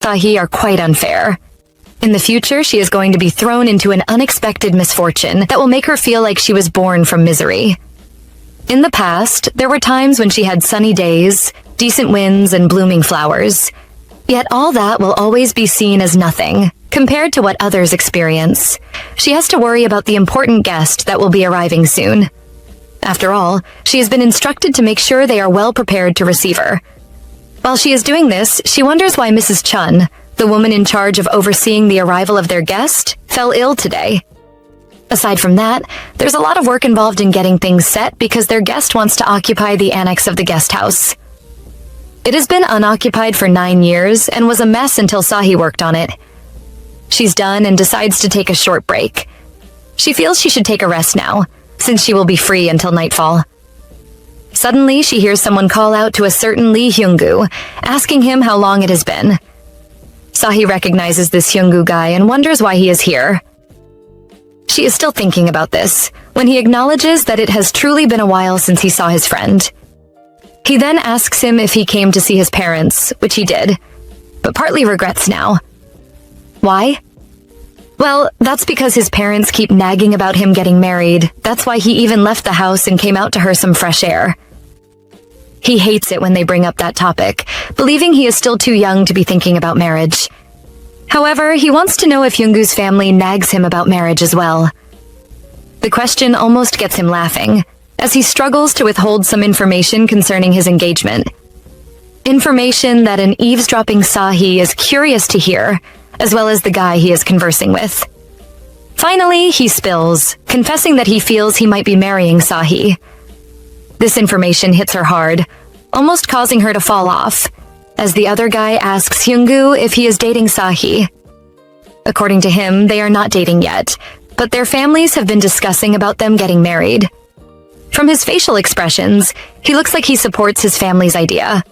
Sahi are quite unfair. In the future, she is going to be thrown into an unexpected misfortune that will make her feel like she was born from misery. In the past, there were times when she had sunny days, decent winds, and blooming flowers. Yet all that will always be seen as nothing, compared to what others experience. She has to worry about the important guest that will be arriving soon. After all, she has been instructed to make sure they are well prepared to receive her. While she is doing this, she wonders why Mrs. Chun, the woman in charge of overseeing the arrival of their guest, fell ill today. Aside from that, there's a lot of work involved in getting things set because their guest wants to occupy the annex of the guest house. It has been unoccupied for 9 years and was a mess until Sahi worked on it. She's done and decides to take a short break. She feels she should take a rest now, since she will be free until nightfall. Suddenly, she hears someone call out to a certain Lee Hyung-gu, asking him how long it has been. Sahi recognizes this Hyung-gu guy and wonders why he is here. She is still thinking about this, when he acknowledges that it has truly been a while since he saw his friend. He then asks him if he came to see his parents, which he did, but partly regrets now. Why? Well, that's because his parents keep nagging about him getting married. That's why he even left the house and came out to her some fresh air. He hates it when they bring up that topic, believing he is still too young to be thinking about marriage. However, he wants to know if Hyung-gu's family nags him about marriage as well. The question almost gets him laughing, as he struggles to withhold some information concerning his engagement. Information that an eavesdropping Sahi is curious to hear, as well as the guy he is conversing with. Finally, he spills, confessing that he feels he might be marrying Sahi. This information hits her hard, almost causing her to fall off, as the other guy asks Hyung-gu if he is dating Sahi. According to him, they are not dating yet, but their families have been discussing about them getting married. From his facial expressions, he looks like he supports his family's idea.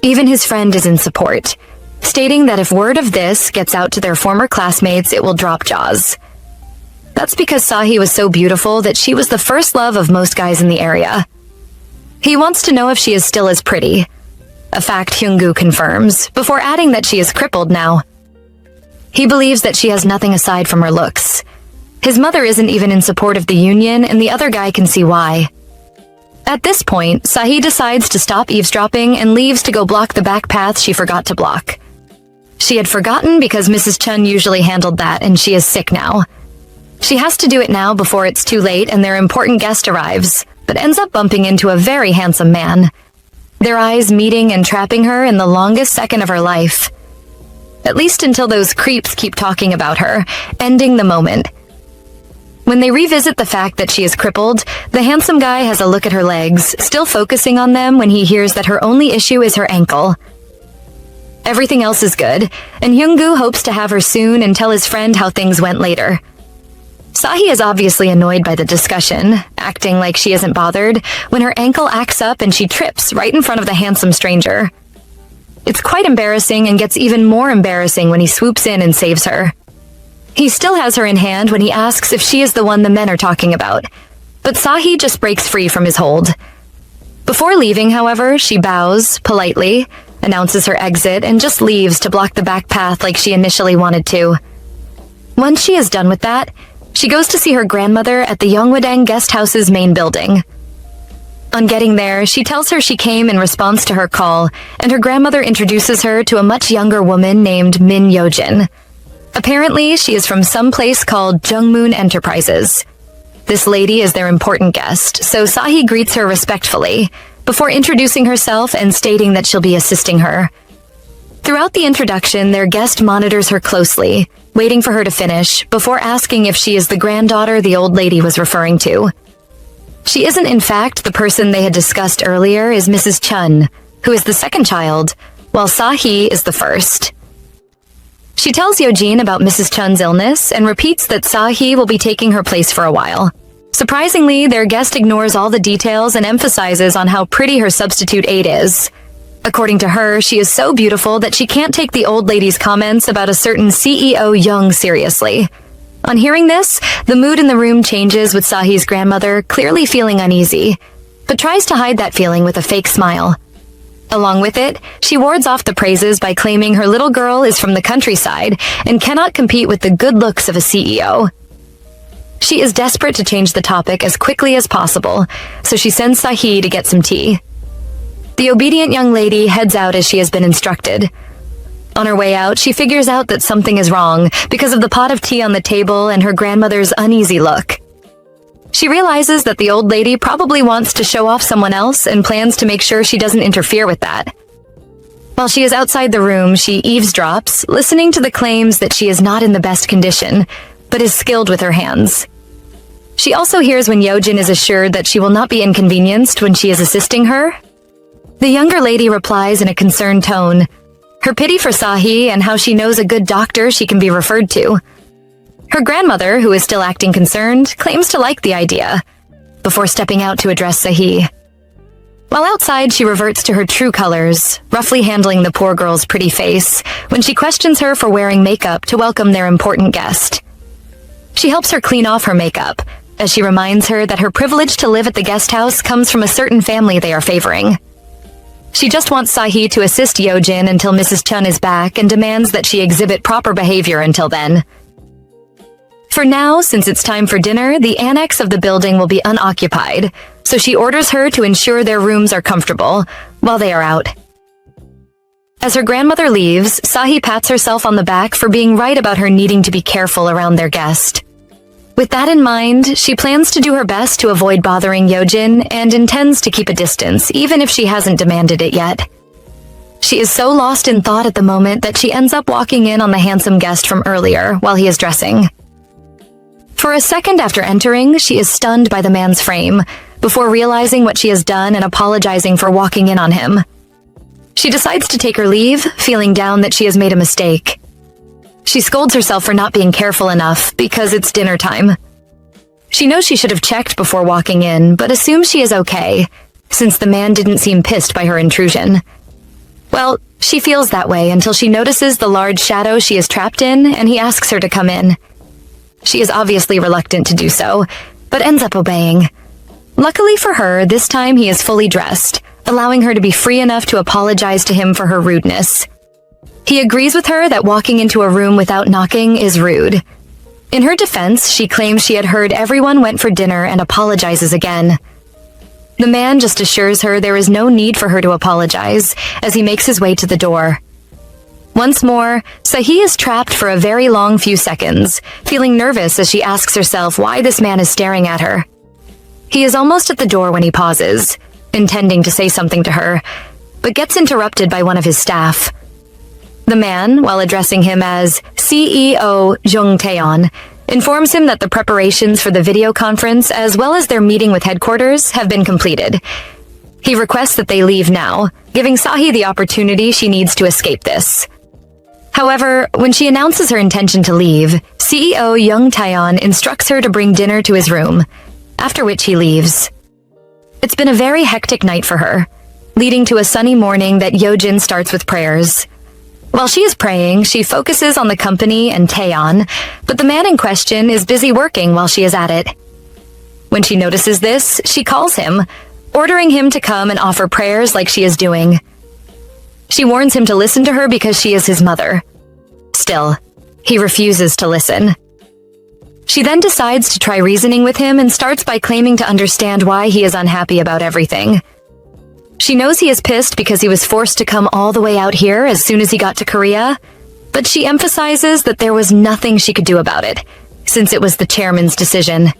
Even his friend is in support, stating that if word of this gets out to their former classmates, it will drop jaws. That's because Sahi was so beautiful that she was the first love of most guys in the area. He wants to know if she is still as pretty, a fact Hyung-gu confirms, before adding that she is crippled now. He believes that she has nothing aside from her looks. His mother isn't even in support of the union, and the other guy can see why. At this point, Sahi decides to stop eavesdropping and leaves to go block the back path she forgot to block. She had forgotten because Mrs. Chun usually handled that, and she is sick now. She has to do it now before it's too late and their important guest arrives, but ends up bumping into a very handsome man. Their eyes meeting and trapping her in the longest second of her life. At least until those creeps keep talking about her, ending the moment. When they revisit the fact that she is crippled, the handsome guy has a look at her legs, still focusing on them when he hears that her only issue is her ankle. Everything else is good, and Hyung-gu hopes to have her soon and tell his friend how things went later. Sahi is obviously annoyed by the discussion, acting like she isn't bothered, when her ankle acts up and she trips right in front of the handsome stranger. It's quite embarrassing and gets even more embarrassing when he swoops in and saves her. He still has her in hand when he asks if she is the one the men are talking about, but Sahi just breaks free from his hold. Before leaving, however, she bows, politely, announces her exit, and just leaves to block the back path like she initially wanted to. Once she is done with that, she goes to see her grandmother at the Yongwadang guest house's main building. On getting there, she tells her she came in response to her call, and her grandmother introduces her to a much younger woman named Min Yojin. Apparently, she is from some place called Jungmoon Enterprises. This lady is their important guest, so Sahi greets her respectfully, before introducing herself and stating that she'll be assisting her. Throughout the introduction, their guest monitors her closely, waiting for her to finish, before asking if she is the granddaughter the old lady was referring to. She isn't in fact the person they had discussed earlier is Mrs. Chun, who is the second child, while Sahi is the first. She tells Yojin about Mrs. Chun's illness and repeats that Sahi will be taking her place for a while. Surprisingly, their guest ignores all the details and emphasizes on how pretty her substitute aide is. According to her, she is so beautiful that she can't take the old lady's comments about a certain CEO Young seriously. On hearing this, the mood in the room changes with Sahi's grandmother clearly feeling uneasy, but tries to hide that feeling with a fake smile. Along with it, she wards off the praises by claiming her little girl is from the countryside and cannot compete with the good looks of a CEO. She is desperate to change the topic as quickly as possible, so she sends Sahi to get some tea. The obedient young lady heads out as she has been instructed. On her way out, she figures out that something is wrong because of the pot of tea on the table and her grandmother's uneasy look. She realizes that the old lady probably wants to show off someone else and plans to make sure she doesn't interfere with that. While she is outside the room, she eavesdrops, listening to the claims that she is not in the best condition, but is skilled with her hands. She also hears when Yojin is assured that she will not be inconvenienced when she is assisting her. The younger lady replies in a concerned tone, her pity for Sahi and how she knows a good doctor she can be referred to. Her grandmother, who is still acting concerned, claims to like the idea, before stepping out to address Sahi. While outside, she reverts to her true colors, roughly handling the poor girl's pretty face, when she questions her for wearing makeup to welcome their important guest. She helps her clean off her makeup, as she reminds her that her privilege to live at the guest house comes from a certain family they are favoring. She just wants Sahi to assist Yojin until Mrs. Chun is back and demands that she exhibit proper behavior until then. For now, since it's time for dinner, the annex of the building will be unoccupied, so she orders her to ensure their rooms are comfortable while they are out. As her grandmother leaves, Sahi pats herself on the back for being right about her needing to be careful around their guest. With that in mind, she plans to do her best to avoid bothering Yojin and intends to keep a distance, even if she hasn't demanded it yet. She is so lost in thought at the moment that she ends up walking in on the handsome guest from earlier while he is dressing. For a second after entering, she is stunned by the man's frame, before realizing what she has done and apologizing for walking in on him. She decides to take her leave, feeling down that she has made a mistake. She scolds herself for not being careful enough because it's dinner time. She knows she should have checked before walking in, but assumes she is okay, since the man didn't seem pissed by her intrusion. Well, she feels that way until she notices the large shadow she is trapped in, and he asks her to come in. She is obviously reluctant to do so, but ends up obeying. Luckily for her, this time he is fully dressed, allowing her to be free enough to apologize to him for her rudeness. He agrees with her that walking into a room without knocking is rude. In her defense, she claims she had heard everyone went for dinner and apologizes again. The man just assures her there is no need for her to apologize as he makes his way to the door. Once more, Sahi is trapped for a very long few seconds, feeling nervous as she asks herself why this man is staring at her. He is almost at the door when he pauses, intending to say something to her, but gets interrupted by one of his staff. The man, while addressing him as CEO Jung Taeyeon, informs him that the preparations for the video conference as well as their meeting with headquarters have been completed. He requests that they leave now, giving Sahi the opportunity she needs to escape this. However, when she announces her intention to leave, CEO Jung Taeyeon instructs her to bring dinner to his room, after which he leaves. It's been a very hectic night for her, leading to a sunny morning that Yojin starts with prayers. While she is praying, she focuses on the company and Taeyeon, but the man in question is busy working while she is at it. When she notices this, she calls him, ordering him to come and offer prayers like she is doing. She warns him to listen to her because she is his mother. Still, he refuses to listen. She then decides to try reasoning with him and starts by claiming to understand why he is unhappy about everything. She knows he is pissed because he was forced to come all the way out here as soon as he got to Korea, but she emphasizes that there was nothing she could do about it, since it was the chairman's decision.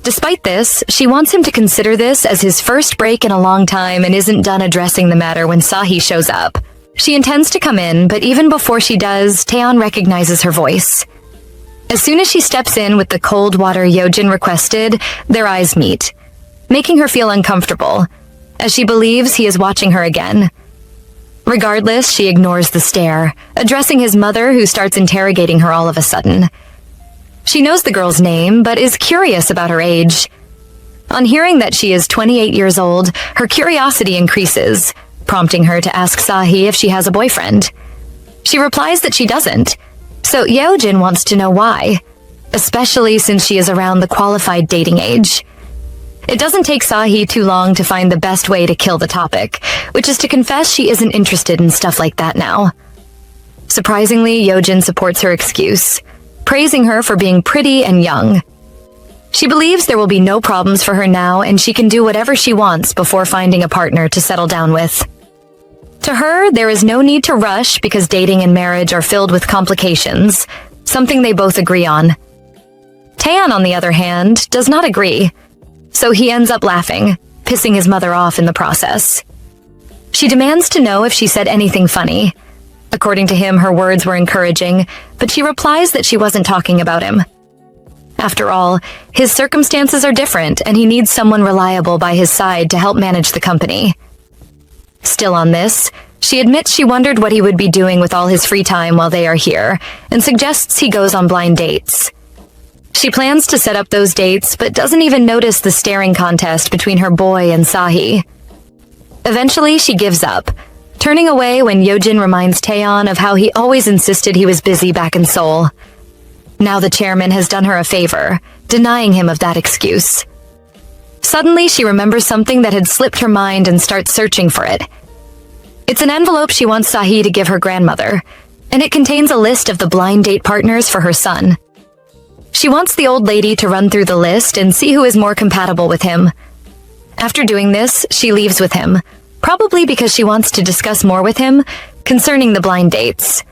Despite this, she wants him to consider this as his first break in a long time and isn't done addressing the matter when Sahi shows up. She intends to come in, but even before she does, Taeyeon recognizes her voice. As soon as she steps in with the cold water Yojin requested, their eyes meet, making her feel uncomfortable, as she believes he is watching her again. Regardless, she ignores the stare, addressing his mother, who starts interrogating her all of a sudden. She knows the girl's name, but is curious about her age. On hearing that she is 28 years old, her curiosity increases, prompting her to ask Sahi if she has a boyfriend. She replies that she doesn't, so Yeojin wants to know why, especially since she is around the qualified dating age. It doesn't take Sahi too long to find the best way to kill the topic, which is to confess she isn't interested in stuff like that now. Surprisingly, Yojin supports her excuse, praising her for being pretty and young. She believes there will be no problems for her now and she can do whatever she wants before finding a partner to settle down with. To her, there is no need to rush because dating and marriage are filled with complications, something they both agree on. Taeyeon, on the other hand, does not agree, so he ends up laughing, pissing his mother off in the process. She demands to know if she said anything funny. According to him, her words were encouraging, but she replies that she wasn't talking about him. After all, his circumstances are different and he needs someone reliable by his side to help manage the company. Still on this, she admits she wondered what he would be doing with all his free time while they are here, and suggests he goes on blind dates. She plans to set up those dates, but doesn't even notice the staring contest between her boy and Sahi. Eventually, she gives up, turning away when Yojin reminds Taeyeon of how he always insisted he was busy back in Seoul. Now the chairman has done her a favor, denying him of that excuse. Suddenly, she remembers something that had slipped her mind and starts searching for it. It's an envelope she wants Sahi to give her grandmother, and it contains a list of the blind date partners for her son. She wants the old lady to run through the list and see who is more compatible with him. After doing this, she leaves with him, probably because she wants to discuss more with him concerning the blind dates.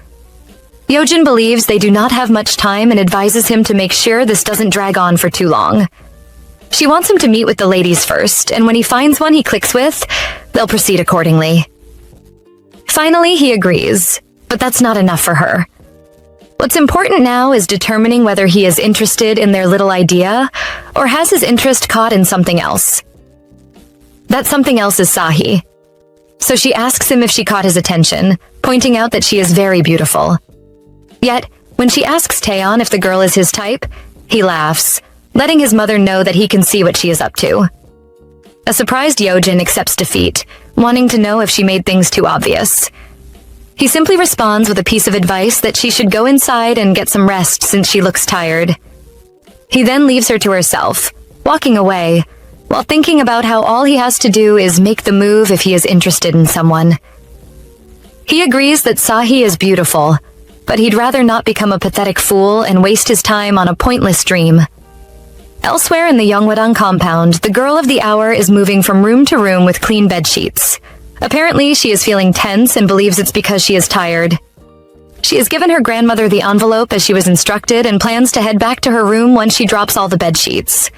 Yojin believes they do not have much time and advises him to make sure this doesn't drag on for too long. She wants him to meet with the ladies first, and when he finds one he clicks with, they'll proceed accordingly. Finally, he agrees, but that's not enough for her. What's important now is determining whether he is interested in their little idea, or has his interest caught in something else. That something else is Sahi. So she asks him if she caught his attention, pointing out that she is very beautiful. Yet, when she asks Taeyeon if the girl is his type, he laughs, letting his mother know that he can see what she is up to. A surprised Yojin accepts defeat, wanting to know if she made things too obvious. He simply responds with a piece of advice that she should go inside and get some rest since she looks tired. He then leaves her to herself, walking away, while thinking about how all he has to do is make the move if he is interested in someone. He agrees that Sahi is beautiful, but he'd rather not become a pathetic fool and waste his time on a pointless dream. Elsewhere in the Yongwadang compound, the girl of the hour is moving from room to room with clean bed sheets. Apparently, she is feeling tense and believes it's because she is tired. She has given her grandmother the envelope as she was instructed and plans to head back to her room once she drops all the bed sheets.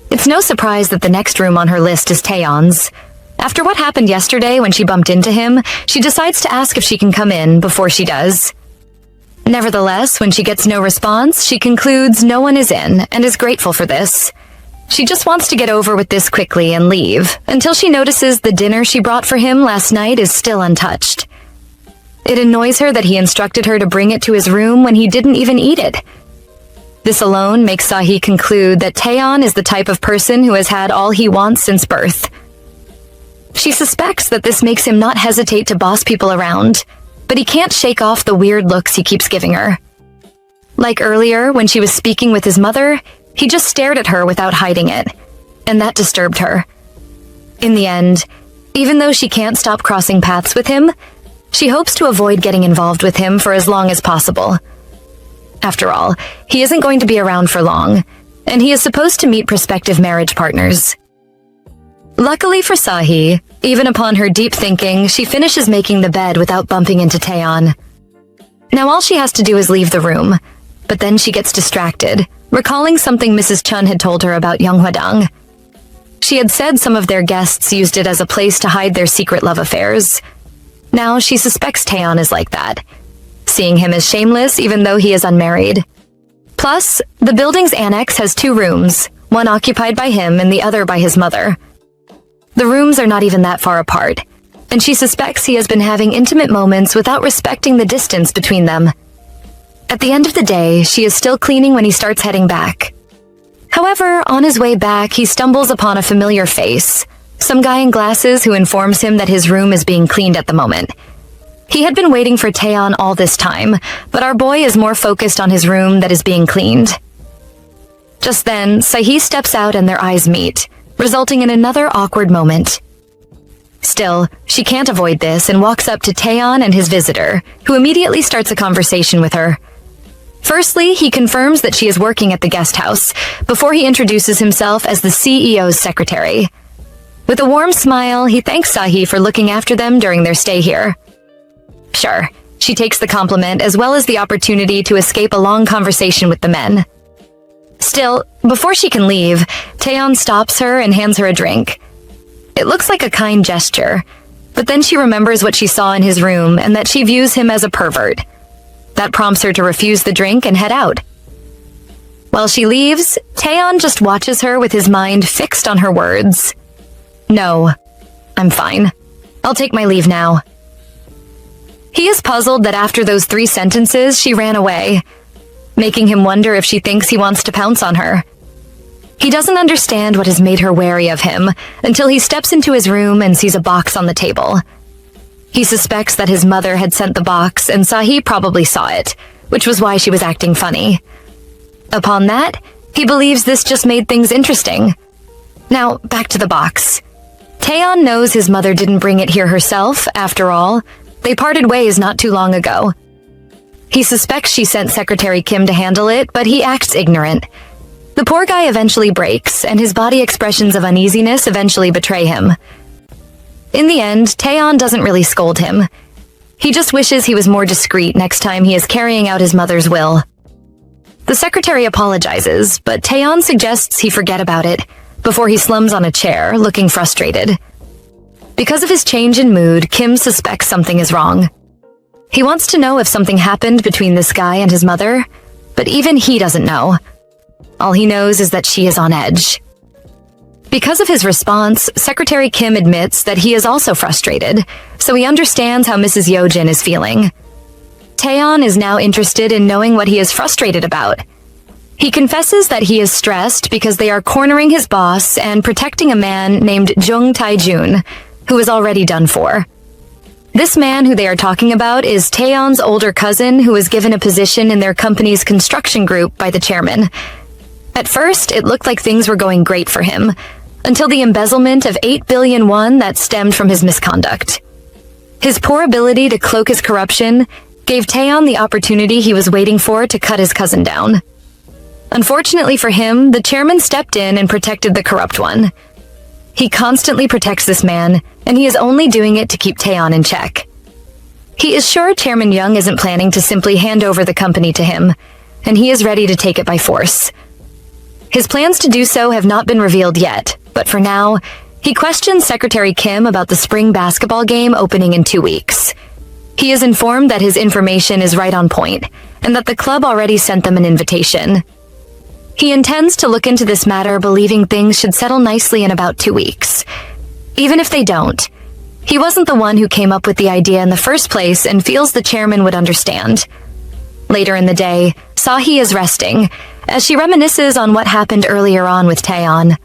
It's no surprise that the next room on her list is Taeyeon's. After what happened yesterday when she bumped into him, she decides to ask if she can come in before she does. Nevertheless, when she gets no response, she concludes no one is in and is grateful for this. She just wants to get over with this quickly and leave, until she notices the dinner she brought for him last night is still untouched. It annoys her that he instructed her to bring it to his room when he didn't even eat it. This alone makes Sahi conclude that Taeyeon is the type of person who has had all he wants since birth. She suspects that this makes him not hesitate to boss people around, but he can't shake off the weird looks he keeps giving her. Like earlier, when she was speaking with his mother, he just stared at her without hiding it, and that disturbed her. In the end, even though she can't stop crossing paths with him, she hopes to avoid getting involved with him for as long as possible. After all, he isn't going to be around for long, and he is supposed to meet prospective marriage partners. Luckily for Sahi, even upon her deep thinking, she finishes making the bed without bumping into Taeyeon. Now all she has to do is leave the room, but then she gets distracted, recalling something Mrs. Chun had told her about Yonghwadang. She had said some of their guests used it as a place to hide their secret love affairs. Now she suspects Taeyeon is like that, seeing him as shameless even though he is unmarried. Plus, the building's annex has 2 rooms, one occupied by him and the other by his mother. The rooms are not even that far apart, and she suspects he has been having intimate moments without respecting the distance between them. At the end of the day, she is still cleaning when he starts heading back. However, on his way back, he stumbles upon a familiar face, some guy in glasses who informs him that his room is being cleaned at the moment. He had been waiting for Taeyeon all this time, but our boy is more focused on his room that is being cleaned. Just then, Sahi steps out and their eyes meet, resulting in another awkward moment. Still, she can't avoid this and walks up to Taeyeon and his visitor, who immediately starts a conversation with her. Firstly, he confirms that she is working at the guest house, before he introduces himself as the CEO's secretary. With a warm smile, he thanks Sahi for looking after them during their stay here. Sure, she takes the compliment as well as the opportunity to escape a long conversation with the men. Still, before she can leave, Taeyeon stops her and hands her a drink. It looks like a kind gesture, but then she remembers what she saw in his room and that she views him as a pervert. That prompts her to refuse the drink and head out. While she leaves, Taeyeon just watches her with his mind fixed on her words. No, I'm fine. I'll take my leave now. He is puzzled that after those 3 sentences, she ran away, making him wonder if she thinks he wants to pounce on her. He doesn't understand what has made her wary of him until he steps into his room and sees a box on the table. He suspects that his mother had sent the box and Sahi probably saw it, which was why she was acting funny. Upon that, he believes this just made things interesting. Now, back to the box. Taeyeon knows his mother didn't bring it here herself, after all. They parted ways not too long ago. He suspects she sent Secretary Kim to handle it, but he acts ignorant. The poor guy eventually breaks, and his body expressions of uneasiness eventually betray him. In the end, Taeyeon doesn't really scold him. He just wishes he was more discreet next time he is carrying out his mother's will. The secretary apologizes, but Taeyeon suggests he forget about it, before he slumps on a chair, looking frustrated. Because of his change in mood, Kim suspects something is wrong. He wants to know if something happened between this guy and his mother, but even he doesn't know. All he knows is that she is on edge. Because of his response, Secretary Kim admits that he is also frustrated, so he understands how Mrs. Yeojin is feeling. Taeyeon is now interested in knowing what he is frustrated about. He confesses that he is stressed because they are cornering his boss and protecting a man named Jung Tae-jun, who is already done for. This man who they are talking about is Taeyeon's older cousin who was given a position in their company's construction group by the chairman. At first, it looked like things were going great for him, until the embezzlement of 8 billion won that stemmed from his misconduct. His poor ability to cloak his corruption gave Taeyeon the opportunity he was waiting for to cut his cousin down. Unfortunately for him, the chairman stepped in and protected the corrupt one. He constantly protects this man, and he is only doing it to keep Taeyeon in check. He is sure Chairman Young isn't planning to simply hand over the company to him, and he is ready to take it by force. His plans to do so have not been revealed yet, but for now, he questions Secretary Kim about the spring basketball game opening in 2 weeks. He is informed that his information is right on point, and that the club already sent them an invitation. He intends to look into this matter, believing things should settle nicely in about 2 weeks. Even if they don't, he wasn't the one who came up with the idea in the first place and feels the chairman would understand. Later in the day, Sahi is resting, as she reminisces on what happened earlier on with Taeyeon.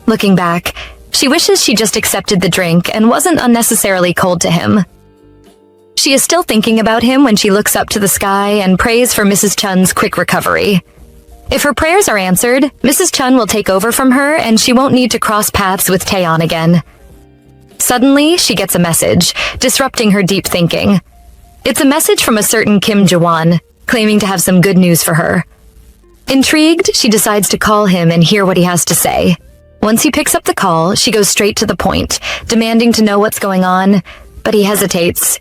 Looking back, she wishes she just accepted the drink and wasn't unnecessarily cold to him. She is still thinking about him when she looks up to the sky and prays for Mrs. Chun's quick recovery. If her prayers are answered, Mrs. Chun will take over from her and she won't need to cross paths with Taeyeon again. Suddenly, she gets a message, disrupting her deep thinking. It's a message from a certain Kim Jaewon, claiming to have some good news for her. Intrigued, she decides to call him and hear what he has to say. Once he picks up the call, she goes straight to the point, demanding to know what's going on, but he hesitates.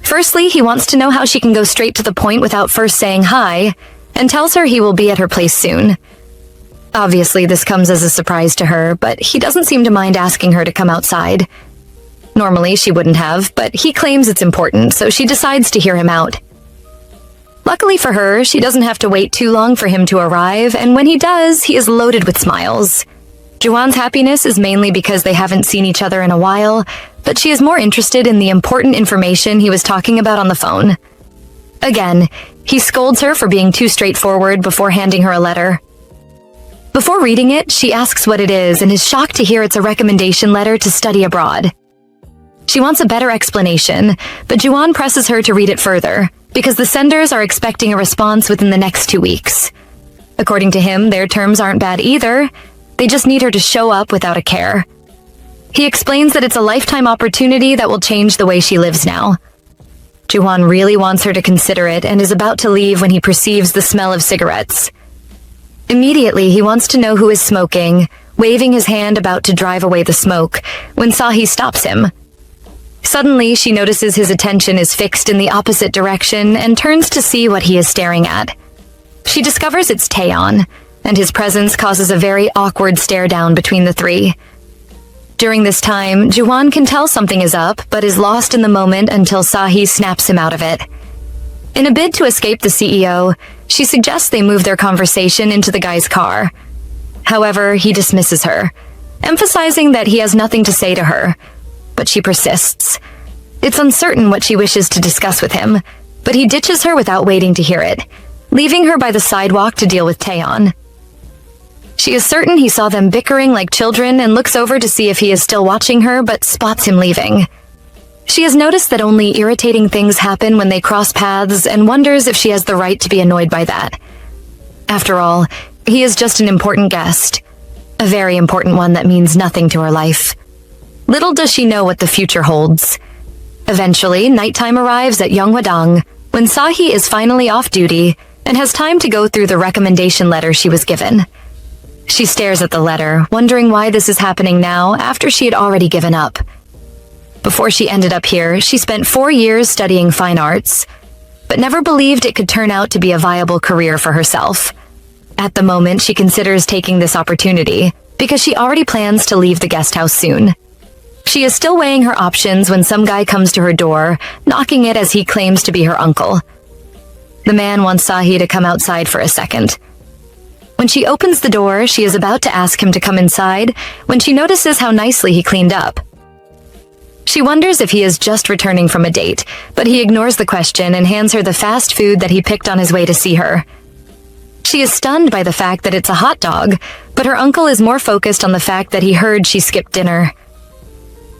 Firstly, he wants to know how she can go straight to the point without first saying hi, and tells her he will be at her place soon. Obviously, this comes as a surprise to her, but he doesn't seem to mind asking her to come outside. Normally, she wouldn't have, but he claims it's important, so she decides to hear him out. Luckily for her, she doesn't have to wait too long for him to arrive, and when he does, he is loaded with smiles. Jaewon's happiness is mainly because they haven't seen each other in a while, but she is more interested in the important information he was talking about on the phone. Again, he scolds her for being too straightforward before handing her a letter. Before reading it, she asks what it is and is shocked to hear it's a recommendation letter to study abroad. She wants a better explanation, but Jaewon presses her to read it further, because the senders are expecting a response within the next 2 weeks. According to him, their terms aren't bad either. They just need her to show up without a care. He explains that it's a lifetime opportunity that will change the way she lives now. Juwon really wants her to consider it and is about to leave when he perceives the smell of cigarettes. Immediately, he wants to know who is smoking, waving his hand about to drive away the smoke, when Sahi stops him. Suddenly, she notices his attention is fixed in the opposite direction and turns to see what he is staring at. She discovers it's Taeyeon, and his presence causes a very awkward stare down between the three. During this time, Juwon can tell something is up, but is lost in the moment until Sahi snaps him out of it. In a bid to escape the CEO, she suggests they move their conversation into the guy's car. However, he dismisses her, emphasizing that he has nothing to say to her, but she persists. It's uncertain what she wishes to discuss with him, but he ditches her without waiting to hear it, leaving her by the sidewalk to deal with Taeyeon. She is certain he saw them bickering like children and looks over to see if he is still watching her, but spots him leaving. She has noticed that only irritating things happen when they cross paths and wonders if she has the right to be annoyed by that. After all, he is just an important guest, a very important one that means nothing to her life. Little does she know what the future holds. Eventually, nighttime arrives at Yeonghwadang when Sahi is finally off duty and has time to go through the recommendation letter she was given. She stares at the letter, wondering why this is happening now after she had already given up. Before she ended up here, she spent 4 years studying fine arts, but never believed it could turn out to be a viable career for herself. At the moment, she considers taking this opportunity because she already plans to leave the guest house soon. She is still weighing her options when some guy comes to her door, knocking it as he claims to be her uncle. The man wants Sahi to come outside for a second. When she opens the door, she is about to ask him to come inside when she notices how nicely he cleaned up. She wonders if he is just returning from a date, but he ignores the question and hands her the fast food that he picked on his way to see her. She is stunned by the fact that it's a hot dog, but her uncle is more focused on the fact that he heard she skipped dinner.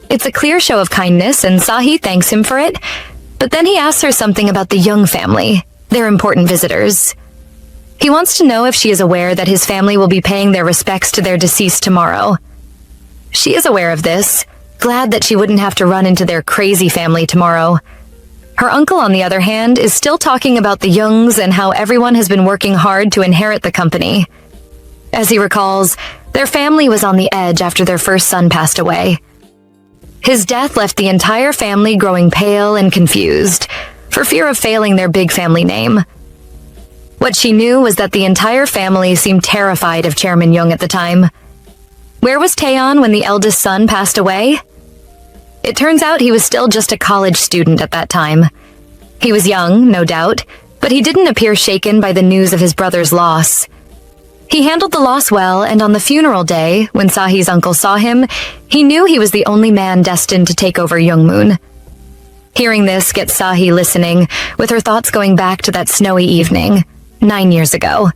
It's a clear show of kindness, and Sahi thanks him for it, but then he asks her something about the Young family, their important visitors. He wants to know if she is aware that his family will be paying their respects to their deceased tomorrow. She is aware of this, glad that she wouldn't have to run into their crazy family tomorrow. Her uncle, on the other hand, is still talking about the Youngs and how everyone has been working hard to inherit the company. As he recalls, their family was on the edge after their first son passed away. His death left the entire family growing pale and confused, for fear of failing their big family name. What she knew was that the entire family seemed terrified of Chairman Young at the time. Where was Taeyeon when the eldest son passed away? It turns out he was still just a college student at that time. He was young, no doubt, but he didn't appear shaken by the news of his brother's loss. He handled the loss well, and on the funeral day, when Sahi's uncle saw him, he knew he was the only man destined to take over Youngmoon. Hearing this gets Sahi listening, with her thoughts going back to that snowy evening, 9 years ago.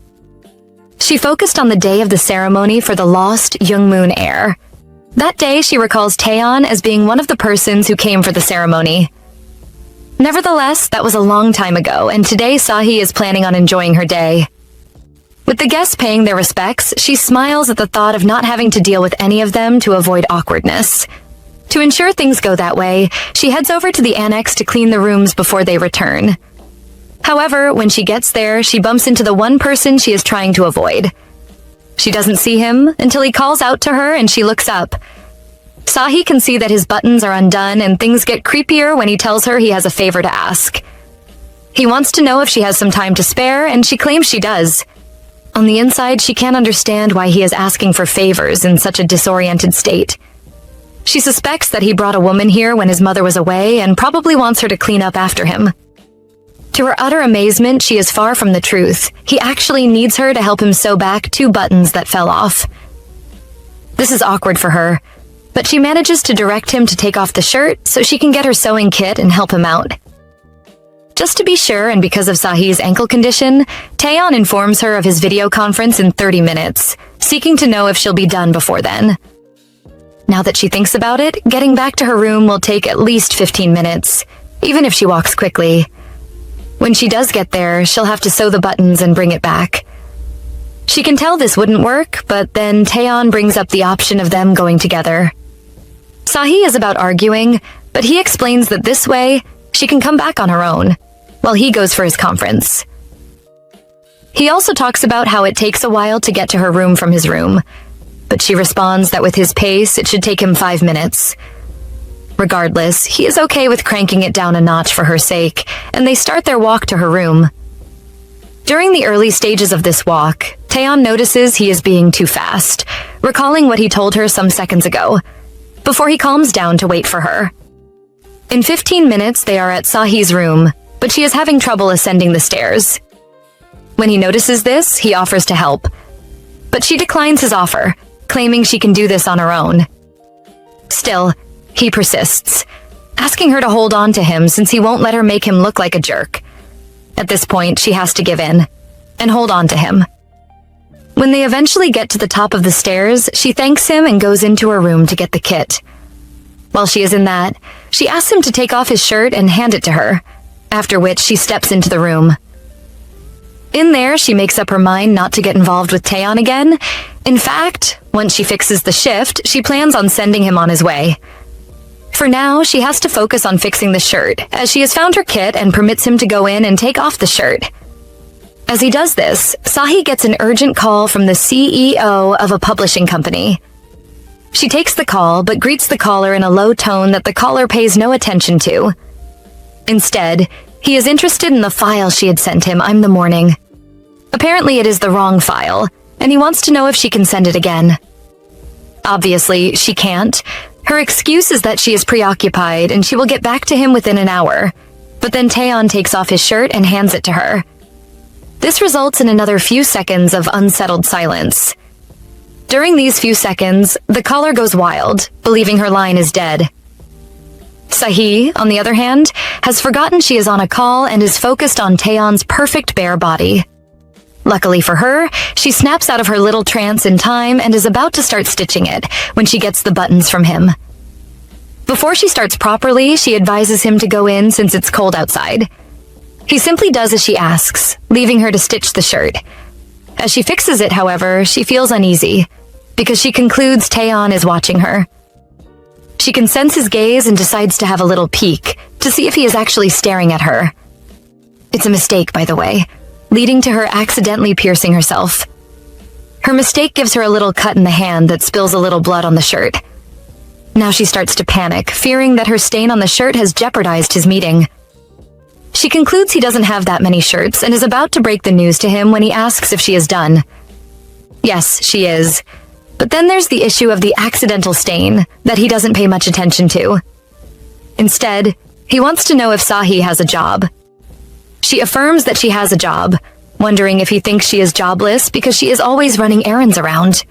She focused on the day of the ceremony for the lost Youngmoon heir. That day, she recalls Taeyeon as being one of the persons who came for the ceremony. Nevertheless, that was a long time ago, and today Sahi is planning on enjoying her day. With the guests paying their respects, she smiles at the thought of not having to deal with any of them to avoid awkwardness. To ensure things go that way, she heads over to the annex to clean the rooms before they return. However, when she gets there, she bumps into the one person she is trying to avoid. She doesn't see him until he calls out to her and she looks up. Sahi can see that his buttons are undone and things get creepier when he tells her he has a favor to ask. He wants to know if she has some time to spare, and she claims she does. On the inside, she can't understand why he is asking for favors in such a disoriented state. She suspects that he brought a woman here when his mother was away and probably wants her to clean up after him. To her utter amazement, she is far from the truth. He actually needs her to help him sew back 2 buttons that fell off. This is awkward for her, but she manages to direct him to take off the shirt so she can get her sewing kit and help him out. Just to be sure, and because of Sahi's ankle condition, Taeyeon informs her of his video conference in 30 minutes, seeking to know if she'll be done before then. Now that she thinks about it, getting back to her room will take at least 15 minutes, even if she walks quickly. When she does get there, she'll have to sew the buttons and bring it back. She can tell this wouldn't work, but then Taeyeon brings up the option of them going together. Sahi is about arguing, but he explains that this way, she can come back on her own, while he goes for his conference. He also talks about how it takes a while to get to her room from his room, but she responds that with his pace, it should take him 5 minutes. Regardless, he is okay with cranking it down a notch for her sake, and they start their walk to her room. During the early stages of this walk, Taeyeon notices he is being too fast, recalling what he told her some seconds ago, before he calms down to wait for her. In 15 minutes, they are at Sahi's room, but she is having trouble ascending the stairs. When he notices this, he offers to help, but she declines his offer, claiming she can do this on her own. Still, he persists, asking her to hold on to him since he won't let her make him look like a jerk. At this point, she has to give in and hold on to him. When they eventually get to the top of the stairs, she thanks him and goes into her room to get the kit. While she is in that, she asks him to take off his shirt and hand it to her, after which she steps into the room. In there, she makes up her mind not to get involved with Taeyeon again. In fact, once she fixes the shift, she plans on sending him on his way. For now, she has to focus on fixing the shirt, as she has found her kit and permits him to go in and take off the shirt. As he does this, Sahi gets an urgent call from the CEO of a publishing company. She takes the call, but greets the caller in a low tone that the caller pays no attention to. Instead, he is interested in the file she had sent him in the morning. Apparently it is the wrong file, and he wants to know if she can send it again. Obviously, she can't. Her excuse is that she is preoccupied and she will get back to him within an hour, but then Taeyeon takes off his shirt and hands it to her. This results in another few seconds of unsettled silence. During these few seconds, the caller goes wild, believing her line is dead. Sahi, on the other hand, has forgotten she is on a call and is focused on Taeyeon's perfect bare body. Luckily for her, she snaps out of her little trance in time and is about to start stitching it when she gets the buttons from him. Before she starts properly, she advises him to go in since it's cold outside. He simply does as she asks, leaving her to stitch the shirt. As she fixes it, however, she feels uneasy, because she concludes Taeyeon is watching her. She can sense his gaze and decides to have a little peek, to see if he is actually staring at her. It's a mistake, by the way, leading to her accidentally piercing herself. Her mistake gives her a little cut in the hand that spills a little blood on the shirt. Now she starts to panic, fearing that her stain on the shirt has jeopardized his meeting. She concludes he doesn't have that many shirts and is about to break the news to him when he asks if she is done. Yes, she is. But then there's the issue of the accidental stain that he doesn't pay much attention to. Instead, he wants to know if Sahi has a job. She affirms that she has a job, wondering if he thinks she is jobless because she is always running errands around.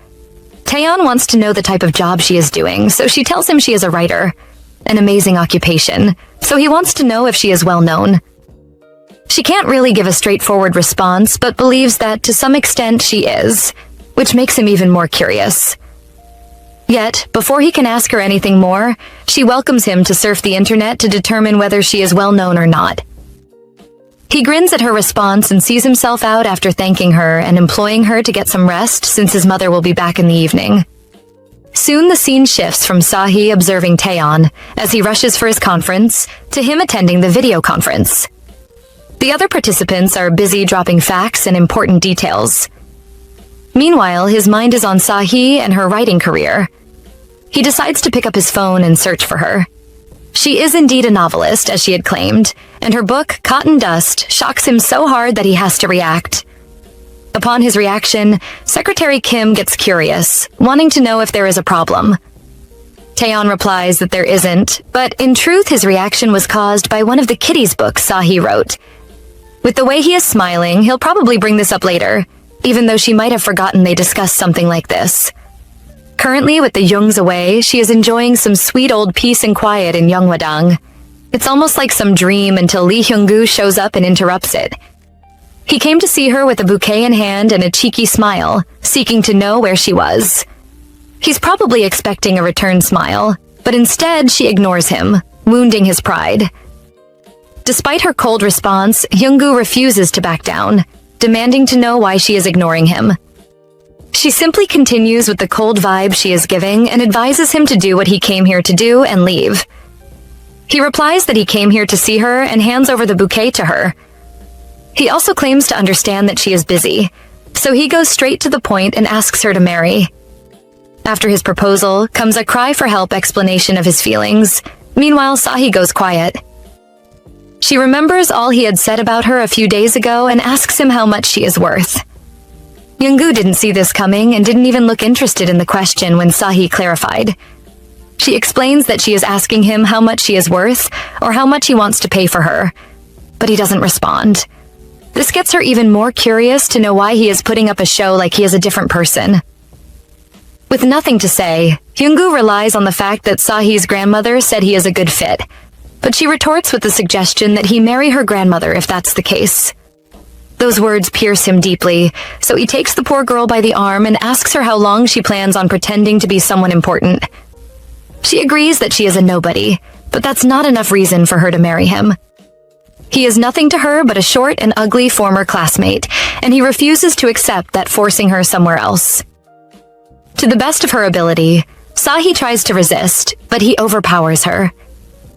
Taeyeon wants to know the type of job she is doing, so she tells him she is a writer. An amazing occupation, so he wants to know if she is well known. She can't really give a straightforward response, but believes that to some extent she is, which makes him even more curious. Yet, before he can ask her anything more, she welcomes him to surf the internet to determine whether she is well known or not. He grins at her response and sees himself out after thanking her and imploring her to get some rest since his mother will be back in the evening. Soon the scene shifts from Sahi observing Taeyeon as he rushes for his conference to him attending the video conference. The other participants are busy dropping facts and important details. Meanwhile, his mind is on Sahi and her writing career. He decides to pick up his phone and search for her. She is indeed a novelist, as she had claimed, and her book, Cotton Dust, shocks him so hard that he has to react. Upon his reaction, Secretary Kim gets curious, wanting to know if there is a problem. Taeyeon replies that there isn't, but in truth his reaction was caused by one of the kiddies' books Sahi wrote. With the way he is smiling, he'll probably bring this up later, even though she might have forgotten they discussed something like this. Currently, with the Youngs away, she is enjoying some sweet old peace and quiet in Yeongwadang. It's almost like some dream until Lee Hyung-gu shows up and interrupts it. He came to see her with a bouquet in hand and a cheeky smile, seeking to know where she was. He's probably expecting a return smile, but instead she ignores him, wounding his pride. Despite her cold response, Hyung-gu refuses to back down, demanding to know why she is ignoring him. She simply continues with the cold vibe she is giving and advises him to do what he came here to do and leave. He replies that he came here to see her and hands over the bouquet to her. He also claims to understand that she is busy, so he goes straight to the point and asks her to marry. After his proposal comes a cry for help explanation of his feelings. Meanwhile, Sahi goes quiet. She remembers all he had said about her a few days ago and asks him how much she is worth. Yoongu didn't see this coming and didn't even look interested in the question when Sahi clarified. She explains that she is asking him how much she is worth or how much he wants to pay for her, but he doesn't respond. This gets her even more curious to know why he is putting up a show like he is a different person. With nothing to say, Yoongu relies on the fact that Sahi's grandmother said he is a good fit, but she retorts with the suggestion that he marry her grandmother if that's the case. Those words pierce him deeply, so he takes the poor girl by the arm and asks her how long she plans on pretending to be someone important. She agrees that she is a nobody, but that's not enough reason for her to marry him. He is nothing to her but a short and ugly former classmate, and he refuses to accept that, forcing her somewhere else. To the best of her ability, Sahi tries to resist, but he overpowers her.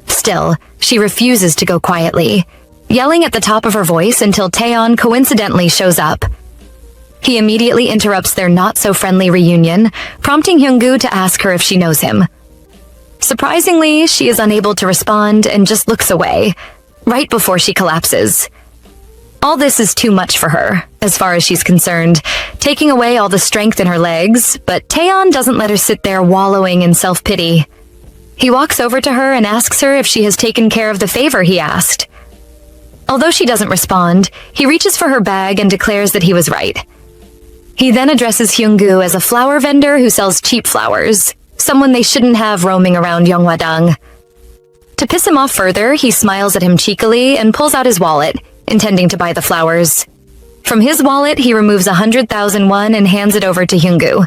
Still, she refuses to go quietly, yelling at the top of her voice until Taeyeon coincidentally shows up. He immediately interrupts their not-so-friendly reunion, prompting Hyunggu to ask her if she knows him. Surprisingly, she is unable to respond and just looks away, right before she collapses. All this is too much for her, as far as she's concerned, taking away all the strength in her legs, but Taeyeon doesn't let her sit there wallowing in self-pity. He walks over to her and asks her if she has taken care of the favor he asked. Although she doesn't respond, he reaches for her bag and declares that he was right. He then addresses Hyunggu as a flower vendor who sells cheap flowers, someone they shouldn't have roaming around Yeongwadang. To piss him off further, he smiles at him cheekily and pulls out his wallet, intending to buy the flowers. From his wallet, he removes 100,000 won and hands it over to Hyunggu.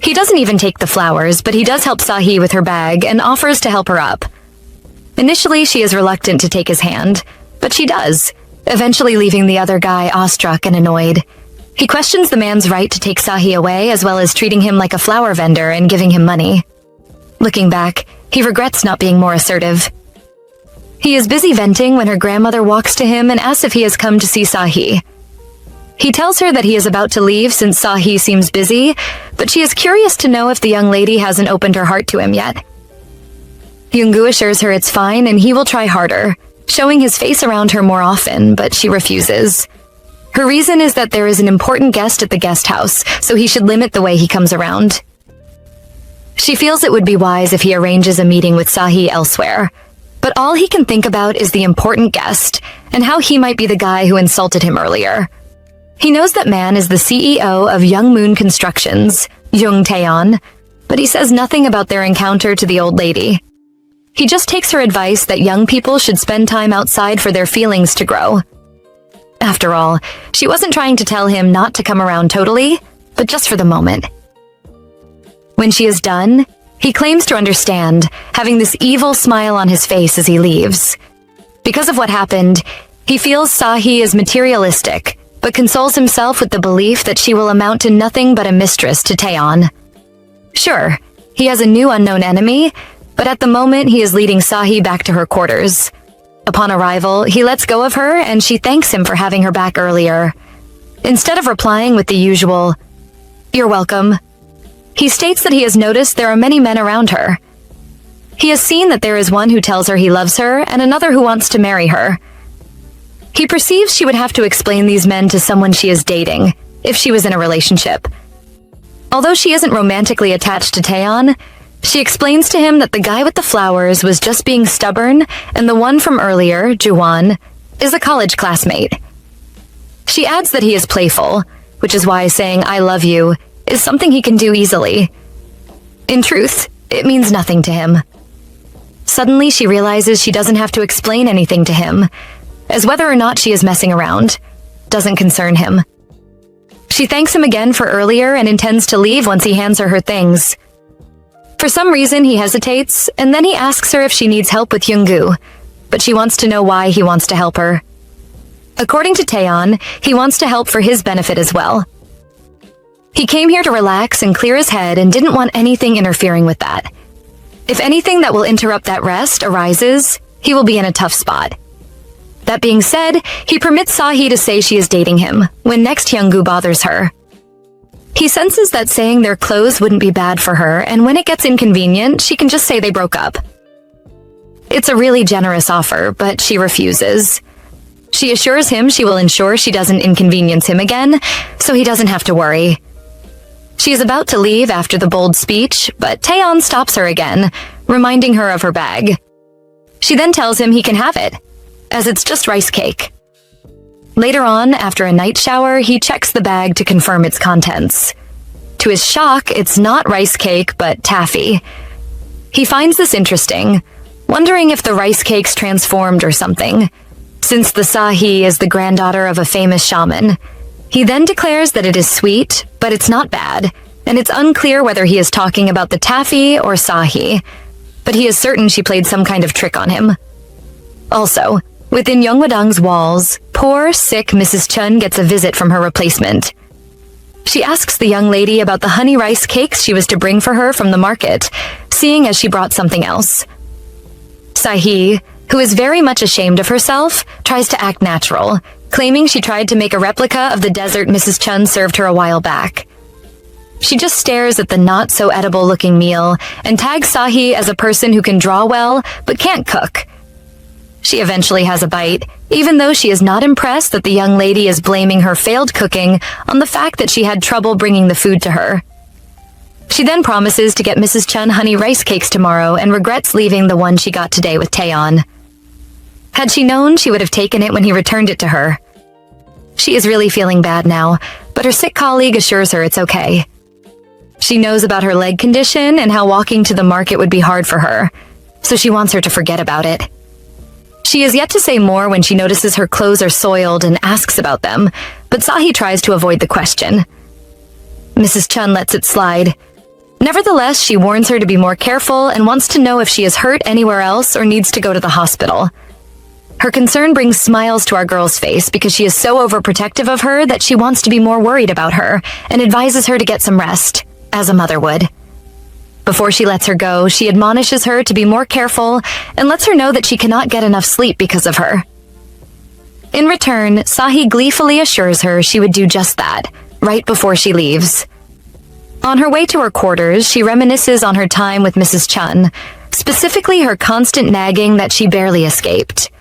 He doesn't even take the flowers, but he does help Sahi with her bag and offers to help her up. Initially, she is reluctant to take his hand, but she does, eventually leaving the other guy awestruck and annoyed. He questions the man's right to take Sahi away, as well as treating him like a flower vendor and giving him money. Looking back, he regrets not being more assertive. He is busy venting when her grandmother walks to him and asks if he has come to see Sahi. He tells her that he is about to leave since Sahi seems busy, but she is curious to know if the young lady hasn't opened her heart to him yet. Yoongu assures her it's fine and he will try harder, showing his face around her more often, but she refuses. Her reason is that there is an important guest at the guest house, so he should limit the way he comes around. She feels it would be wise if he arranges a meeting with Sahi elsewhere, but all he can think about is the important guest and how he might be the guy who insulted him earlier. He knows that man is the CEO of Young Moon Constructions, Jung Taeyeon, but he says nothing about their encounter to the old lady. He just takes her advice that young people should spend time outside for their feelings to grow. After all, she wasn't trying to tell him not to come around totally, but just for the moment. When she is done, he claims to understand, having this evil smile on his face as he leaves. Because of what happened, he feels Sahi is materialistic, but consoles himself with the belief that she will amount to nothing but a mistress to Taeyeon. Sure, he has a new unknown enemy, but at the moment he is leading Sahi back to her quarters. Upon arrival, he lets go of her and she thanks him for having her back earlier. Instead of replying with the usual, "You're welcome," he states that he has noticed there are many men around her. He has seen that there is one who tells her he loves her and another who wants to marry her. He perceives she would have to explain these men to someone she is dating, if she was in a relationship. Although she isn't romantically attached to Taeyeon, she explains to him that the guy with the flowers was just being stubborn, and the one from earlier, Juwon, is a college classmate. She adds that he is playful, which is why saying "I love you" is something he can do easily. In truth, it means nothing to him. Suddenly, she realizes she doesn't have to explain anything to him, as whether or not she is messing around doesn't concern him. She thanks him again for earlier and intends to leave once he hands her things. For some reason, he hesitates, and then he asks her if she needs help with Hyunggu, but she wants to know why he wants to help her. According to Taeyeon, he wants to help for his benefit as well. He came here to relax and clear his head and didn't want anything interfering with that. If anything that will interrupt that rest arises, he will be in a tough spot. That being said, he permits Sahi to say she is dating him when next Hyunggu bothers her. He senses that saying they're close wouldn't be bad for her, and when it gets inconvenient, she can just say they broke up. It's a really generous offer, but she refuses. She assures him she will ensure she doesn't inconvenience him again, so he doesn't have to worry. She is about to leave after the bold speech, but Taeyeon stops her again, reminding her of her bag. She then tells him he can have it, as it's just rice cake. Later on, after a night shower, he checks the bag to confirm its contents. To his shock, it's not rice cake, but taffy. He finds this interesting, wondering if the rice cake's transformed or something, since the Sahi is the granddaughter of a famous shaman. He then declares that it is sweet, but it's not bad, and it's unclear whether he is talking about the taffy or Sahi, but he is certain she played some kind of trick on him. Also, within Yeongwadang's walls, poor, sick Mrs. Chun gets a visit from her replacement. She asks the young lady about the honey rice cakes she was to bring for her from the market, seeing as she brought something else. Sahi, who is very much ashamed of herself, tries to act natural, claiming she tried to make a replica of the dessert Mrs. Chun served her a while back. She just stares at the not-so-edible-looking meal and tags Sahi as a person who can draw well but can't cook. She eventually has a bite, even though she is not impressed that the young lady is blaming her failed cooking on the fact that she had trouble bringing the food to her. She then promises to get Mrs. Chun honey rice cakes tomorrow and regrets leaving the one she got today with Taeyeon. Had she known, she would have taken it when he returned it to her. She is really feeling bad now, but her sick colleague assures her it's okay. She knows about her leg condition and how walking to the market would be hard for her, so she wants her to forget about it. She is yet to say more when she notices her clothes are soiled and asks about them, but Sahi tries to avoid the question. Mrs. Chun lets it slide. Nevertheless, she warns her to be more careful and wants to know if she is hurt anywhere else or needs to go to the hospital. Her concern brings smiles to our girl's face because she is so overprotective of her that she wants to be more worried about her and advises her to get some rest, as a mother would. Before she lets her go, she admonishes her to be more careful and lets her know that she cannot get enough sleep because of her. In return, Sahi gleefully assures her she would do just that, right before she leaves. On her way to her quarters, she reminisces on her time with Mrs. Chun, specifically her constant nagging that she barely escaped.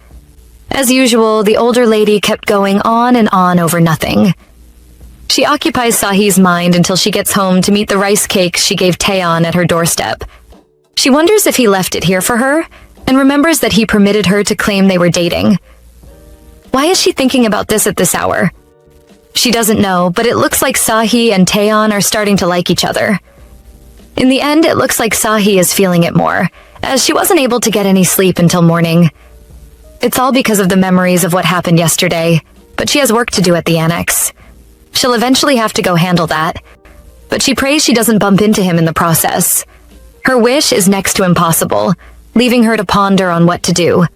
As usual, the older lady kept going on and on over nothing. She occupies Sahi's mind until she gets home to meet the rice cakes she gave Taeyeon at her doorstep. She wonders if he left it here for her, and remembers that he permitted her to claim they were dating. Why is she thinking about this at this hour? She doesn't know, but it looks like Sahi and Taeyeon are starting to like each other. In the end, it looks like Sahi is feeling it more, as she wasn't able to get any sleep until morning. It's all because of the memories of what happened yesterday, but she has work to do at the annex. She'll eventually have to go handle that, but she prays she doesn't bump into him in the process. Her wish is next to impossible, leaving her to ponder on what to do.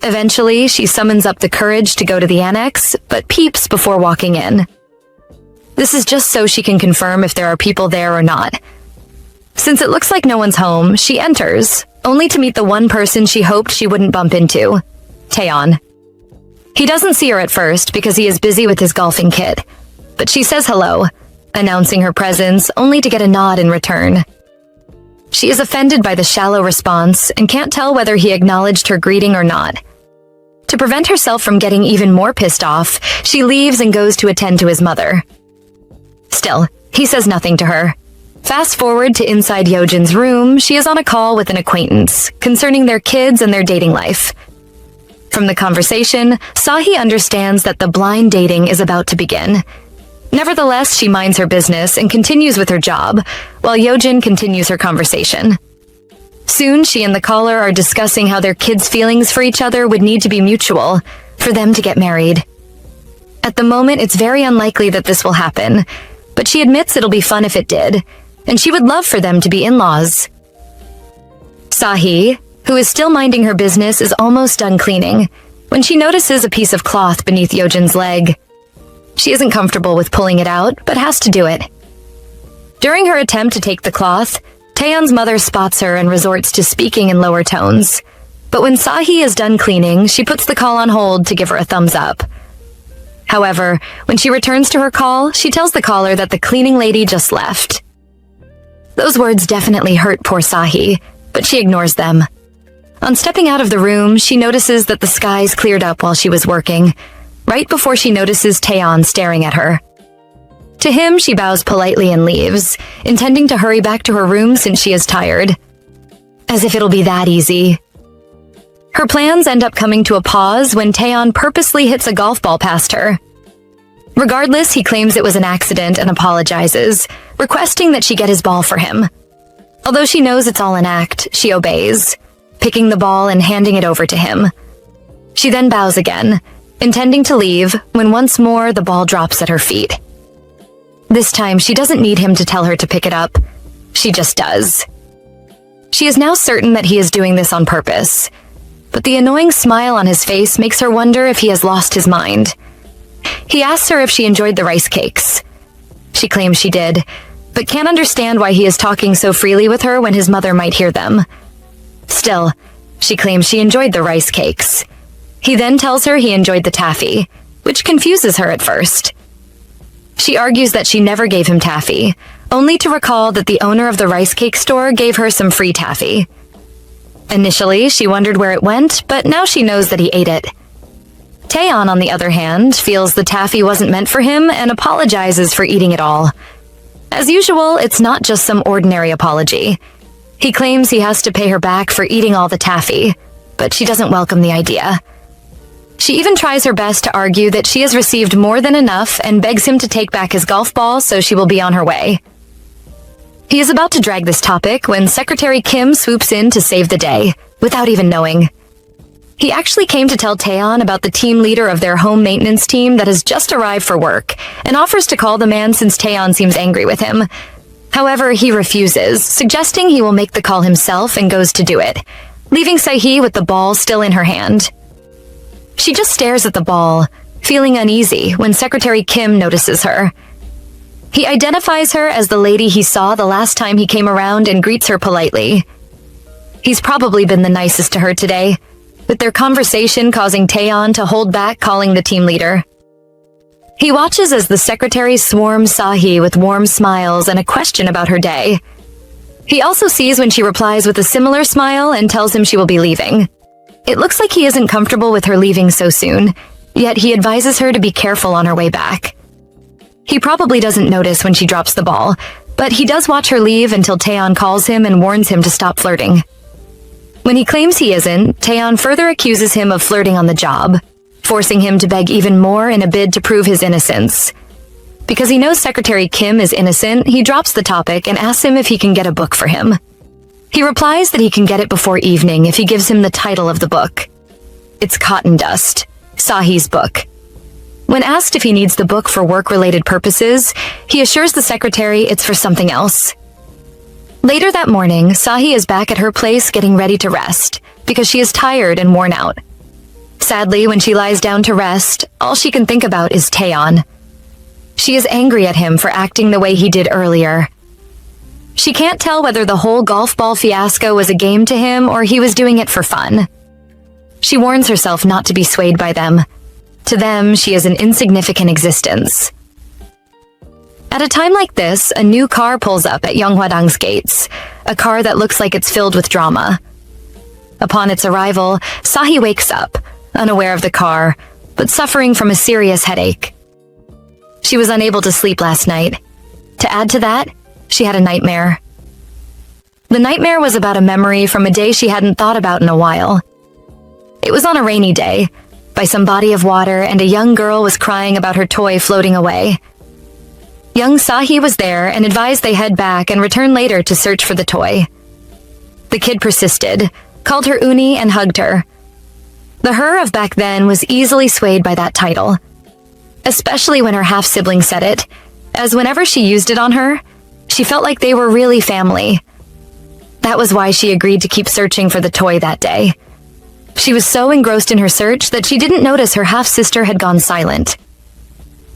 Eventually, she summons up the courage to go to the annex, but peeps before walking in. This is just so she can confirm if there are people there or not. Since it looks like no one's home, she enters, only to meet the one person she hoped she wouldn't bump into, Taeyeon. He doesn't see her at first because he is busy with his golfing kit, but she says hello, announcing her presence only to get a nod in return. She is offended by the shallow response and can't tell whether he acknowledged her greeting or not. To prevent herself from getting even more pissed off, she leaves and goes to attend to his mother. Still, he says nothing to her. Fast forward to inside Yeojin's room, she is on a call with an acquaintance concerning their kids and their dating life. From the conversation, Sahi understands that the blind dating is about to begin. Nevertheless, she minds her business and continues with her job, while Yeojin continues her conversation. Soon, she and the caller are discussing how their kids' feelings for each other would need to be mutual for them to get married. At the moment, it's very unlikely that this will happen, but she admits it'll be fun if it did, and she would love for them to be in-laws. Sahi, who is still minding her business, is almost done cleaning when she notices a piece of cloth beneath Yeojin's leg. She isn't comfortable with pulling it out, but has to do it, During her attempt to take the cloth, Taeyeon's mother spots her and resorts to speaking in lower tones. But when Sahi is done cleaning, she puts the call on hold to give her a thumbs up. However, when she returns to her call, she tells the caller that the cleaning lady just left. Those words definitely hurt poor Sahi, but she ignores them. On stepping out of the room, she notices that the skies cleared up while she was working, right before she notices Taeyeon staring at her. To him, she bows politely and leaves, intending to hurry back to her room since she is tired. As if it'll be that easy. Her plans end up coming to a pause when Taeyeon purposely hits a golf ball past her. Regardless, he claims it was an accident and apologizes, requesting that she get his ball for him. Although she knows it's all an act, she obeys, picking the ball and handing it over to him. She then bows again, intending to leave, when once more the ball drops at her feet. This time, she doesn't need him to tell her to pick it up. She just does. She is now certain that he is doing this on purpose, but the annoying smile on his face makes her wonder if he has lost his mind. He asks her if she enjoyed the rice cakes. She claims she did, but can't understand why he is talking so freely with her when his mother might hear them. Still, she claims she enjoyed the rice cakes. He then tells her he enjoyed the taffy, which confuses her at first. She argues that she never gave him taffy, only to recall that the owner of the rice cake store gave her some free taffy. Initially, she wondered where it went, but now she knows that he ate it. Taeyeon, on the other hand, feels the taffy wasn't meant for him and apologizes for eating it all. As usual, it's not just some ordinary apology. He claims he has to pay her back for eating all the taffy, but she doesn't welcome the idea. She even tries her best to argue that she has received more than enough and begs him to take back his golf ball so she will be on her way. He is about to drag this topic when Secretary Kim swoops in to save the day, without even knowing. He actually came to tell Taeyeon about the team leader of their home maintenance team that has just arrived for work, and offers to call the man since Taeyeon seems angry with him. However, he refuses, suggesting he will make the call himself and goes to do it, leaving Sahi with the ball still in her hand. She just stares at the ball, feeling uneasy when Secretary Kim notices her. He identifies her as the lady he saw the last time he came around and greets her politely. He's probably been the nicest to her today, with their conversation causing Taeyeon to hold back calling the team leader. He watches as the secretary swarms Sahi with warm smiles and a question about her day. He also sees when she replies with a similar smile and tells him she will be leaving. It looks like he isn't comfortable with her leaving so soon, yet he advises her to be careful on her way back. He probably doesn't notice when she drops the ball, but he does watch her leave until Taeyeon calls him and warns him to stop flirting. When he claims he isn't, Taeyeon further accuses him of flirting on the job, forcing him to beg even more in a bid to prove his innocence. Because he knows Secretary Kim is innocent, he drops the topic and asks him if he can get a book for him. He replies that he can get it before evening if he gives him the title of the book. It's Cotton Dust, Sahi's book. When asked if he needs the book for work-related purposes, he assures the secretary it's for something else. Later that morning, Sahi is back at her place getting ready to rest, because she is tired and worn out. Sadly, when she lies down to rest, all she can think about is Taeyeon. She is angry at him for acting the way he did earlier. She can't tell whether the whole golf ball fiasco was a game to him or he was doing it for fun. She warns herself not to be swayed by them. To them, she is an insignificant existence. At a time like this, a new car pulls up at Yeonghwa-dang's gates, a car that looks like it's filled with drama. Upon its arrival, Sahi wakes up, unaware of the car, but suffering from a serious headache. She was unable to sleep last night. To add to that, she had a nightmare. The nightmare was about a memory from a day she hadn't thought about in a while. It was on a rainy day, by some body of water, and a young girl was crying about her toy floating away. Young Sahi was there and advised they head back and return later to search for the toy. The kid persisted, called her Uni, and hugged her. The her of back then was easily swayed by that title, especially when her half-sibling said it, as whenever she used it on her, she felt like they were really family. That was why she agreed to keep searching for the toy that day. She was so engrossed in her search that she didn't notice her half-sister had gone silent.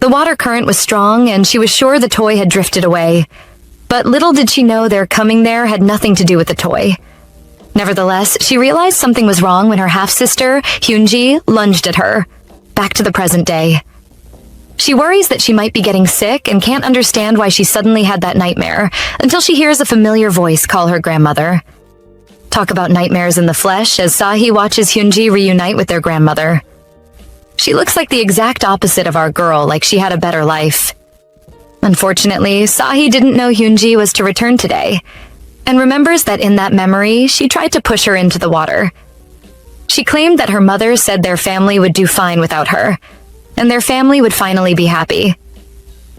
The water current was strong and she was sure the toy had drifted away, But little did she know their coming there had nothing to do with the toy. Nevertheless, she realized something was wrong when her half-sister, Hyunji, lunged at her. Back to the present day. She worries that she might be getting sick and can't understand why she suddenly had that nightmare until she hears a familiar voice call her grandmother. Talk about nightmares in the flesh as Sahi watches Hyunji reunite with their grandmother. She looks like the exact opposite of our girl, like she had a better life. Unfortunately, Sahi didn't know Hyunji was to return today, and remembers that in that memory, she tried to push her into the water. She claimed that her mother said their family would do fine without her, and their family would finally be happy.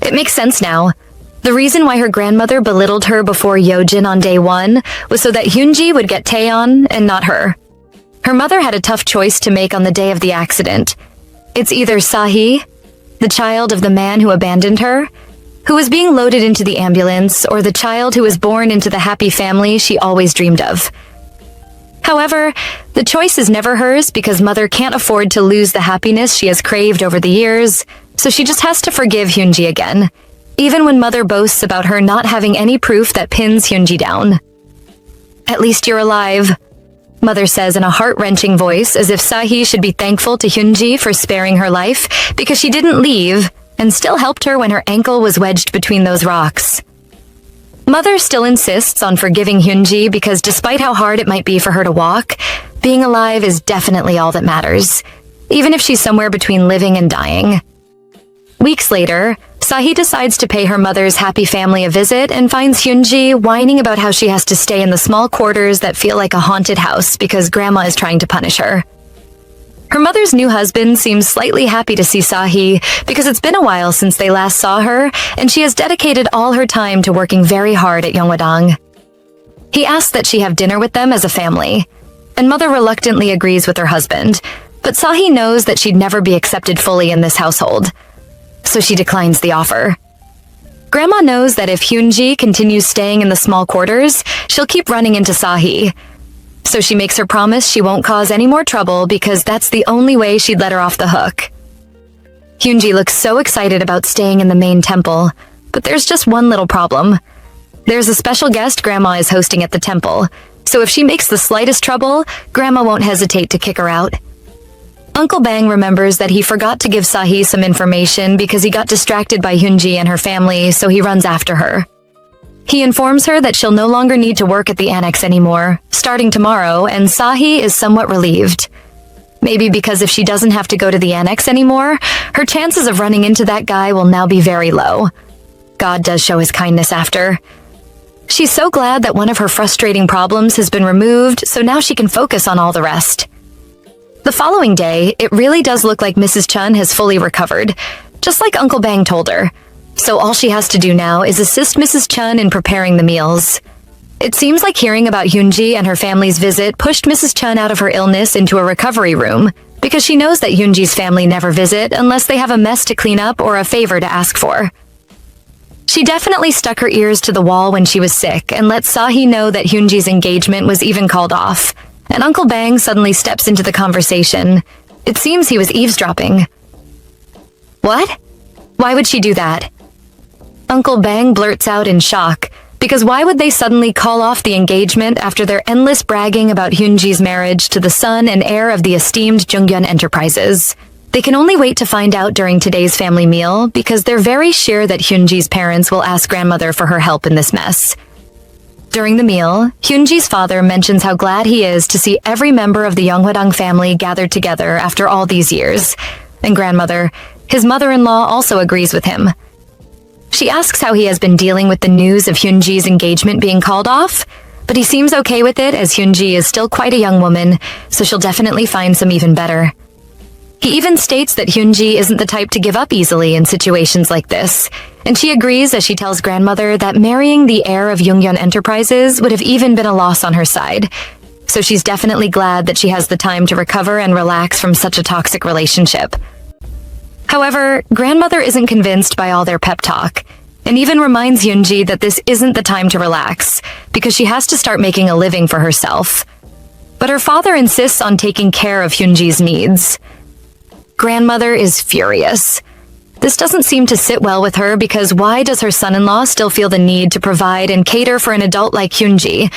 It makes sense now. The reason why her grandmother belittled her before Yojin on day 1 was so that Hyunji would get Taeyeon and not her. Her mother had a tough choice to make on the day of the accident. It's either Sahi, the child of the man who abandoned her, who was being loaded into the ambulance, or the child who was born into the happy family she always dreamed of. However, the choice is never hers because Mother can't afford to lose the happiness she has craved over the years, so she just has to forgive Hyunji again, even when Mother boasts about her not having any proof that pins Hyunji down. "At least you're alive," Mother says in a heart-wrenching voice, as if Sahi should be thankful to Hyunji for sparing her life because she didn't leave and still helped her when her ankle was wedged between those rocks. Mother still insists on forgiving Hyunji because despite how hard it might be for her to walk, being alive is definitely all that matters, even if she's somewhere between living and dying. Weeks later, Sahi decides to pay her mother's happy family a visit and finds Hyunji whining about how she has to stay in the small quarters that feel like a haunted house because Grandma is trying to punish her. Her mother's new husband seems slightly happy to see Sahi because it's been a while since they last saw her, and she has dedicated all her time to working very hard at Yeongwadang. He asks that she have dinner with them as a family, and Mother reluctantly agrees with her husband, but Sahi knows that she'd never be accepted fully in this household, so she declines the offer. Grandma knows that if Hyunji continues staying in the small quarters, she'll keep running into Sahi, so she makes her promise she won't cause any more trouble because that's the only way she'd let her off the hook. Hyunji looks so excited about staying in the main temple, but there's just one little problem. There's a special guest Grandma is hosting at the temple, so if she makes the slightest trouble, Grandma won't hesitate to kick her out. Uncle Bang remembers that he forgot to give Sahi some information because he got distracted by Hyunji and her family, so he runs after her. He informs her that she'll no longer need to work at the annex anymore, starting tomorrow, and Sahi is somewhat relieved. Maybe because if she doesn't have to go to the annex anymore, her chances of running into that guy will now be very low. God does show his kindness after. She's so glad that one of her frustrating problems has been removed, so now she can focus on all the rest. The following day, it really does look like Mrs. Chun has fully recovered, just like Uncle Bang told her. So all she has to do now is assist Mrs. Chun in preparing the meals. It seems like hearing about Hyunji and her family's visit pushed Mrs. Chun out of her illness into a recovery room, because she knows that Hyunji's family never visit unless they have a mess to clean up or a favor to ask for. She definitely stuck her ears to the wall when she was sick and let Sahi know that Hyunji's engagement was even called off, and Uncle Bang suddenly steps into the conversation. It seems he was eavesdropping. What? Why would she do that? Uncle Bang blurts out in shock, because why would they suddenly call off the engagement after their endless bragging about Hyunji's marriage to the son and heir of the esteemed Jungyeon Enterprises? They can only wait to find out during today's family meal because they're very sure that Hyunji's parents will ask grandmother for her help in this mess. During the meal, Hyunji's father mentions how glad he is to see every member of the Yeongwadang family gathered together after all these years, and grandmother, his mother-in-law, also agrees with him. She asks how he has been dealing with the news of Hyunji's engagement being called off, but he seems okay with it as Hyunji is still quite a young woman, so she'll definitely find some even better. He even states that Hyunji isn't the type to give up easily in situations like this, and she agrees as she tells grandmother that marrying the heir of Jungyeon Enterprises would have even been a loss on her side, so she's definitely glad that she has the time to recover and relax from such a toxic relationship. However, grandmother isn't convinced by all their pep talk, and even reminds Hyunji that this isn't the time to relax, because she has to start making a living for herself. But her father insists on taking care of Hyunji's needs. Grandmother is furious. This doesn't seem to sit well with her because why does her son-in-law still feel the need to provide and cater for an adult like Hyunji?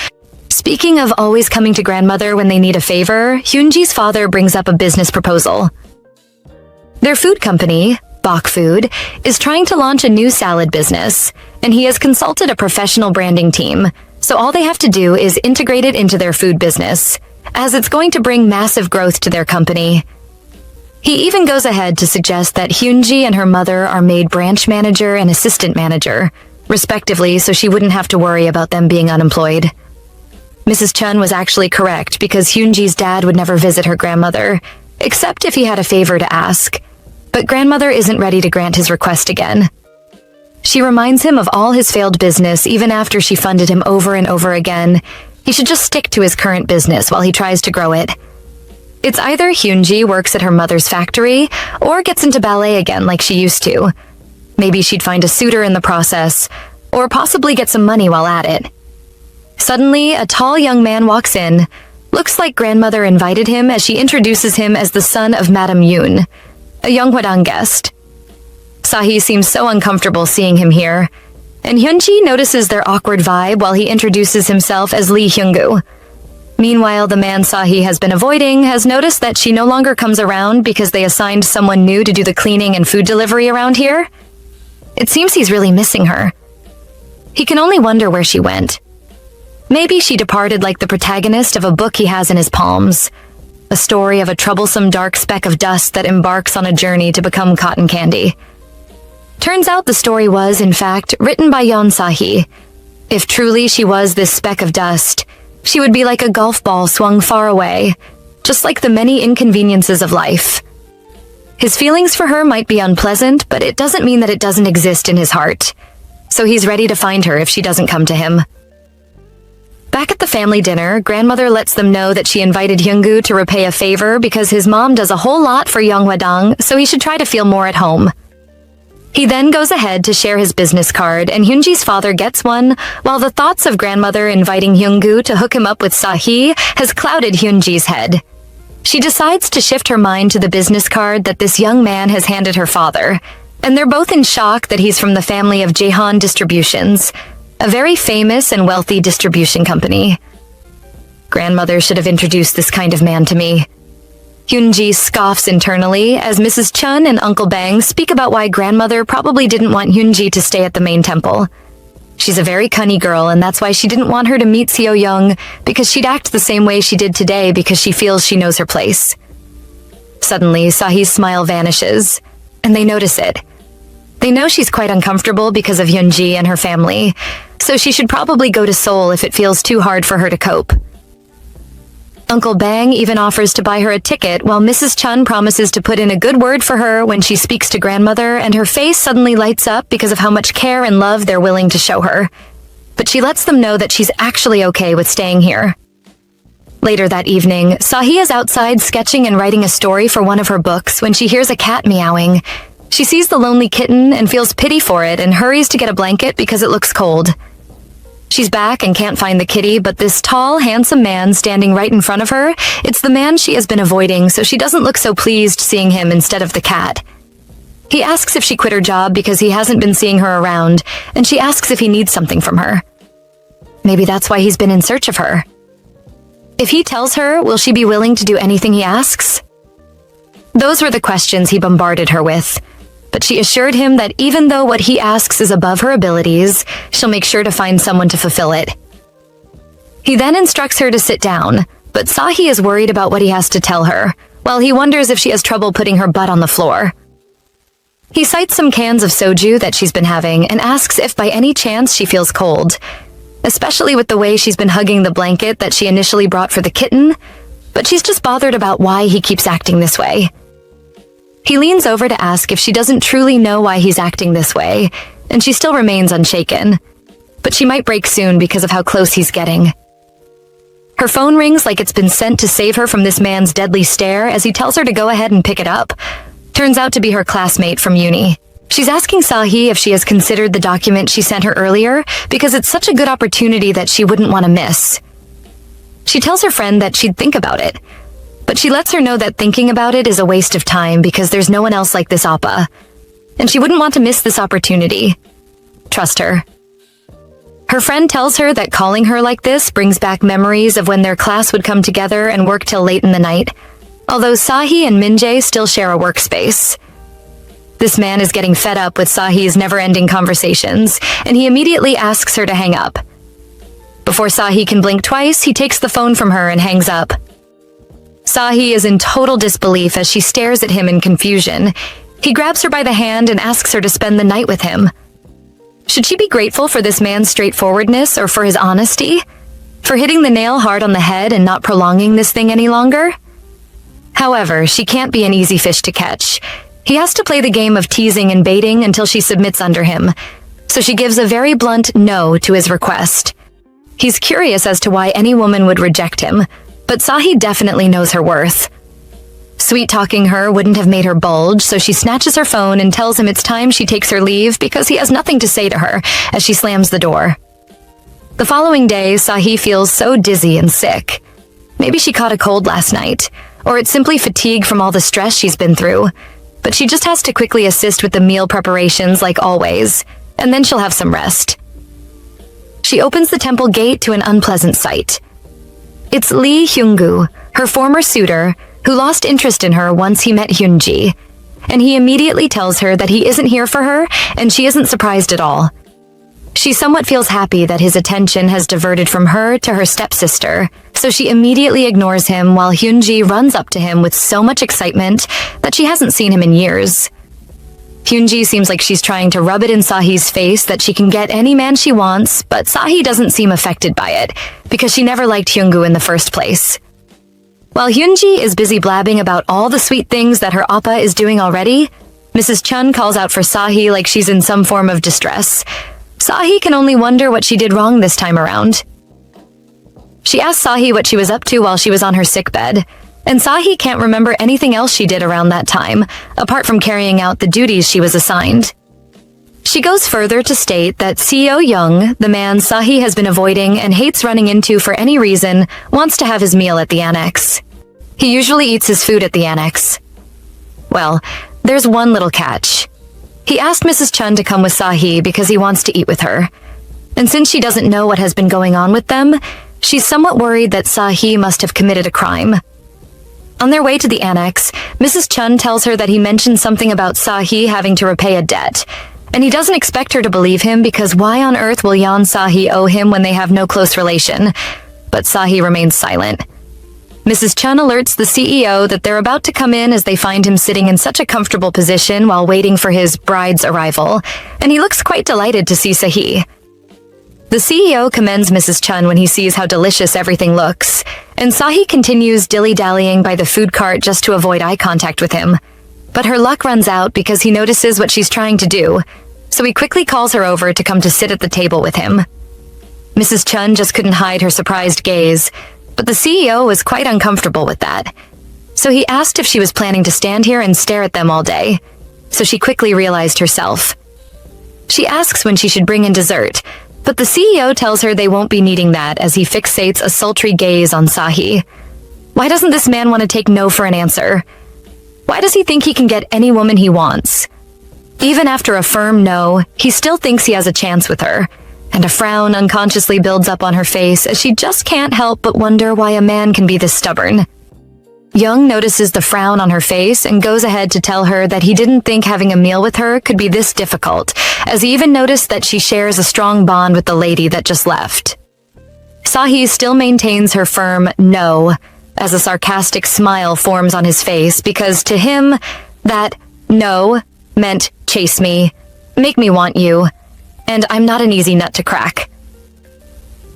Speaking of always coming to grandmother when they need a favor, Hyunji's father brings up a business proposal. Their food company, Bok Food, is trying to launch a new salad business, and he has consulted a professional branding team, so all they have to do is integrate it into their food business, as it's going to bring massive growth to their company. He even goes ahead to suggest that Hyunji and her mother are made branch manager and assistant manager, respectively, so she wouldn't have to worry about them being unemployed. Mrs. Chun was actually correct because Hyunji's dad would never visit her grandmother, except if he had a favor to ask. But grandmother isn't ready to grant his request again. She reminds him of all his failed business even after she funded him over and over again. He should just stick to his current business while he tries to grow it. It's either Hyunji works at her mother's factory or gets into ballet again like she used to. Maybe she'd find a suitor in the process, or possibly get some money while at it. Suddenly, a tall young man walks in. Looks like grandmother invited him as she introduces him as the son of Madame Yoon, a Yonghwadang guest. Sahi seems so uncomfortable seeing him here, and Hyunji notices their awkward vibe while he introduces himself as Lee Hyunggu. Meanwhile, the man Sahi has been avoiding has noticed that she no longer comes around because they assigned someone new to do the cleaning and food delivery around here. It seems he's really missing her. He can only wonder where she went. Maybe she departed like the protagonist of a book he has in his palms, a story of a troublesome dark speck of dust that embarks on a journey to become cotton candy. Turns out the story was, in fact, written by Yeon Sahi. If truly she was this speck of dust, she would be like a golf ball swung far away, just like the many inconveniences of life. His feelings for her might be unpleasant, but it doesn't mean that it doesn't exist in his heart. So he's ready to find her if she doesn't come to him. Back at the family dinner, grandmother lets them know that she invited Hyunggu to repay a favor because his mom does a whole lot for Yonghwadang, so he should try to feel more at home. He then goes ahead to share his business card, and Hyunji's father gets one, while the thoughts of grandmother inviting Hyunggu to hook him up with Sahi has clouded Hyunji's head. She decides to shift her mind to the business card that this young man has handed her father, and they're both in shock that he's from the family of Jaehan Distributions, a very famous and wealthy distribution company. Grandmother should have introduced this kind of man to me. Hyunji scoffs internally as Mrs. Chun and Uncle Bang speak about why grandmother probably didn't want Hyunji to stay at the main temple. She's a very cunny girl, and that's why she didn't want her to meet Seo Young, because she'd act the same way she did today because she feels she knows her place. Suddenly, Sahi's smile vanishes, and they notice it. They know she's quite uncomfortable because of Hyunji and her family, so she should probably go to Seoul if it feels too hard for her to cope. Uncle Bang even offers to buy her a ticket while Mrs. Chun promises to put in a good word for her when she speaks to grandmother, and her face suddenly lights up because of how much care and love they're willing to show her. But she lets them know that she's actually okay with staying here. Later that evening, Sahi is outside sketching and writing a story for one of her books when she hears a cat meowing. She sees the lonely kitten and feels pity for it and hurries to get a blanket because it looks cold. She's back and can't find the kitty, but this tall, handsome man standing right in front of her, it's the man she has been avoiding, so she doesn't look so pleased seeing him instead of the cat. He asks if she quit her job because he hasn't been seeing her around, and she asks if he needs something from her. Maybe that's why he's been in search of her. If he tells her, will she be willing to do anything he asks? Those were the questions he bombarded her with. But she assured him that even though what he asks is above her abilities, she'll make sure to find someone to fulfill it. He then instructs her to sit down, but Sahi is worried about what he has to tell her, while he wonders if she has trouble putting her butt on the floor. He cites some cans of soju that she's been having and asks if by any chance she feels cold, especially with the way she's been hugging the blanket that she initially brought for the kitten, but she's just bothered about why he keeps acting this way. He leans over to ask if she doesn't truly know why he's acting this way, and she still remains unshaken. But she might break soon because of how close he's getting. Her phone rings like it's been sent to save her from this man's deadly stare as he tells her to go ahead and pick it up. Turns out to be her classmate from uni. She's asking Sahi if she has considered the document she sent her earlier because it's such a good opportunity that she wouldn't want to miss. She tells her friend that she'd think about it, but she lets her know that thinking about it is a waste of time because there's no one else like this Appa. and she wouldn't want to miss this opportunity. Trust her. Her friend tells her that calling her like this brings back memories of when their class would come together and work till late in the night, although Sahi and Minjae still share a workspace. This man is getting fed up with Sahi's never-ending conversations, and he immediately asks her to hang up. Before Sahi can blink twice, he takes the phone from her and hangs up. Sahi is in total disbelief as she stares at him in confusion. He grabs her by the hand and asks her to spend the night with him. Should she be grateful for this man's straightforwardness or for his honesty? For hitting the nail hard on the head and not prolonging this thing any longer? However, she can't be an easy fish to catch. He has to play the game of teasing and baiting until she submits under him, so she gives a very blunt no to his request. He's curious as to why any woman would reject him, but Sahi definitely knows her worth. Sweet-talking her wouldn't have made her bulge, so she snatches her phone and tells him it's time she takes her leave because he has nothing to say to her as she slams the door. The following day, Sahi feels so dizzy and sick. Maybe she caught a cold last night, or it's simply fatigue from all the stress she's been through, but she just has to quickly assist with the meal preparations like always, and then she'll have some rest. She opens the temple gate to an unpleasant sight. It's Lee Hyung-gu, her former suitor, who lost interest in her once he met Hyun-ji, and he immediately tells her that he isn't here for her, and she isn't surprised at all. She somewhat feels happy that his attention has diverted from her to her stepsister, so she immediately ignores him while Hyun-ji runs up to him with so much excitement that she hasn't seen him in years. Hyun-ji seems like she's trying to rub it in Sahi's face that she can get any man she wants, but Sahi doesn't seem affected by it, because she never liked Hyung-gu in the first place. While Hyun-ji is busy blabbing about all the sweet things that her oppa is doing already, Mrs. Chun calls out for Sahi like she's in some form of distress. Sahi can only wonder what she did wrong this time around. She asks Sahi what she was up to while she was on her sickbed, and Sahi can't remember anything else she did around that time, apart from carrying out the duties she was assigned. She goes further to state that Seo Young, the man Sahi has been avoiding and hates running into for any reason, wants to have his meal at the annex. He usually eats his food at the annex. Well, there's one little catch. He asked Mrs. Chun to come with Sahi because he wants to eat with her. And since she doesn't know what has been going on with them, she's somewhat worried that Sahi must have committed a crime. On their way to the annex, Mrs. Chun tells her that he mentioned something about Sahi having to repay a debt, and he doesn't expect her to believe him because why on earth will Yeon Sahi owe him when they have no close relation? But Sahi remains silent. Mrs. Chun alerts the CEO that they're about to come in as they find him sitting in such a comfortable position while waiting for his bride's arrival, and he looks quite delighted to see Sahi. The CEO commends Mrs. Chun when he sees how delicious everything looks, and Sahi continues dilly-dallying by the food cart just to avoid eye contact with him. But her luck runs out because he notices what she's trying to do, so he quickly calls her over to come to sit at the table with him. Mrs. Chun just couldn't hide her surprised gaze, but the CEO was quite uncomfortable with that. So he asked if she was planning to stand here and stare at them all day, so she quickly realized herself. She asks when she should bring in dessert, but the CEO tells her they won't be needing that as he fixates a sultry gaze on Sahi. Why doesn't this man want to take no for an answer? Why does he think he can get any woman he wants? Even after a firm no, he still thinks he has a chance with her, and a frown unconsciously builds up on her face as she just can't help but wonder why a man can be this stubborn. Young notices the frown on her face and goes ahead to tell her that he didn't think having a meal with her could be this difficult, as he even noticed that she shares a strong bond with the lady that just left. Sahi still maintains her firm no, as a sarcastic smile forms on his face because to him, that no meant chase me, make me want you, and I'm not an easy nut to crack.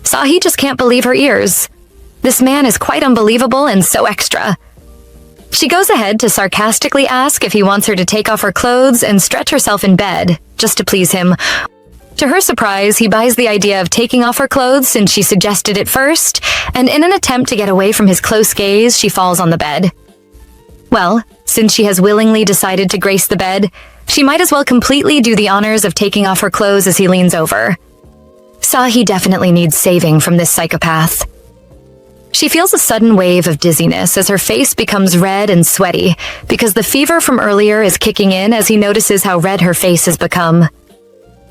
Sahi just can't believe her ears. This man is quite unbelievable and so extra. She goes ahead to sarcastically ask if he wants her to take off her clothes and stretch herself in bed, just to please him. To her surprise, he buys the idea of taking off her clothes since she suggested it first, and in an attempt to get away from his close gaze, she falls on the bed. Well, since she has willingly decided to grace the bed, she might as well completely do the honors of taking off her clothes as he leans over. Sahi definitely needs saving from this psychopath. She feels a sudden wave of dizziness as her face becomes red and sweaty because the fever from earlier is kicking in as he notices how red her face has become.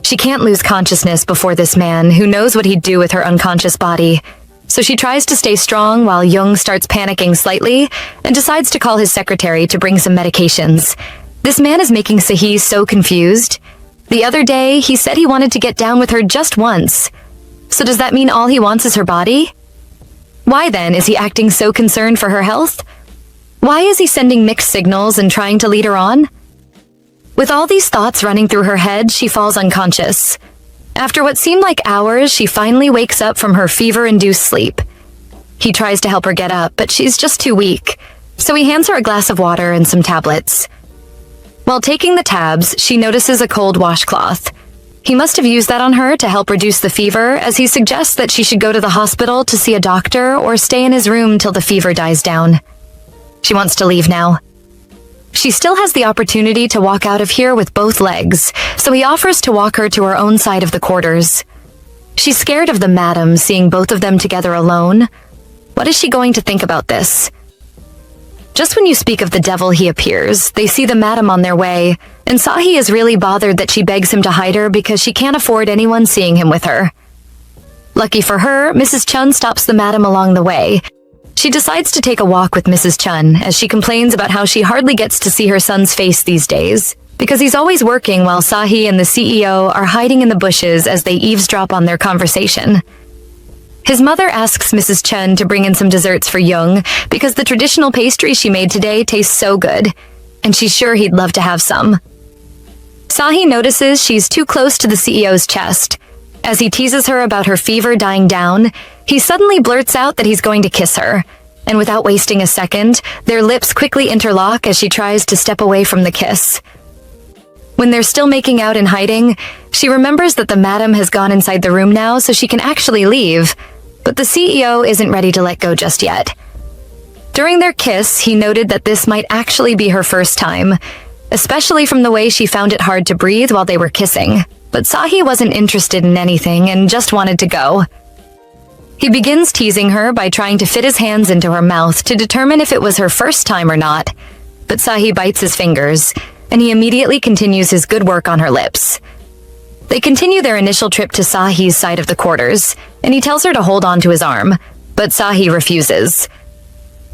She can't lose consciousness before this man, who knows what he'd do with her unconscious body. So she tries to stay strong while Jung starts panicking slightly and decides to call his secretary to bring some medications. This man is making Sahi so confused. The other day, he said he wanted to get down with her just once. So does that mean all he wants is her body? Why then is he acting so concerned for her health? Why is he sending mixed signals and trying to lead her on? With all these thoughts running through her head, she falls unconscious. After what seemed like hours, she finally wakes up from her fever-induced sleep. He tries to help her get up, but she's just too weak, so he hands her a glass of water and some tablets. While taking the tabs, she notices a cold washcloth. He must have used that on her to help reduce the fever, as he suggests that she should go to the hospital to see a doctor or stay in his room till the fever dies down. She wants to leave now. She still has the opportunity to walk out of here with both legs, so he offers to walk her to her own side of the quarters. She's scared of the madam seeing both of them together alone. What is she going to think about this? Just when you speak of the devil he appears, they see the madam on their way, and Sahi is really bothered that she begs him to hide her because she can't afford anyone seeing him with her. Lucky for her, Mrs. Chun stops the madam along the way. She decides to take a walk with Mrs. Chun, as she complains about how she hardly gets to see her son's face these days, because he's always working while Sahi and the CEO are hiding in the bushes as they eavesdrop on their conversation. His mother asks Mrs. Chun to bring in some desserts for Jung because the traditional pastry she made today tastes so good, and she's sure he'd love to have some. Sahi notices she's too close to the CEO's chest. As he teases her about her fever dying down, he suddenly blurts out that he's going to kiss her, and without wasting a second, their lips quickly interlock as she tries to step away from the kiss. When they're still making out in hiding, she remembers that the madam has gone inside the room now so she can actually leave, but the CEO isn't ready to let go just yet. During their kiss, he noted that this might actually be her first time, especially from the way she found it hard to breathe while they were kissing. But Sahi wasn't interested in anything and just wanted to go. He begins teasing her by trying to fit his hands into her mouth to determine if it was her first time or not, but Sahi bites his fingers, and he immediately continues his good work on her lips. They continue their initial trip to Sahi's side of the quarters, and he tells her to hold on to his arm, but Sahi refuses.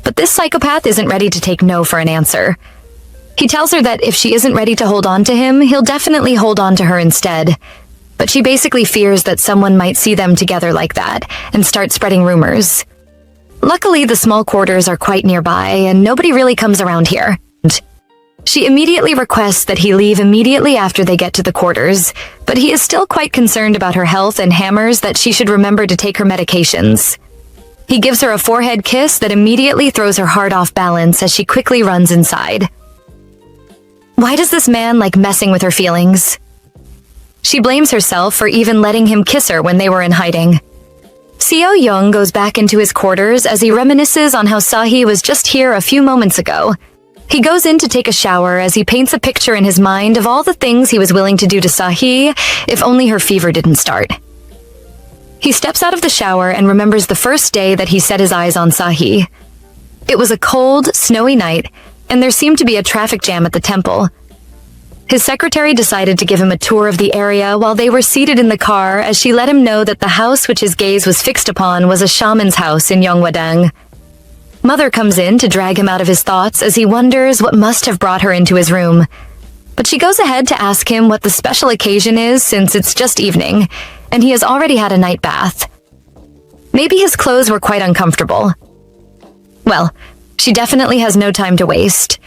But this psychopath isn't ready to take no for an answer. He tells her that if she isn't ready to hold on to him, he'll definitely hold on to her instead. But she basically fears that someone might see them together like that and start spreading rumors. Luckily, the small quarters are quite nearby, and nobody really comes around here. She immediately requests that he leave immediately after they get to the quarters, but he is still quite concerned about her health and hammers that she should remember to take her medications. He gives her a forehead kiss that immediately throws her heart off balance as she quickly runs inside. Why does this man like messing with her feelings? She blames herself for even letting him kiss her when they were in hiding. Seo Young goes back into his quarters as he reminisces on how Sahi was just here a few moments ago. He goes in to take a shower as he paints a picture in his mind of all the things he was willing to do to Sahi if only her fever didn't start. He steps out of the shower and remembers the first day that he set his eyes on Sahi. It was a cold, snowy night, and there seemed to be a traffic jam at the temple. His secretary decided to give him a tour of the area while they were seated in the car as she let him know that the house which his gaze was fixed upon was a shaman's house in Yongwadang. Mother comes in to drag him out of his thoughts as he wonders what must have brought her into his room. But she goes ahead to ask him what the special occasion is since it's just evening, and he has already had a night bath. Maybe his clothes were quite uncomfortable. Well, she definitely has no time to waste,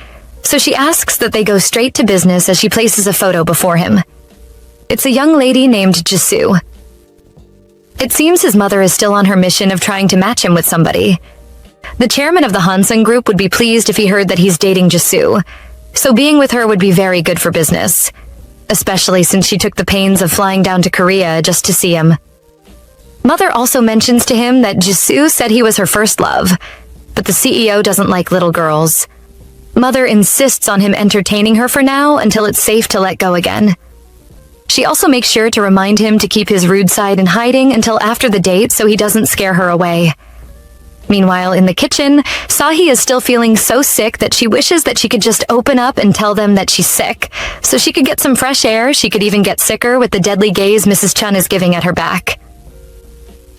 so she asks that they go straight to business as she places a photo before him. It's a young lady named Jisoo. It seems his mother is still on her mission of trying to match him with somebody. The chairman of the Hansen group would be pleased if he heard that he's dating Jisoo, so being with her would be very good for business, especially since she took the pains of flying down to Korea just to see him. Mother also mentions to him that Jisoo said he was her first love, but the CEO doesn't like little girls. Mother insists on him entertaining her for now until it's safe to let go again. She also makes sure to remind him to keep his rude side in hiding until after the date so he doesn't scare her away. Meanwhile, in the kitchen, Sahi is still feeling so sick that she wishes that she could just open up and tell them that she's sick, so she could get some fresh air. She could even get sicker with the deadly gaze Mrs. Chun is giving at her back.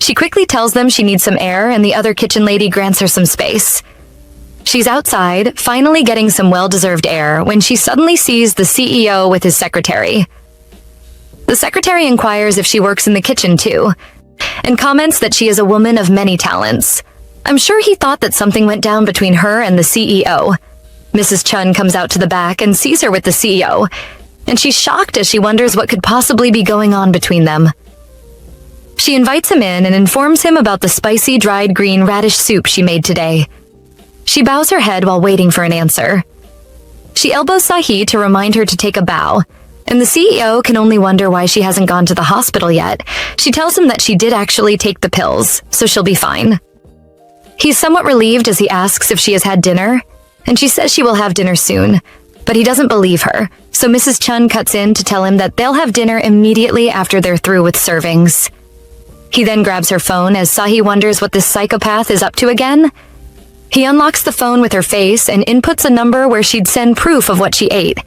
She quickly tells them she needs some air, and the other kitchen lady grants her some space. She's outside, finally getting some well-deserved air, when she suddenly sees the CEO with his secretary. The secretary inquires if she works in the kitchen too, and comments that she is a woman of many talents. I'm sure he thought that something went down between her and the CEO. Mrs. Chun comes out to the back and sees her with the CEO, and she's shocked as she wonders what could possibly be going on between them. She invites him in and informs him about the spicy dried green radish soup she made today. She bows her head while waiting for an answer. She elbows Sahi to remind her to take a bow, and the CEO can only wonder why she hasn't gone to the hospital yet. She tells him that she did actually take the pills, so she'll be fine. He's somewhat relieved as he asks if she has had dinner, and she says she will have dinner soon, but he doesn't believe her, so Mrs. Chun cuts in to tell him that they'll have dinner immediately after they're through with servings. He then grabs her phone as Sahi wonders what this psychopath is up to again. He unlocks the phone with her face and inputs a number where she'd send proof of what she ate.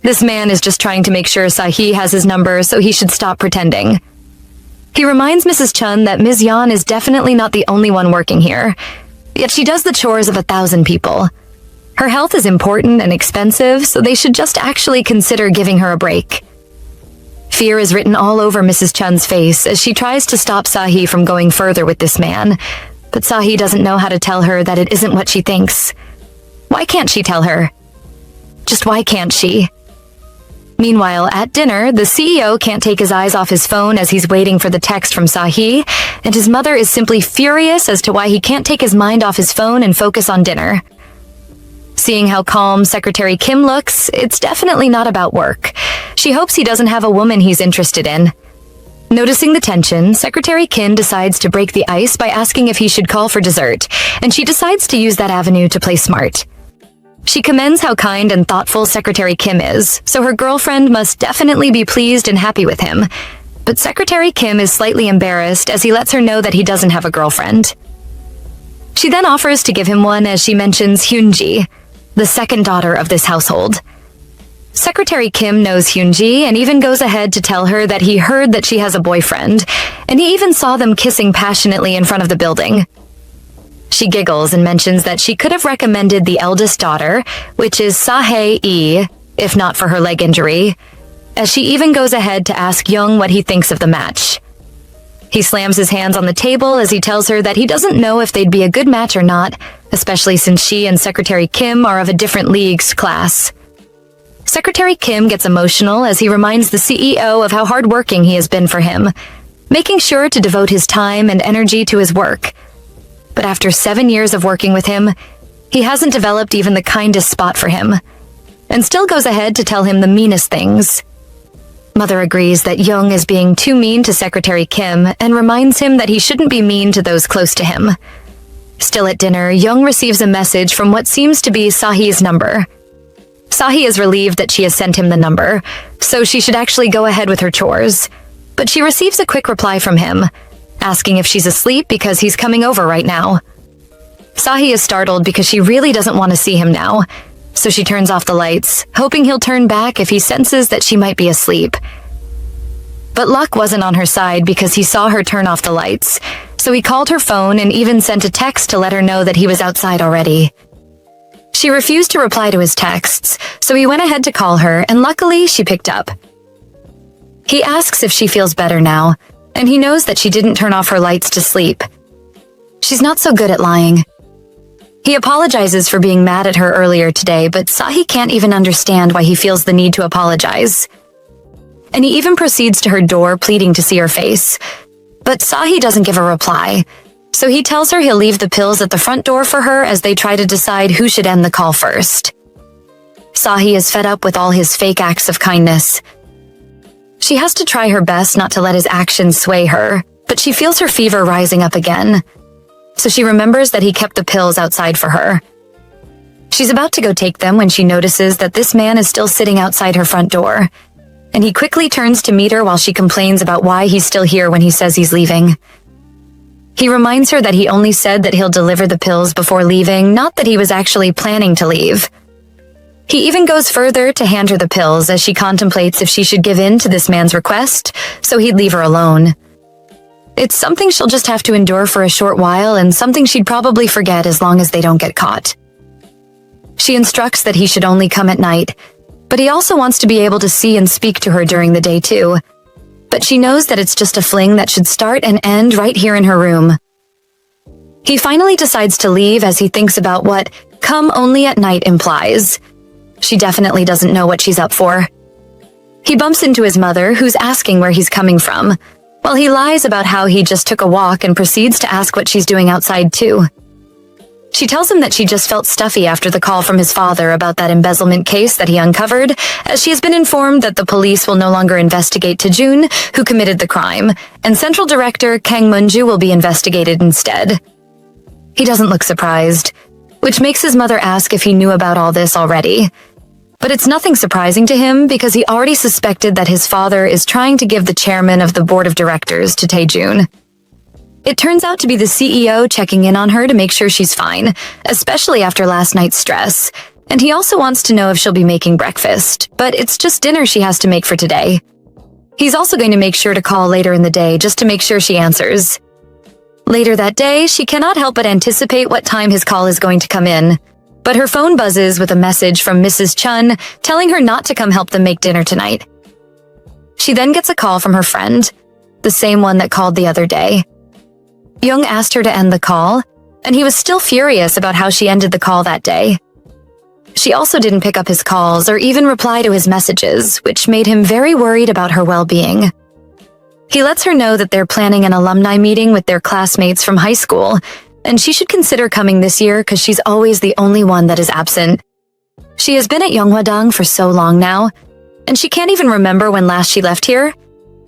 This man is just trying to make sure Sahi has his number, so he should stop pretending. He reminds Mrs. Chun that Ms. Yan is definitely not the only one working here, yet she does the chores of 1,000 people. Her health is important and expensive, so they should just actually consider giving her a break. Fear is written all over Mrs. Chun's face as she tries to stop Sahi from going further with this man, but Sahi doesn't know how to tell her that it isn't what she thinks. Why can't she tell her? Just why can't she? Meanwhile, at dinner, the CEO can't take his eyes off his phone as he's waiting for the text from Sahi, and his mother is simply furious as to why he can't take his mind off his phone and focus on dinner. Seeing how calm Secretary Kim looks, it's definitely not about work. She hopes he doesn't have a woman he's interested in. Noticing the tension, Secretary Kim decides to break the ice by asking if he should call for dessert, and she decides to use that avenue to play smart. She commends how kind and thoughtful Secretary Kim is, so her girlfriend must definitely be pleased and happy with him. But Secretary Kim is slightly embarrassed as he lets her know that he doesn't have a girlfriend. She then offers to give him one as she mentions Hyunji, the second daughter of this household. Secretary Kim knows Hyunji and even goes ahead to tell her that he heard that she has a boyfriend, and he even saw them kissing passionately in front of the building. She giggles and mentions that she could have recommended the eldest daughter, which is Sahae-e, if not for her leg injury, as she even goes ahead to ask Young what he thinks of the match. He slams his hands on the table as he tells her that he doesn't know if they'd be a good match or not, especially since she and Secretary Kim are of a different league's class. Secretary Kim gets emotional as he reminds the CEO of how hardworking he has been for him, making sure to devote his time and energy to his work. But after 7 years of working with him, he hasn't developed even the kindest spot for him, and still goes ahead to tell him the meanest things. Mother agrees that Young is being too mean to Secretary Kim and reminds him that he shouldn't be mean to those close to him. Still at dinner, Young receives a message from what seems to be Sahi's number. Sahi is relieved that she has sent him the number, so she should actually go ahead with her chores, but she receives a quick reply from him, asking if she's asleep because he's coming over right now. Sahi is startled because she really doesn't want to see him now, so she turns off the lights, hoping he'll turn back if he senses that she might be asleep. But luck wasn't on her side because he saw her turn off the lights, so he called her phone and even sent a text to let her know that he was outside already. She refused to reply to his texts, so he went ahead to call her, and luckily she picked up. He asks if she feels better now, and he knows that she didn't turn off her lights to sleep. She's not so good at lying. He apologizes for being mad at her earlier today, but Sahi can't even understand why he feels the need to apologize. And he even proceeds to her door pleading to see her face. But Sahi doesn't give a reply, so he tells her he'll leave the pills at the front door for her as they try to decide who should end the call first. Sahi is fed up with all his fake acts of kindness. She has to try her best not to let his actions sway her, but she feels her fever rising up again. So she remembers that he kept the pills outside for her. She's about to go take them when she notices that this man is still sitting outside her front door, and he quickly turns to meet her while she complains about why he's still here when he says he's leaving. He reminds her that he only said that he'll deliver the pills before leaving, not that he was actually planning to leave. He even goes further to hand her the pills as she contemplates if she should give in to this man's request, so he'd leave her alone. It's something she'll just have to endure for a short while and something she'd probably forget as long as they don't get caught. She instructs that he should only come at night, but he also wants to be able to see and speak to her during the day too. But she knows that it's just a fling that should start and end right here in her room. He finally decides to leave as he thinks about what "come only at night" implies. She definitely doesn't know what she's up for. He bumps into his mother, who's asking where he's coming from, while he lies about how he just took a walk and proceeds to ask what she's doing outside too. She tells him that she just felt stuffy after the call from his father about that embezzlement case that he uncovered, as she has been informed that the police will no longer investigate Taejun, who committed the crime, and Central Director Kang Munju will be investigated instead. He doesn't look surprised, which makes his mother ask if he knew about all this already. But it's nothing surprising to him because he already suspected that his father is trying to give the chairman of the board of directors to Taejun. It turns out to be the CEO checking in on her to make sure she's fine, especially after last night's stress, and he also wants to know if she'll be making breakfast, but it's just dinner she has to make for today. He's also going to make sure to call later in the day just to make sure she answers. Later that day, she cannot help but anticipate what time his call is going to come in, but her phone buzzes with a message from Mrs. Chun telling her not to come help them make dinner tonight. She then gets a call from her friend, the same one that called the other day. Young asked her to end the call, and he was still furious about how she ended the call that day. She also didn't pick up his calls or even reply to his messages, which made him very worried about her well-being. He lets her know that they're planning an alumni meeting with their classmates from high school, and she should consider coming this year because she's always the only one that is absent. She has been at Yeonghwa-dang for so long now, and she can't even remember when last she left here.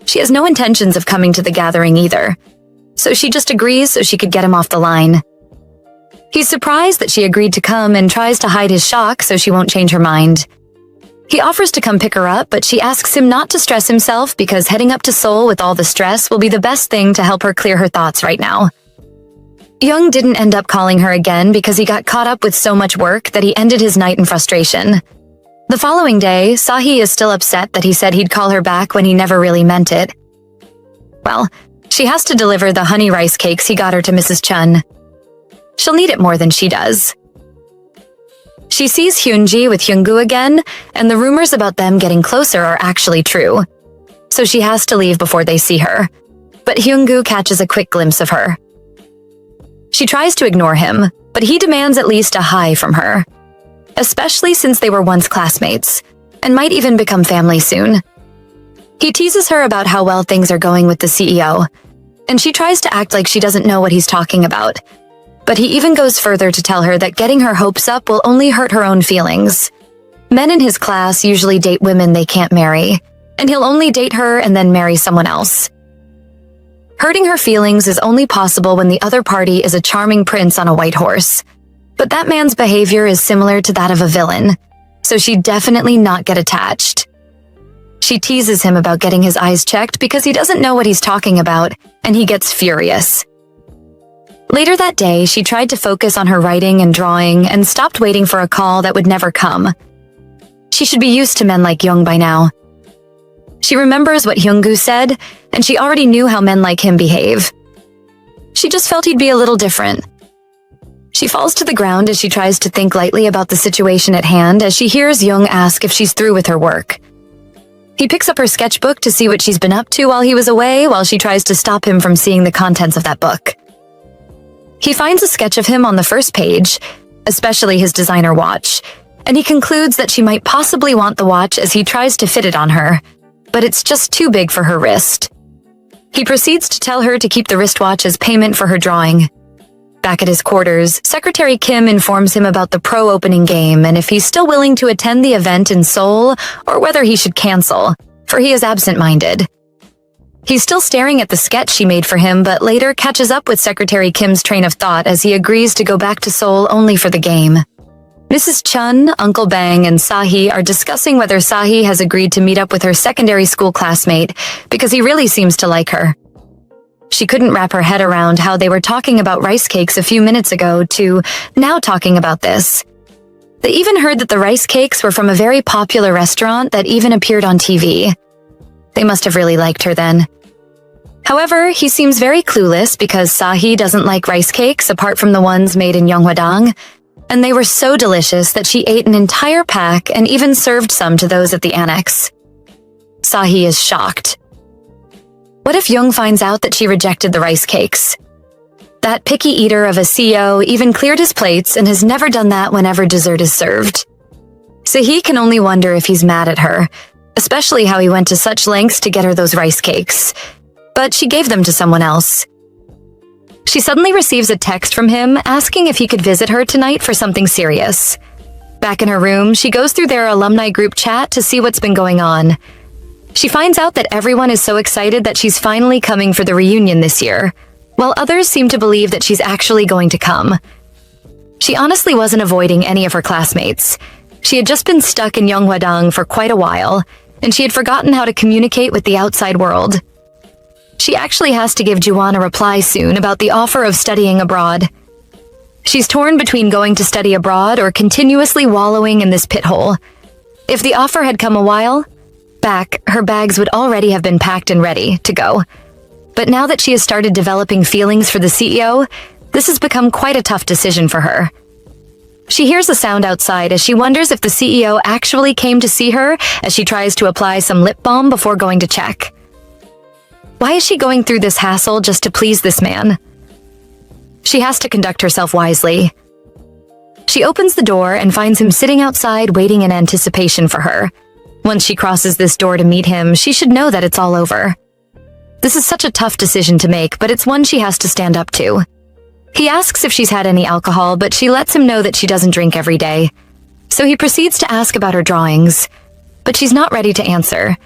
She has no intentions of coming to the gathering either, so she just agrees so she could get him off the line. He's surprised that she agreed to come and tries to hide his shock so she won't change her mind. He offers to come pick her up, but she asks him not to stress himself because heading up to Seoul with all the stress will be the best thing to help her clear her thoughts right now. Young didn't end up calling her again because he got caught up with so much work that he ended his night in frustration. The following day, Sahi is still upset that he said he'd call her back when he never really meant it. Well, she has to deliver the honey rice cakes he got her to Mrs. Chun. She'll need it more than she does. She sees Hyunji with Hyunggu again, and the rumors about them getting closer are actually true. So she has to leave before they see her, but Hyunggu catches a quick glimpse of her. She tries to ignore him, but he demands at least a hi from her, especially since they were once classmates, and might even become family soon. He teases her about how well things are going with the CEO, and she tries to act like she doesn't know what he's talking about. But he even goes further to tell her that getting her hopes up will only hurt her own feelings. Men in his class usually date women they can't marry, and he'll only date her and then marry someone else. Hurting her feelings is only possible when the other party is a charming prince on a white horse. But that man's behavior is similar to that of a villain, so she'd definitely not get attached. She teases him about getting his eyes checked because he doesn't know what he's talking about, and he gets furious. Later that day, she tried to focus on her writing and drawing and stopped waiting for a call that would never come. She should be used to men like Young by now. She remembers what Hyunggu said, and she already knew how men like him behave. She just felt he'd be a little different. She falls to the ground as she tries to think lightly about the situation at hand as she hears Young ask if she's through with her work. He picks up her sketchbook to see what she's been up to while he was away, while she tries to stop him from seeing the contents of that book. He finds a sketch of him on the first page, especially his designer watch, and he concludes that she might possibly want the watch as he tries to fit it on her, but it's just too big for her wrist. He proceeds to tell her to keep the wristwatch as payment for her drawing. Back at his quarters, Secretary Kim informs him about the pro opening game and if he's still willing to attend the event in Seoul or whether he should cancel, for he is absent-minded. He's still staring at the sketch she made for him, but later catches up with Secretary Kim's train of thought as he agrees to go back to Seoul only for the game. Mrs. Chun, Uncle Bang, and Sahi are discussing whether Sahi has agreed to meet up with her secondary school classmate because he really seems to like her. She couldn't wrap her head around how they were talking about rice cakes a few minutes ago to now talking about this. They even heard that the rice cakes were from a very popular restaurant that even appeared on TV. They must have really liked her then. However, he seems very clueless because Sahi doesn't like rice cakes apart from the ones made in Yonghwadang, and they were so delicious that she ate an entire pack and even served some to those at the annex. Sahi is shocked. What if Young finds out that she rejected the rice cakes? That picky eater of a CEO even cleared his plates and has never done that whenever dessert is served. So he can only wonder if he's mad at her, especially how he went to such lengths to get her those rice cakes. But she gave them to someone else. She suddenly receives a text from him asking if he could visit her tonight for something serious. Back in her room, she goes through their alumni group chat to see what's been going on. She finds out that everyone is so excited that she's finally coming for the reunion this year, while others seem to believe that she's actually going to come. She honestly wasn't avoiding any of her classmates. She had just been stuck in Yonghwadang for quite a while, and she had forgotten how to communicate with the outside world. She actually has to give Juwon a reply soon about the offer of studying abroad. She's torn between going to study abroad or continuously wallowing in this pit hole. If the offer had come a while back, her bags would already have been packed and ready to go. But now that she has started developing feelings for the CEO, this has become quite a tough decision for her. She hears a sound outside as she wonders if the CEO actually came to see her as she tries to apply some lip balm before going to check. Why is she going through this hassle just to please this man? She has to conduct herself wisely. She opens the door and finds him sitting outside waiting in anticipation for her. Once she crosses this door to meet him, she should know that it's all over. This is such a tough decision to make, but it's one she has to stand up to. He asks if she's had any alcohol, but she lets him know that she doesn't drink every day. So he proceeds to ask about her drawings. But she's not ready to answer.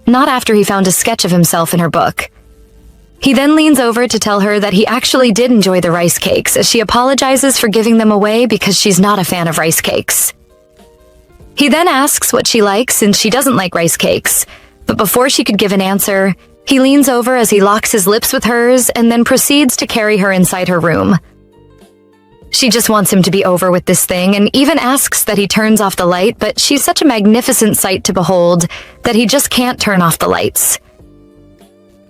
Not after he found a sketch of himself in her book. He then leans over to tell her that he actually did enjoy the rice cakes as she apologizes for giving them away because she's not a fan of rice cakes. He then asks what she likes since she doesn't like rice cakes, but before she could give an answer, he leans over as he locks his lips with hers and then proceeds to carry her inside her room. She just wants him to be over with this thing and even asks that he turns off the light, but she's such a magnificent sight to behold that he just can't turn off the lights.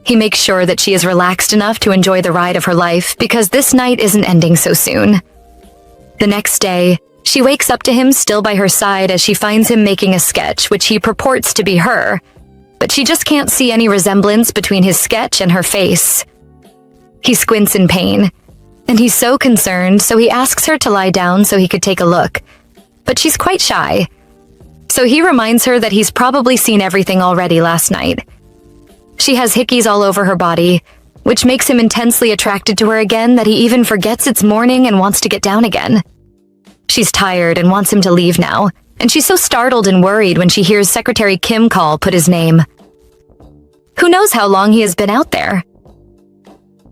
He makes sure that she is relaxed enough to enjoy the ride of her life because this night isn't ending so soon. The next day, she wakes up to him still by her side as she finds him making a sketch which he purports to be her, but she just can't see any resemblance between his sketch and her face. He squints in pain, and he's so concerned, so he asks her to lie down so he could take a look, but she's quite shy. So he reminds her that he's probably seen everything already last night. She has hickeys all over her body, which makes him intensely attracted to her again that he even forgets it's morning and wants to get down again. She's tired and wants him to leave now, and she's so startled and worried when she hears Secretary Kim call put his name. Who knows how long he has been out there?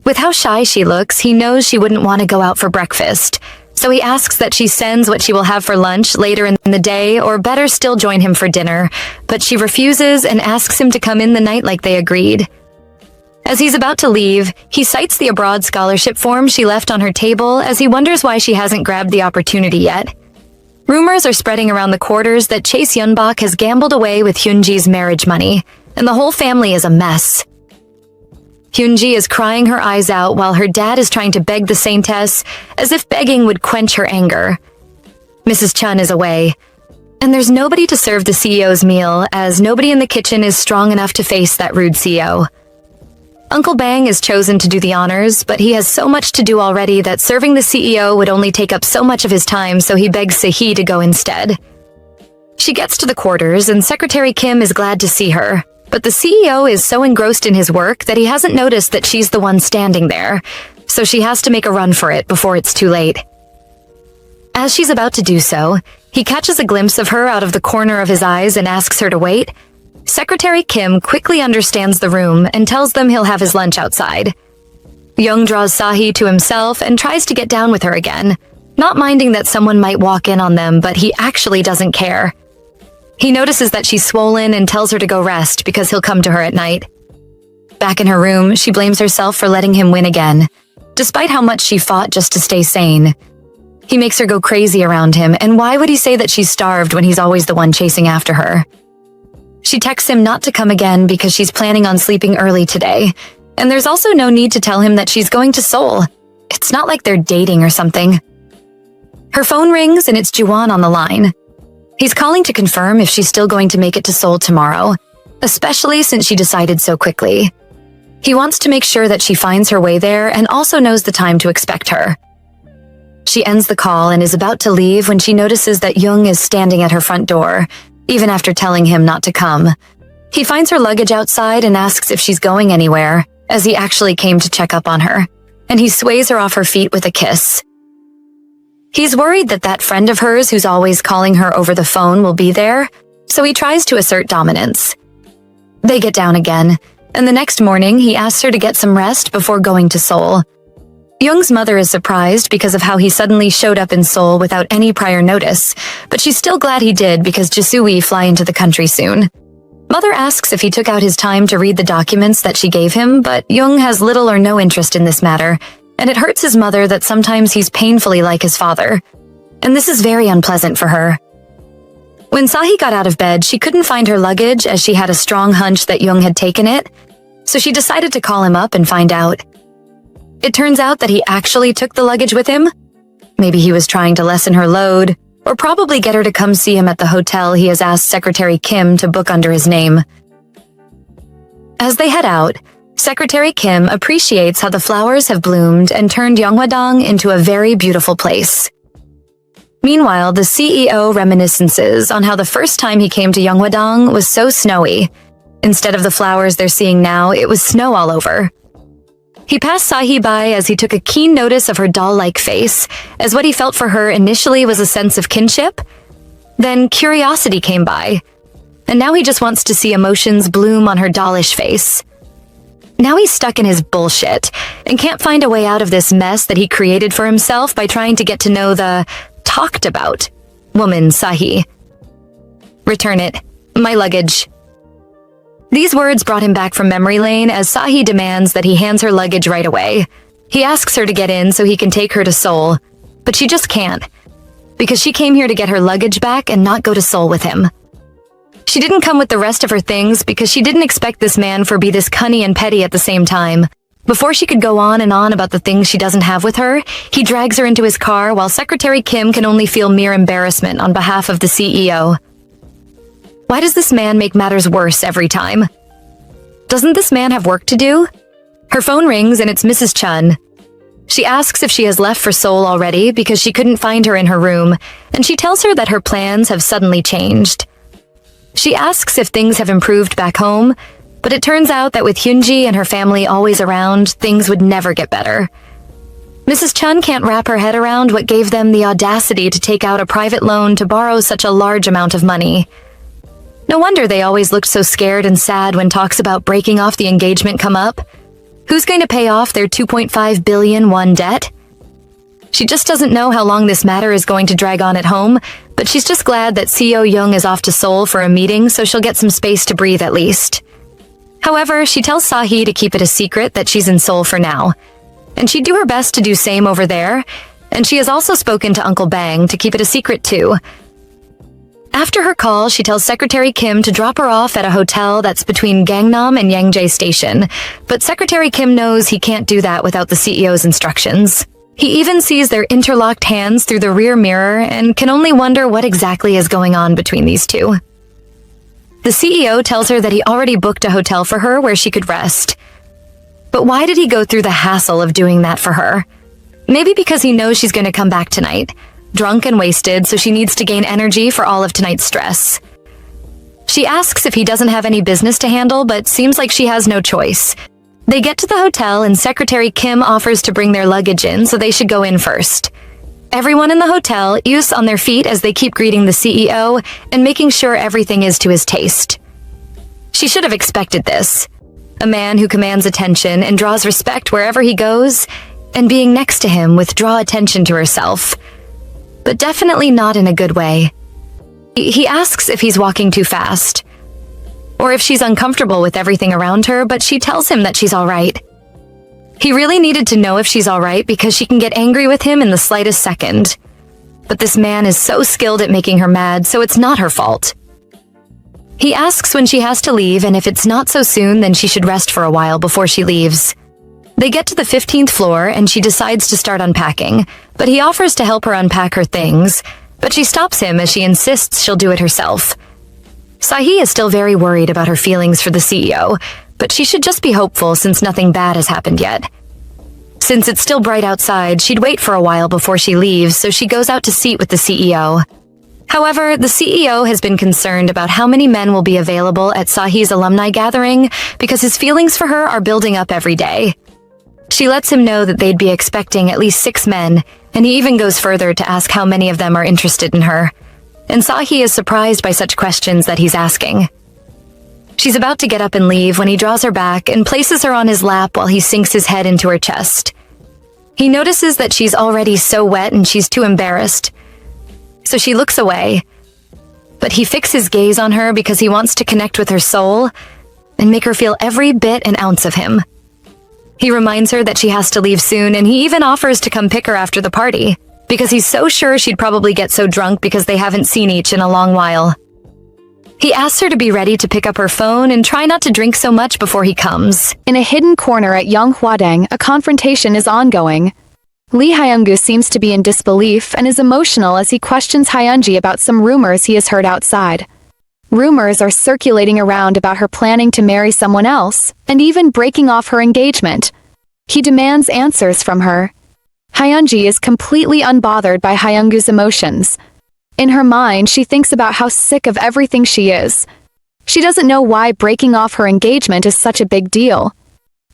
With how shy she looks, he knows she wouldn't want to go out for breakfast, so he asks that she sends what she will have for lunch later in the day, or better still join him for dinner, but she refuses and asks him to come in the night like they agreed. As he's about to leave, he cites the abroad scholarship form she left on her table as he wonders why she hasn't grabbed the opportunity yet. Rumors are spreading around the quarters that Chase Yunbok has gambled away with Hyunji's marriage money, and the whole family is a mess. Hyunji is crying her eyes out while her dad is trying to beg the saintess, as if begging would quench her anger. Mrs. Chun is away, and there's nobody to serve the CEO's meal as nobody in the kitchen is strong enough to face that rude CEO. Uncle Bang is chosen to do the honors, but he has so much to do already that serving the CEO would only take up so much of his time, so he begs Sehee to go instead. She gets to the quarters, and Secretary Kim is glad to see her, but the CEO is so engrossed in his work that he hasn't noticed that she's the one standing there, so she has to make a run for it before it's too late. As she's about to do so, he catches a glimpse of her out of the corner of his eyes and asks her to wait. Secretary Kim quickly understands the room and tells them he'll have his lunch outside. Young draws Sahi to himself and tries to get down with her again, not minding that someone might walk in on them, but he actually doesn't care. He notices that she's swollen and tells her to go rest because he'll come to her at night. Back in her room, she blames herself for letting him win again, despite how much she fought just to stay sane. He makes her go crazy around him, and why would he say that she's starved when he's always the one chasing after her? She texts him not to come again because she's planning on sleeping early today, and there's also no need to tell him that she's going to Seoul. It's not like they're dating or something. Her phone rings and it's Juwon on the line. He's calling to confirm if she's still going to make it to Seoul tomorrow, especially since she decided so quickly. He wants to make sure that she finds her way there and also knows the time to expect her. She ends the call and is about to leave when she notices that Jung is standing at her front door, even after telling him not to come. He finds her luggage outside and asks if she's going anywhere, as he actually came to check up on her, and he sways her off her feet with a kiss. He's worried that that friend of hers who's always calling her over the phone will be there, so he tries to assert dominance. They get down again, and the next morning he asks her to get some rest before going to Seoul. Jung's mother is surprised because of how he suddenly showed up in Seoul without any prior notice, but she's still glad he did because Jisoo fly into the country soon. Mother asks if he took out his time to read the documents that she gave him, but Jung has little or no interest in this matter, and it hurts his mother that sometimes he's painfully like his father. And this is very unpleasant for her. When Sahi got out of bed, she couldn't find her luggage as she had a strong hunch that Jung had taken it, so she decided to call him up and find out. It turns out that he actually took the luggage with him. Maybe he was trying to lessen her load, or probably get her to come see him at the hotel he has asked Secretary Kim to book under his name. As they head out, Secretary Kim appreciates how the flowers have bloomed and turned Yeonghwadang into a very beautiful place. Meanwhile, the CEO reminiscences on how the first time he came to Yeonghwadang was so snowy. Instead of the flowers they're seeing now, it was snow all over. He passed Sahi by as he took a keen notice of her doll-like face, as what he felt for her initially was a sense of kinship. Then curiosity came by, and now he just wants to see emotions bloom on her dollish face. Now he's stuck in his bullshit, and can't find a way out of this mess that he created for himself by trying to get to know the talked about woman Sahi. Return it. My luggage. These words brought him back from memory lane as Sahi demands that he hands her luggage right away. He asks her to get in so he can take her to Seoul, but she just can't, because she came here to get her luggage back and not go to Seoul with him. She didn't come with the rest of her things because she didn't expect this man for be this cunning and petty at the same time. Before she could go on and on about the things she doesn't have with her, he drags her into his car while Secretary Kim can only feel mere embarrassment on behalf of the CEO. Why does this man make matters worse every time? Doesn't this man have work to do? Her phone rings and it's Mrs. Chun. She asks if she has left for Seoul already because she couldn't find her in her room, and she tells her that her plans have suddenly changed. She asks if things have improved back home, but it turns out that with Hyunji and her family always around, things would never get better. Mrs. Chun can't wrap her head around what gave them the audacity to take out a private loan to borrow such a large amount of money. No wonder they always looked so scared and sad when talks about breaking off the engagement come up. Who's going to pay off their 2.5 billion won debt? She just doesn't know how long this matter is going to drag on at home, but she's just glad that Seo Young is off to Seoul for a meeting so she'll get some space to breathe at least. However, she tells Sahi to keep it a secret that she's in Seoul for now, and she'd do her best to do same over there, and she has also spoken to Uncle Bang to keep it a secret too. After her call, she tells Secretary Kim to drop her off at a hotel that's between Gangnam and Yangjae Station, but Secretary Kim knows he can't do that without the CEO's instructions. He even sees their interlocked hands through the rear mirror and can only wonder what exactly is going on between these two. The CEO tells her that he already booked a hotel for her where she could rest. But why did he go through the hassle of doing that for her? Maybe because he knows she's going to come back tonight, drunk and wasted, so she needs to gain energy for all of tonight's stress. She asks if he doesn't have any business to handle, but seems like she has no choice. They get to the hotel and Secretary Kim offers to bring their luggage in, so they should go in first. Everyone in the hotel is on their feet as they keep greeting the CEO and making sure everything is to his taste. She should have expected this. A man who commands attention and draws respect wherever he goes, and being next to him would draw attention to herself. But definitely not in a good way. He asks if he's walking too fast. or if she's uncomfortable with everything around her, but she tells him that she's alright. He really needed to know if she's alright because she can get angry with him in the slightest second. But this man is so skilled at making her mad, so it's not her fault. He asks when she has to leave, and if it's not so soon, then she should rest for a while before she leaves. They get to the 15th floor, and she decides to start unpacking, but he offers to help her unpack her things, but she stops him as she insists she'll do it herself. Sahi is still very worried about her feelings for the CEO, but she should just be hopeful since nothing bad has happened yet. Since it's still bright outside, she'd wait for a while before she leaves, so she goes out to seat with the CEO. However, the CEO has been concerned about how many men will be available at Sahi's alumni gathering because his feelings for her are building up every day. She lets him know that they'd be expecting at least 6 men, and he even goes further to ask how many of them are interested in her. And Sahi is surprised by such questions that he's asking. She's about to get up and leave when he draws her back and places her on his lap while he sinks his head into her chest. He notices that she's already so wet and she's too embarrassed, so she looks away. But he fixes his gaze on her because he wants to connect with her soul and make her feel every bit and ounce of him. He reminds her that she has to leave soon, and he even offers to come pick her after the party, because he's so sure she'd probably get so drunk because they haven't seen each in a long while. He asks her to be ready to pick up her phone and try not to drink so much before he comes. In a hidden corner at Yonghwadeng, a confrontation is ongoing. Lee Hyungu seems to be in disbelief and is emotional as he questions Hyunji about some rumors he has heard outside. Rumors are circulating around about her planning to marry someone else, and even breaking off her engagement. He demands answers from her. Hyunji is completely unbothered by Hyungu's emotions. In her mind, she thinks about how sick of everything she is. She doesn't know why breaking off her engagement is such a big deal.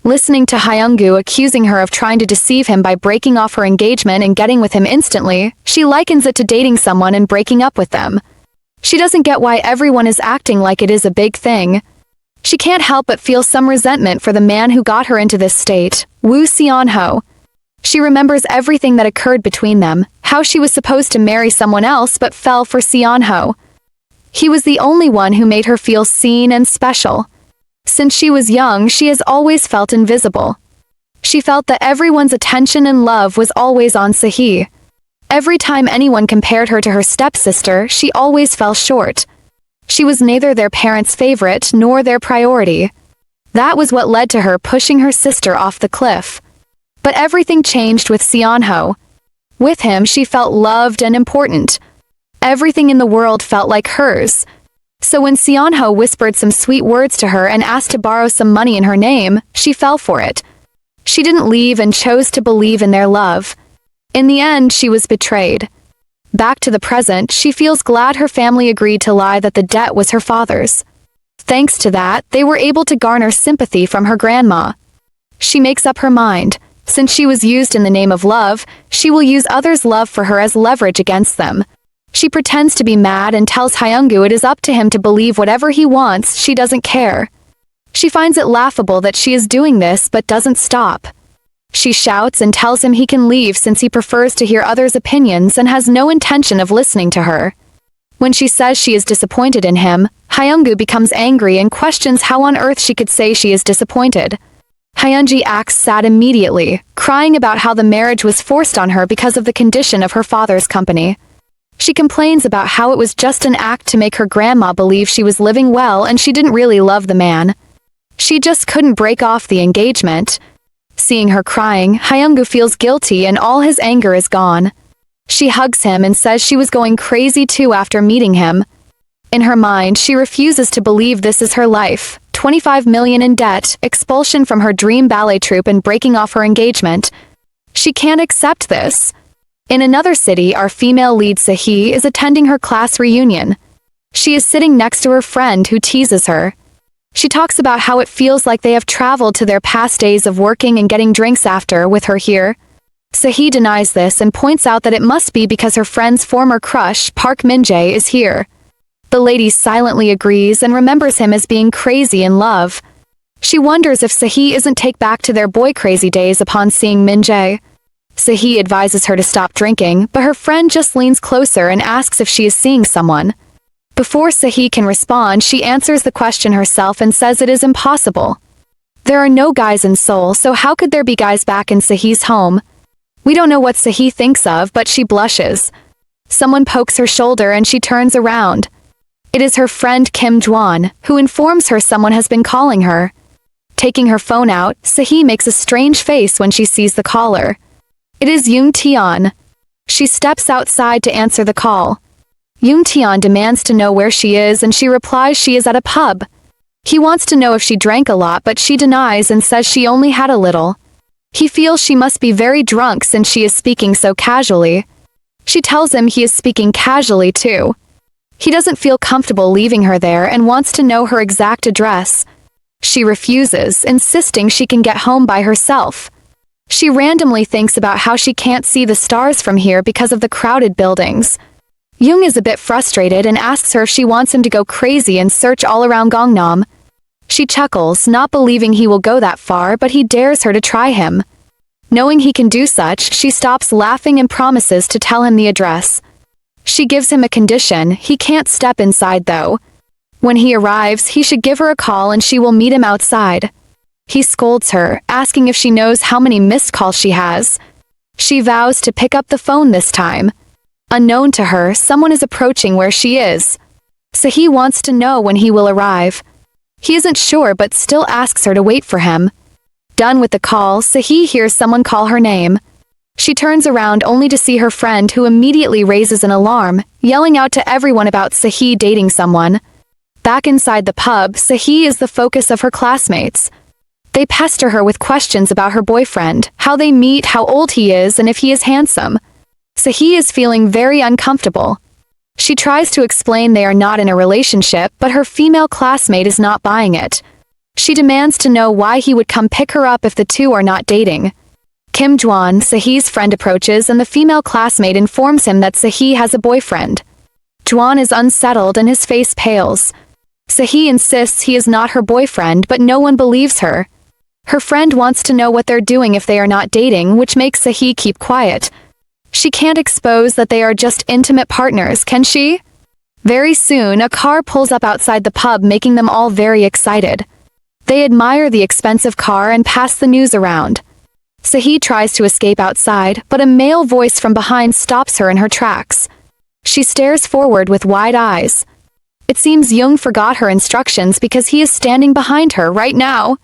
Listening to Hyungu accusing her of trying to deceive him by breaking off her engagement and getting with him instantly, she likens it to dating someone and breaking up with them. She doesn't get why everyone is acting like it is a big thing. She can't help but feel some resentment for the man who got her into this state, Woo Seon-ho. She remembers everything that occurred between them, how she was supposed to marry someone else but fell for Seon-ho. He was the only one who made her feel seen and special. Since she was young, she has always felt invisible. She felt that everyone's attention and love was always on Sahi. Every time anyone compared her to her stepsister, she always fell short. She was neither their parents' favorite nor their priority. That was what led to her pushing her sister off the cliff. But everything changed with Seon-ho. With him, she felt loved and important. Everything in the world felt like hers. So when Seon-ho whispered some sweet words to her and asked to borrow some money in her name, she fell for it. She didn't leave and chose to believe in their love. In the end, she was betrayed. Back to the present, she feels glad her family agreed to lie that the debt was her father's. Thanks to that, they were able to garner sympathy from her grandma. She makes up her mind. Since she was used in the name of love, she will use others' love for her as leverage against them. She pretends to be mad and tells Hyungu it is up to him to believe whatever he wants, she doesn't care. She finds it laughable that she is doing this but doesn't stop. She shouts and tells him he can leave since he prefers to hear others' opinions and has no intention of listening to her. When she says she is disappointed in him, Hyungu becomes angry and questions how on earth she could say she is disappointed. Hyunji acts sad immediately, crying about how the marriage was forced on her because of the condition of her father's company. She complains about how it was just an act to make her grandma believe she was living well and she didn't really love the man. She just couldn't break off the engagement. Seeing her crying, Hyungu feels guilty and all his anger is gone. She hugs him and says she was going crazy too after meeting him. In her mind, she refuses to believe this is her life. 25 million in debt, expulsion from her dream ballet troupe and breaking off her engagement. She can't accept this. In another city, our female lead Sahi is attending her class reunion. She is sitting next to her friend who teases her. She talks about how it feels like they have traveled to their past days of working and getting drinks after with her here. Sahi denies this and points out that it must be because her friend's former crush, Park Min-jae, is here. The lady silently agrees and remembers him as being crazy in love. She wonders if Sahi isn't take back to their boy-crazy days upon seeing Min-jae. Sahi advises her to stop drinking, but her friend just leans closer and asks if she is seeing someone. Before Sahi can respond, she answers the question herself and says it is impossible. There are no guys in Seoul, so how could there be guys back in Sahi's home? We don't know what Sahi thinks of, but she blushes. Someone pokes her shoulder and she turns around. It is her friend Kim Jwan, who informs her someone has been calling her. Taking her phone out, Sahi makes a strange face when she sees the caller. It is Young Tion. She steps outside to answer the call. Young Tion demands to know where she is and she replies she is at a pub. He wants to know if she drank a lot, but she denies and says she only had a little. He feels she must be very drunk since she is speaking so casually. She tells him he is speaking casually too. He doesn't feel comfortable leaving her there and wants to know her exact address. She refuses, insisting she can get home by herself. She randomly thinks about how she can't see the stars from here because of the crowded buildings. Young is a bit frustrated and asks her if she wants him to go crazy and search all around Gangnam. She chuckles, not believing he will go that far, but he dares her to try him. Knowing he can do such, she stops laughing and promises to tell him the address. She gives him a condition: he can't step inside though. When he arrives, he should give her a call and she will meet him outside. He scolds her, asking if she knows how many missed calls she has. She vows to pick up the phone this time. Unknown to her, someone is approaching where she is. Sahi wants to know when he will arrive. He isn't sure but still asks her to wait for him. Done with the call, Sahi hears someone call her name. She turns around only to see her friend, who immediately raises an alarm, yelling out to everyone about Sahi dating someone. Back inside the pub, Sahi is the focus of her classmates. They pester her with questions about her boyfriend, how they meet, how old he is, and if he is handsome. Sahi is feeling very uncomfortable. She tries to explain they are not in a relationship, but her female classmate is not buying it. She demands to know why he would come pick her up if the two are not dating. Kim Jwan, Sahi's friend, approaches and the female classmate informs him that Sahi has a boyfriend. Jwan is unsettled and his face pales. Sahi insists he is not her boyfriend, but no one believes her. Her friend wants to know what they're doing if they are not dating, which makes Sahi keep quiet. She can't expose that they are just intimate partners, can she? Very soon, a car pulls up outside the pub, making them all very excited. They admire the expensive car and pass the news around. Sahi tries to escape outside, but a male voice from behind stops her in her tracks. She stares forward with wide eyes. It seems Young forgot her instructions because he is standing behind her right now.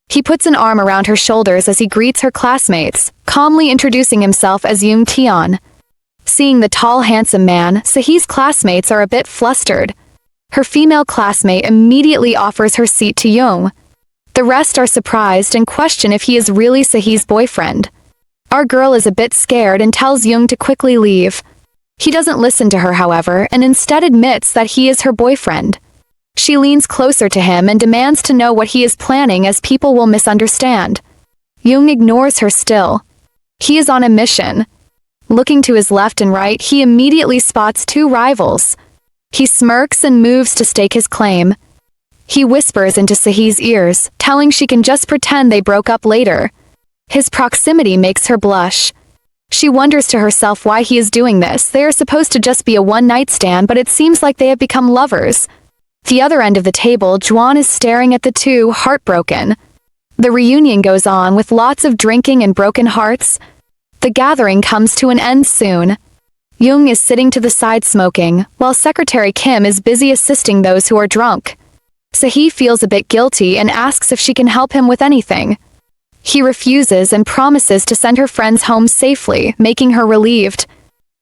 He puts an arm around her shoulders as he greets her classmates, calmly introducing himself as Young Tion. Seeing the tall, handsome man, Sahi's classmates are a bit flustered. Her female classmate immediately offers her seat to Young. The rest are surprised and question if he is really Sahi's boyfriend. Our girl is a bit scared and tells Young to quickly leave. He doesn't listen to her, however, and instead admits that he is her boyfriend. She leans closer to him and demands to know what he is planning, as people will misunderstand. Young ignores her still. He is on a mission. Looking to his left and right, he immediately spots two rivals. He smirks and moves to stake his claim. He whispers into Sahi's ears, telling she can just pretend they broke up later. His proximity makes her blush. She wonders to herself why he is doing this. They are supposed to just be a one-night stand, but it seems like they have become lovers. The other end of the table, Jwan is staring at the two, heartbroken. The reunion goes on with lots of drinking and broken hearts. The gathering comes to an end soon. Young is sitting to the side smoking, while Secretary Kim is busy assisting those who are drunk. Sahi feels a bit guilty and asks if she can help him with anything. He refuses and promises to send her friends home safely, making her relieved.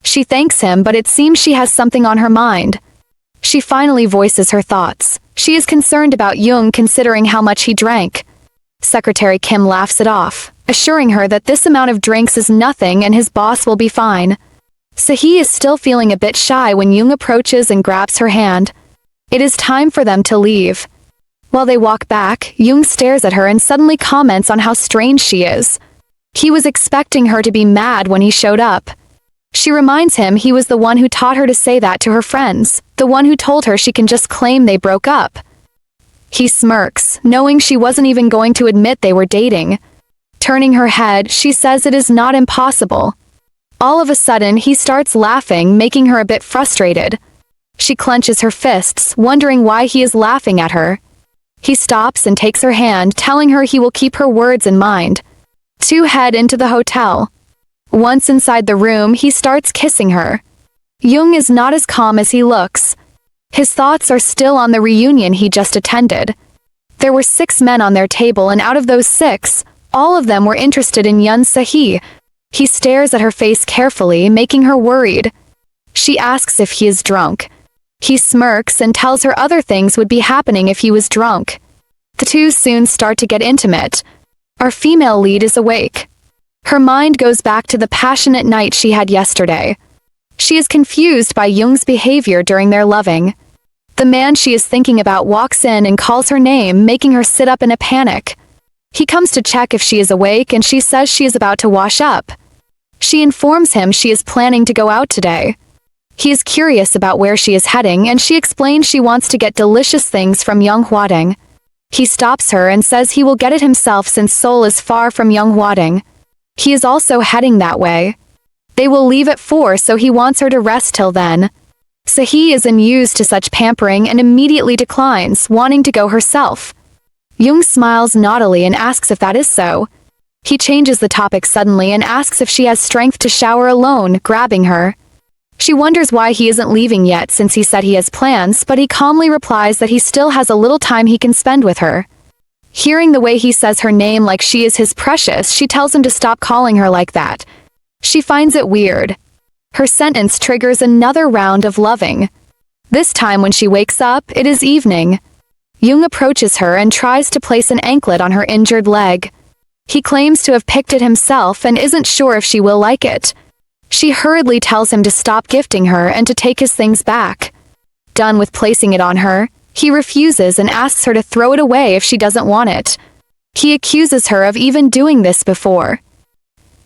She thanks him, but it seems she has something on her mind. She finally voices her thoughts. She is concerned about Young considering how much he drank. Secretary Kim laughs it off, assuring her that this amount of drinks is nothing and his boss will be fine. Sahi is still feeling a bit shy when Young approaches and grabs her hand. It is time for them to leave. While they walk back, Young stares at her and suddenly comments on how strange she is. He was expecting her to be mad when he showed up. She reminds him he was the one who taught her to say that to her friends, the one who told her she can just claim they broke up. He smirks, knowing she wasn't even going to admit they were dating. Turning her head, she says it is not impossible. All of a sudden, he starts laughing, making her a bit frustrated. She clenches her fists, wondering why he is laughing at her. He stops and takes her hand, telling her he will keep her words in mind. Two head into the hotel. Once inside the room, he starts kissing her. Jung is not as calm as he looks. His thoughts are still on the reunion he just attended. There were 6 men on their table, and out of those 6, all of them were interested in Yun Se-hee. He stares at her face carefully, making her worried. She asks if he is drunk. He smirks and tells her other things would be happening if he was drunk. The two soon start to get intimate. Our female lead is awake. Her mind goes back to the passionate night she had yesterday. She is confused by Jung's behavior during their loving. The man she is thinking about walks in and calls her name, making her sit up in a panic. He comes to check if she is awake, and she says she is about to wash up. She informs him she is planning to go out today. He is curious about where she is heading, and she explains she wants to get delicious things from Young Hwading. He stops her and says he will get it himself since Seoul is far from Young Hwading. He is also heading that way. They will leave at 4, so he wants her to rest till then. Se-hee is unused to such pampering and immediately declines, wanting to go herself. Jung smiles naughtily and asks if that is so. He changes the topic suddenly and asks if she has strength to shower alone, grabbing her. She wonders why he isn't leaving yet since he said he has plans, but he calmly replies that he still has a little time he can spend with her. Hearing the way he says her name like she is his precious, she tells him to stop calling her like that. She finds it weird. Her sentence triggers another round of loving. This time when she wakes up, it is evening. Jung approaches her and tries to place an anklet on her injured leg. He claims to have picked it himself and isn't sure if she will like it. She hurriedly tells him to stop gifting her and to take his things back. Done with placing it on her, he refuses and asks her to throw it away if she doesn't want it. He accuses her of even doing this before.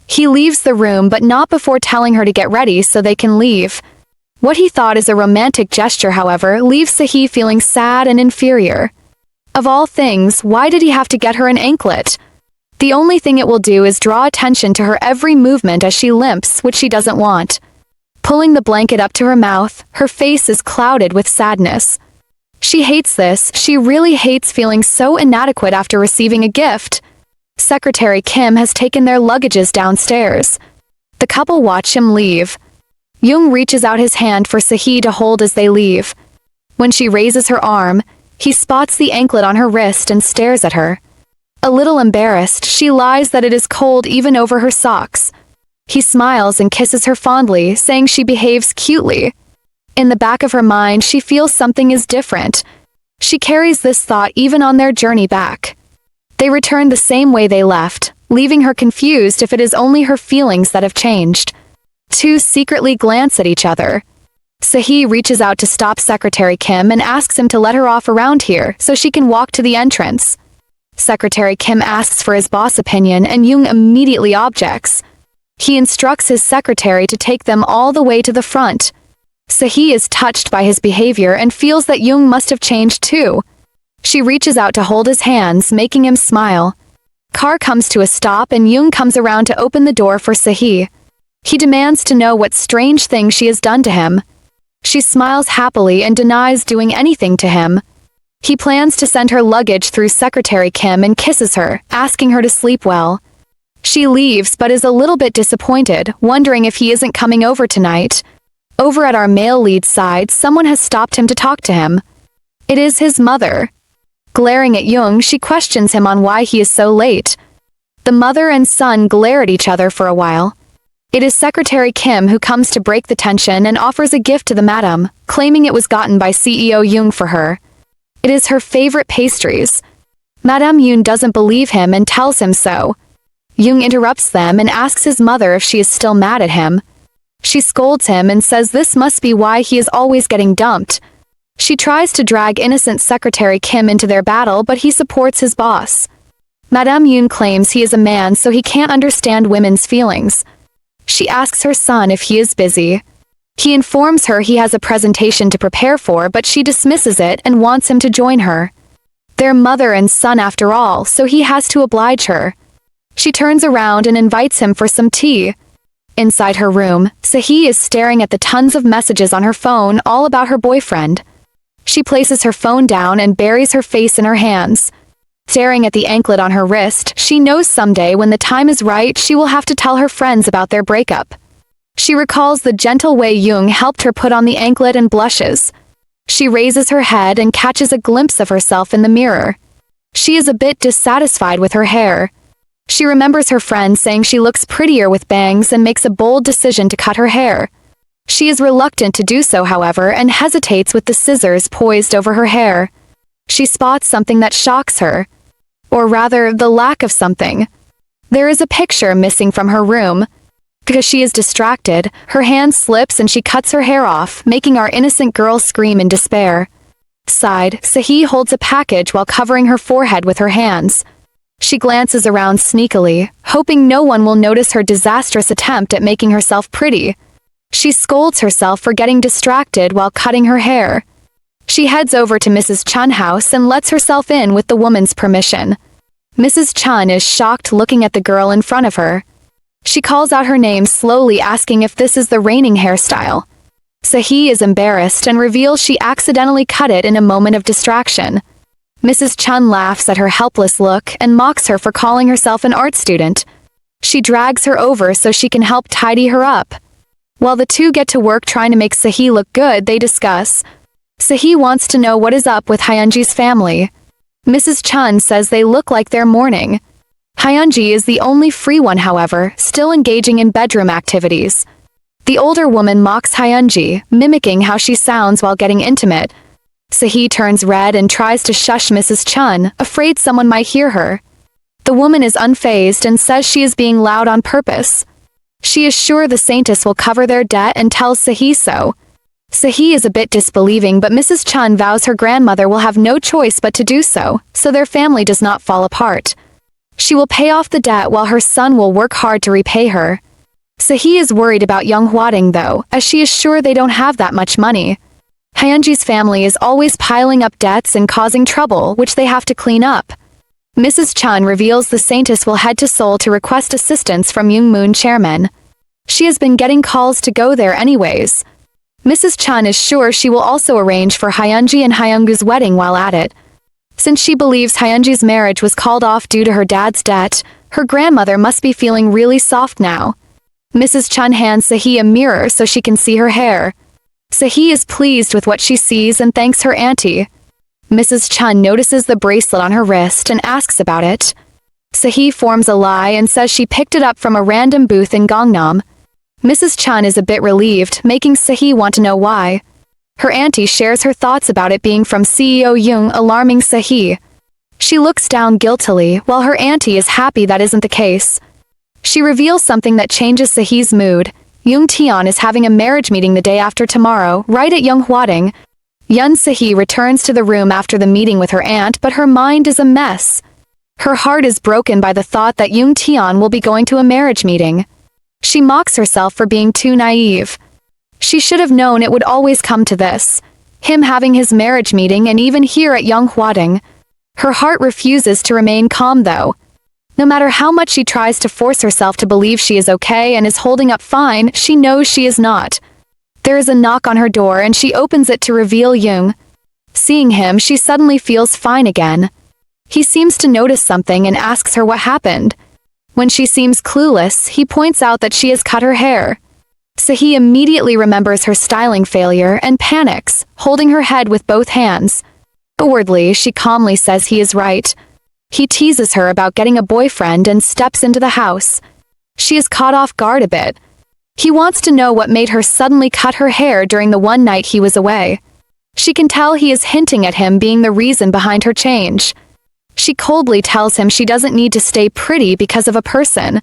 He leaves the room, but not before telling her to get ready so they can leave. What he thought is a romantic gesture, however, leaves Se-hee feeling sad and inferior. Of all things, why did he have to get her an anklet? The only thing it will do is draw attention to her every movement as she limps, which she doesn't want. Pulling the blanket up to her mouth, her face is clouded with sadness. She hates this. She really hates feeling so inadequate after receiving a gift. Secretary Kim has taken their luggages downstairs. The couple watch him leave. Jung reaches out his hand for Se-hee to hold as they leave. When she raises her arm, he spots the anklet on her wrist and stares at her. A little embarrassed, she lies that it is cold even over her socks. He smiles and kisses her fondly, saying she behaves cutely. In the back of her mind, she feels something is different. She carries this thought even on their journey back. They return the same way they left, leaving her confused if it is only her feelings that have changed. Two secretly glance at each other. Se-hee reaches out to stop Secretary Kim and asks him to let her off around here so she can walk to the entrance. Secretary Kim asks for his boss opinion and Jung immediately objects. He instructs his secretary to take them all the way to the front. Se-hee is touched by his behavior and feels that Jung must have changed too. She reaches out to hold his hands, making him smile. Car comes to a stop and Jung comes around to open the door for Se-hee. He demands to know what strange thing she has done to him. She smiles happily and denies doing anything to him. He plans to send her luggage through Secretary Kim and kisses her, asking her to sleep well. She leaves but is a little bit disappointed, wondering if he isn't coming over tonight. Over at our male lead's side, someone has stopped him to talk to him. It is his mother. Glaring at Jung, she questions him on why he is so late. The mother and son glare at each other for a while. It is Secretary Kim who comes to break the tension and offers a gift to the madam, claiming it was gotten by CEO Jung for her. It is her favorite pastries. Madame Yoon doesn't believe him and tells him so. Jung interrupts them and asks his mother if she is still mad at him. She scolds him and says this must be why he is always getting dumped. She tries to drag innocent Secretary Kim into their battle, but he supports his boss. Madame Yoon claims he is a man so he can't understand women's feelings. She asks her son if he is busy. He informs her he has a presentation to prepare for, but she dismisses it and wants him to join her. They're mother and son after all, so he has to oblige her. She turns around and invites him for some tea. Inside her room, Sahi is staring at the tons of messages on her phone all about her boyfriend. She places her phone down and buries her face in her hands. Staring at the anklet on her wrist, she knows someday when the time is right she will have to tell her friends about their breakup. She recalls the gentle way Jung helped her put on the anklet and blushes. She raises her head and catches a glimpse of herself in the mirror. She is a bit dissatisfied with her hair. She remembers her friend saying she looks prettier with bangs and makes a bold decision to cut her hair. She is reluctant to do so, however, and hesitates with the scissors poised over her hair. She spots something that shocks her. Or rather, the lack of something. There is a picture missing from her room. Because she is distracted, her hand slips and she cuts her hair off, making our innocent girl scream in despair. Side, Sahi holds a package while covering her forehead with her hands. She glances around sneakily, hoping no one will notice her disastrous attempt at making herself pretty. She scolds herself for getting distracted while cutting her hair. She heads over to Mrs. Chun's house and lets herself in with the woman's permission. Mrs. Chun is shocked looking at the girl in front of her. She calls out her name slowly, asking if this is the reigning hairstyle. Sahi is embarrassed and reveals she accidentally cut it in a moment of distraction. Mrs. Chun laughs at her helpless look and mocks her for calling herself an art student. She drags her over so she can help tidy her up. While the two get to work trying to make Sahi look good, they discuss. Sahi wants to know what is up with Hyunji's family. Mrs. Chun says they look like they're mourning. Hyunji is the only free one, however, still engaging in bedroom activities. The older woman mocks Hyunji, mimicking how she sounds while getting intimate. Sahi turns red and tries to shush Mrs. Chun, afraid someone might hear her. The woman is unfazed and says she is being loud on purpose. She is sure the saintess will cover their debt and tells Sahi so. Sahi is a bit disbelieving, but Mrs. Chun vows her grandmother will have no choice but to do so their family does not fall apart. She will pay off the debt while her son will work hard to repay her. Sahi is worried about young Hwading though, as she is sure they don't have that much money. Hyunji's family is always piling up debts and causing trouble, which they have to clean up. Mrs. Chun reveals the saintess will head to Seoul to request assistance from Young-moon chairman. She has been getting calls to go there anyways. Mrs. Chun is sure she will also arrange for Hyunji and Hyungu's wedding while at it. Since she believes Hyunji's marriage was called off due to her dad's debt, her grandmother must be feeling really soft now. Mrs. Chun hands Sahi a mirror so she can see her hair. Sahi is pleased with what she sees and thanks her auntie. Mrs. Chun notices the bracelet on her wrist and asks about it. Sahi forms a lie and says she picked it up from a random booth in Gangnam. Mrs. Chun is a bit relieved, making Sahi want to know why. Her auntie shares her thoughts about it being from CEO Jung, alarming Sahi. She looks down guiltily, while her auntie is happy that isn't the case. She reveals something that changes Sahi's mood. Jung Tion is having a marriage meeting the day after tomorrow, right at Young Hwading. Yun Sahi returns to the room after the meeting with her aunt, but her mind is a mess. Her heart is broken by the thought that Jung Tion will be going to a marriage meeting. She mocks herself for being too naive. She should have known it would always come to this. Him having his marriage meeting and even here at Young Hwading. Her heart refuses to remain calm though. No matter how much she tries to force herself to believe she is okay and is holding up fine, she knows she is not. There is a knock on her door and she opens it to reveal Jung. Seeing him, she suddenly feels fine again. He seems to notice something and asks her what happened. When she seems clueless, he points out that she has cut her hair. Sahi immediately remembers her styling failure and panics, holding her head with both hands. Outwardly, she calmly says he is right. He teases her about getting a boyfriend and steps into the house. She is caught off guard a bit. He wants to know what made her suddenly cut her hair during the one night he was away. She can tell he is hinting at him being the reason behind her change. She coldly tells him she doesn't need to stay pretty because of a person.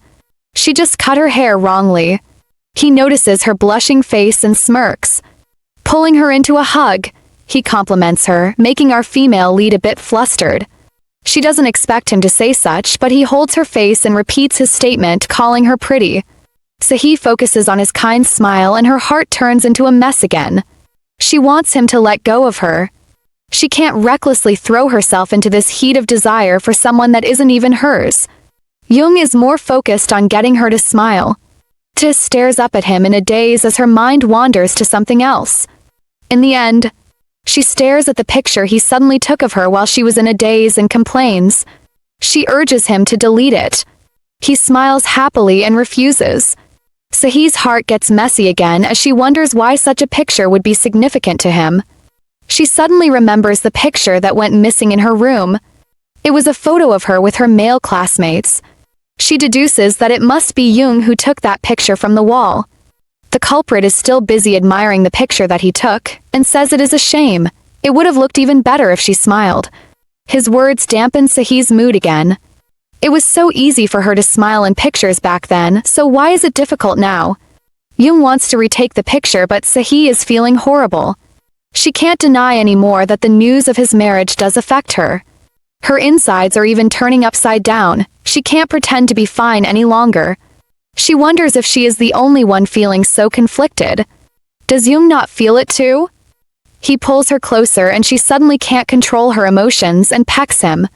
She just cut her hair wrongly. He notices her blushing face and smirks. Pulling her into a hug, he compliments her, making our female lead a bit flustered. She doesn't expect him to say such, but he holds her face and repeats his statement, calling her pretty. Sahi focuses on his kind smile and her heart turns into a mess again. She wants him to let go of her. She can't recklessly throw herself into this heat of desire for someone that isn't even hers. Jung is more focused on getting her to smile. Hostess stares up at him in a daze as her mind wanders to something else. In the end, she stares at the picture he suddenly took of her while she was in a daze and complains. She urges him to delete it. He smiles happily and refuses. Sahi's heart gets messy again as she wonders why such a picture would be significant to him. She suddenly remembers the picture that went missing in her room. It was a photo of her with her male classmates. She deduces that it must be Jung who took that picture from the wall. The culprit is still busy admiring the picture that he took, and says it is a shame. It would have looked even better if she smiled. His words dampen Sahi's mood again. It was so easy for her to smile in pictures back then, so why is it difficult now? Jung wants to retake the picture, but Sahi is feeling horrible. She can't deny anymore that the news of his marriage does affect her. Her insides are even turning upside down. She can't pretend to be fine any longer. She wonders if she is the only one feeling so conflicted. Does Jung not feel it too? He pulls her closer and she suddenly can't control her emotions and pecks him.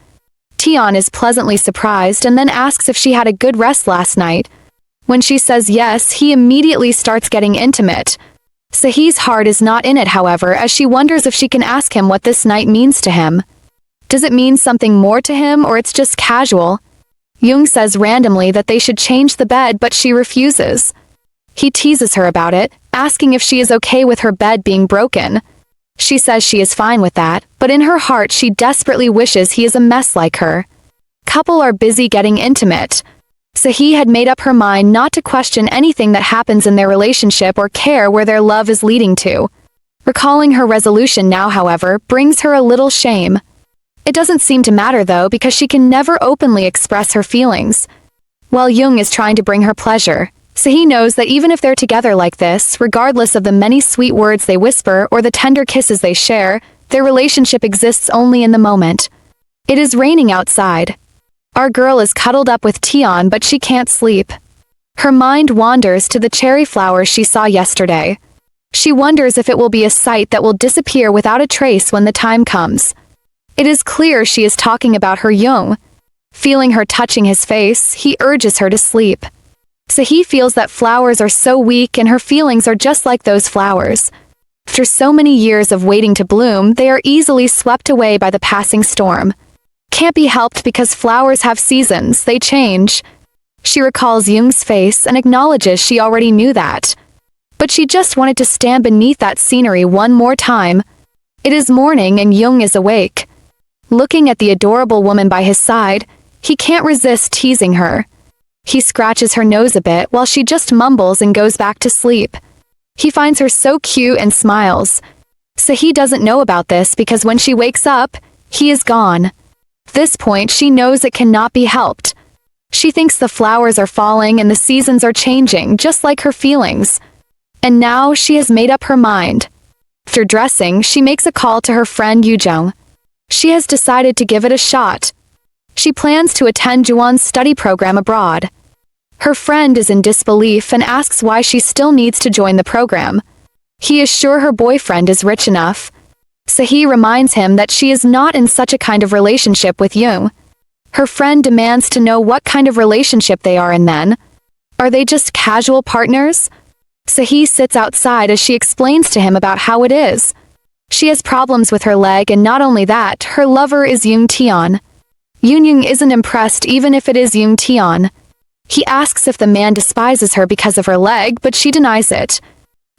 Tion is pleasantly surprised and then asks if she had a good rest last night. When she says yes, he immediately starts getting intimate. Sahi's heart is not in it, however, as she wonders if she can ask him what this night means to him. Does it mean something more to him, or it's just casual? Jung says randomly that they should change the bed, but she refuses. He teases her about it, asking if she is okay with her bed being broken. She says she is fine with that, but in her heart she desperately wishes he is a mess like her. Couple are busy getting intimate. Sahi had made up her mind not to question anything that happens in their relationship or care where their love is leading to. Recalling her resolution now, however, brings her a little shame. It doesn't seem to matter though, because she can never openly express her feelings. While Jung is trying to bring her pleasure, Sahi knows that even if they're together like this, regardless of the many sweet words they whisper or the tender kisses they share, their relationship exists only in the moment. It is raining outside. Our girl is cuddled up with Tion, but she can't sleep. Her mind wanders to the cherry flowers she saw yesterday. She wonders if it will be a sight that will disappear without a trace when the time comes. It is clear she is talking about her Jung. Feeling her touching his face, he urges her to sleep. Sahi feels that flowers are so weak and her feelings are just like those flowers. After so many years of waiting to bloom, they are easily swept away by the passing storm. Can't be helped because flowers have seasons, they change. She recalls Jung's face and acknowledges she already knew that. But she just wanted to stand beneath that scenery one more time. It is morning and Jung is awake. Looking at the adorable woman by his side, he can't resist teasing her. He scratches her nose a bit while she just mumbles and goes back to sleep. He finds her so cute and smiles. Sahi doesn't know about this because when she wakes up, he is gone. At this point, she knows it cannot be helped. She thinks the flowers are falling and the seasons are changing, just like her feelings. And now she has made up her mind. After dressing, she makes a call to her friend Yujong. She has decided to give it a shot. She plans to attend Juwon's study program abroad. Her friend is in disbelief and asks why she still needs to join the program. He is sure her boyfriend is rich enough. Sahi reminds him that she is not in such a kind of relationship with Jung. Her friend demands to know what kind of relationship they are in then. Are they just casual partners? Sahi sits outside as she explains to him about how it is. She has problems with her leg, and not only that, her lover is Jung Tion. Jung isn't impressed even if it is Jung Tion. He asks if the man despises her because of her leg, but she denies it.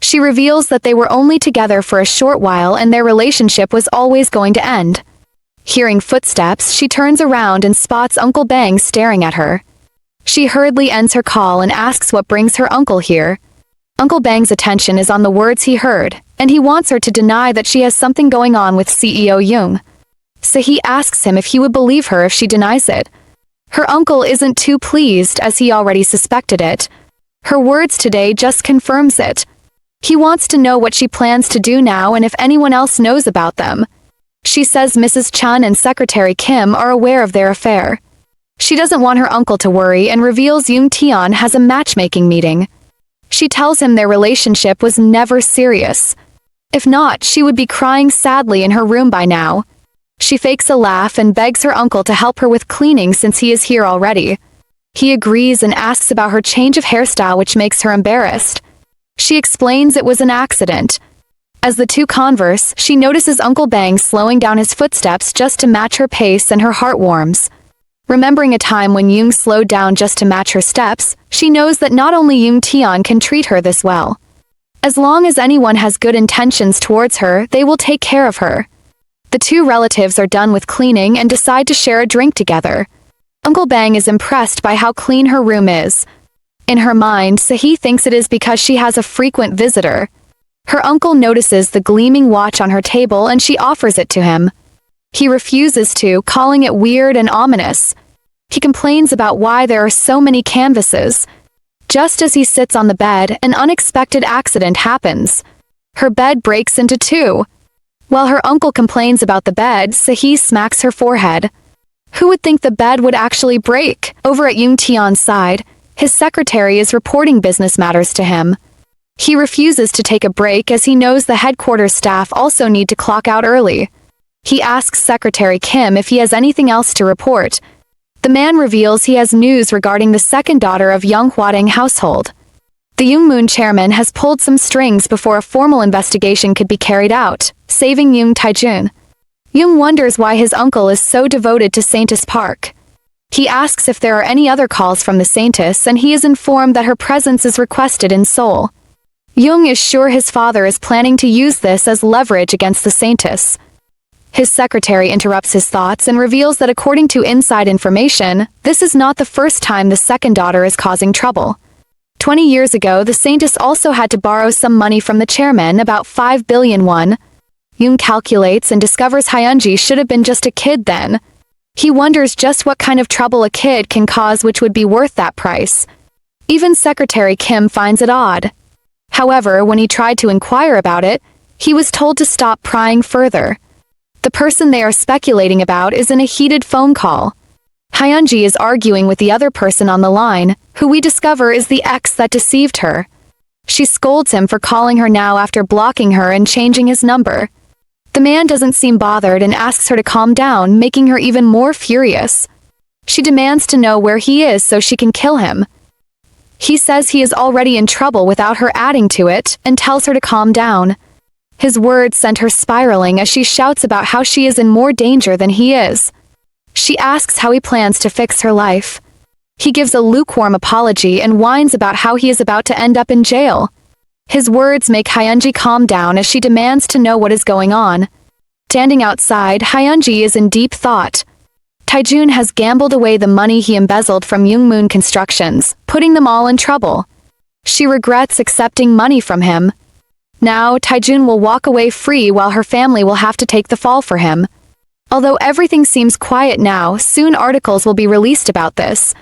She reveals that they were only together for a short while and their relationship was always going to end. Hearing footsteps, she turns around and spots Uncle Bang staring at her. She hurriedly ends her call and asks what brings her uncle here. Uncle Bang's attention is on the words he heard, and he wants her to deny that she has something going on with CEO Jung. Sahi asks him if he would believe her if she denies it. Her uncle isn't too pleased as he already suspected it. Her words today just confirms it. He wants to know what she plans to do now and if anyone else knows about them. She says Mrs. Chun and Secretary Kim are aware of their affair. She doesn't want her uncle to worry and reveals Jung Tion has a matchmaking meeting. She tells him their relationship was never serious. If not, she would be crying sadly in her room by now. She fakes a laugh and begs her uncle to help her with cleaning since he is here already. He agrees and asks about her change of hairstyle, which makes her embarrassed. She explains it was an accident. As the two converse, she notices Uncle Bang slowing down his footsteps just to match her pace, and her heart warms. Remembering a time when Young slowed down just to match her steps, she knows that not only Young Tion can treat her this well. As long as anyone has good intentions towards her, they will take care of her. The two relatives are done with cleaning and decide to share a drink together. Uncle Bang is impressed by how clean her room is. In her mind, Sahi thinks it is because she has a frequent visitor. Her uncle notices the gleaming watch on her table and she offers it to him. He refuses to, calling it weird and ominous. He complains about why there are so many canvases. Just as he sits on the bed, an unexpected accident happens. Her bed breaks into two. While her uncle complains about the bed, Sahi smacks her forehead. Who would think the bed would actually break? Over at Young Tion's side, his secretary is reporting business matters to him. He refuses to take a break as he knows the headquarters staff also need to clock out early. He asks Secretary Kim if he has anything else to report. The man reveals he has news regarding the second daughter of Young Hwadang household. The Young Moon chairman has pulled some strings before a formal investigation could be carried out, saving Young Taijun. Young wonders why his uncle is so devoted to Saintis Park. He asks if there are any other calls from the Saintis, and he is informed that her presence is requested in Seoul. Young is sure his father is planning to use this as leverage against the Saintis. His secretary interrupts his thoughts and reveals that according to inside information, this is not the first time the second daughter is causing trouble. 20 years ago, the Saintis also had to borrow some money from the chairman, about 5 billion won. Young calculates and discovers Hyunji should have been just a kid then. He wonders just what kind of trouble a kid can cause which would be worth that price. Even Secretary Kim finds it odd. However, when he tried to inquire about it, he was told to stop prying further. The person they are speculating about is in a heated phone call. Hyunji is arguing with the other person on the line, who we discover is the ex that deceived her. She scolds him for calling her now after blocking her and changing his number. The man doesn't seem bothered and asks her to calm down, making her even more furious. She demands to know where he is so she can kill him. He says he is already in trouble without her adding to it, and tells her to calm down. His words send her spiraling as she shouts about how she is in more danger than he is. She asks how he plans to fix her life. He gives a lukewarm apology and whines about how he is about to end up in jail. His words make Hyunji calm down as she demands to know what is going on. Standing outside, Hyunji is in deep thought. Taijun has gambled away the money he embezzled from Young Moon Constructions, putting them all in trouble. She regrets accepting money from him. Now, Taijun will walk away free while her family will have to take the fall for him. Although everything seems quiet now, soon articles will be released about this.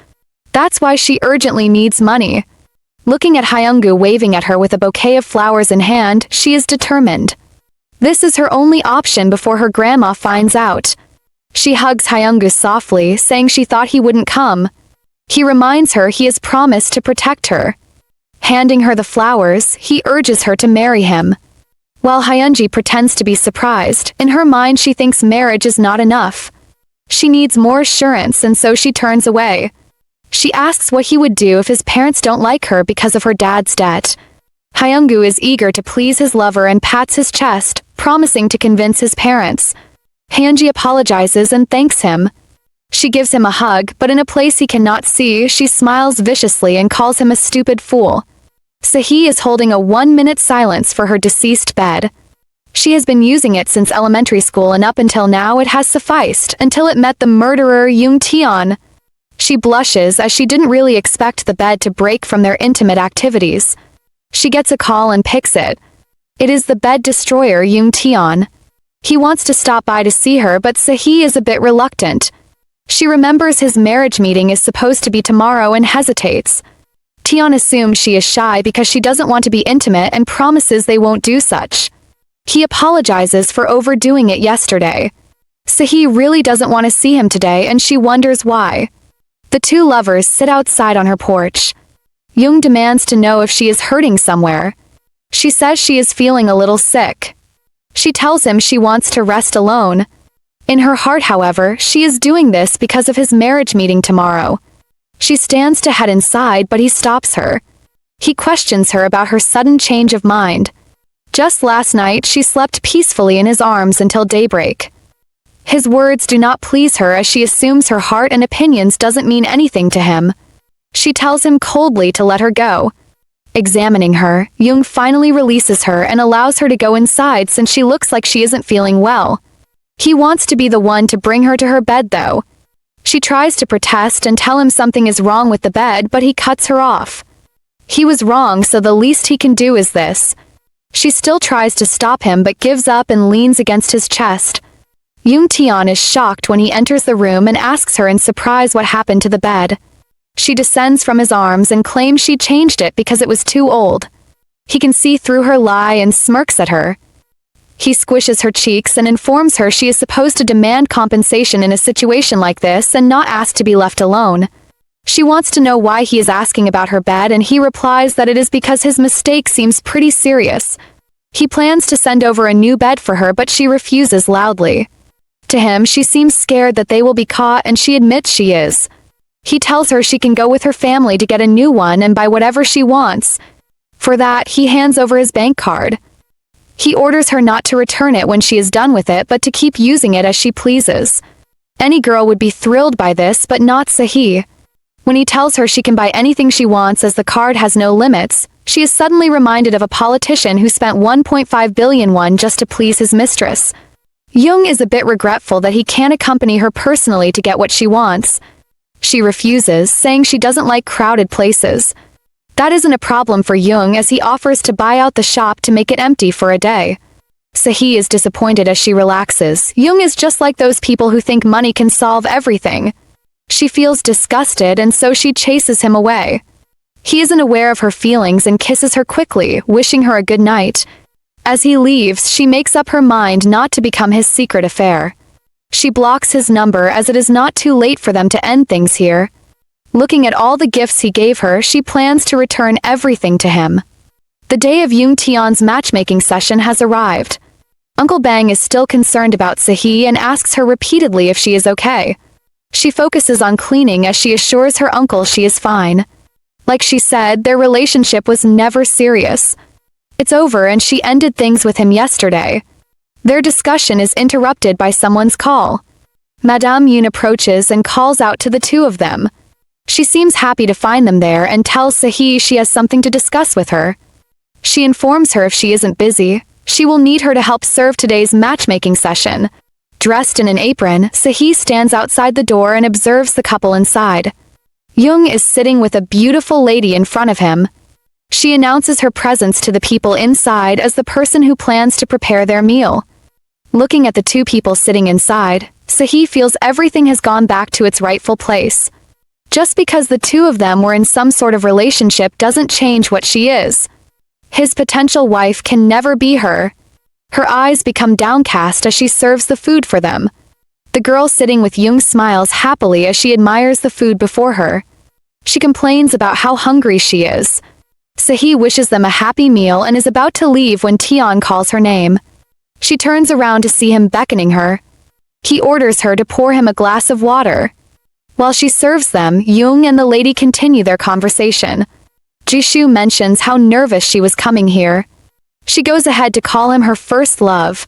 That's why she urgently needs money. Looking at Hyungu waving at her with a bouquet of flowers in hand, she is determined. This is her only option before her grandma finds out. She hugs Hyungu softly, saying she thought he wouldn't come. He reminds her he has promised to protect her. Handing her the flowers, he urges her to marry him. While Hyunji pretends to be surprised, in her mind she thinks marriage is not enough. She needs more assurance, and so she turns away. She asks what he would do if his parents don't like her because of her dad's debt. Hyungu is eager to please his lover and pats his chest, promising to convince his parents. Hyunji apologizes and thanks him. She gives him a hug, but in a place he cannot see, she smiles viciously and calls him a stupid fool. Sahi is holding a 1-minute silence for her deceased bed. She has been using it since elementary school, and up until now it has sufficed, until it met the murderer Young Tion. She blushes as she didn't really expect the bed to break from their intimate activities. She gets a call and picks it. It is the bed destroyer Young Tion. He wants to stop by to see her, but Sahi is a bit reluctant. She remembers his marriage meeting is supposed to be tomorrow and hesitates. Tion assumes she is shy because she doesn't want to be intimate and promises they won't do such. He apologizes for overdoing it yesterday. Sahi really doesn't want to see him today, and she wonders why. The two lovers sit outside on her porch. Young demands to know if she is hurting somewhere. She says she is feeling a little sick. She tells him she wants to rest alone. In her heart, however, she is doing this because of his marriage meeting tomorrow. She stands to head inside, but he stops her. He questions her about her sudden change of mind. Just last night, she slept peacefully in his arms until daybreak. His words do not please her as she assumes her heart and opinions doesn't mean anything to him. She tells him coldly to let her go. Examining her, Jung finally releases her and allows her to go inside since she looks like she isn't feeling well. He wants to be the one to bring her to her bed though. She tries to protest and tell him something is wrong with the bed, but he cuts her off. He was wrong, so the least he can do is this. She still tries to stop him but gives up and leans against his chest. Jung Tian is shocked when he enters the room and asks her in surprise what happened to the bed. She descends from his arms and claims she changed it because it was too old. He can see through her lie and smirks at her. He squishes her cheeks and informs her she is supposed to demand compensation in a situation like this and not ask to be left alone. She wants to know why he is asking about her bed, and he replies that it is because his mistake seems pretty serious. He plans to send over a new bed for her, but she refuses loudly. To him, she seems scared that they will be caught, and she admits she is. He tells her she can go with her family to get a new one and buy whatever she wants. For that, he hands over his bank card. He orders her not to return it when she is done with it, but to keep using it as she pleases. Any girl would be thrilled by this, but not Sahi. When he tells her she can buy anything she wants as the card has no limits, she is suddenly reminded of a politician who spent 1.5 billion won just to please his mistress. Jung is a bit regretful that he can't accompany her personally to get what she wants. She refuses, saying she doesn't like crowded places. That isn't a problem for Jung as he offers to buy out the shop to make it empty for a day. Sahi is disappointed as she relaxes. Jung is just like those people who think money can solve everything. She feels disgusted and so she chases him away. He isn't aware of her feelings and kisses her quickly, wishing her a good night. As he leaves, she makes up her mind not to become his secret affair. She blocks his number as it is not too late for them to end things here. Looking at all the gifts he gave her, she plans to return everything to him. The day of Jung Tian's matchmaking session has arrived. Uncle Bang is still concerned about Sahi and asks her repeatedly if she is okay. She focuses on cleaning as she assures her uncle she is fine. Like she said, their relationship was never serious. It's over and she ended things with him yesterday. Their discussion is interrupted by someone's call. Madame Yoon approaches and calls out to the two of them. She seems happy to find them there and tells Sahi she has something to discuss with her. She informs her if she isn't busy, she will need her to help serve today's matchmaking session. Dressed in an apron, Sahi stands outside the door and observes the couple inside. Jung is sitting with a beautiful lady in front of him. She announces her presence to the people inside as the person who plans to prepare their meal. Looking at the two people sitting inside, Sahi feels everything has gone back to its rightful place. Just because the two of them were in some sort of relationship doesn't change what she is. His potential wife can never be her. Her eyes become downcast as she serves the food for them. The girl sitting with Jung smiles happily as she admires the food before her. She complains about how hungry she is. Sahi wishes them a happy meal and is about to leave when Tian calls her name. She turns around to see him beckoning her. He orders her to pour him a glass of water. While she serves them, Jung and the lady continue their conversation. Jishu mentions how nervous she was coming here. She goes ahead to call him her first love.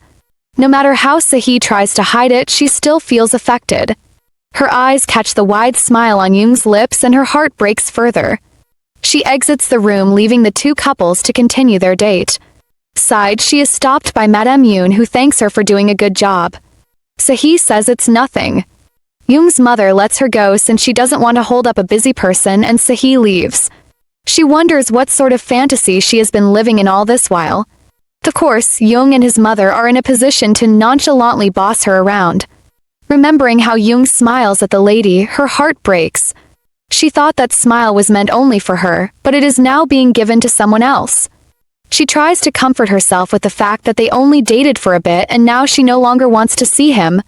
No matter how Sahi tries to hide it, she still feels affected. Her eyes catch the wide smile on Jung's lips and her heart breaks further. She exits the room, leaving the two couples to continue their date. Side, she is stopped by Madame Yoon, who thanks her for doing a good job. Sahi says it's nothing. Jung's mother lets her go since she doesn't want to hold up a busy person, and Sahi leaves. She wonders what sort of fantasy she has been living in all this while. Of course, Jung and his mother are in a position to nonchalantly boss her around. Remembering how Jung smiles at the lady, her heart breaks. She thought that smile was meant only for her, but it is now being given to someone else. She tries to comfort herself with the fact that they only dated for a bit and now she no longer wants to see him.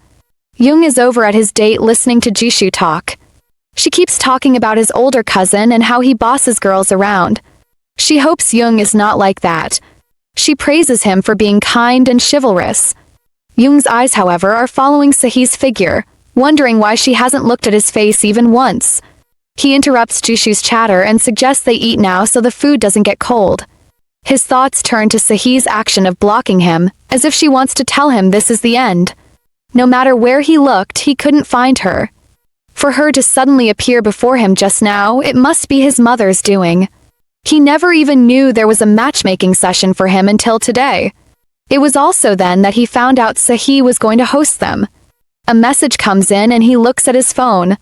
Jung is over at his date listening to Jishu talk. She keeps talking about his older cousin and how he bosses girls around. She hopes Jung is not like that. She praises him for being kind and chivalrous. Jung's eyes, however, are following Sahi's figure, wondering why she hasn't looked at his face even once. He interrupts Jishu's chatter and suggests they eat now so the food doesn't get cold. His thoughts turn to Sehee's action of blocking him, as if she wants to tell him this is the end. No matter where he looked, he couldn't find her. For her to suddenly appear before him just now, it must be his mother's doing. He never even knew there was a matchmaking session for him until today. It was also then that he found out Sehee was going to host them. A message comes in and he looks at his phone.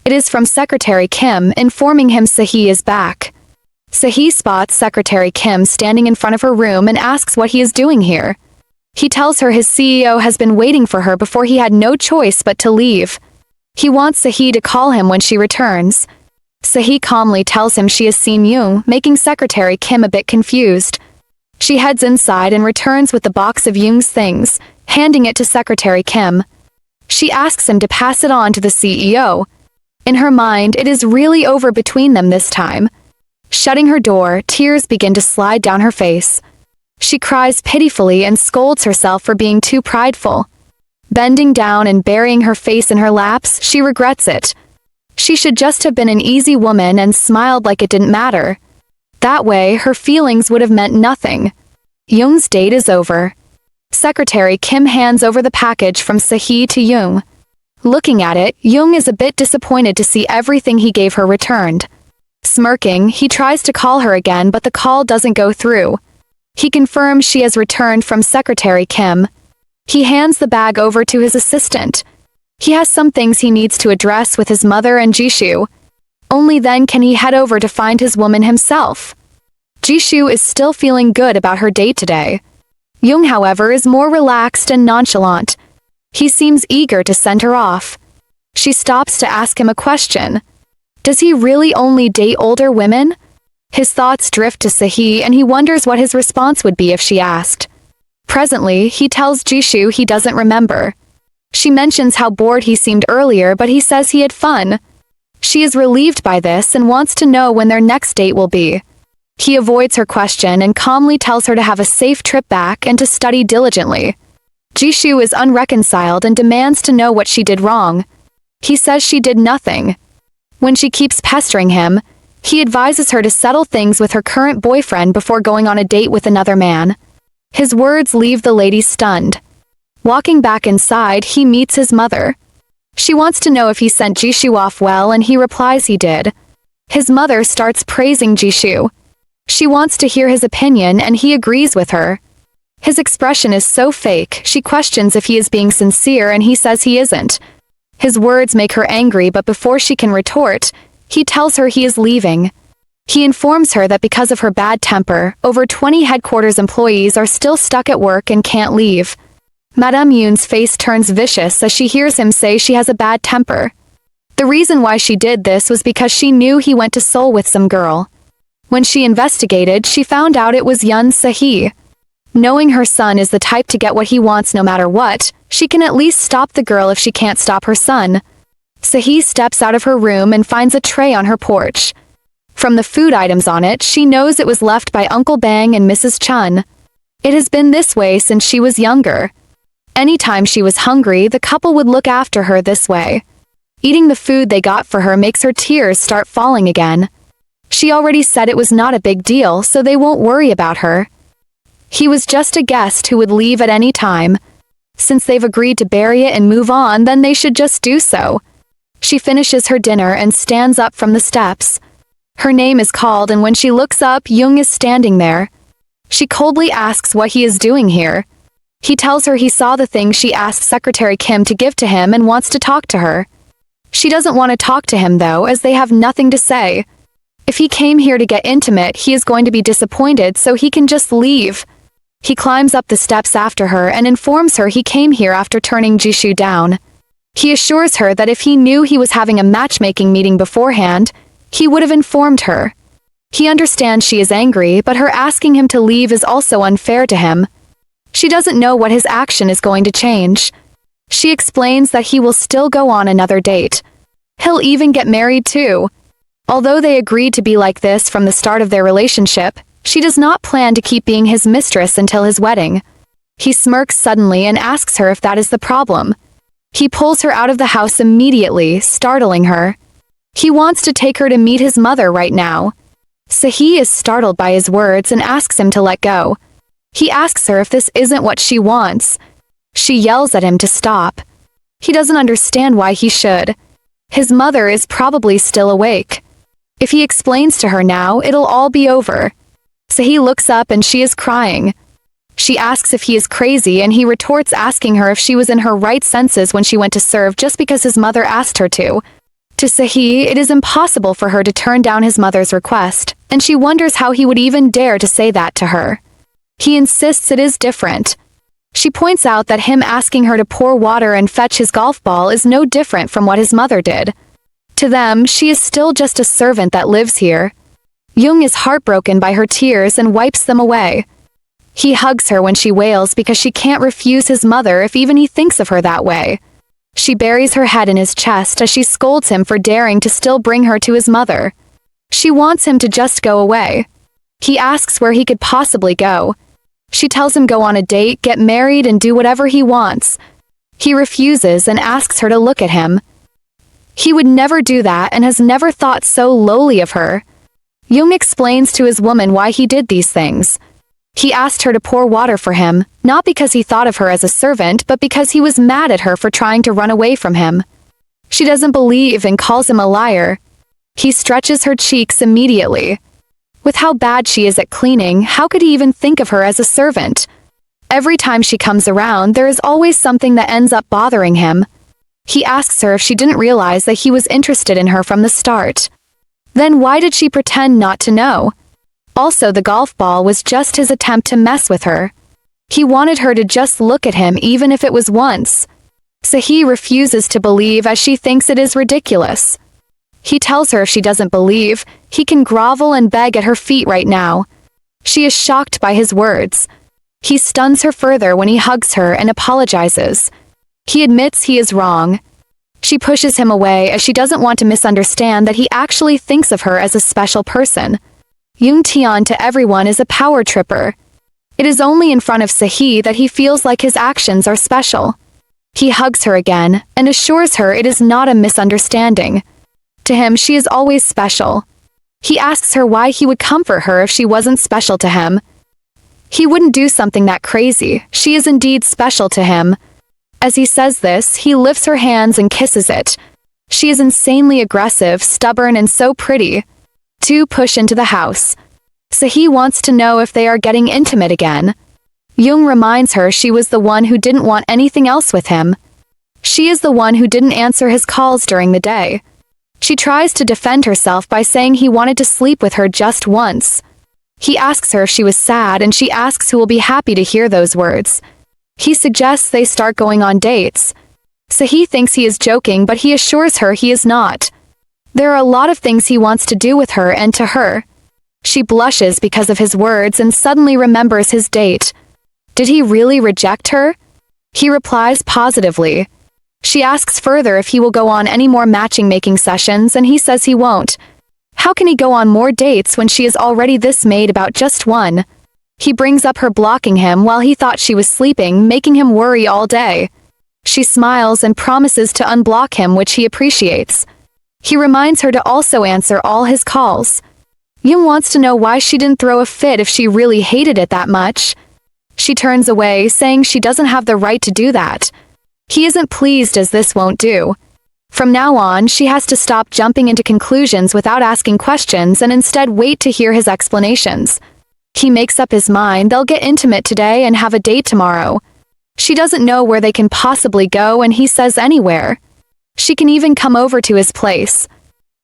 It is from Secretary Kim, informing him Sehee is back. Sehee spots Secretary Kim standing in front of her room and asks what he is doing here. He tells her his CEO has been waiting for her before he had no choice but to leave. He wants Sehee to call him when she returns. Sehee calmly tells him she has seen Young, making Secretary Kim a bit confused. She heads inside and returns with the box of Young's things, handing it to Secretary Kim. She asks him to pass it on to the CEO. In her mind, it is really over between them this time. Shutting her door, tears begin to slide down her face. She cries pitifully and scolds herself for being too prideful. Bending down and burying her face in her laps, she regrets it. She should just have been an easy woman and smiled like it didn't matter. That way, her feelings would have meant nothing. Young's date is over. Secretary Kim hands over the package from Sehee to Young. Looking at it, Young is a bit disappointed to see everything he gave her returned. Smirking, he tries to call her again, but the call doesn't go through. He confirms she has returned from Secretary Kim. He hands the bag over to his assistant. He has some things he needs to address with his mother and Jishu. Only then can he head over to find his woman himself. Jishu is still feeling good about her date today. Young, however, is more relaxed and nonchalant. He seems eager to send her off. She stops to ask him a question. Does he really only date older women? His thoughts drift to Sehee and he wonders what his response would be if she asked. Presently, he tells Jishu he doesn't remember. She mentions how bored he seemed earlier, but he says he had fun. She is relieved by this and wants to know when their next date will be. He avoids her question and calmly tells her to have a safe trip back and to study diligently. Jishu is unreconciled and demands to know what she did wrong. He says she did nothing. When she keeps pestering him, he advises her to settle things with her current boyfriend before going on a date with another man. His words leave the lady stunned. Walking back inside, he meets his mother. She wants to know if he sent Jishu off well and he replies he did. His mother starts praising Jishu. She wants to hear his opinion and he agrees with her. His expression is so fake, she questions if he is being sincere and he says he isn't. His words make her angry, but before she can retort, he tells her he is leaving. He informs her that because of her bad temper, over 20 headquarters employees are still stuck at work and can't leave. Madame Yoon's face turns vicious as she hears him say she has a bad temper. The reason why she did this was because she knew he went to Seoul with some girl. When she investigated, she found out it was Yoon Sehee. Knowing her son is the type to get what he wants no matter what, she can at least stop the girl if she can't stop her son. Sehee steps out of her room and finds a tray on her porch. From the food items on it, she knows it was left by Uncle Bang and Mrs. Chun. It has been this way since she was younger. Anytime she was hungry, the couple would look after her this way. Eating the food they got for her makes her tears start falling again. She already said it was not a big deal, so they won't worry about her. He was just a guest who would leave at any time. Since they've agreed to bury it and move on, then they should just do so. She finishes her dinner and stands up from the steps. Her name is called, and when she looks up, Young is standing there. She coldly asks what he is doing here. He tells her he saw the thing she asked Secretary Kim to give to him and wants to talk to her. She doesn't want to talk to him though, as they have nothing to say. If he came here to get intimate, he is going to be disappointed, so he can just leave. He climbs up the steps after her and informs her he came here after turning Jishu down. He assures her that if he knew he was having a matchmaking meeting beforehand, he would have informed her. He understands she is angry, but her asking him to leave is also unfair to him. She doesn't know what his action is going to change. She explains that he will still go on another date. He'll even get married too. Although they agreed to be like this from the start of their relationship, she does not plan to keep being his mistress until his wedding. He smirks suddenly and asks her if that is the problem. He pulls her out of the house immediately, startling her. He wants to take her to meet his mother right now. Sahi is startled by his words and asks him to let go. He asks her if this isn't what she wants. She yells at him to stop. He doesn't understand why he should. His mother is probably still awake. If he explains to her now, it'll all be over. Sahi looks up and she is crying. She asks if he is crazy and he retorts asking her if she was in her right senses when she went to serve just because his mother asked her to. To Sahi, it is impossible for her to turn down his mother's request, and she wonders how he would even dare to say that to her. He insists it is different. She points out that him asking her to pour water and fetch his golf ball is no different from what his mother did. To them, she is still just a servant that lives here. Jung is heartbroken by her tears and wipes them away. He hugs her when she wails because she can't refuse his mother if even he thinks of her that way. She buries her head in his chest as she scolds him for daring to still bring her to his mother. She wants him to just go away. He asks where he could possibly go. She tells him go on a date, get married, and do whatever he wants. He refuses and asks her to look at him. He would never do that and has never thought so lowly of her. Jung explains to his woman why he did these things. He asked her to pour water for him, not because he thought of her as a servant, but because he was mad at her for trying to run away from him. She doesn't believe and calls him a liar. He stretches her cheeks immediately. With how bad she is at cleaning, how could he even think of her as a servant? Every time she comes around, there is always something that ends up bothering him. He asks her if she didn't realize that he was interested in her from the start. Then why did she pretend not to know? Also, the golf ball was just his attempt to mess with her. He wanted her to just look at him even if it was once. Sahi refuses to believe as she thinks it is ridiculous. He tells her if she doesn't believe, he can grovel and beg at her feet right now. She is shocked by his words. He stuns her further when he hugs her and apologizes. He admits he is wrong. She pushes him away as she doesn't want to misunderstand that he actually thinks of her as a special person. Jung Tian to everyone is a power tripper. It is only in front of Sahi that he feels like his actions are special. He hugs her again and assures her it is not a misunderstanding. To him, she is always special. He asks her why he would comfort her if she wasn't special to him. He wouldn't do something that crazy. She is indeed special to him. As he says this, he lifts her hands and kisses it. She is insanely aggressive, stubborn, and so pretty. Two push into the house. Sahi wants to know if they are getting intimate again. Jung reminds her she was the one who didn't want anything else with him. She is the one who didn't answer his calls during the day. She tries to defend herself by saying he wanted to sleep with her just once. He asks her if she was sad and she asks who will be happy to hear those words. He suggests they start going on dates. Sahi thinks he is joking, but he assures her he is not. There are a lot of things he wants to do with her and to her. She blushes because of his words and suddenly remembers his date. Did he really reject her? He replies positively. She asks further if he will go on any more matching-making sessions and he says he won't. How can he go on more dates when she is already this made about just one? He brings up her blocking him while he thought she was sleeping, making him worry all day. She smiles and promises to unblock him, which he appreciates. He reminds her to also answer all his calls. Jung wants to know why she didn't throw a fit if she really hated it that much. She turns away, saying she doesn't have the right to do that. He isn't pleased as this won't do. From now on, she has to stop jumping into conclusions without asking questions and instead wait to hear his explanations. He makes up his mind they'll get intimate today and have a date tomorrow. She doesn't know where they can possibly go and he says anywhere. She can even come over to his place.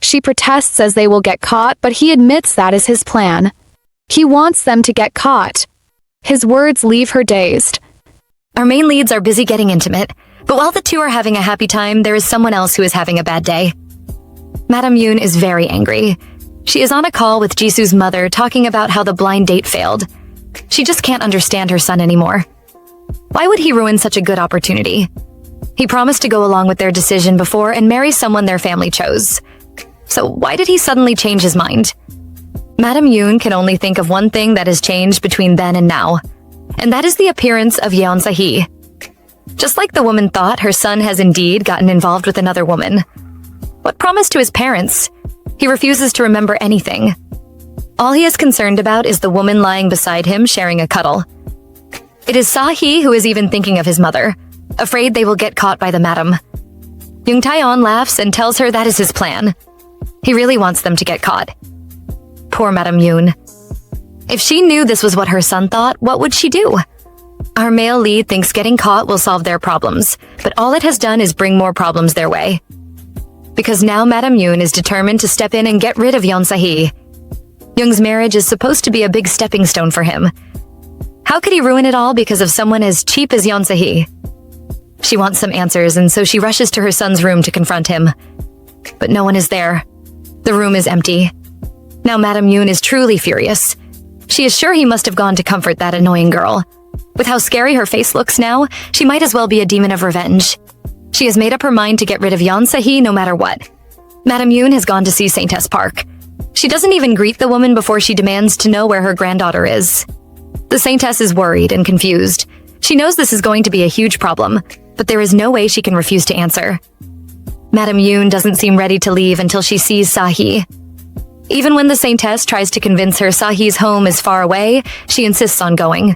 She protests as they will get caught, but he admits that is his plan. He wants them to get caught. His words leave her dazed. Our main leads are busy getting intimate, but while the two are having a happy time, there is someone else who is having a bad day. Madame Yoon is very angry. She is on a call with Jisoo's mother talking about how the blind date failed. She just can't understand her son anymore. Why would he ruin such a good opportunity? He promised to go along with their decision before and marry someone their family chose. So why did he suddenly change his mind? Madame Yoon can only think of one thing that has changed between then and now, and that is the appearance of Yeon Sahi. Just like the woman thought, her son has indeed gotten involved with another woman. What promise to his parents? He refuses to remember anything. All he is concerned about is the woman lying beside him sharing a cuddle. It is Sahi who is even thinking of his mother, afraid they will get caught by the madam. Young Taeyeon laughs and tells her that is his plan. He really wants them to get caught. Poor Madam Yoon. If she knew this was what her son thought, what would she do? Our male lead thinks getting caught will solve their problems, but all it has done is bring more problems their way. Because now Madam Yoon is determined to step in and get rid of Yeon Sahi. Young's marriage is supposed to be a big stepping stone for him. How could he ruin it all because of someone as cheap as Yeon Sahi? She wants some answers, and so she rushes to her son's room to confront him. But no one is there. The room is empty. Now Madam Yoon is truly furious. She is sure he must have gone to comfort that annoying girl. With how scary her face looks now, she might as well be a demon of revenge. She has made up her mind to get rid of Yeon Sahi no matter what. Madam Yoon has gone to see Saintess Park. She doesn't even greet the woman before she demands to know where her granddaughter is. The Saintess is worried and confused. She knows this is going to be a huge problem, but there is no way she can refuse to answer. Madam Yoon doesn't seem ready to leave until she sees Sahi. Even when the Saintess tries to convince her Sahi's home is far away, she insists on going.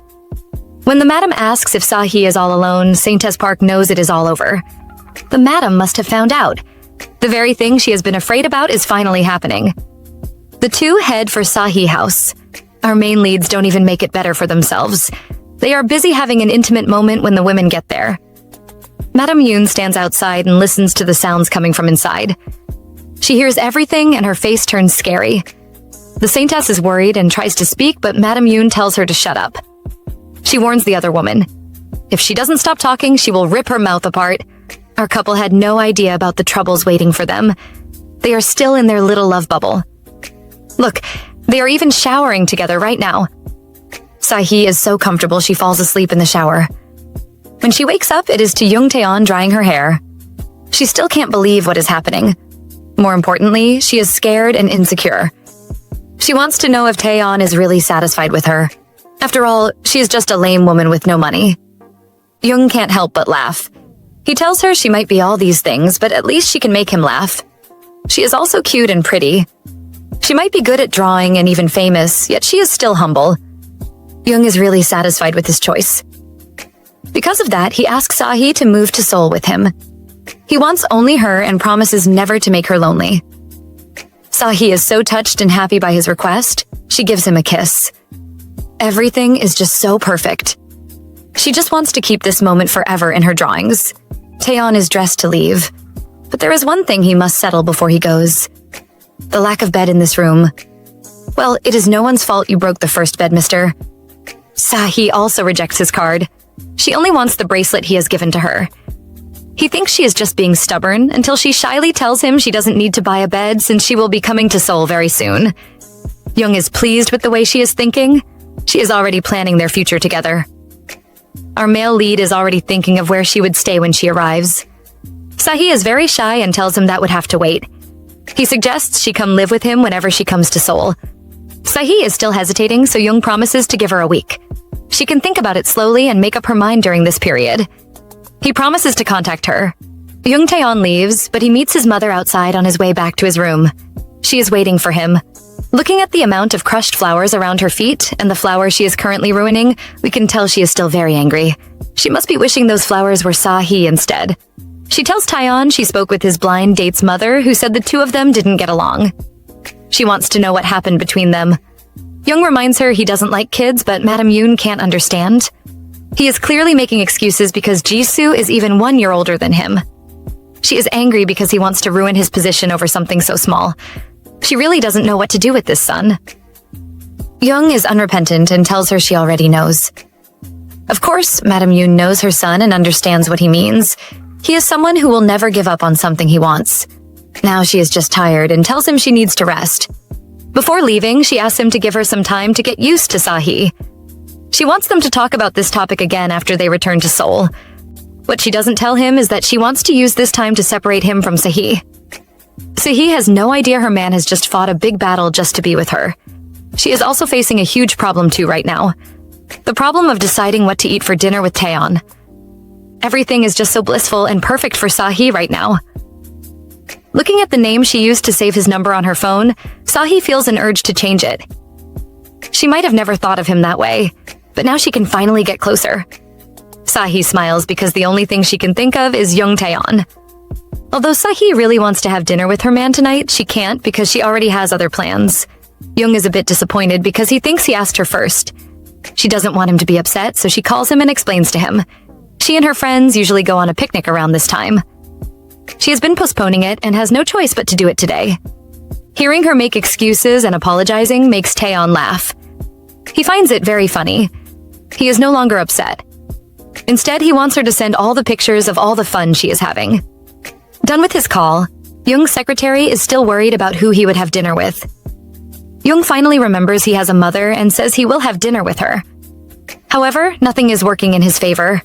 When the madam asks if Sahi is all alone, Saintess Park knows it is all over. The madam must have found out. The very thing she has been afraid about is finally happening. The two head for Sahi House. Our main leads don't even make it better for themselves. They are busy having an intimate moment when the women get there. Madam Yoon stands outside and listens to the sounds coming from inside. She hears everything and her face turns scary. The Saintess is worried and tries to speak, but Madam Yoon tells her to shut up. She warns the other woman. If she doesn't stop talking, she will rip her mouth apart. Our couple had no idea about the troubles waiting for them. They are still in their little love bubble. Look, they are even showering together right now. Sahi is so comfortable she falls asleep in the shower. When she wakes up, it is to Young Taeyeon drying her hair. She still can't believe what is happening. More importantly, she is scared and insecure. She wants to know if Taeyeon is really satisfied with her. After all, she is just a lame woman with no money. Young can't help but laugh. He tells her she might be all these things, but at least she can make him laugh. She is also cute and pretty. She might be good at drawing and even famous, yet she is still humble. Young is really satisfied with his choice. Because of that, he asks Sahi to move to Seoul with him. He wants only her and promises never to make her lonely. Sahi is so touched and happy by his request, she gives him a kiss. Everything is just so perfect. She just wants to keep this moment forever in her drawings. Taeyeon is dressed to leave. But there is one thing he must settle before he goes. The lack of bed in this room. Well, it is no one's fault you broke the first bed, mister. Sahi also rejects his card. She only wants the bracelet he has given to her. He thinks she is just being stubborn until she shyly tells him she doesn't need to buy a bed since she will be coming to Seoul very soon. Young is pleased with the way she is thinking. She is already planning their future together. Our male lead is already thinking of where she would stay when she arrives. Sahi is very shy and tells him that would have to wait. He suggests she come live with him whenever she comes to Seoul. Sahi is still hesitating, so Young promises to give her a week. She can think about it slowly and make up her mind during this period. He promises to contact her. Young Taeyeon leaves, but he meets his mother outside on his way back to his room. She is waiting for him. Looking at the amount of crushed flowers around her feet and the flower she is currently ruining, we can tell she is still very angry. She must be wishing those flowers were Sahi instead. She tells Taeyeon she spoke with his blind date's mother, who said the two of them didn't get along. She wants to know what happened between them. Young reminds her he doesn't like kids, but Madam Yoon can't understand. He is clearly making excuses because Jisoo is even 1 year older than him. She is angry because he wants to ruin his position over something so small. She really doesn't know what to do with this son. Young is unrepentant and tells her she already knows. Of course, Madam Yoon knows her son and understands what he means. He is someone who will never give up on something he wants. Now she is just tired and tells him she needs to rest. Before leaving, she asks him to give her some time to get used to Sahi. She wants them to talk about this topic again after they return to Seoul. What she doesn't tell him is that she wants to use this time to separate him from Sahi. Sahi has no idea her man has just fought a big battle just to be with her. She is also facing a huge problem too right now. The problem of deciding what to eat for dinner with Taeyeon. Everything is just so blissful and perfect for Sahi right now. Looking at the name she used to save his number on her phone, Sahi feels an urge to change it. She might have never thought of him that way, but now she can finally get closer. Sahi smiles because the only thing she can think of is Young Taeyeon. Although Sahi really wants to have dinner with her man tonight, she can't because she already has other plans. Young is a bit disappointed because he thinks he asked her first. She doesn't want him to be upset, so she calls him and explains to him. She and her friends usually go on a picnic around this time. She has been postponing it and has no choice but to do it today. Hearing her make excuses and apologizing makes Taeyeon laugh. He finds it very funny. He is no longer upset. Instead, he wants her to send all the pictures of all the fun she is having. Done with his call, Young's secretary is still worried about who he would have dinner with. Young finally remembers he has a mother and says he will have dinner with her. However, nothing is working in his favor.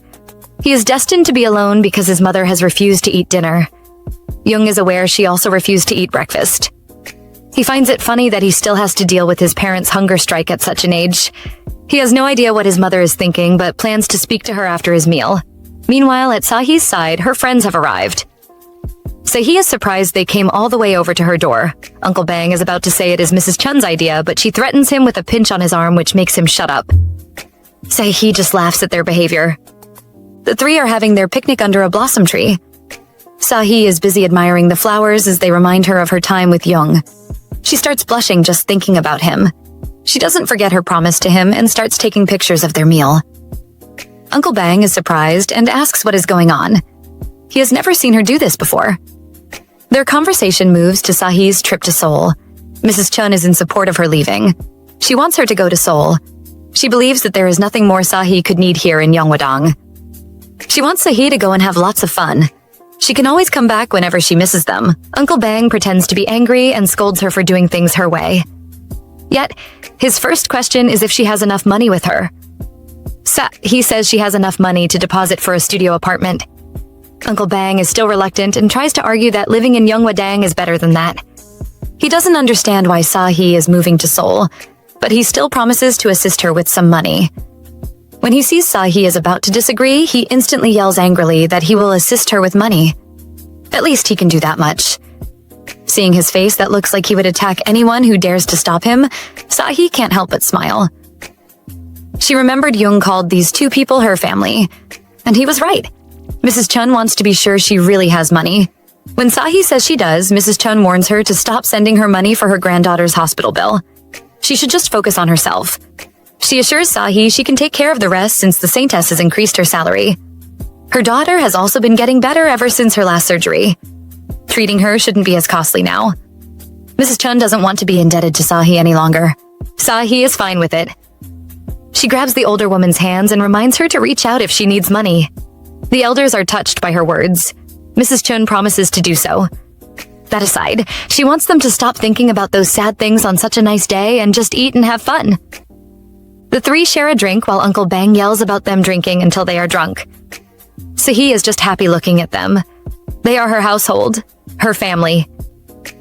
He is destined to be alone because his mother has refused to eat dinner. Young is aware she also refused to eat breakfast. He finds it funny that he still has to deal with his parents' hunger strike at such an age. He has no idea what his mother is thinking, but plans to speak to her after his meal. Meanwhile, at Sahi's side, her friends have arrived. Sahi is surprised they came all the way over to her door. Uncle Bang is about to say it is Mrs. Chun's idea, but she threatens him with a pinch on his arm which makes him shut up. Sahi just laughs at their behavior. The three are having their picnic under a blossom tree. Sahi is busy admiring the flowers as they remind her of her time with Young. She starts blushing just thinking about him. She doesn't forget her promise to him and starts taking pictures of their meal. Uncle Bang is surprised and asks what is going on. He has never seen her do this before. Their conversation moves to Sahi's trip to Seoul. Mrs. Chun is in support of her leaving. She wants her to go to Seoul. She believes that there is nothing more Sahi could need here in Yeongwadong. She wants Sahi to go and have lots of fun. She can always come back whenever she misses them. Uncle Bang pretends to be angry and scolds her for doing things her way. Yet, his first question is if she has enough money with her. He says she has enough money to deposit for a studio apartment. Uncle Bang is still reluctant and tries to argue that living in Yeongwadang is better than that. He doesn't understand why Sahi is moving to Seoul, but he still promises to assist her with some money. When he sees Sahi is about to disagree, he instantly yells angrily that he will assist her with money. At least he can do that much. Seeing his face that looks like he would attack anyone who dares to stop him, Sahi can't help but smile. She remembered Young called these two people her family, and he was right. Mrs. Chun wants to be sure she really has money. When Sahi says she does, Mrs. Chun warns her to stop sending her money for her granddaughter's hospital bill. She should just focus on herself. She assures Sahi she can take care of the rest since the Saintess has increased her salary. Her daughter has also been getting better ever since her last surgery. Treating her shouldn't be as costly now. Mrs. Chun doesn't want to be indebted to Sahi any longer. Sahi is fine with it. She grabs the older woman's hands and reminds her to reach out if she needs money. The elders are touched by her words. Mrs. Chun promises to do so. That aside, she wants them to stop thinking about those sad things on such a nice day and just eat and have fun. The three share a drink while Uncle Bang yells about them drinking until they are drunk. Sahi is just happy looking at them. They are her household, her family.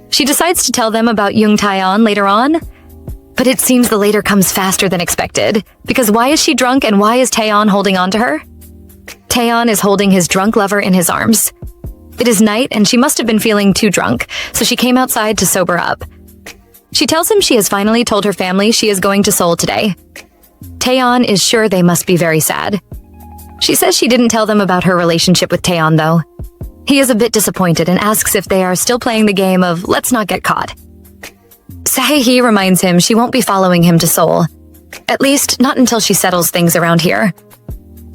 She decides to tell them about Young Taeyeon later on, but it seems the later comes faster than expected, because why is she drunk and why is Taeyeon holding on to her? Taeyeon is holding his drunk lover in his arms. It is night and she must have been feeling too drunk, so she came outside to sober up. She tells him she has finally told her family she is going to Seoul today. Taeyeon is sure they must be very sad. She says she didn't tell them about her relationship with Taeyeon though. He is a bit disappointed and asks if they are still playing the game of let's not get caught. Sae-hee reminds him she won't be following him to Seoul. At least, not until she settles things around here.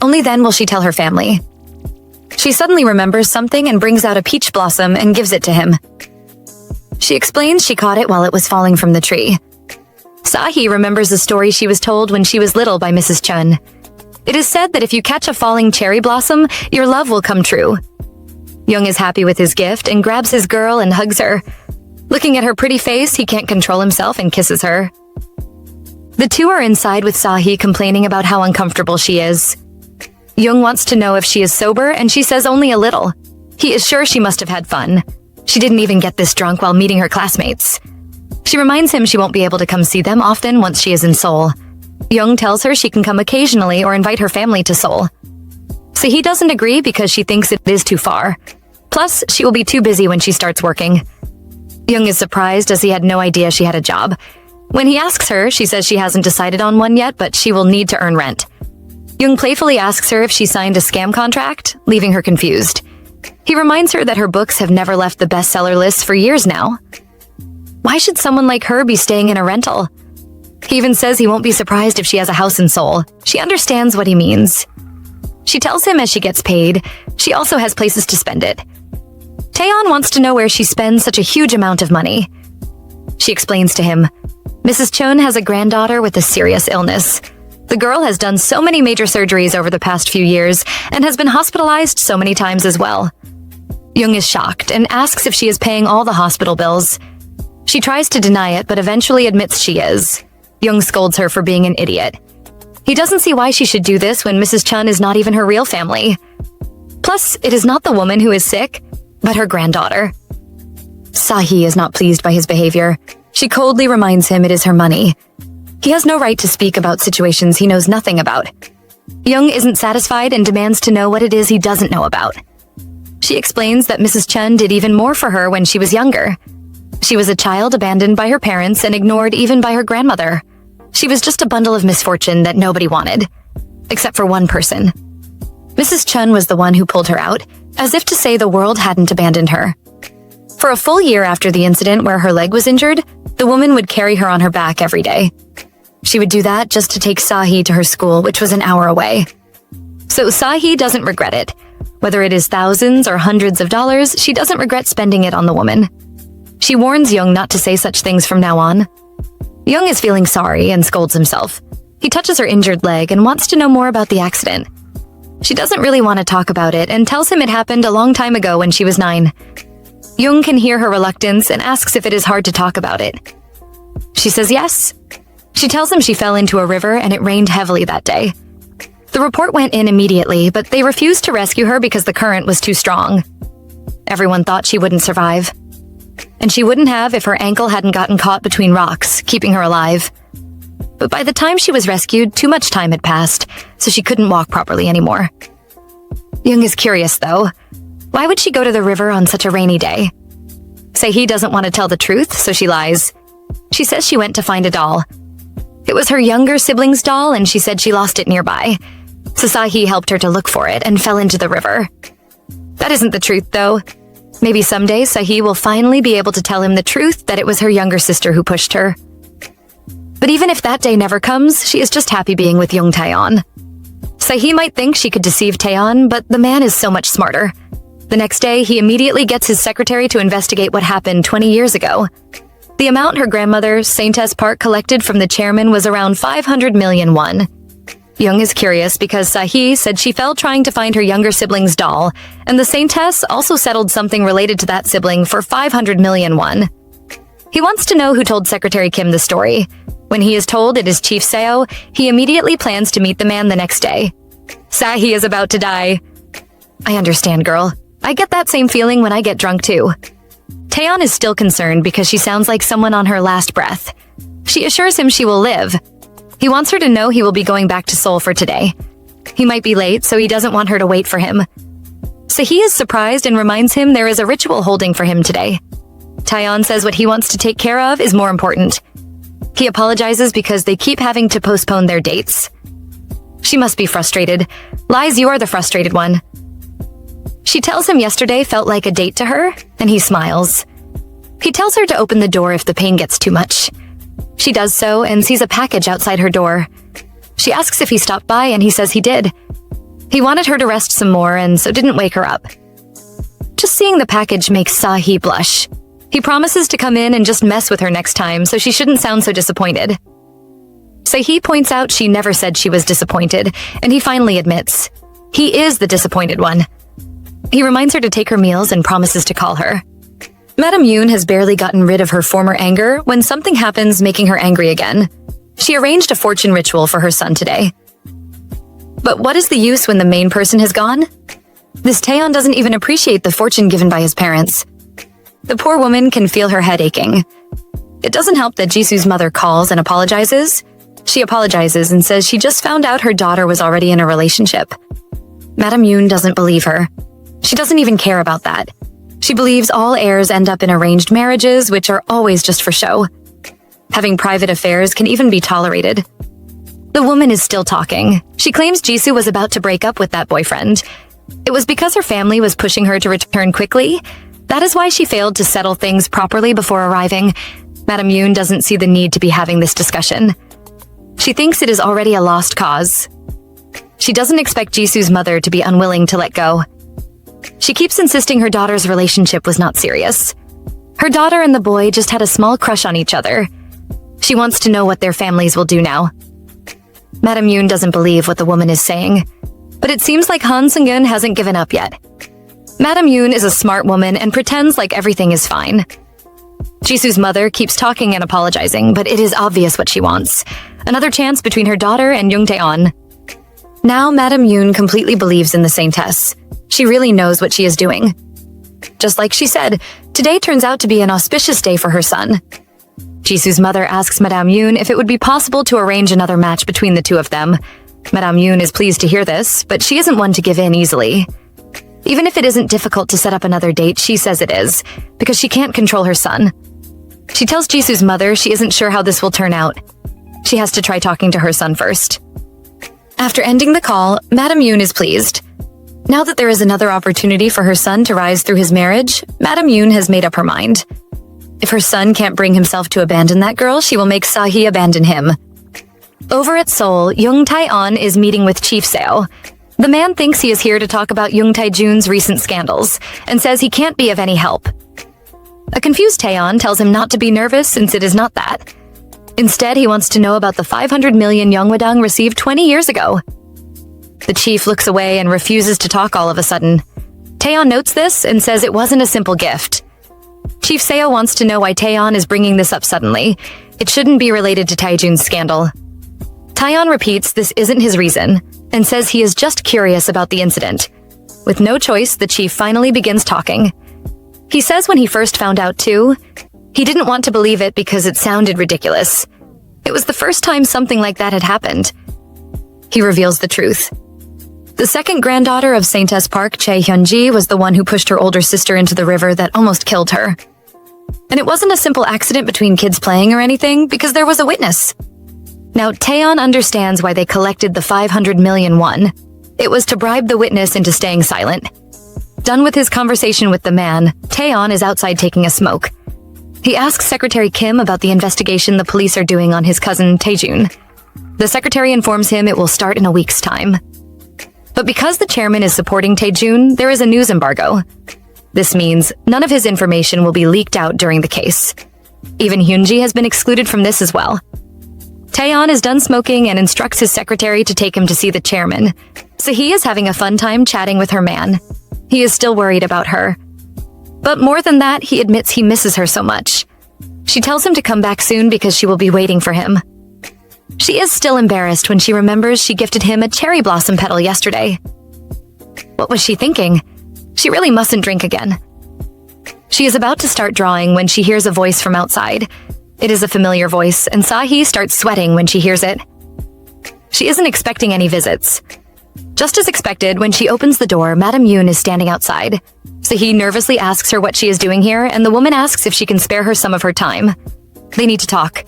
Only then will she tell her family. She suddenly remembers something and brings out a peach blossom and gives it to him. She explains she caught it while it was falling from the tree. Sahi remembers the story she was told when she was little by Mrs. Chun. It is said that if you catch a falling cherry blossom, your love will come true. Young is happy with his gift and grabs his girl and hugs her. Looking at her pretty face, he can't control himself and kisses her. The two are inside with Sahi complaining about how uncomfortable she is. Young wants to know if she is sober and she says only a little. He is sure she must have had fun. She didn't even get this drunk while meeting her classmates. She reminds him she won't be able to come see them often once she is in Seoul. Young tells her she can come occasionally or invite her family to Seoul. So he doesn't agree because she thinks it is too far. Plus, she will be too busy when she starts working. Young is surprised as he had no idea she had a job. When he asks her, she says she hasn't decided on one yet, but she will need to earn rent. Young playfully asks her if she signed a scam contract, leaving her confused. He reminds her that her books have never left the bestseller lists for years now. Why should someone like her be staying in a rental? He even says he won't be surprised if she has a house in Seoul. She understands what he means. She tells him as she gets paid, she also has places to spend it. Taeyeon wants to know where she spends such a huge amount of money. She explains to him, Mrs. Chun has a granddaughter with a serious illness. The girl has done so many major surgeries over the past few years and has been hospitalized so many times as well. Young is shocked and asks if she is paying all the hospital bills. She tries to deny it, but eventually admits she is. Young scolds her for being an idiot. He doesn't see why she should do this when Mrs. Chun is not even her real family. Plus, it is not the woman who is sick, but her granddaughter. Sahi is not pleased by his behavior. She coldly reminds him it is her money. He has no right to speak about situations he knows nothing about. Young isn't satisfied and demands to know what it is he doesn't know about. She explains that Mrs. Chun did even more for her when she was younger. She was a child abandoned by her parents and ignored even by her grandmother. She was just a bundle of misfortune that nobody wanted. Except for one person. Mrs. Chun was the one who pulled her out, as if to say the world hadn't abandoned her. For a full year after the incident where her leg was injured, the woman would carry her on her back every day. She would do that just to take Sahi to her school, which was an hour away. So Sahi doesn't regret it. Whether it is thousands or hundreds of dollars, she doesn't regret spending it on the woman. She warns Young not to say such things from now on. Young is feeling sorry and scolds himself. He touches her injured leg and wants to know more about the accident. She doesn't really want to talk about it and tells him it happened a long time ago when she was 9. Young can hear her reluctance and asks if it is hard to talk about it. She says yes. She tells him she fell into a river and it rained heavily that day. The report went in immediately, but they refused to rescue her because the current was too strong. Everyone thought she wouldn't survive. And she wouldn't have if her ankle hadn't gotten caught between rocks, keeping her alive. But by the time she was rescued, too much time had passed, so she couldn't walk properly anymore. Young is curious, though. Why would she go to the river on such a rainy day? Sahi doesn't want to tell the truth, so she lies. She says she went to find a doll. It was her younger sibling's doll, and she said she lost it nearby. So Sahi helped her to look for it and fell into the river. That isn't the truth, though. Maybe someday Sahi will finally be able to tell him the truth that it was her younger sister who pushed her. But even if that day never comes, she is just happy being with young Taeyeon. Sahi might think she could deceive Taeyeon, but the man is so much smarter. The next day, he immediately gets his secretary to investigate what happened 20 years ago. The amount her grandmother, Saintess Park, collected from the chairman was around 500 million won. Young is curious because Sahi said she fell trying to find her younger sibling's doll, and the Saintess also settled something related to that sibling for 500 million won. He wants to know who told Secretary Kim the story. When he is told it is Chief Seo, he immediately plans to meet the man the next day. Sahi is about to die. I understand, girl. I get that same feeling when I get drunk too. Taeyeon is still concerned because she sounds like someone on her last breath. She assures him she will live. He wants her to know he will be going back to Seoul for today. He might be late, so he doesn't want her to wait for him. So he is surprised and reminds him there is a ritual holding for him today. Taeyeon says what he wants to take care of is more important. He apologizes because they keep having to postpone their dates. She must be frustrated. Lies, you are the frustrated one. She tells him yesterday felt like a date to her, and he smiles. He tells her to open the door if the pain gets too much. She does so and sees a package outside her door. She asks if he stopped by, and he says he did. He wanted her to rest some more and so didn't wake her up. Just seeing the package makes Sahi blush. He promises to come in and just mess with her next time so she shouldn't sound so disappointed. Sahi points out she never said she was disappointed, and he finally admits. He is the disappointed one. He reminds her to take her meals and promises to call her. Madame Yoon has barely gotten rid of her former anger when something happens making her angry again. She arranged a fortune ritual for her son today. But what is the use when the main person has gone? This Taeyeon doesn't even appreciate the fortune given by his parents. The poor woman can feel her head aching. It doesn't help that Jisoo's mother calls and apologizes. She apologizes and says she just found out her daughter was already in a relationship. Madame Yoon doesn't believe her. She doesn't even care about that. She believes all heirs end up in arranged marriages, which are always just for show. Having private affairs can even be tolerated. The woman is still talking. She claims Jisoo was about to break up with that boyfriend. It was because her family was pushing her to return quickly. That is why she failed to settle things properly before arriving. Madam Yoon doesn't see the need to be having this discussion. She thinks it is already a lost cause. She doesn't expect Jisoo's mother to be unwilling to let go. She keeps insisting her daughter's relationship was not serious. Her daughter and the boy just had a small crush on each other. She wants to know what their families will do now. Madam Yoon doesn't believe what the woman is saying, but it seems like Han Seung-geun hasn't given up yet. Madam Yoon is a smart woman and pretends like everything is fine. Jisoo's mother keeps talking and apologizing, but it is obvious what she wants. Another chance between her daughter and Jung Tae-on. Now Madam Yoon completely believes in the Saintess. She really knows what she is doing. Just like she said, today turns out to be an auspicious day for her son. Jisoo's mother asks Madame Yoon if it would be possible to arrange another match between the two of them. Madame Yoon is pleased to hear this, but she isn't one to give in easily. Even if it isn't difficult to set up another date, she says it is, because she can't control her son. She tells Jisoo's mother she isn't sure how this will turn out. She has to try talking to her son first. After ending the call, Madame Yoon is pleased. Now that there is another opportunity for her son to rise through his marriage, Madame Yoon has made up her mind. If her son can't bring himself to abandon that girl, she will make Sahi abandon him. Over at Seoul, Jung Tae-on is meeting with Chief Seo. The man thinks he is here to talk about Jung Tae-jun's recent scandals, and says he can't be of any help. A confused Tae-on tells him not to be nervous since it is not that. Instead, he wants to know about the 500 million Yeongwadang received 20 years ago. The chief looks away and refuses to talk all of a sudden. Tae-on notes this and says it wasn't a simple gift. Chief Seo wants to know why Tae-on is bringing this up suddenly. It shouldn't be related to Tae-jun's scandal. Tae-on repeats this isn't his reason, and says he is just curious about the incident. With no choice, the chief finally begins talking. He says when he first found out too, he didn't want to believe it because it sounded ridiculous. It was the first time something like that had happened. He reveals the truth. The second granddaughter of Saintess Park, Chae Hyun-ji, was the one who pushed her older sister into the river that almost killed her. And it wasn't a simple accident between kids playing or anything, because there was a witness. Now, Tae-on understands why they collected the 500 million won. It was to bribe the witness into staying silent. Done with his conversation with the man, Tae-on is outside taking a smoke. He asks Secretary Kim about the investigation the police are doing on his cousin Tae-jun. The secretary informs him it will start in a week's time. But because the chairman is supporting Tae-jun, there is a news embargo. This means none of his information will be leaked out during the case. Even Hyunji has been excluded from this as well. Tae-on is done smoking and instructs his secretary to take him to see the chairman. So he is having a fun time chatting with her man. He is still worried about her. But more than that, he admits he misses her so much. She tells him to come back soon because she will be waiting for him. She is still embarrassed when she remembers she gifted him a cherry blossom petal yesterday. What was she thinking? She really mustn't drink again. She is about to start drawing when she hears a voice from outside. It is a familiar voice, and Sahi starts sweating when she hears it. She isn't expecting any visits. Just as expected, when she opens the door, Madame Yoon is standing outside. Sahi nervously asks her what she is doing here, and the woman asks if she can spare her some of her time. They need to talk.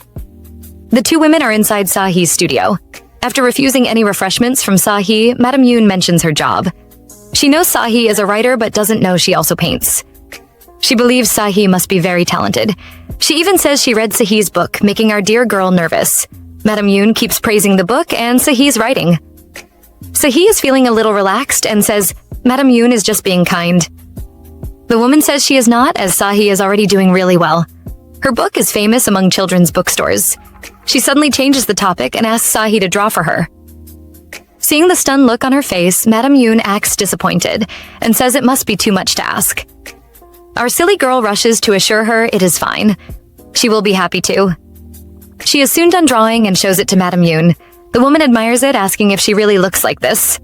The two women are inside Sahi's studio. After refusing any refreshments from Sahi, Madame Yoon mentions her job. She knows Sahi is a writer but doesn't know she also paints. She believes Sahi must be very talented. She even says she read Sahi's book, making our dear girl nervous. Madame Yoon keeps praising the book and Sahi's writing. Sahi is feeling a little relaxed and says, Madame Yoon is just being kind. The woman says she is not, as Sahi is already doing really well. Her book is famous among children's bookstores. She suddenly changes the topic and asks Sahi to draw for her. Seeing the stunned look on her face, Madame Yoon acts disappointed and says it must be too much to ask. Our silly girl rushes to assure her it is fine. She will be happy to. She is soon done drawing and shows it to Madame Yoon. The woman admires it, asking if she really looks like this.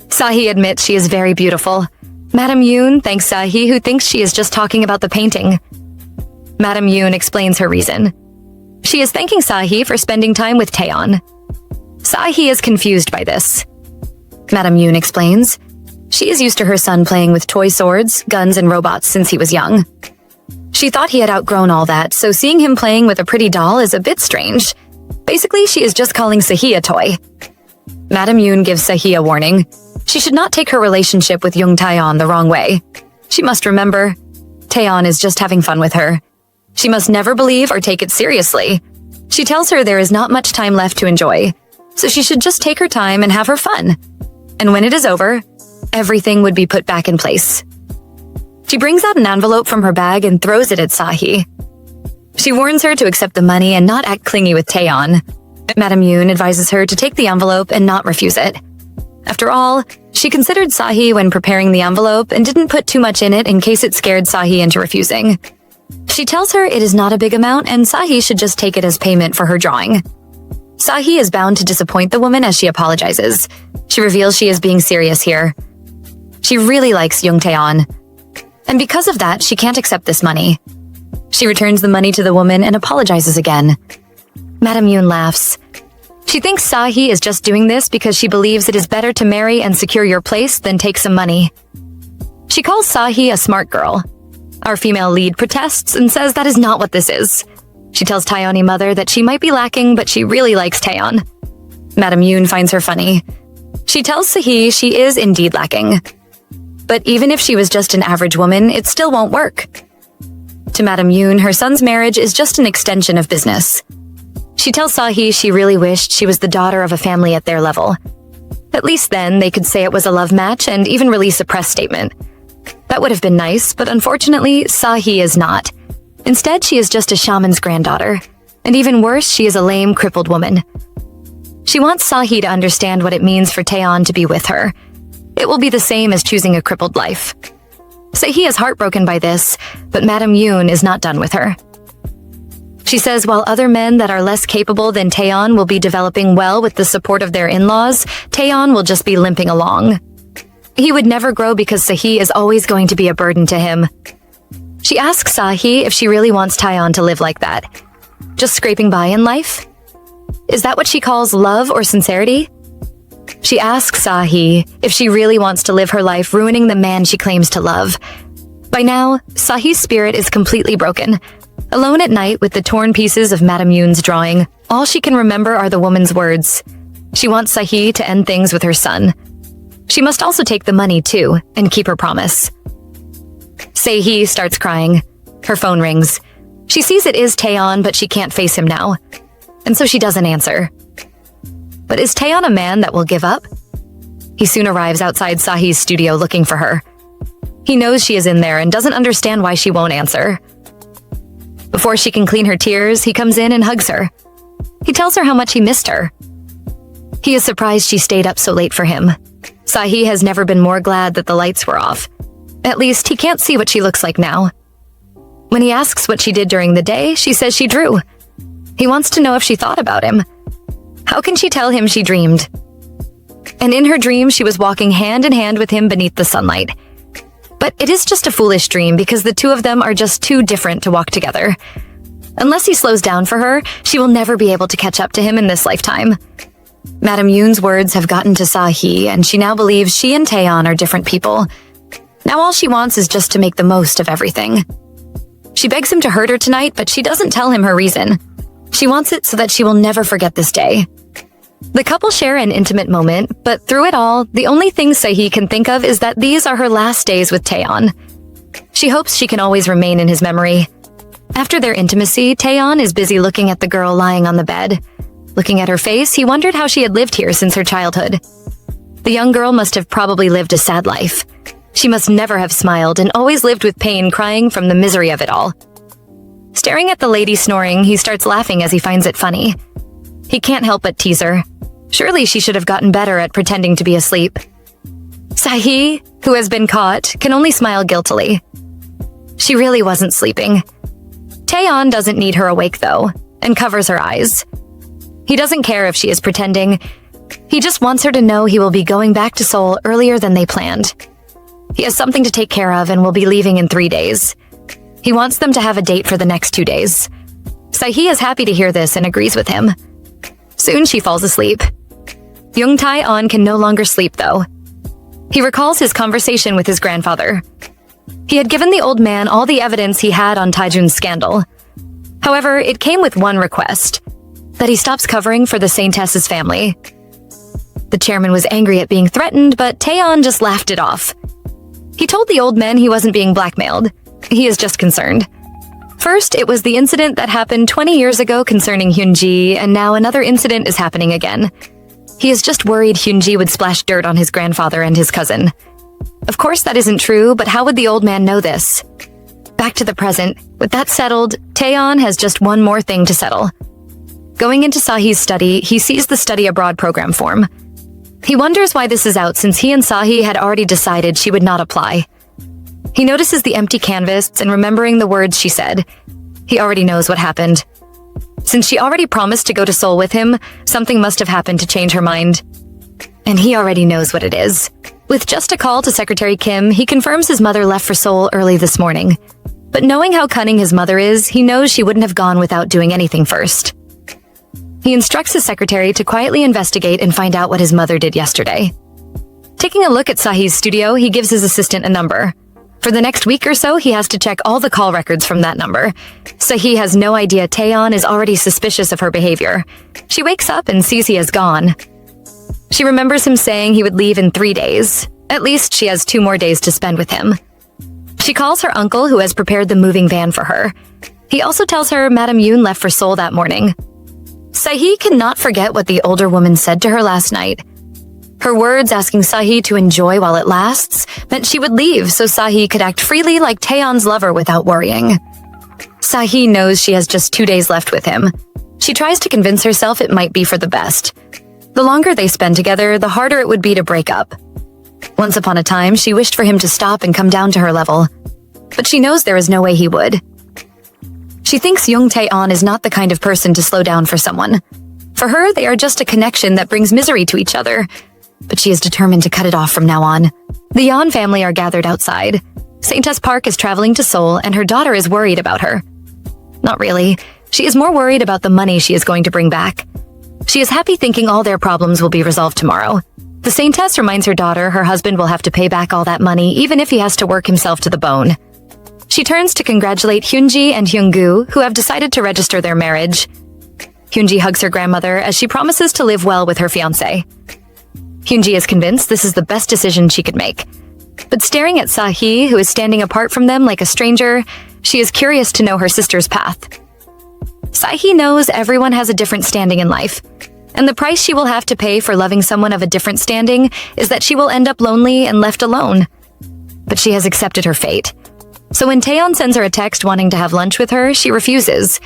Sahi admits she is very beautiful. Madame Yoon thanks Sahi, who thinks she is just talking about the painting. Madame Yoon explains her reason. She is thanking Sahi for spending time with Tae-on. Sahi is confused by this. Madame Yoon explains. She is used to her son playing with toy swords, guns, and robots since he was young. She thought he had outgrown all that, so seeing him playing with a pretty doll is a bit strange. Basically, she is just calling Sahi a toy. Madam Yoon gives Sahi a warning. She should not take her relationship with Young Taeyeon the wrong way. She must remember, Taeyeon is just having fun with her. She must never believe or take it seriously. She tells her there is not much time left to enjoy, so she should just take her time and have her fun. And when it is over, everything would be put back in place. She brings out an envelope from her bag and throws it at Sahi. She warns her to accept the money and not act clingy with Taeyeon. Madam Yoon advises her to take the envelope and not refuse it. After all, she considered Sahi when preparing the envelope and didn't put too much in it in case it scared Sahi into refusing. She tells her it is not a big amount and Sahi should just take it as payment for her drawing. Sahi is bound to disappoint the woman as she apologizes. She reveals she is being serious here. She really likes Young Taeyeon, and because of that, she can't accept this money. She returns the money to the woman and apologizes again. Madam Yoon laughs. She thinks Sahi is just doing this because she believes it is better to marry and secure your place than take some money. She calls Sahi a smart girl. Our female lead protests and says that is not what this is. She tells Taeyeon's mother that she might be lacking, but she really likes Taeyeon. Madam Yoon finds her funny. She tells Sahi she is indeed lacking. But even if she was just an average woman, it still won't work. To Madam Yoon, her son's marriage is just an extension of business. She tells Sahi she really wished she was the daughter of a family at their level. At least then, they could say it was a love match and even release a press statement. That would have been nice, but unfortunately, Sahi is not. Instead, she is just a shaman's granddaughter. And even worse, she is a lame, crippled woman. She wants Sahi to understand what it means for Taeyeon to be with her. It will be the same as choosing a crippled life. Sahi is heartbroken by this, but Madam Yoon is not done with her. She says while other men that are less capable than Taeyeon will be developing well with the support of their in-laws, Taeyeon will just be limping along. He would never grow because Sahi is always going to be a burden to him. She asks Sahi if she really wants Taeyeon to live like that. Just scraping by in life? Is that what she calls love or sincerity? She asks Sahi if she really wants to live her life ruining the man she claims to love. By now, Sahi's spirit is completely broken. Alone at night with the torn pieces of Madam Yoon's drawing, all she can remember are the woman's words. She wants Sahi to end things with her son. She must also take the money too, and keep her promise. Sahi starts crying. Her phone rings. She sees it is Taeyeon, but she can't face him now. And so she doesn't answer. But is Taeyeon a man that will give up? He soon arrives outside Sahi's studio looking for her. He knows she is in there and doesn't understand why she won't answer. Before she can clean her tears, he comes in and hugs her. He tells her how much he missed her. He is surprised she stayed up so late for him. Sahi has never been more glad that the lights were off. At least he can't see what she looks like now. When he asks what she did during the day, she says she drew. He wants to know if she thought about him. How can she tell him she dreamed? And in her dream, she was walking hand in hand with him beneath the sunlight. But it is just a foolish dream because the two of them are just too different to walk together. Unless he slows down for her, she will never be able to catch up to him in this lifetime. Madam Yoon's words have gotten to Sahi, and she now believes she and Taeyeon are different people. Now all she wants is just to make the most of everything. She begs him to hurt her tonight, but she doesn't tell him her reason. She wants it so that she will never forget this day. The couple share an intimate moment, but through it all, the only thing Sahi can think of is that these are her last days with Taeyeon. She hopes she can always remain in his memory. After their intimacy, Taeyeon is busy looking at the girl lying on the bed. Looking at her face, he wondered how she had lived here since her childhood. The young girl must have probably lived a sad life. She must never have smiled and always lived with pain, crying from the misery of it all. Staring at the lady snoring, he starts laughing as he finds it funny. He can't help but tease her. Surely she should have gotten better at pretending to be asleep. Sahi, who has been caught, can only smile guiltily. She really wasn't sleeping. Taeyeon doesn't need her awake though, and covers her eyes. He doesn't care if she is pretending. He just wants her to know he will be going back to Seoul earlier than they planned. He has something to take care of and will be leaving in 3 days. He wants them to have a date for the next 2 days. Sahi is happy to hear this and agrees with him. Soon she falls asleep. Young Taeyeon can no longer sleep though. He recalls his conversation with his grandfather. He had given the old man all the evidence he had on Taejun's scandal. However, it came with one request, that he stops covering for the Saintess's family. The chairman was angry at being threatened, but Taeyeon just laughed it off. He told the old man he wasn't being blackmailed. He is just concerned. First, it was the incident that happened 20 years ago concerning Hyunji, and now another incident is happening again. He is just worried Hyunji would splash dirt on his grandfather and his cousin. Of course that isn't true, but how would the old man know this? Back to the present. With that settled, Taeyeon has just one more thing to settle. Going into Sahi's study, he sees the study abroad program form. He wonders why this is out since he and Sahi had already decided she would not apply. He notices the empty canvas and remembering the words she said. He already knows what happened. Since she already promised to go to Seoul with him, something must have happened to change her mind. And he already knows what it is. With just a call to Secretary Kim, he confirms his mother left for Seoul early this morning. But knowing how cunning his mother is, he knows she wouldn't have gone without doing anything first. He instructs his secretary to quietly investigate and find out what his mother did yesterday. Taking a look at Sahi's studio, he gives his assistant a number. For the next week or so, he has to check all the call records from that number. Sahi has no idea Taeyeon is already suspicious of her behavior. She wakes up and sees he has gone. She remembers him saying he would leave in 3 days. At least she has 2 more days to spend with him. She calls her uncle who has prepared the moving van for her. He also tells her Madame Yoon left for Seoul that morning. Sahi cannot forget what the older woman said to her last night. Her words asking Sahi to enjoy while it lasts meant she would leave so Sahi could act freely like Taeyeon's lover without worrying. Sahi knows she has just 2 days left with him. She tries to convince herself it might be for the best. The longer they spend together, the harder it would be to break up. Once upon a time, she wished for him to stop and come down to her level. But she knows there is no way he would. She thinks Young Taeyeon is not the kind of person to slow down for someone. For her, they are just a connection that brings misery to each other. But she is determined to cut it off from now on. The Yeon family are gathered outside. Saintess Park is traveling to Seoul and her daughter is worried about her. Not really. She is more worried about the money she is going to bring back. She is happy thinking all their problems will be resolved tomorrow. The Saintess reminds her daughter her husband will have to pay back all that money even if he has to work himself to the bone. She turns to congratulate Hyunji and Hyunggu, who have decided to register their marriage. Hyunji hugs her grandmother as she promises to live well with her fiancé. Hyunji is convinced this is the best decision she could make. But staring at Sahi, who is standing apart from them like a stranger, she is curious to know her sister's path. Sahi knows everyone has a different standing in life, and the price she will have to pay for loving someone of a different standing is that she will end up lonely and left alone. But she has accepted her fate. So when Taeyeon sends her a text wanting to have lunch with her, she refuses.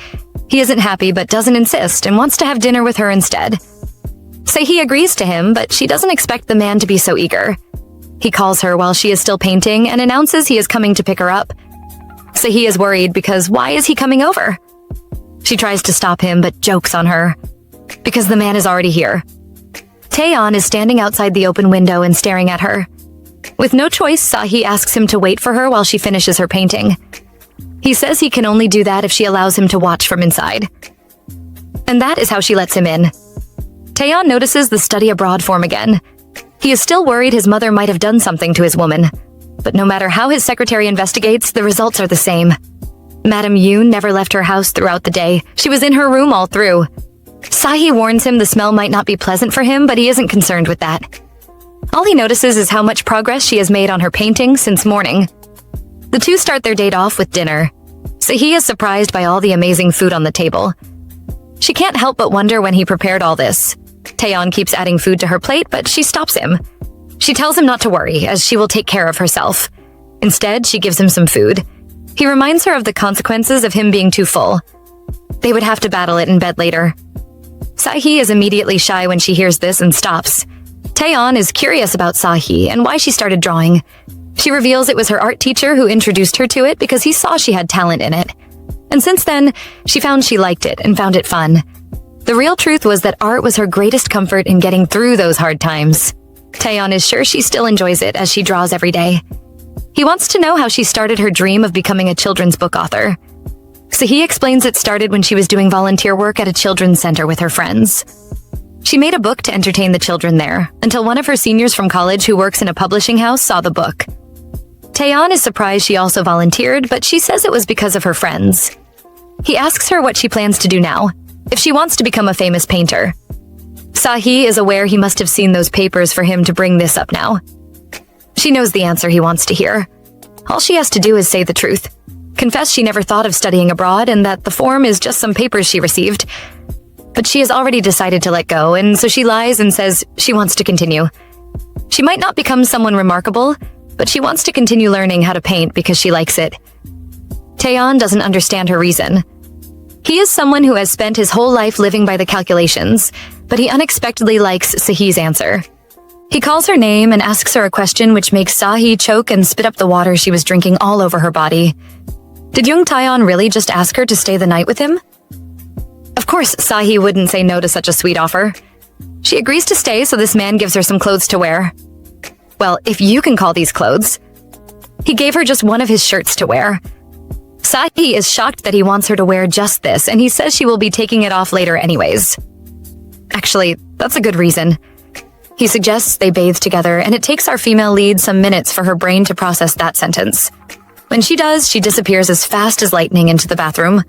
He isn't happy but doesn't insist and wants to have dinner with her instead. Sahi agrees to him, but she doesn't expect the man to be so eager. He calls her while she is still painting and announces he is coming to pick her up. Sahi is worried because why is he coming over? She tries to stop him but jokes on her. Because the man is already here. Taeyeon is standing outside the open window and staring at her. With no choice, Sahi asks him to wait for her while she finishes her painting. He says he can only do that if she allows him to watch from inside. And that is how she lets him in. Taeyeon notices the study abroad form again. He is still worried his mother might have done something to his woman. But no matter how his secretary investigates, the results are the same. Madame Yoon never left her house throughout the day. She was in her room all through. Sahi warns him the smell might not be pleasant for him, but he isn't concerned with that. All he notices is how much progress she has made on her painting since morning. The two start their date off with dinner. Sahi is surprised by all the amazing food on the table. She can't help but wonder when he prepared all this. Taeyeon keeps adding food to her plate, but she stops him. She tells him not to worry, as she will take care of herself. Instead, she gives him some food. He reminds her of the consequences of him being too full. They would have to battle it in bed later. Sahi is immediately shy when she hears this and stops. Taeyeon is curious about Sahi and why she started drawing. She reveals it was her art teacher who introduced her to it because he saw she had talent in it. And since then, she found she liked it and found it fun. The real truth was that art was her greatest comfort in getting through those hard times. Taeyeon is sure she still enjoys it as she draws every day. He wants to know how she started her dream of becoming a children's book author. So he explains it started when she was doing volunteer work at a children's center with her friends. She made a book to entertain the children there, until one of her seniors from college who works in a publishing house saw the book. Taeyeon is surprised she also volunteered, but she says it was because of her friends. He asks her what she plans to do now, if she wants to become a famous painter. Sahi is aware he must have seen those papers for him to bring this up now. She knows the answer he wants to hear. All she has to do is say the truth. Confess she never thought of studying abroad and that the form is just some papers she received. But she has already decided to let go, and so she lies and says she wants to continue. She might not become someone remarkable, but she wants to continue learning how to paint because she likes it. Taeyeon doesn't understand her reason. He is someone who has spent his whole life living by the calculations, but he unexpectedly likes Sahi's answer. He calls her name and asks her a question which makes Sahi choke and spit up the water she was drinking all over her body. Did Young Taeyeon really just ask her to stay the night with him? Of course, Sahi wouldn't say no to such a sweet offer. She agrees to stay so this man gives her some clothes to wear. Well, if you can call these clothes. He gave her just one of his shirts to wear. Sahi is shocked that he wants her to wear just this, and he says she will be taking it off later anyways. Actually, that's a good reason. He suggests they bathe together, and it takes our female lead some minutes for her brain to process that sentence. When she does, she disappears as fast as lightning into the bathroom.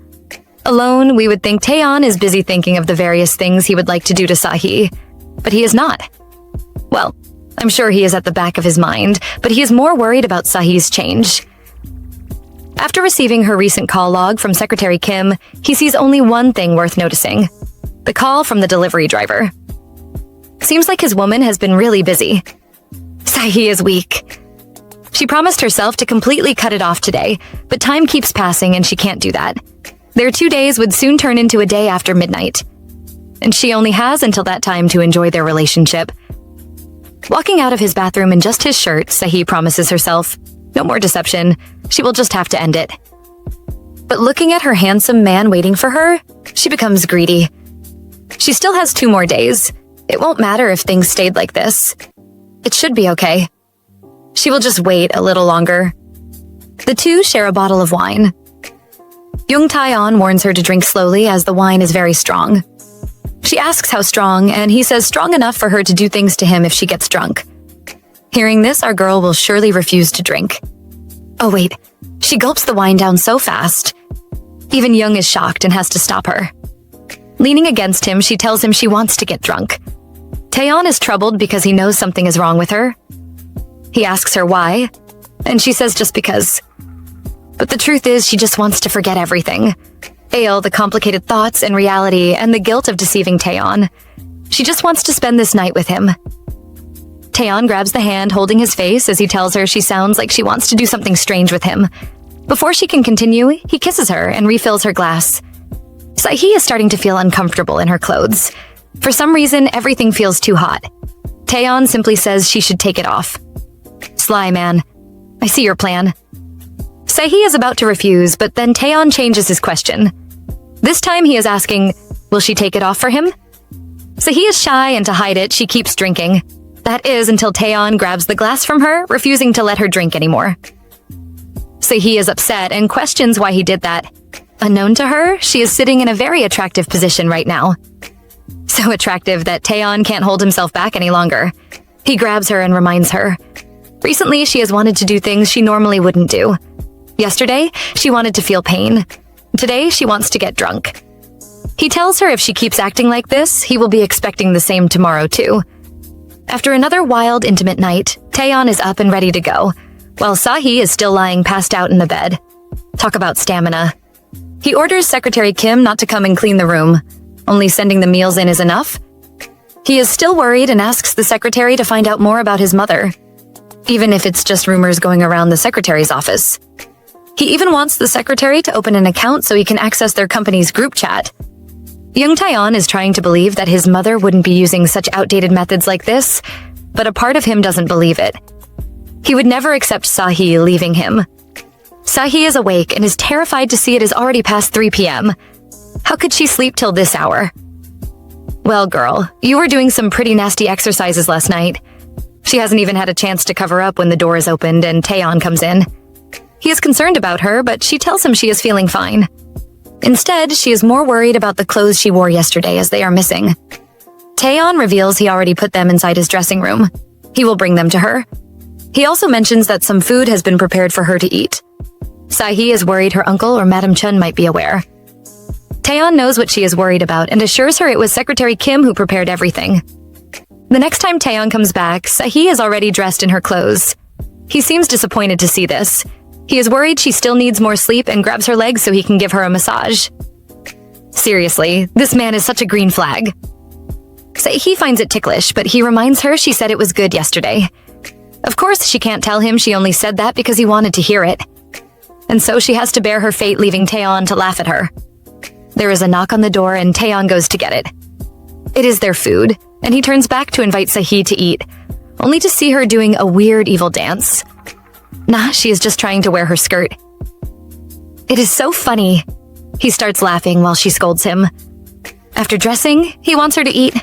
Alone, we would think Taeyeon is busy thinking of the various things he would like to do to Sahi, but he is not. Well, I'm sure he is at the back of his mind, but he is more worried about Sahi's change. After receiving her recent call log from Secretary Kim, he sees only one thing worth noticing: the call from the delivery driver. Seems like his woman has been really busy. Sahi is weak. She promised herself to completely cut it off today, but time keeps passing and she can't do that. Their 2 days would soon turn into a day after midnight, and she only has until that time to enjoy their relationship. Walking out of his bathroom in just his shirt, Sahi promises herself, no more deception, she will just have to end it. But looking at her handsome man waiting for her, she becomes greedy. She still has 2 more days. It won't matter if things stayed like this. It should be okay. She will just wait a little longer. The two share a bottle of wine. Young Taeyeon warns her to drink slowly as the wine is very strong. She asks how strong, and he says strong enough for her to do things to him if she gets drunk. Hearing this, our girl will surely refuse to drink. Oh wait, she gulps the wine down so fast. Even Young is shocked and has to stop her. Leaning against him, she tells him she wants to get drunk. Taeyeon is troubled because he knows something is wrong with her. He asks her why, and she says just because. But the truth is she just wants to forget everything. The complicated thoughts and reality and the guilt of deceiving Taeyeon. She just wants to spend this night with him. Taeyeon grabs the hand holding his face as he tells her she sounds like she wants to do something strange with him. Before she can continue, he kisses her and refills her glass. Sahi is starting to feel uncomfortable in her clothes. For some reason, everything feels too hot. Taeyeon simply says she should take it off. Sly man, I see your plan. Sahi is about to refuse, but then Taeyeon changes his question. This time he is asking, will she take it off for him? Sahi is shy, and to hide it, she keeps drinking. That is until Taeyeon grabs the glass from her, refusing to let her drink anymore. Sahi is upset and questions why he did that. Unknown to her, she is sitting in a very attractive position right now. So attractive that Taeyeon can't hold himself back any longer. He grabs her and reminds her. Recently, she has wanted to do things she normally wouldn't do. Yesterday, she wanted to feel pain. Today, she wants to get drunk. He tells her if she keeps acting like this, he will be expecting the same tomorrow too. After another wild, intimate night, Taeyeon is up and ready to go, while Sahi is still lying passed out in the bed. Talk about stamina. He orders Secretary Kim not to come and clean the room. Only sending the meals in is enough. He is still worried and asks the secretary to find out more about his mother, even if it's just rumors going around the secretary's office. He even wants the secretary to open an account so he can access their company's group chat. Young Taeyeon is trying to believe that his mother wouldn't be using such outdated methods like this, but a part of him doesn't believe it. He would never accept Sahi leaving him. Sahi is awake and is terrified to see it is already past 3 p.m. How could she sleep till this hour? Well, girl, you were doing some pretty nasty exercises last night. She hasn't even had a chance to cover up when the door is opened and Taeyeon comes in. He is concerned about her, but she tells him she is feeling fine. Instead, she is more worried about the clothes she wore yesterday as they are missing. Taeyeon reveals he already put them inside his dressing room. He will bring them to her. He also mentions that some food has been prepared for her to eat. Sahi is worried her uncle or Madam Chun might be aware. Taeyeon knows what she is worried about and assures her it was Secretary Kim who prepared everything. The next time Taeyeon comes back, Sahi is already dressed in her clothes. He seems disappointed to see this. He is worried she still needs more sleep and grabs her legs so he can give her a massage. Seriously, this man is such a green flag. Sahi finds it ticklish, but he reminds her she said it was good yesterday. Of course, she can't tell him she only said that because he wanted to hear it. And so she has to bear her fate, leaving Taeyeon to laugh at her. There is a knock on the door and Taeyeon goes to get it. It is their food, and he turns back to invite Sahi to eat, only to see her doing a weird evil dance. Nah, she is just trying to wear her skirt. It is so funny. He starts laughing while she scolds him. After dressing, he wants her to eat.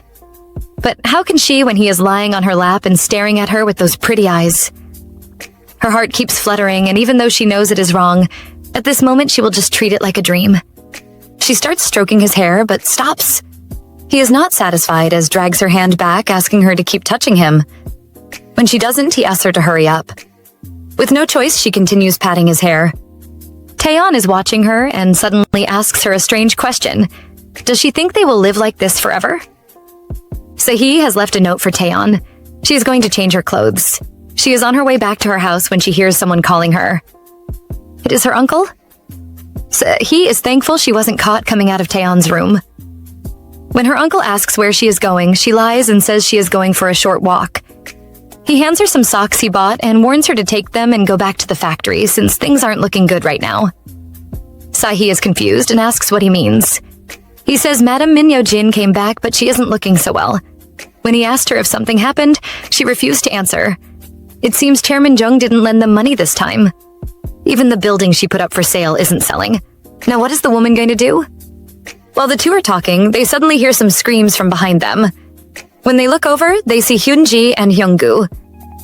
But how can she when he is lying on her lap and staring at her with those pretty eyes? Her heart keeps fluttering, and even though she knows it is wrong, at this moment she will just treat it like a dream. She starts stroking his hair, but stops. He is not satisfied as drags her hand back, asking her to keep touching him. When she doesn't, he asks her to hurry up. With no choice, she continues patting his hair. Taeyeon is watching her and suddenly asks her a strange question. Does she think they will live like this forever? Sahi has left a note for Taeyeon. She is going to change her clothes. She is on her way back to her house when she hears someone calling her. It is her uncle? He is thankful she wasn't caught coming out of Taeyeon's room. When her uncle asks where she is going, she lies and says she is going for a short walk. He hands her some socks he bought and warns her to take them and go back to the factory since things aren't looking good right now. Sahi is confused and asks what he means. He says Madam Min Yo-jin came back, but she isn't looking so well. When he asked her if something happened, she refused to answer. It seems Chairman Jung didn't lend them money this time. Even the building she put up for sale isn't selling. Now what is the woman going to do? While the two are talking, they suddenly hear some screams from behind them. When they look over, they see Hyunji and Hyunggu.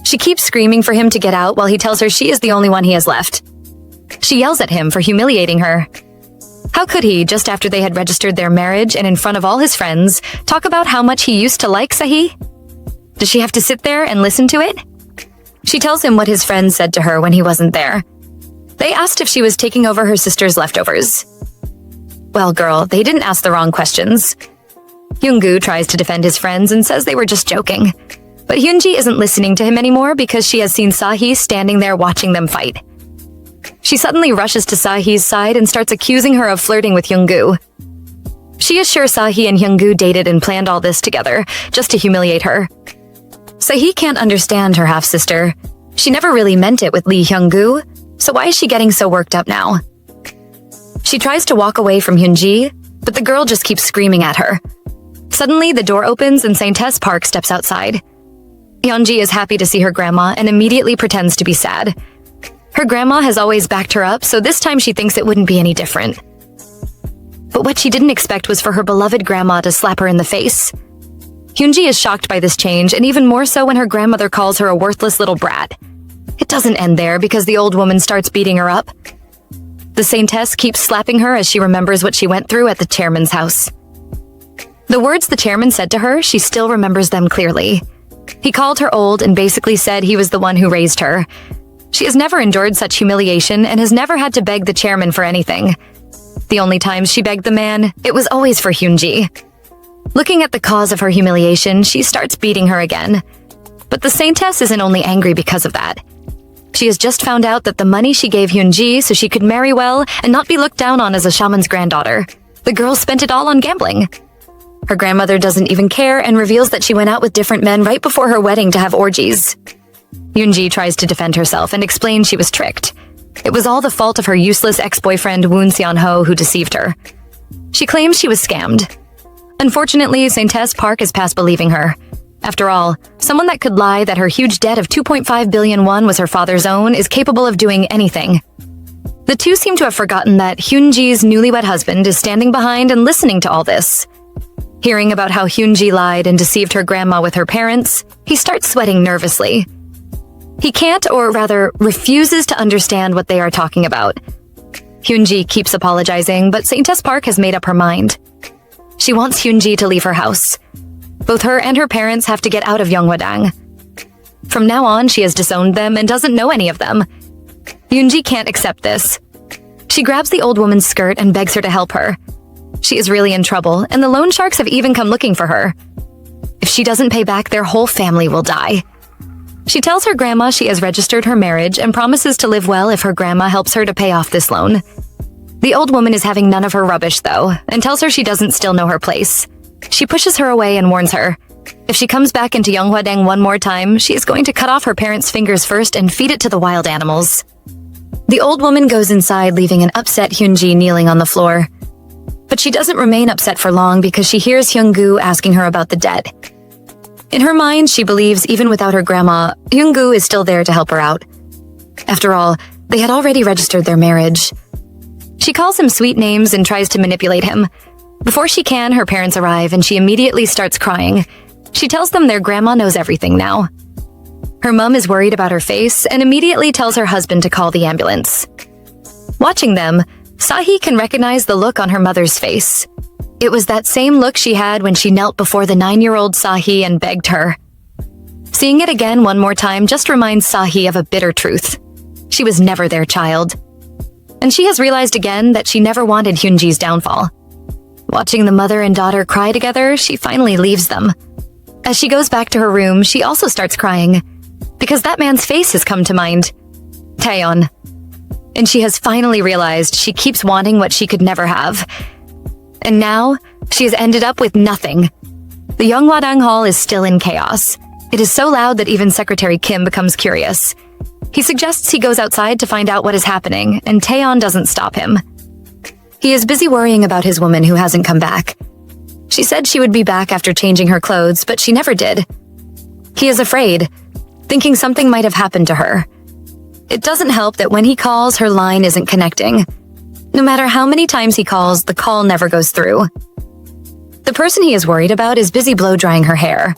She keeps screaming for him to get out while he tells her she is the only one he has left. She yells at him for humiliating her. How could he, just after they had registered their marriage and in front of all his friends, talk about how much he used to like Sahi? Does she have to sit there and listen to it? She tells him what his friends said to her when he wasn't there. They asked if she was taking over her sister's leftovers. Well, girl, they didn't ask the wrong questions. Hyunggu tries to defend his friends and says they were just joking. But Hyunji isn't listening to him anymore because she has seen Sahi standing there watching them fight. She suddenly rushes to Sahi's side and starts accusing her of flirting with Hyunggu. She is sure Sahi and Hyunggu dated and planned all this together, just to humiliate her. Sahi can't understand her half-sister. She never really meant it with Lee Hyunggu, so why is she getting so worked up now? She tries to walk away from Hyunji, but the girl just keeps screaming at her. Suddenly, the door opens and Saintess Park steps outside. Hyunji is happy to see her grandma and immediately pretends to be sad. Her grandma has always backed her up, so this time she thinks it wouldn't be any different. But what she didn't expect was for her beloved grandma to slap her in the face. Hyunji is shocked by this change, and even more so when her grandmother calls her a worthless little brat. It doesn't end there because the old woman starts beating her up. The Saintess keeps slapping her as she remembers what she went through at the chairman's house. The words the chairman said to her, she still remembers them clearly. He called her old and basically said he was the one who raised her. She has never endured such humiliation and has never had to beg the chairman for anything. The only times she begged the man, it was always for Hyunji. Looking at the cause of her humiliation, she starts beating her again. But the Saintess isn't only angry because of that. She has just found out that the money she gave Hyunji so she could marry well and not be looked down on as a shaman's granddaughter. The girl spent it all on gambling. Her grandmother doesn't even care and reveals that she went out with different men right before her wedding to have orgies. Hyunji tries to defend herself and explains she was tricked. It was all the fault of her useless ex-boyfriend Woon Seon-ho who deceived her. She claims she was scammed. Unfortunately, Saintess Park is past believing her. After all, someone that could lie that her huge debt of 2.5 billion won was her father's own is capable of doing anything. The two seem to have forgotten that Hyunji's newlywed husband is standing behind and listening to all this. Hearing about how Hyunji lied and deceived her grandma with her parents, he starts sweating nervously. He can't, or rather, refuses to understand what they are talking about. Hyunji keeps apologizing, but Saintess Park has made up her mind. She wants Hyunji to leave her house. Both her and her parents have to get out of Yonghwadang. From now on, she has disowned them and doesn't know any of them. Yoonji can't accept this. She grabs the old woman's skirt and begs her to help her. She is really in trouble, and the loan sharks have even come looking for her. If she doesn't pay back, their whole family will die. She tells her grandma she has registered her marriage and promises to live well if her grandma helps her to pay off this loan. The old woman is having none of her rubbish, though, and tells her she doesn't still know her place. She pushes her away and warns her. If she comes back into Yonghwadang one more time, she is going to cut off her parents' fingers first and feed it to the wild animals. The old woman goes inside, leaving an upset Hyunji kneeling on the floor. But she doesn't remain upset for long because she hears Hyunggu asking her about the debt. In her mind, she believes even without her grandma, Hyunggu is still there to help her out. After all, they had already registered their marriage. She calls him sweet names and tries to manipulate him. Before she can, her parents arrive and she immediately starts crying. She tells them their grandma knows everything now. Her mom is worried about her face and immediately tells her husband to call the ambulance. Watching them, Sahi can recognize the look on her mother's face. It was that same look she had when she knelt before the 9-year-old Sahi and begged her. Seeing it again one more time just reminds Sahi of a bitter truth. She was never their child. And she has realized again that she never wanted Hyunji's downfall. Watching the mother and daughter cry together, she finally leaves them. As she goes back to her room, she also starts crying, because that man's face has come to mind. Taeyeon. And she has finally realized she keeps wanting what she could never have. And now, she has ended up with nothing. The Yonghwadang Hall is still in chaos. It is so loud that even Secretary Kim becomes curious. He suggests he goes outside to find out what is happening, and Taeyeon doesn't stop him. He is busy worrying about his woman who hasn't come back. She said she would be back after changing her clothes, but she never did. He is afraid, thinking something might have happened to her. It doesn't help that when he calls, her line isn't connecting. No matter how many times he calls, the call never goes through. The person he is worried about is busy blow-drying her hair.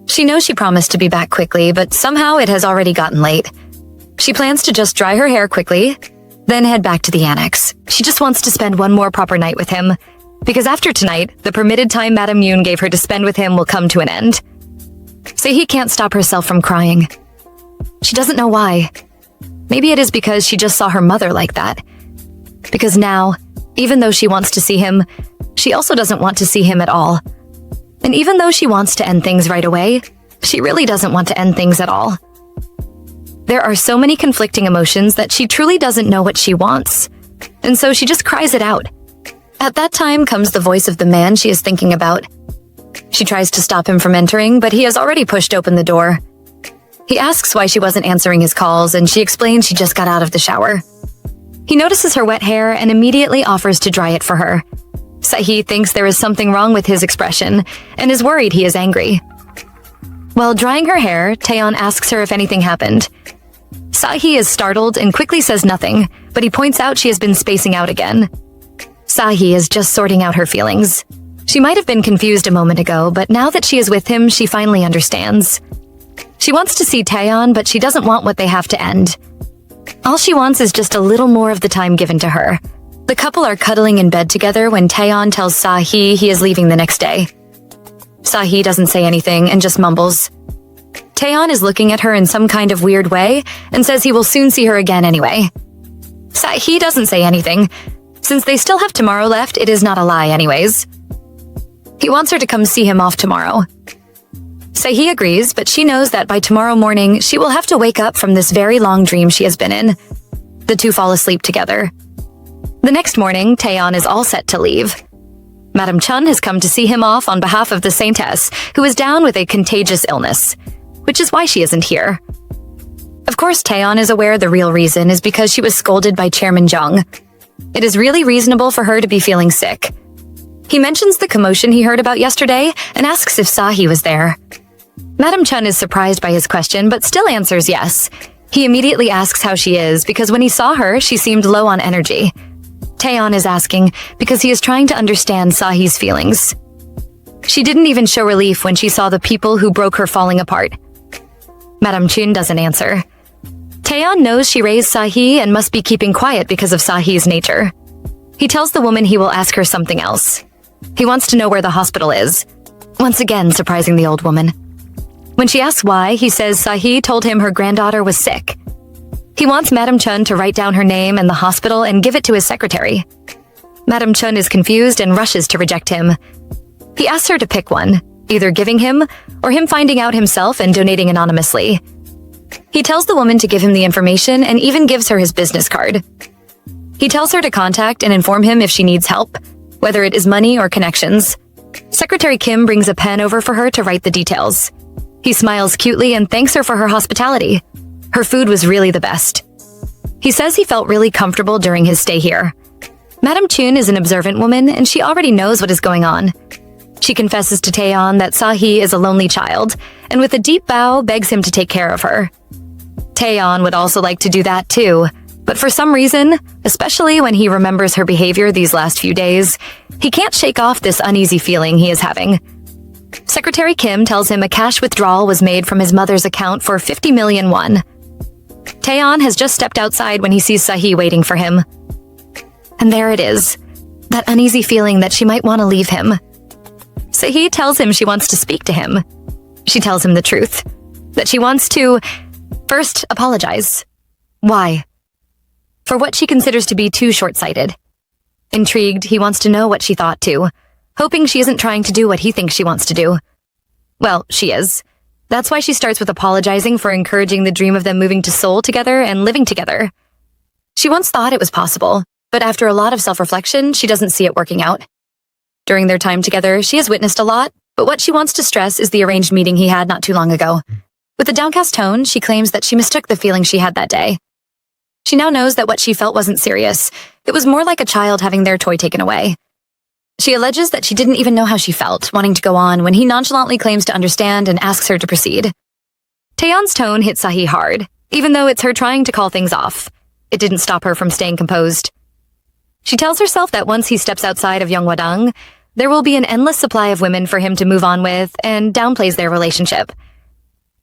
She knows she promised to be back quickly, but somehow it has already gotten late. She plans to just dry her hair quickly, then head back to the annex. She just wants to spend one more proper night with him, because after tonight, the permitted time Madame Yoon gave her to spend with him will come to an end. Sae can't stop herself from crying. She doesn't know why. Maybe it is because she just saw her mother like that. Because now, even though she wants to see him, she also doesn't want to see him at all. And even though she wants to end things right away, she really doesn't want to end things at all. There are so many conflicting emotions that she truly doesn't know what she wants. And so she just cries it out. At that time comes the voice of the man she is thinking about. She tries to stop him from entering, but he has already pushed open the door. He asks why she wasn't answering his calls, and she explains she just got out of the shower. He notices her wet hair and immediately offers to dry it for her. Sahi thinks there is something wrong with his expression and is worried he is angry. While drying her hair, Taeyeon asks her if anything happened. Sahi is startled and quickly says nothing, but he points out she has been spacing out again. Sahi is just sorting out her feelings. She might have been confused a moment ago, but now that she is with him, she finally understands. She wants to see Taeyeon, but she doesn't want what they have to end. All she wants is just a little more of the time given to her. The couple are cuddling in bed together when Taeyeon tells Sahi he is leaving the next day. Sahi doesn't say anything and just mumbles. Taeyeon is looking at her in some kind of weird way and says he will soon see her again anyway. Sahi doesn't say anything. Since they still have tomorrow left, it is not a lie anyways. He wants her to come see him off tomorrow. Sahi agrees, but she knows that by tomorrow morning, she will have to wake up from this very long dream she has been in. The two fall asleep together. The next morning, Taeyeon is all set to leave. Madame Chun has come to see him off on behalf of the Saintess, who is down with a contagious illness, which is why she isn't here. Of course, Taeyeon is aware the real reason is because she was scolded by Chairman Jung. It is really reasonable for her to be feeling sick. He mentions the commotion he heard about yesterday and asks if Sahi was there. Madame Chun is surprised by his question, but still answers yes. He immediately asks how she is because when he saw her, she seemed low on energy. Taeyeon is asking because he is trying to understand Sahi's feelings. She didn't even show relief when she saw the people who broke her falling apart. Madame Chun doesn't answer. Taeyeon knows she raised Sahi and must be keeping quiet because of Sahi's nature. He tells the woman he will ask her something else. He wants to know where the hospital is. once again surprising the old woman. When she asks why, he says Sahi told him her granddaughter was sick. He wants Madam Chun to write down her name and the hospital and give it to his secretary. Madam Chun is confused and rushes to reject him. He asks her to pick one, either giving him or him finding out himself and donating anonymously. He tells the woman to give him the information and even gives her his business card. He tells her to contact and inform him if she needs help, whether it is money or connections. Secretary Kim brings a pen over for her to write the details. He smiles cutely and thanks her for her hospitality. Her food was really the best. He says he felt really comfortable during his stay here. Madam Chun is an observant woman and she already knows what is going on. She confesses to Taeyeon that Sahi is a lonely child, and with a deep bow begs him to take care of her. Taeyeon would also like to do that too, but for some reason, especially when he remembers her behavior these last few days, he can't shake off this uneasy feeling he is having. Secretary Kim tells him a cash withdrawal was made from his mother's account for 50 million won. Taeyeon has just stepped outside when he sees Sahi waiting for him. And there it is, that uneasy feeling that she might want to leave him. Sahi tells him she wants to speak to him. She tells him the truth, that she wants to, first, apologize. Why? For what she considers to be too short-sighted. Intrigued, he wants to know what she thought too, hoping she isn't trying to do what he thinks she wants to do. Well, she is. That's why she starts with apologizing for encouraging the dream of them moving to Seoul together and living together. She once thought it was possible, but after a lot of self-reflection, she doesn't see it working out. During their time together, she has witnessed a lot, but what she wants to stress is the arranged meeting he had not too long ago. With a downcast tone, she claims that she mistook the feeling she had that day. She now knows that what she felt wasn't serious. It was more like a child having their toy taken away. She alleges that she didn't even know how she felt, wanting to go on when he nonchalantly claims to understand and asks her to proceed. Taeyeon's tone hit Sahi hard, even though it's her trying to call things off. It didn't stop her from staying composed. She tells herself that once he steps outside of Yongwadang, there will be an endless supply of women for him to move on with, and downplays their relationship.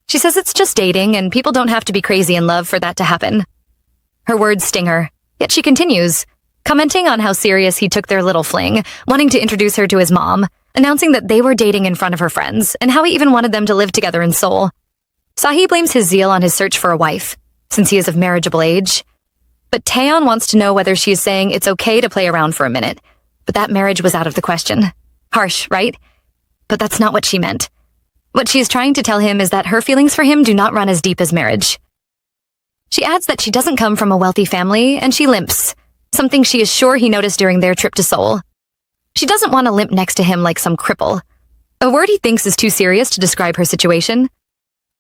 She says it's just dating and people don't have to be crazy in love for that to happen. Her words sting her, yet she continues, commenting on how serious he took their little fling, wanting to introduce her to his mom, announcing that they were dating in front of her friends, and how he even wanted them to live together in Seoul. Sahi blames his zeal on his search for a wife, since he is of marriageable age. But Taeyeon wants to know whether she is saying it's okay to play around for a minute, but that marriage was out of the question. Harsh, right? But that's not what she meant. What she is trying to tell him is that her feelings for him do not run as deep as marriage. She adds that she doesn't come from a wealthy family, and she limps, something she is sure he noticed during their trip to Seoul. She doesn't want to limp next to him like some cripple, a word he thinks is too serious to describe her situation.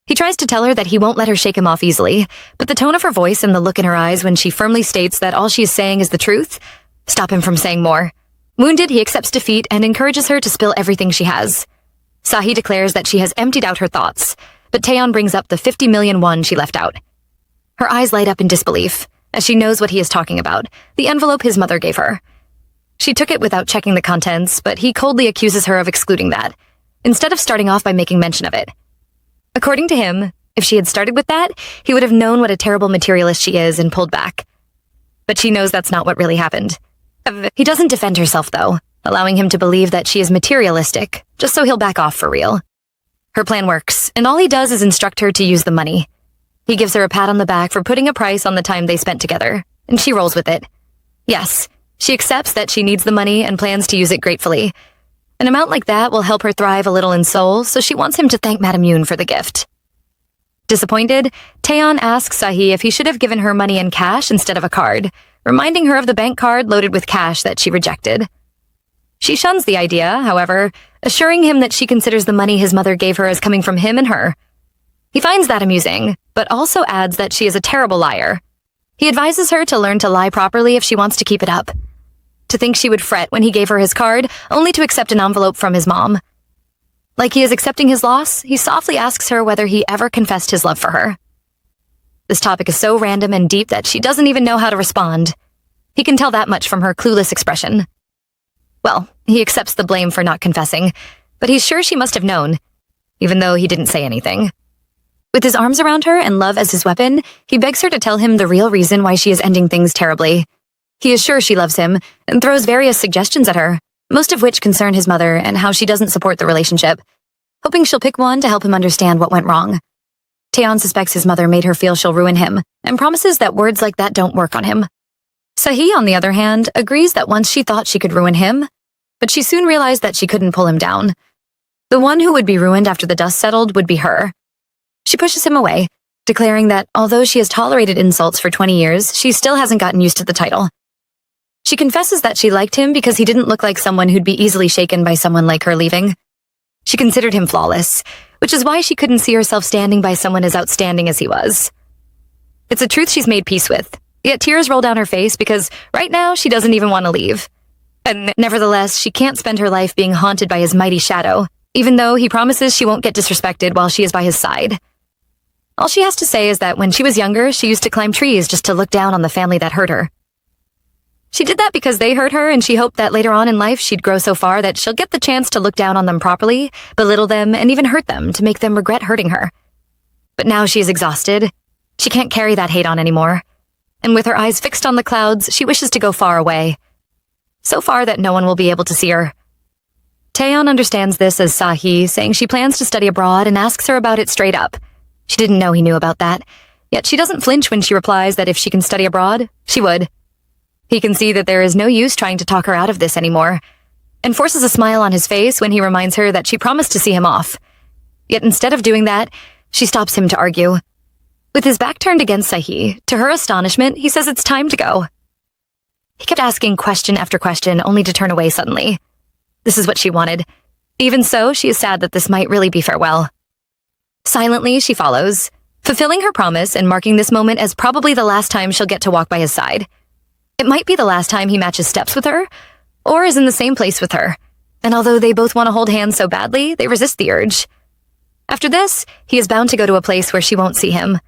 He tries to tell her that he won't let her shake him off easily, but the tone of her voice and the look in her eyes when she firmly states that all she is saying is the truth stop him from saying more. Wounded, he accepts defeat and encourages her to spill everything she has. Sahi declares that she has emptied out her thoughts, but Taeyeon brings up the 50 million won she left out. Her eyes light up in disbelief, as she knows what he is talking about, the envelope his mother gave her. She took it without checking the contents, but he coldly accuses her of excluding that, instead of starting off by making mention of it. According to him, if she had started with that, he would have known what a terrible materialist she is and pulled back. But she knows that's not what really happened. He doesn't defend herself, though, allowing him to believe that she is materialistic, just so he'll back off for real. Her plan works, and all he does is instruct her to use the money. He gives her a pat on the back for putting a price on the time they spent together, and she rolls with it. Yes, she accepts that she needs the money and plans to use it gratefully. An amount like that will help her thrive a little in Seoul, so she wants him to thank Madame Yoon for the gift. Disappointed, Taeyeon asks Sahi if he should have given her money in cash instead of a card, reminding her of the bank card loaded with cash that she rejected. She shuns the idea, however, assuring him that she considers the money his mother gave her as coming from him and her. He finds that amusing, but also adds that she is a terrible liar. He advises her to learn to lie properly if she wants to keep it up. To think she would fret when he gave her his card, only to accept an envelope from his mom. Like he is accepting his loss, he softly asks her whether he ever confessed his love for her. This topic is so random and deep that she doesn't even know how to respond. He can tell that much from her clueless expression. Well, he accepts the blame for not confessing, but he's sure she must have known, even though he didn't say anything. With his arms around her and love as his weapon, he begs her to tell him the real reason why she is ending things terribly. He is sure she loves him, and throws various suggestions at her, most of which concern his mother and how she doesn't support the relationship, hoping she'll pick one to help him understand what went wrong. Taeyeon suspects his mother made her feel she'll ruin him and promises that words like that don't work on him. Sahi, on the other hand, agrees that once she thought she could ruin him, but she soon realized that she couldn't pull him down. The one who would be ruined after the dust settled would be her. She pushes him away, declaring that although she has tolerated insults for 20 years, she still hasn't gotten used to the title. She confesses that she liked him because he didn't look like someone who'd be easily shaken by someone like her leaving. She considered him flawless, which is why she couldn't see herself standing by someone as outstanding as he was. It's a truth she's made peace with, yet tears roll down her face because right now she doesn't even want to leave. And nevertheless, she can't spend her life being haunted by his mighty shadow, even though he promises she won't get disrespected while she is by his side. All she has to say is that when she was younger, she used to climb trees just to look down on the family that hurt her. She did that because they hurt her, and she hoped that later on in life she'd grow so far that she'll get the chance to look down on them properly, belittle them, and even hurt them to make them regret hurting her. But now she is exhausted. She can't carry that hate on anymore. And with her eyes fixed on the clouds, she wishes to go far away. So far that no one will be able to see her. Taeyeon understands this as Sahi, saying she plans to study abroad and asks her about it straight up. She didn't know he knew about that, yet she doesn't flinch when she replies that if she can study abroad, she would. He can see that there is no use trying to talk her out of this anymore, and forces a smile on his face when he reminds her that she promised to see him off. Yet instead of doing that, she stops him to argue. With his back turned against Sahi, to her astonishment, he says it's time to go. He kept asking question after question, only to turn away suddenly. This is what she wanted. Even so, she is sad that this might really be farewell. Silently, she follows, fulfilling her promise and marking this moment as probably the last time she'll get to walk by his side. It might be the last time he matches steps with her, or is in the same place with her. And although they both want to hold hands so badly, they resist the urge. After this, he is bound to go to a place where she won't see him.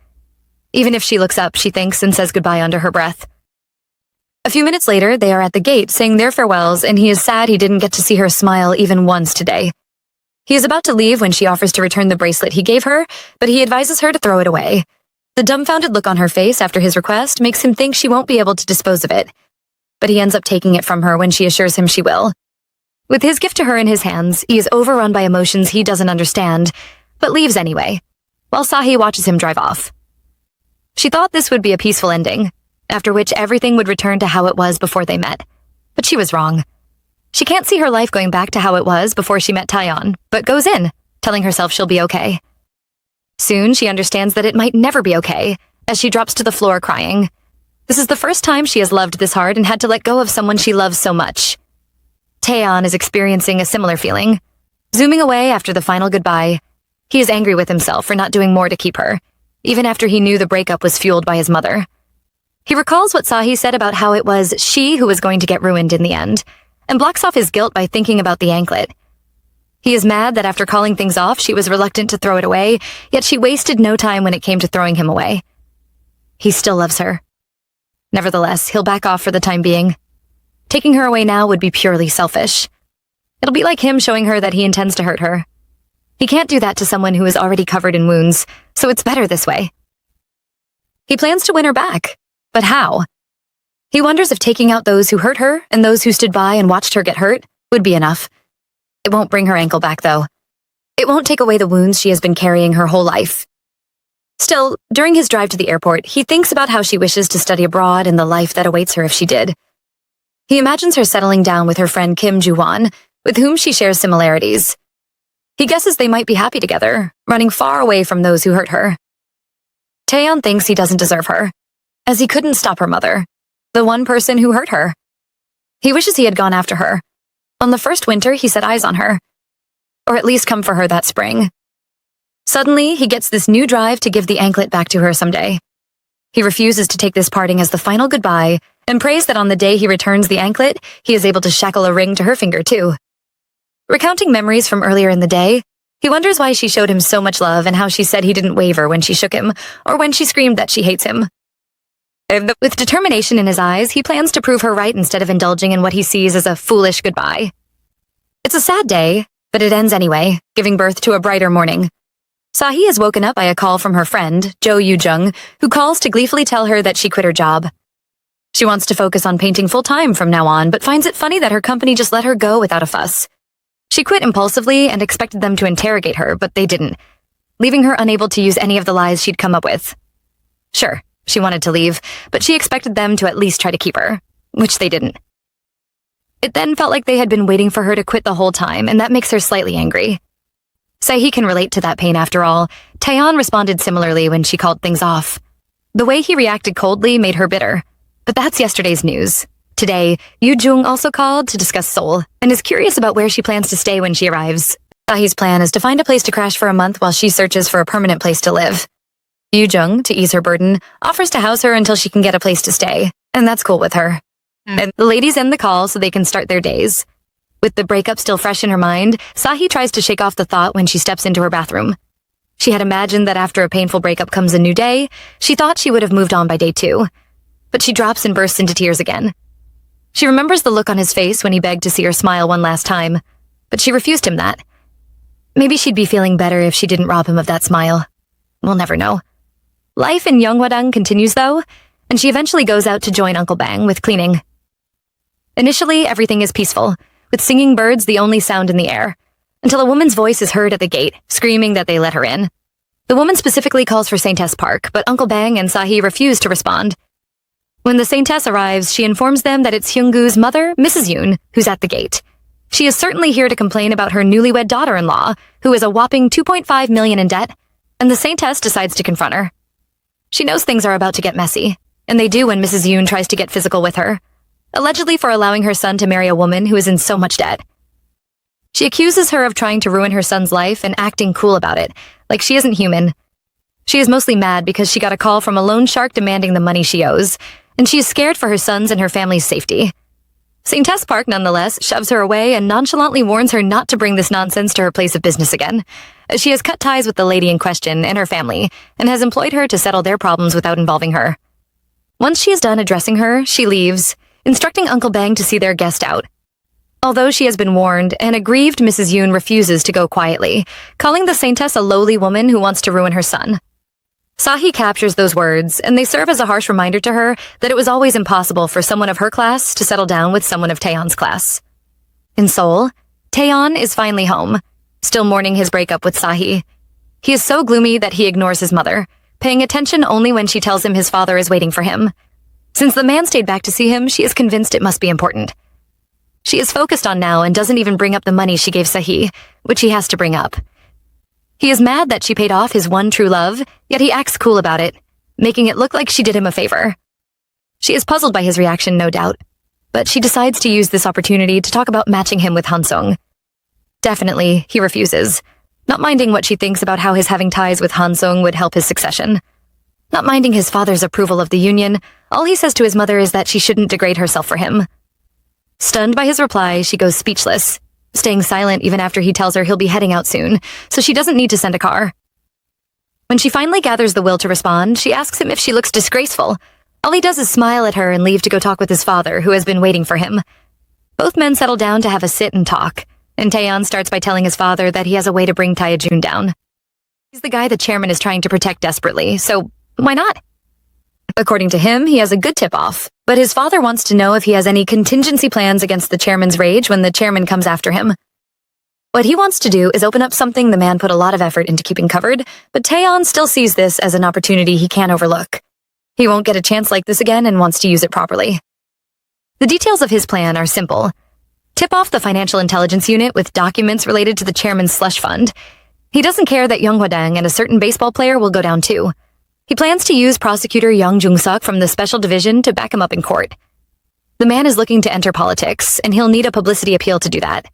Even if she looks up, she thinks and says goodbye under her breath. A few minutes later, they are at the gate saying their farewells, and he is sad he didn't get to see her smile even once today. He is about to leave when she offers to return the bracelet he gave her, but he advises her to throw it away. The dumbfounded look on her face after his request makes him think she won't be able to dispose of it, but he ends up taking it from her when she assures him she will. With his gift to her in his hands, he is overrun by emotions he doesn't understand, but leaves anyway, while Sahi watches him drive off. She thought this would be a peaceful ending, after which everything would return to how it was before they met, but she was wrong. She can't see her life going back to how it was before she met Taeyeon, but goes in, telling herself she'll be okay. Soon, she understands that it might never be okay, as she drops to the floor crying. This is the first time she has loved this hard and had to let go of someone she loves so much. Taeyeon is experiencing a similar feeling. Zooming away after the final goodbye, he is angry with himself for not doing more to keep her, even after he knew the breakup was fueled by his mother. He recalls what Sahi said about how it was she who was going to get ruined in the end, and blocks off his guilt by thinking about the anklet. He is mad that after calling things off, she was reluctant to throw it away, yet she wasted no time when it came to throwing him away. He still loves her. Nevertheless, he'll back off for the time being. Taking her away now would be purely selfish. It'll be like him showing her that he intends to hurt her. He can't do that to someone who is already covered in wounds, so it's better this way. He plans to win her back, but how? He wonders if taking out those who hurt her and those who stood by and watched her get hurt would be enough. It won't bring her ankle back, though. It won't take away the wounds she has been carrying her whole life. Still, during his drive to the airport, he thinks about how she wishes to study abroad and the life that awaits her if she did. He imagines her settling down with her friend Kim Ju-won, with whom she shares similarities. He guesses they might be happy together, running far away from those who hurt her. Taeyeon thinks he doesn't deserve her, as he couldn't stop her mother, the one person who hurt her. He wishes he had gone after her. On the first winter, he set eyes on her, or at least come for her that spring. Suddenly, he gets this new drive to give the anklet back to her someday. He refuses to take this parting as the final goodbye and prays that on the day he returns the anklet, he is able to shackle a ring to her finger too. Recounting memories from earlier in the day, he wonders why she showed him so much love and how she said he didn't waver when she shook him or when she screamed that she hates him. With determination in his eyes, he plans to prove her right instead of indulging in what he sees as a foolish goodbye. It's a sad day, but it ends anyway, giving birth to a brighter morning. Sahi is woken up by a call from her friend, Jo Yoo-jung, who calls to gleefully tell her that she quit her job. She wants to focus on painting full-time from now on, but finds it funny that her company just let her go without a fuss. She quit impulsively and expected them to interrogate her, but they didn't, leaving her unable to use any of the lies she'd come up with. Sure, she wanted to leave, but she expected them to at least try to keep her, which they didn't. It then felt like they had been waiting for her to quit the whole time, and that makes her slightly angry. Sae can relate to that pain after all. Taeyeon responded similarly when she called things off. The way he reacted coldly made her bitter. But that's yesterday's news. Today, Yoo Jung also called to discuss Seoul, and is curious about where she plans to stay when she arrives. Sahi's plan is to find a place to crash for a month while she searches for a permanent place to live. Yoo Jung, to ease her burden, offers to house her until she can get a place to stay, and that's cool with her. And the ladies end the call so they can start their days. With the breakup still fresh in her mind, Sahi tries to shake off the thought when she steps into her bathroom. She had imagined that after a painful breakup comes a new day. She thought she would have moved on by day 2. But she drops and bursts into tears again. She remembers the look on his face when he begged to see her smile one last time, but she refused him that. Maybe she'd be feeling better if she didn't rob him of that smile. We'll never know. Life in Yeonghwadang continues though, and she eventually goes out to join Uncle Bang with cleaning. Initially, everything is peaceful, with singing birds the only sound in the air, until a woman's voice is heard at the gate, screaming that they let her in. The woman specifically calls for Saintess Park, but Uncle Bang and Sahi refuse to respond. When the Saintess arrives, she informs them that it's Hyunggu's mother, Mrs. Yoon, who's at the gate. She is certainly here to complain about her newlywed daughter-in-law, who is a whopping 2.5 million in debt, and the Saintess decides to confront her. She knows things are about to get messy, and they do when Mrs. Yoon tries to get physical with her, allegedly for allowing her son to marry a woman who is in so much debt. She accuses her of trying to ruin her son's life and acting cool about it, like she isn't human. She is mostly mad because she got a call from a loan shark demanding the money she owes, and she is scared for her son's and her family's safety. Saintess Park, nonetheless, shoves her away and nonchalantly warns her not to bring this nonsense to her place of business again. She has cut ties with the lady in question and her family, and has employed her to settle their problems without involving her. Once she is done addressing her, she leaves, instructing Uncle Bang to see their guest out. Although she has been warned, an aggrieved Mrs. Yoon refuses to go quietly, calling the Saintess a lowly woman who wants to ruin her son. Sahi captures those words, and they serve as a harsh reminder to her that it was always impossible for someone of her class to settle down with someone of Taeyeon's class. In Seoul, Taeyeon is finally home, still mourning his breakup with Sahi. He is so gloomy that he ignores his mother, paying attention only when she tells him his father is waiting for him. Since the man stayed back to see him, she is convinced it must be important. She is focused on now and doesn't even bring up the money she gave Sahi, which he has to bring up. He is mad that she paid off his one true love, yet he acts cool about it, making it look like she did him a favor. She is puzzled by his reaction, no doubt, but she decides to use this opportunity to talk about matching him with Hansung. Definitely, he refuses, not minding what she thinks about how his having ties with Hansung would help his succession. Not minding his father's approval of the union, all he says to his mother is that she shouldn't degrade herself for him. Stunned by his reply, she goes speechless, staying silent even after he tells her he'll be heading out soon, so she doesn't need to send a car. When she finally gathers the will to respond, she asks him if she looks disgraceful. All he does is smile at her and leave to go talk with his father, who has been waiting for him. Both men settle down to have a sit and talk, and Taeyeon starts by telling his father that he has a way to bring Taejun down. He's the guy the chairman is trying to protect desperately, so why not? According to him, he has a good tip-off, but his father wants to know if he has any contingency plans against the chairman's rage when the chairman comes after him. What he wants to do is open up something the man put a lot of effort into keeping covered, but Taeyeon still sees this as an opportunity he can't overlook. He won't get a chance like this again and wants to use it properly. The details of his plan are simple. Tip off the financial intelligence unit with documents related to the chairman's slush fund. He doesn't care that Yeonghwadang and a certain baseball player will go down too. He plans to use prosecutor Young Jung-suk from the special division to back him up in court. The man is looking to enter politics, and he'll need a publicity appeal to do that.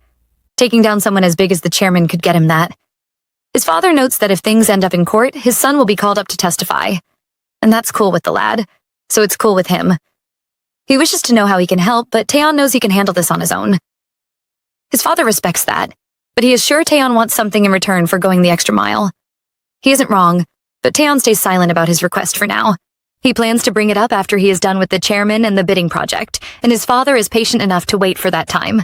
Taking down someone as big as the chairman could get him that. His father notes that if things end up in court, his son will be called up to testify. And that's cool with the lad, so it's cool with him. He wishes to know how he can help, but Taeyeon knows he can handle this on his own. His father respects that, but he is sure Taeyeon wants something in return for going the extra mile. He isn't wrong, but Taeyeon stays silent about his request for now. He plans to bring it up after he is done with the chairman and the bidding project, and his father is patient enough to wait for that time.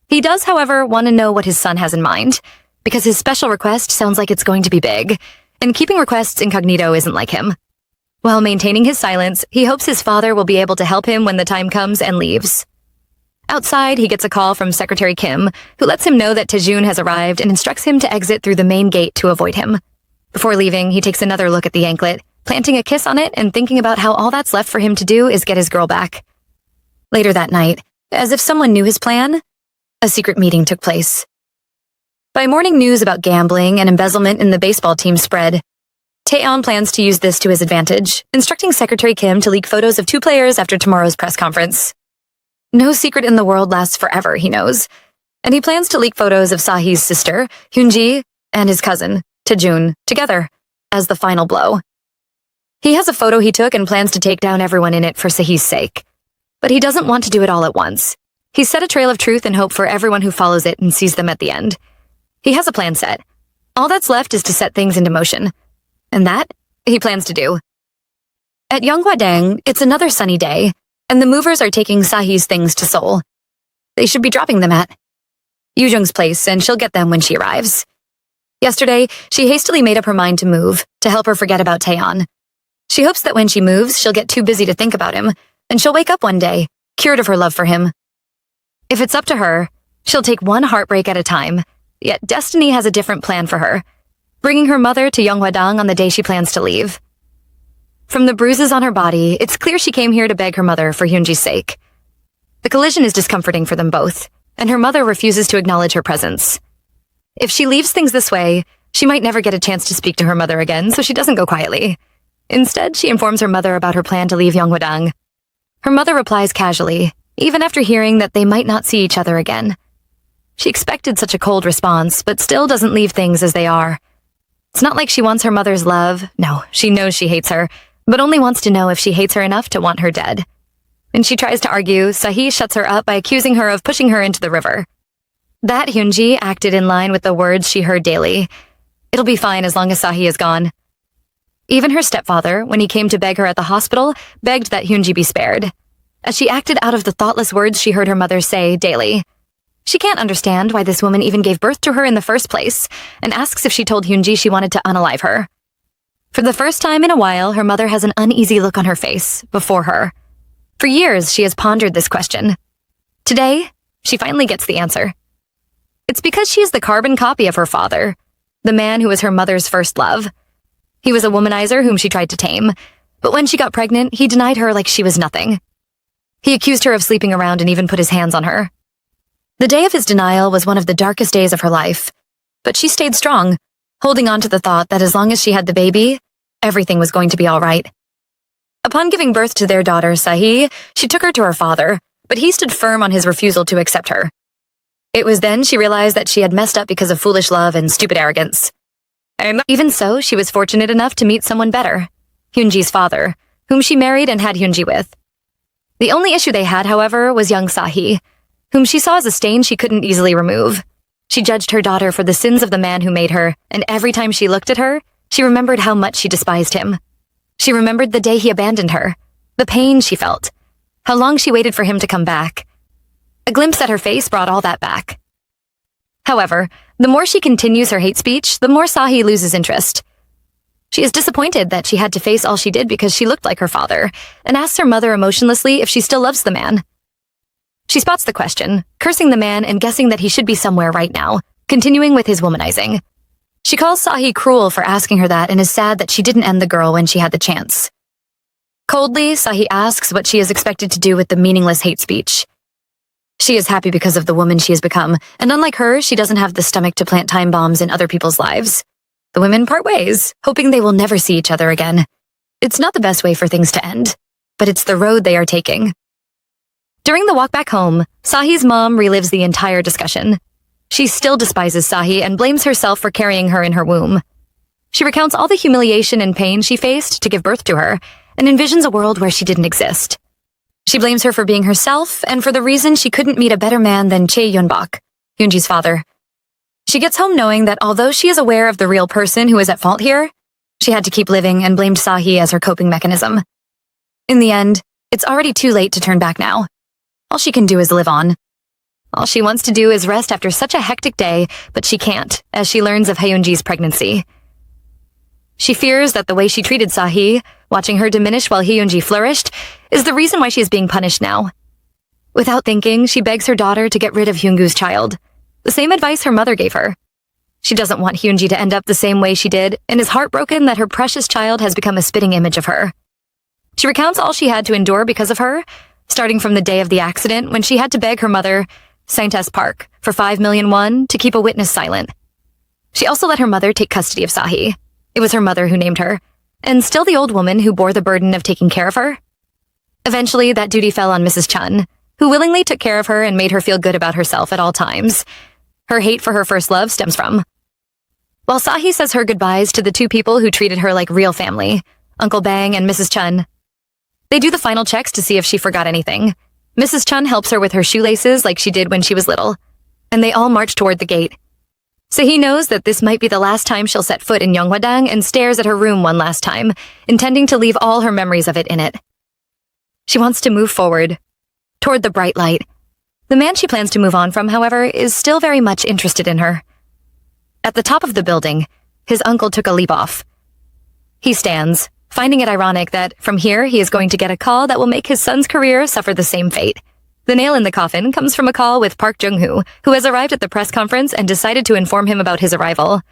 He does, however, want to know what his son has in mind, because his special request sounds like it's going to be big, and keeping requests incognito isn't like him. While maintaining his silence, he hopes his father will be able to help him when the time comes and leaves. Outside, he gets a call from Secretary Kim, who lets him know that Taejun has arrived and instructs him to exit through the main gate to avoid him. Before leaving, he takes another look at the anklet, planting a kiss on it and thinking about how all that's left for him to do is get his girl back. Later that night, as if someone knew his plan, a secret meeting took place. By morning, news about gambling and embezzlement in the baseball team spread. Taeyeon plans to use this to his advantage, instructing Secretary Kim to leak photos of 2 players after tomorrow's press conference. No secret in the world lasts forever, he knows, and he plans to leak photos of Sahi's sister, Hyunji, and his cousin, Taejun, together, as the final blow. He has a photo he took and plans to take down everyone in it for Sahi's sake. But he doesn't want to do it all at once. He's set a trail of truth and hope for everyone who follows it and sees them at the end. He has a plan set. All that's left is to set things into motion. And that, he plans to do. At Yonggwadang, it's another sunny day, and the movers are taking Sahi's things to Seoul. They should be dropping them at Yujung's place, and she'll get them when she arrives. Yesterday, she hastily made up her mind to move, to help her forget about Taeyeon. She hopes that when she moves, she'll get too busy to think about him, and she'll wake up one day, cured of her love for him. If it's up to her, she'll take one heartbreak at a time, yet destiny has a different plan for her, bringing her mother to Yonggwadang on the day she plans to leave. From the bruises on her body, it's clear she came here to beg her mother for Hyunji's sake. The collision is discomforting for them both, and her mother refuses to acknowledge her presence. If she leaves things this way, she might never get a chance to speak to her mother again, so she doesn't go quietly. Instead, she informs her mother about her plan to leave Yonggwadang. Her mother replies casually, even after hearing that they might not see each other again. She expected such a cold response, but still doesn't leave things as they are. It's not like she wants her mother's love. No, she knows she hates her, but only wants to know if she hates her enough to want her dead. When she tries to argue, Sahi shuts her up by accusing her of pushing her into the river. That Hyunji acted in line with the words she heard daily. It'll be fine as long as Sahi is gone. Even her stepfather, when he came to beg her at the hospital, begged that Hyunji be spared, as she acted out of the thoughtless words she heard her mother say daily. She can't understand why this woman even gave birth to her in the first place, and asks if she told Hyunji she wanted to unalive her. For the first time in a while, her mother has an uneasy look on her face, before her. For years, she has pondered this question. Today, she finally gets the answer. It's because she is the carbon copy of her father, the man who was her mother's first love. He was a womanizer whom she tried to tame, but when she got pregnant, he denied her like she was nothing. He accused her of sleeping around and even put his hands on her. The day of his denial was one of the darkest days of her life, but she stayed strong, holding on to the thought that as long as she had the baby, everything was going to be all right. Upon giving birth to their daughter, Sahi, she took her to her father, but he stood firm on his refusal to accept her. It was then she realized that she had messed up because of foolish love and stupid arrogance. And even so, she was fortunate enough to meet someone better, Hyunji's father, whom she married and had Hyunji with. The only issue they had, however, was young Sahi, whom she saw as a stain she couldn't easily remove. She judged her daughter for the sins of the man who made her, and every time she looked at her, she remembered how much she despised him. She remembered the day he abandoned her, the pain she felt, how long she waited for him to come back. A glimpse at her face brought all that back. However, the more she continues her hate speech, the more Sahi loses interest. She is disappointed that she had to face all she did because she looked like her father, and asks her mother emotionlessly if she still loves the man. She spots the question, cursing the man and guessing that he should be somewhere right now, continuing with his womanizing. She calls Sahi cruel for asking her that and is sad that she didn't end the girl when she had the chance. Coldly, Sahi asks what she is expected to do with the meaningless hate speech. She is happy because of the woman she has become, and unlike her, she doesn't have the stomach to plant time bombs in other people's lives. The women part ways, hoping they will never see each other again. It's not the best way for things to end, but it's the road they are taking. During the walk back home, Sahi's mom relives the entire discussion. She still despises Sahi and blames herself for carrying her in her womb. She recounts all the humiliation and pain she faced to give birth to her, and envisions a world where she didn't exist. She blames her for being herself and for the reason she couldn't meet a better man than Chae Yun-bak, Hyunji's father. She gets home knowing that although she is aware of the real person who is at fault here, she had to keep living and blamed Sahi as her coping mechanism. In the end, it's already too late to turn back now. All she can do is live on. All she wants to do is rest after such a hectic day, but she can't, as she learns of Hyunji's pregnancy. She fears that the way she treated Sahi, watching her diminish while Hyunji flourished, is the reason why she is being punished now. Without thinking, she begs her daughter to get rid of Hyungu's child. The same advice her mother gave her. She doesn't want Hyunji to end up the same way she did and is heartbroken that her precious child has become a spitting image of her. She recounts all she had to endure because of her, starting from the day of the accident when she had to beg her mother, Saint-S Park, for 5 million won to keep a witness silent. She also let her mother take custody of Sahi. It was her mother who named her, and still the old woman who bore the burden of taking care of her. Eventually, that duty fell on Mrs. Chun, who willingly took care of her and made her feel good about herself at all times. Her hate for her first love stems from. While Sahi says her goodbyes to the two people who treated her like real family, Uncle Bang and Mrs. Chun, they do the final checks to see if she forgot anything. Mrs. Chun helps her with her shoelaces like she did when she was little, and they all march toward the gate. So he knows that this might be the last time she'll set foot in Yonghwadang and stares at her room one last time, intending to leave all her memories of it in it. She wants to move forward, toward the bright light. The man she plans to move on from, however, is still very much interested in her. At the top of the building, his uncle took a leap off. He stands, finding it ironic that from here he is going to get a call that will make his son's career suffer the same fate. The nail in the coffin comes from a call with Park Jung-hoo, who has arrived at the press conference and decided to inform him about his arrival.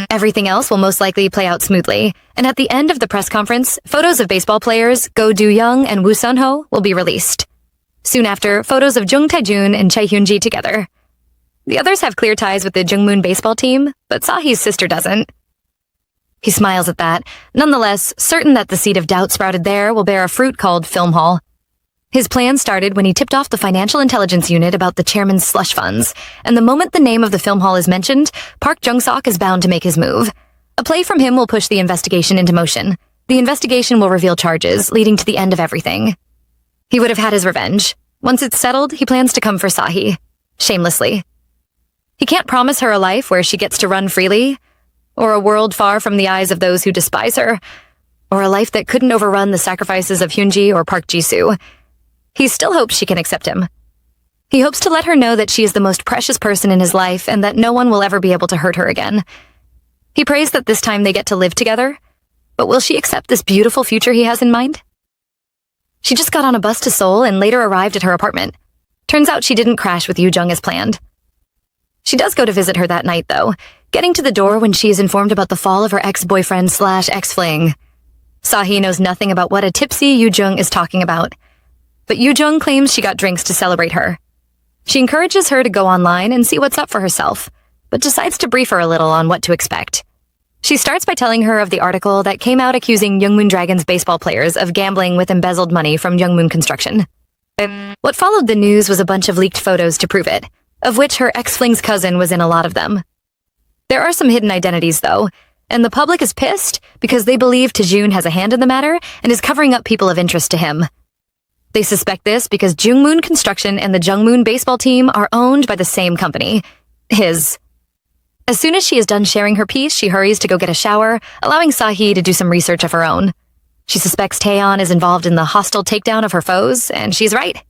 Everything else will most likely play out smoothly, and at the end of the press conference, photos of baseball players Go Do-young and Woo Sun-ho will be released. Soon after, photos of Jung Tae-jun and Chae Hyun-ji together. The others have clear ties with the Jungmoon baseball team, but Sahi's sister doesn't. He smiles at that, nonetheless certain that the seed of doubt sprouted there will bear a fruit called Film Hall. His plan started when he tipped off the financial intelligence unit about the chairman's slush funds, and the moment the name of the film hall is mentioned, Park Jung-sok is bound to make his move. A play from him will push the investigation into motion. The investigation will reveal charges, leading to the end of everything. He would have had his revenge. Once it's settled, he plans to come for Sahi. Shamelessly. He can't promise her a life where she gets to run freely, or a world far from the eyes of those who despise her, or a life that couldn't overrun the sacrifices of Hyunji or Park Jisoo. He still hopes she can accept him. He hopes to let her know that she is the most precious person in his life and that no one will ever be able to hurt her again. He prays that this time they get to live together, but will she accept this beautiful future he has in mind? She just got on a bus to Seoul and later arrived at her apartment. Turns out she didn't crash with Yoo Jung as planned. She does go to visit her that night, though, getting to the door when she is informed about the fall of her ex-boyfriend/ex-fling. Sahi knows nothing about what a tipsy Yoo Jung is talking about. But Yoo Jung claims she got drinks to celebrate her. She encourages her to go online and see what's up for herself, but decides to brief her a little on what to expect. She starts by telling her of the article that came out accusing Youngmoon Dragons baseball players of gambling with embezzled money from Youngmoon Construction. What followed the news was a bunch of leaked photos to prove it, of which her ex-fling's cousin was in a lot of them. There are some hidden identities, though, and the public is pissed because they believe Taejun has a hand in the matter and is covering up people of interest to him. They suspect this because Jungmoon Construction and the Jungmoon baseball team are owned by the same company, his. As soon as she is done sharing her piece, she hurries to go get a shower, allowing Sahi to do some research of her own. She suspects Taeyeon is involved in the hostile takedown of her foes, and she's right.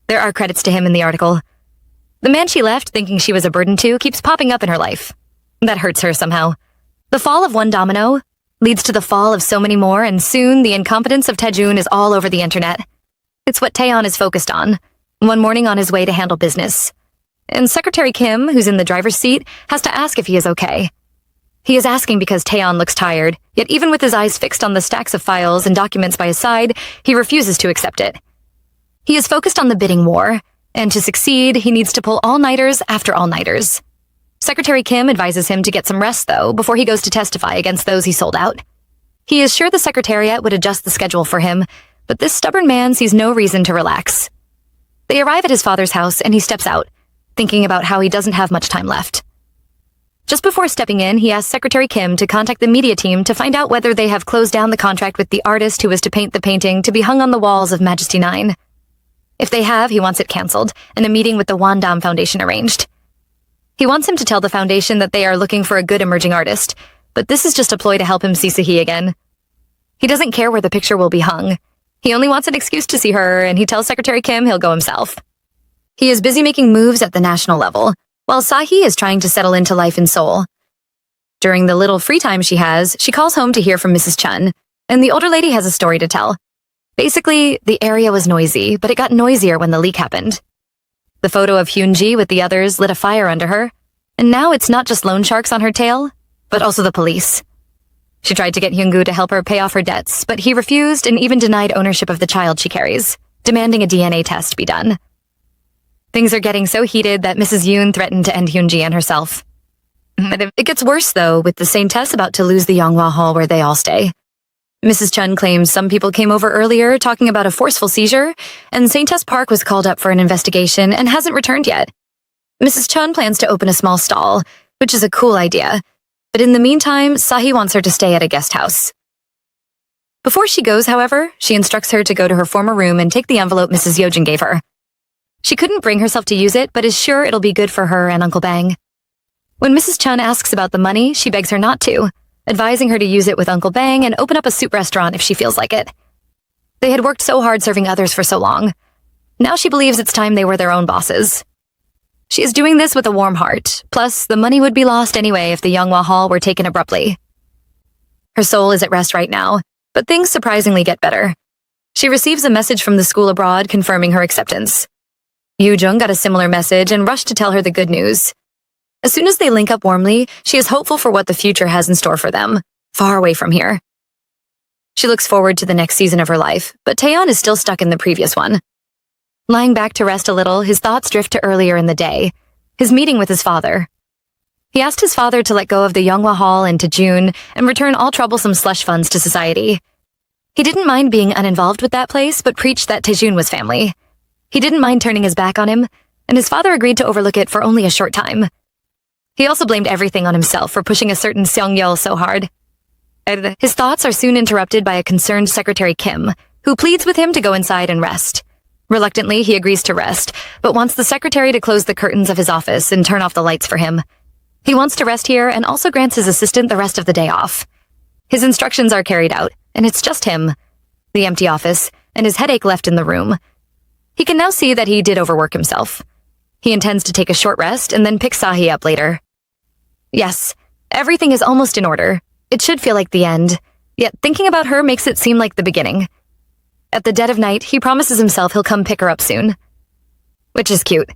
There are credits to him in the article. The man she left, thinking she was a burden to, keeps popping up in her life. That hurts her somehow. The fall of one domino leads to the fall of so many more, and soon the incompetence of Taejun is all over the internet. It's what Taeyeon is focused on, one morning on his way to handle business. And Secretary Kim, who's in the driver's seat, has to ask if he is okay. He is asking because Taeyeon looks tired, yet even with his eyes fixed on the stacks of files and documents by his side, he refuses to accept it. He is focused on the bidding war, and to succeed, he needs to pull all-nighters after all-nighters. Secretary Kim advises him to get some rest, though, before he goes to testify against those he sold out. He is sure the Secretariat would adjust the schedule for him, but this stubborn man sees no reason to relax. They arrive at his father's house and he steps out, thinking about how he doesn't have much time left. Just before stepping in, he asks Secretary Kim to contact the media team to find out whether they have closed down the contract with the artist who was to paint the painting to be hung on the walls of Majesty 9. If they have, he wants it cancelled and a meeting with the Wandam Foundation arranged. He wants him to tell the foundation that they are looking for a good emerging artist, but this is just a ploy to help him see Sahi again. He doesn't care where the picture will be hung. He only wants an excuse to see her, and he tells Secretary Kim he'll go himself. He is busy making moves at the national level, while Sahi is trying to settle into life in Seoul. During the little free time she has, she calls home to hear from Mrs. Chun, and the older lady has a story to tell. Basically, the area was noisy, but it got noisier when the leak happened. The photo of Hyun-ji with the others lit a fire under her, and now it's not just loan sharks on her tail, but also the police. She tried to get Hyung-gu to help her pay off her debts, but he refused and even denied ownership of the child she carries, demanding a DNA test be done. Things are getting so heated that Mrs. Yoon threatened to end Hyun-ji and herself. It gets worse, though, with the St. Tess about to lose the Yonghwa Hall where they all stay. Mrs. Chun claims some people came over earlier talking about a forceful seizure, and St. Tess Park was called up for an investigation and hasn't returned yet. Mrs. Chun plans to open a small stall, which is a cool idea, but in the meantime, Sahi wants her to stay at a guest house. Before she goes, however, she instructs her to go to her former room and take the envelope Mrs. Yojin gave her. She couldn't bring herself to use it, but is sure it'll be good for her and Uncle Bang. When Mrs. Chun asks about the money, she begs her not to, advising her to use it with Uncle Bang and open up a soup restaurant if she feels like it. They had worked so hard serving others for so long. Now she believes it's time they were their own bosses. She is doing this with a warm heart, plus the money would be lost anyway if the Yonghwa Hall were taken abruptly. Her soul is at rest right now, but things surprisingly get better. She receives a message from the school abroad confirming her acceptance. Yoo Jung got a similar message and rushed to tell her the good news. As soon as they link up warmly, she is hopeful for what the future has in store for them, far away from here. She looks forward to the next season of her life, but Taeyeon is still stuck in the previous one. Lying back to rest a little, his thoughts drift to earlier in the day, his meeting with his father. He asked his father to let go of the Yonghwa Hall and June and return all troublesome slush funds to society. He didn't mind being uninvolved with that place, but preached that Taejun was family. He didn't mind turning his back on him, and his father agreed to overlook it for only a short time. He also blamed everything on himself for pushing a certain Seong-yeol so hard. His thoughts are soon interrupted by a concerned Secretary Kim, who pleads with him to go inside and rest. Reluctantly, he agrees to rest, but wants the secretary to close the curtains of his office and turn off the lights for him. He wants to rest here and also grants his assistant the rest of the day off. His instructions are carried out, and it's just him, the empty office, and his headache left in the room. He can now see that he did overwork himself. He intends to take a short rest and then pick Sahi up later. Yes, everything is almost in order. It should feel like the end, yet thinking about her makes it seem like the beginning. At the dead of night, he promises himself he'll come pick her up soon. Which is cute.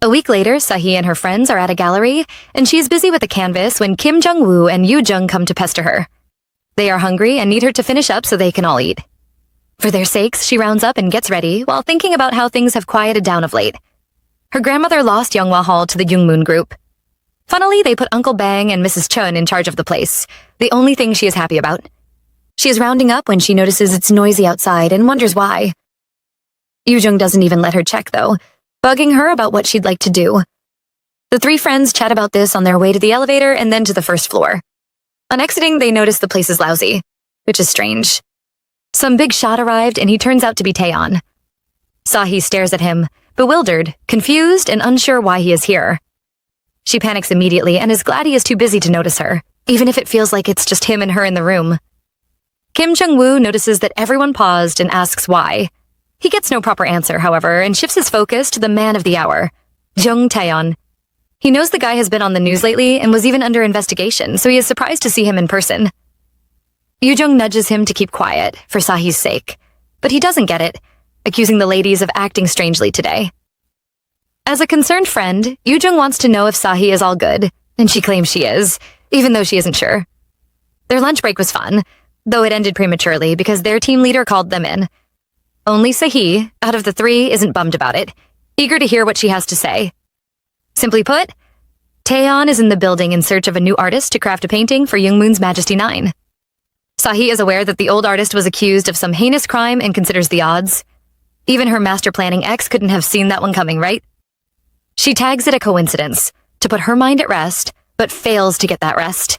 A week later, Sahi and her friends are at a gallery, and she is busy with a canvas when Kim Jung-woo and Yoo Jung come to pester her. They are hungry and need her to finish up so they can all eat. For their sakes, she rounds up and gets ready while thinking about how things have quieted down of late. Her grandmother lost Yonghwa Hall to the Jungmoon group. Funnily, they put Uncle Bang and Mrs. Chun in charge of the place, the only thing she is happy about. She is rounding up when she notices it's noisy outside and wonders why. Yoo Jung doesn't even let her check, though, bugging her about what she'd like to do. The three friends chat about this on their way to the elevator and then to the first floor. On exiting, they notice the place is lousy, which is strange. Some big shot arrived and he turns out to be Taeyeon. Sahi stares at him, bewildered, confused, and unsure why he is here. She panics immediately and is glad he is too busy to notice her, even if it feels like it's just him and her in the room. Kim Jung-woo notices that everyone paused and asks why. He gets no proper answer, however, and shifts his focus to the man of the hour, Jung Taeyeon. He knows the guy has been on the news lately and was even under investigation, so he is surprised to see him in person. Yoo Jung nudges him to keep quiet, for Sahi's sake, but he doesn't get it, accusing the ladies of acting strangely today. As a concerned friend, Yoo Jung wants to know if Sahi is all good, and she claims she is, even though she isn't sure. Their lunch break was fun, though it ended prematurely because their team leader called them in. Only Sahi, out of the three, isn't bummed about it, eager to hear what she has to say. Simply put, Taeyeon is in the building in search of a new artist to craft a painting for Jungmoon's Majesty 9. Sahi is aware that the old artist was accused of some heinous crime and considers the odds. Even her master planning ex couldn't have seen that one coming, right? She tags it a coincidence, to put her mind at rest, but fails to get that rest.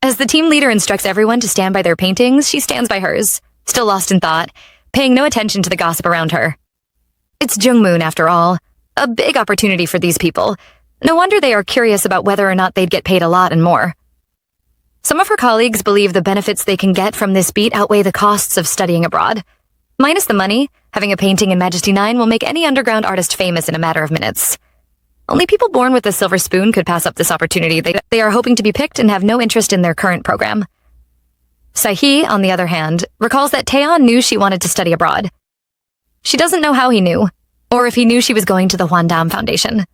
As the team leader instructs everyone to stand by their paintings, she stands by hers, still lost in thought, paying no attention to the gossip around her. It's Jungmoon, after all. A big opportunity for these people. No wonder they are curious about whether or not they'd get paid a lot and more. Some of her colleagues believe the benefits they can get from this beat outweigh the costs of studying abroad. Minus the money, having a painting in Majesty 9 will make any underground artist famous in a matter of minutes. Only people born with a silver spoon could pass up this opportunity. They are hoping to be picked and have no interest in their current program. Sahi, on the other hand, recalls that Taeyeon knew she wanted to study abroad. She doesn't know how he knew, or if he knew she was going to the Hwandam Foundation.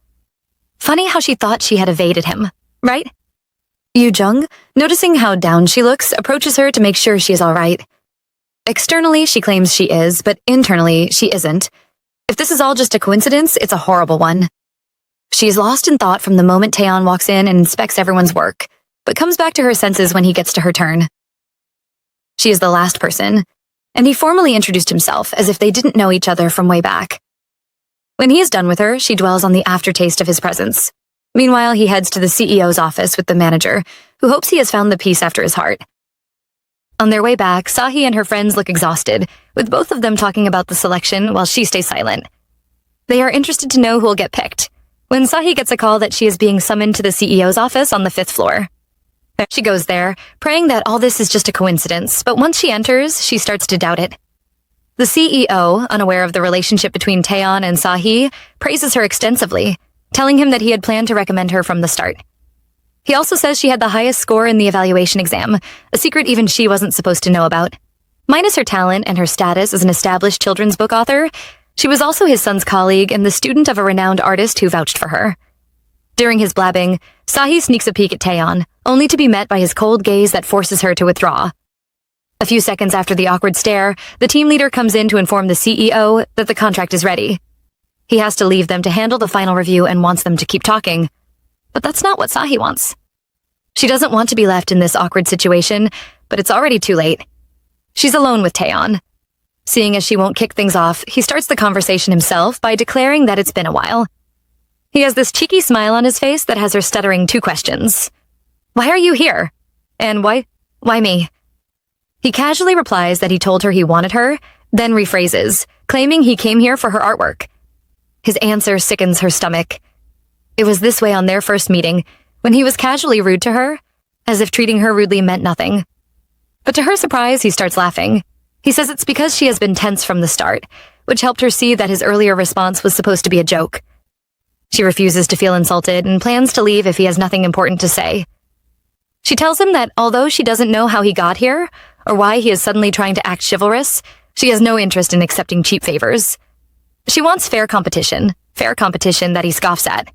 Funny how she thought she had evaded him, right? Yu Jung, noticing how down she looks, approaches her to make sure she is all right. Externally, she claims she is, but internally, she isn't. If this is all just a coincidence, it's a horrible one. She is lost in thought from the moment Taeyeon walks in and inspects everyone's work, but comes back to her senses when he gets to her turn. She is the last person, and he formally introduced himself as if they didn't know each other from way back. When he is done with her, she dwells on the aftertaste of his presence. Meanwhile, he heads to the CEO's office with the manager, who hopes he has found the peace after his heart. On their way back, Sahi and her friends look exhausted, with both of them talking about the selection while she stays silent. They are interested to know who will get picked, when Sahi gets a call that she is being summoned to the CEO's office on the 5th floor. She goes there, praying that all this is just a coincidence, but once she enters, she starts to doubt it. The CEO, unaware of the relationship between Taeyeon and Sahi, praises her extensively, telling him that he had planned to recommend her from the start. He also says she had the highest score in the evaluation exam, a secret even she wasn't supposed to know about. Minus her talent and her status as an established children's book author, she was also his son's colleague and the student of a renowned artist who vouched for her. During his blabbing, Sahi sneaks a peek at Taeyeon, only to be met by his cold gaze that forces her to withdraw. A few seconds after the awkward stare, the team leader comes in to inform the CEO that the contract is ready. He has to leave them to handle the final review and wants them to keep talking. But that's not what Sahi wants. She doesn't want to be left in this awkward situation, but it's already too late. She's alone with Taeyeon. Seeing as she won't kick things off, he starts the conversation himself by declaring that it's been a while. He has this cheeky smile on his face that has her stuttering 2 questions. Why are you here? And why me? He casually replies that he told her he wanted her, then rephrases, claiming he came here for her artwork. His answer sickens her stomach. It was this way on their first meeting, when he was casually rude to her, as if treating her rudely meant nothing. But to her surprise, he starts laughing. He says it's because she has been tense from the start, which helped her see that his earlier response was supposed to be a joke. She refuses to feel insulted and plans to leave if he has nothing important to say. She tells him that although she doesn't know how he got here, or why he is suddenly trying to act chivalrous, she has no interest in accepting cheap favors. She wants fair competition that he scoffs at.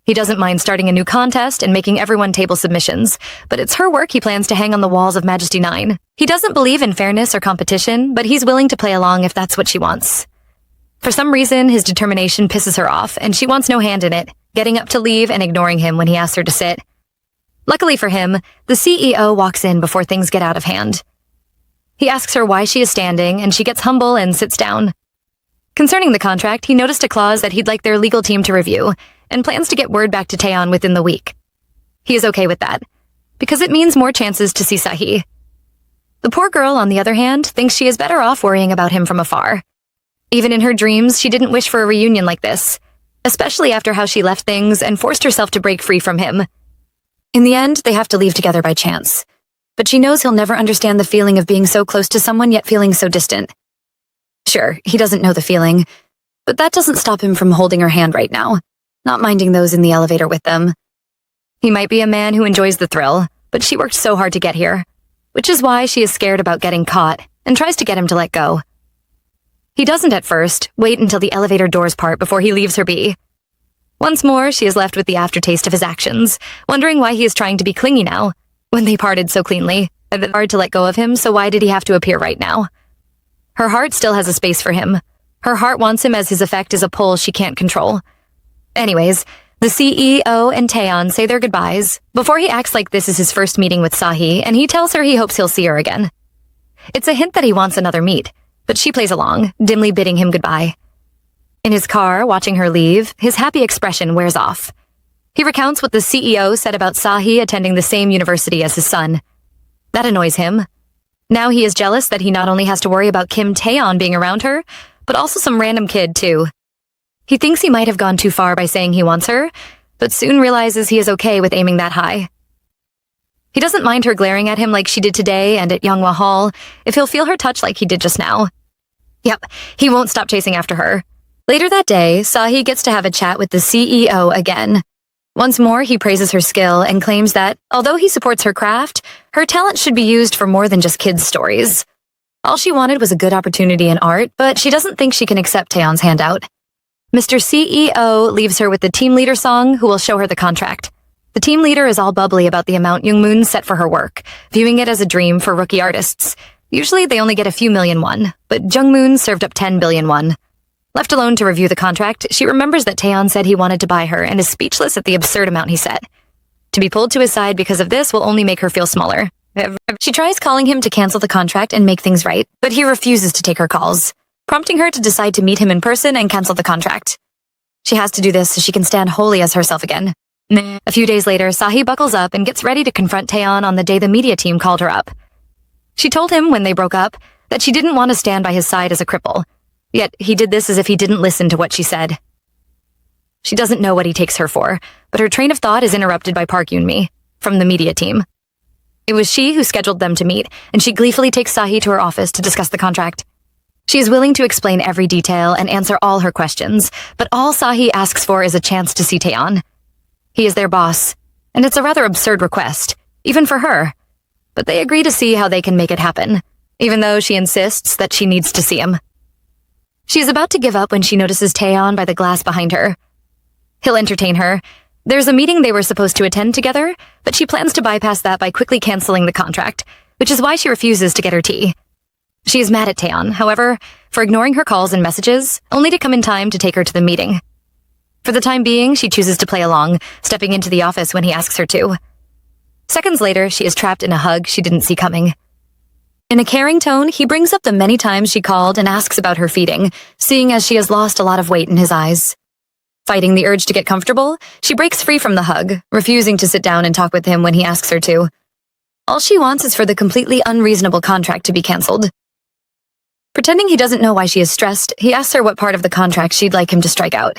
He doesn't mind starting a new contest and making everyone table submissions, but it's her work he plans to hang on the walls of Majesty 9. He doesn't believe in fairness or competition, but he's willing to play along if that's what she wants. For some reason, his determination pisses her off, and she wants no hand in it, getting up to leave and ignoring him when he asks her to sit. Luckily for him, the CEO walks in before things get out of hand. He asks her why she is standing, and she gets humble and sits down. Concerning the contract, he noticed a clause that he'd like their legal team to review, and plans to get word back to Taeyeon within the week. He is okay with that, because it means more chances to see Sahi. The poor girl, on the other hand, thinks she is better off worrying about him from afar. Even in her dreams, she didn't wish for a reunion like this, especially after how she left things and forced herself to break free from him. In the end, they have to leave together by chance, but she knows he'll never understand the feeling of being so close to someone yet feeling so distant. Sure, he doesn't know the feeling, but that doesn't stop him from holding her hand right now, not minding those in the elevator with them. He might be a man who enjoys the thrill, but she worked so hard to get here, which is why she is scared about getting caught and tries to get him to let go. He doesn't at first, wait until the elevator doors part before he leaves her be. Once more, she is left with the aftertaste of his actions, wondering why he is trying to be clingy now, when they parted so cleanly, and it's hard to let go of him, so why did he have to appear right now? Her heart still has a space for him. Her heart wants him as his effect is a pull she can't control. Anyways, the CEO and Taeyeon say their goodbyes before he acts like this is his first meeting with Sahi, and he tells her he hopes he'll see her again. It's a hint that he wants another meet, but she plays along, dimly bidding him goodbye. In his car, watching her leave, his happy expression wears off. He recounts what the CEO said about Sahi attending the same university as his son. That annoys him. Now he is jealous that he not only has to worry about Kim Taeyeon being around her, but also some random kid too. He thinks he might have gone too far by saying he wants her, but soon realizes he is okay with aiming that high. He doesn't mind her glaring at him like she did today and at Yonghwa Hall if he'll feel her touch like he did just now. Yep, he won't stop chasing after her. Later that day, Sahi gets to have a chat with the CEO again. Once more, he praises her skill and claims that, although he supports her craft, her talent should be used for more than just kids' stories. All she wanted was a good opportunity in art, but she doesn't think she can accept Taeyeon's handout. Mr. CEO leaves her with the team leader song, who will show her the contract. The team leader is all bubbly about the amount Jungmoon set for her work, viewing it as a dream for rookie artists. Usually they only get a few million won, but Jungmoon served up 10 billion won. Left alone to review the contract, she remembers that Taeyeon said he wanted to buy her and is speechless at the absurd amount he set. To be pulled to his side because of this will only make her feel smaller. She tries calling him to cancel the contract and make things right, but he refuses to take her calls, prompting her to decide to meet him in person and cancel the contract. She has to do this so she can stand wholly as herself again. A few days later, Sahi buckles up and gets ready to confront Taeyeon on the day the media team called her up. She told him when they broke up that she didn't want to stand by his side as a cripple, yet he did this as if he didn't listen to what she said. She doesn't know what he takes her for, but her train of thought is interrupted by Park Yoon-mi, from the media team. It was she who scheduled them to meet, and she gleefully takes Sahi to her office to discuss the contract. She is willing to explain every detail and answer all her questions, but all Sahi asks for is a chance to see Taeyeon. He is their boss, and it's a rather absurd request, even for her. But they agree to see how they can make it happen, even though she insists that she needs to see him. She is about to give up when she notices Taeyeon by the glass behind her. He'll entertain her. There's a meeting they were supposed to attend together, but she plans to bypass that by quickly canceling the contract, which is why she refuses to get her tea. She is mad at Taeyeon, however, for ignoring her calls and messages, only to come in time to take her to the meeting. For the time being, she chooses to play along, stepping into the office when he asks her to. Seconds later, she is trapped in a hug she didn't see coming. In a caring tone, he brings up the many times she called and asks about her feeding, seeing as she has lost a lot of weight in his eyes. Fighting the urge to get comfortable, she breaks free from the hug, refusing to sit down and talk with him when he asks her to. All she wants is for the completely unreasonable contract to be cancelled. Pretending he doesn't know why she is stressed, he asks her what part of the contract she'd like him to strike out.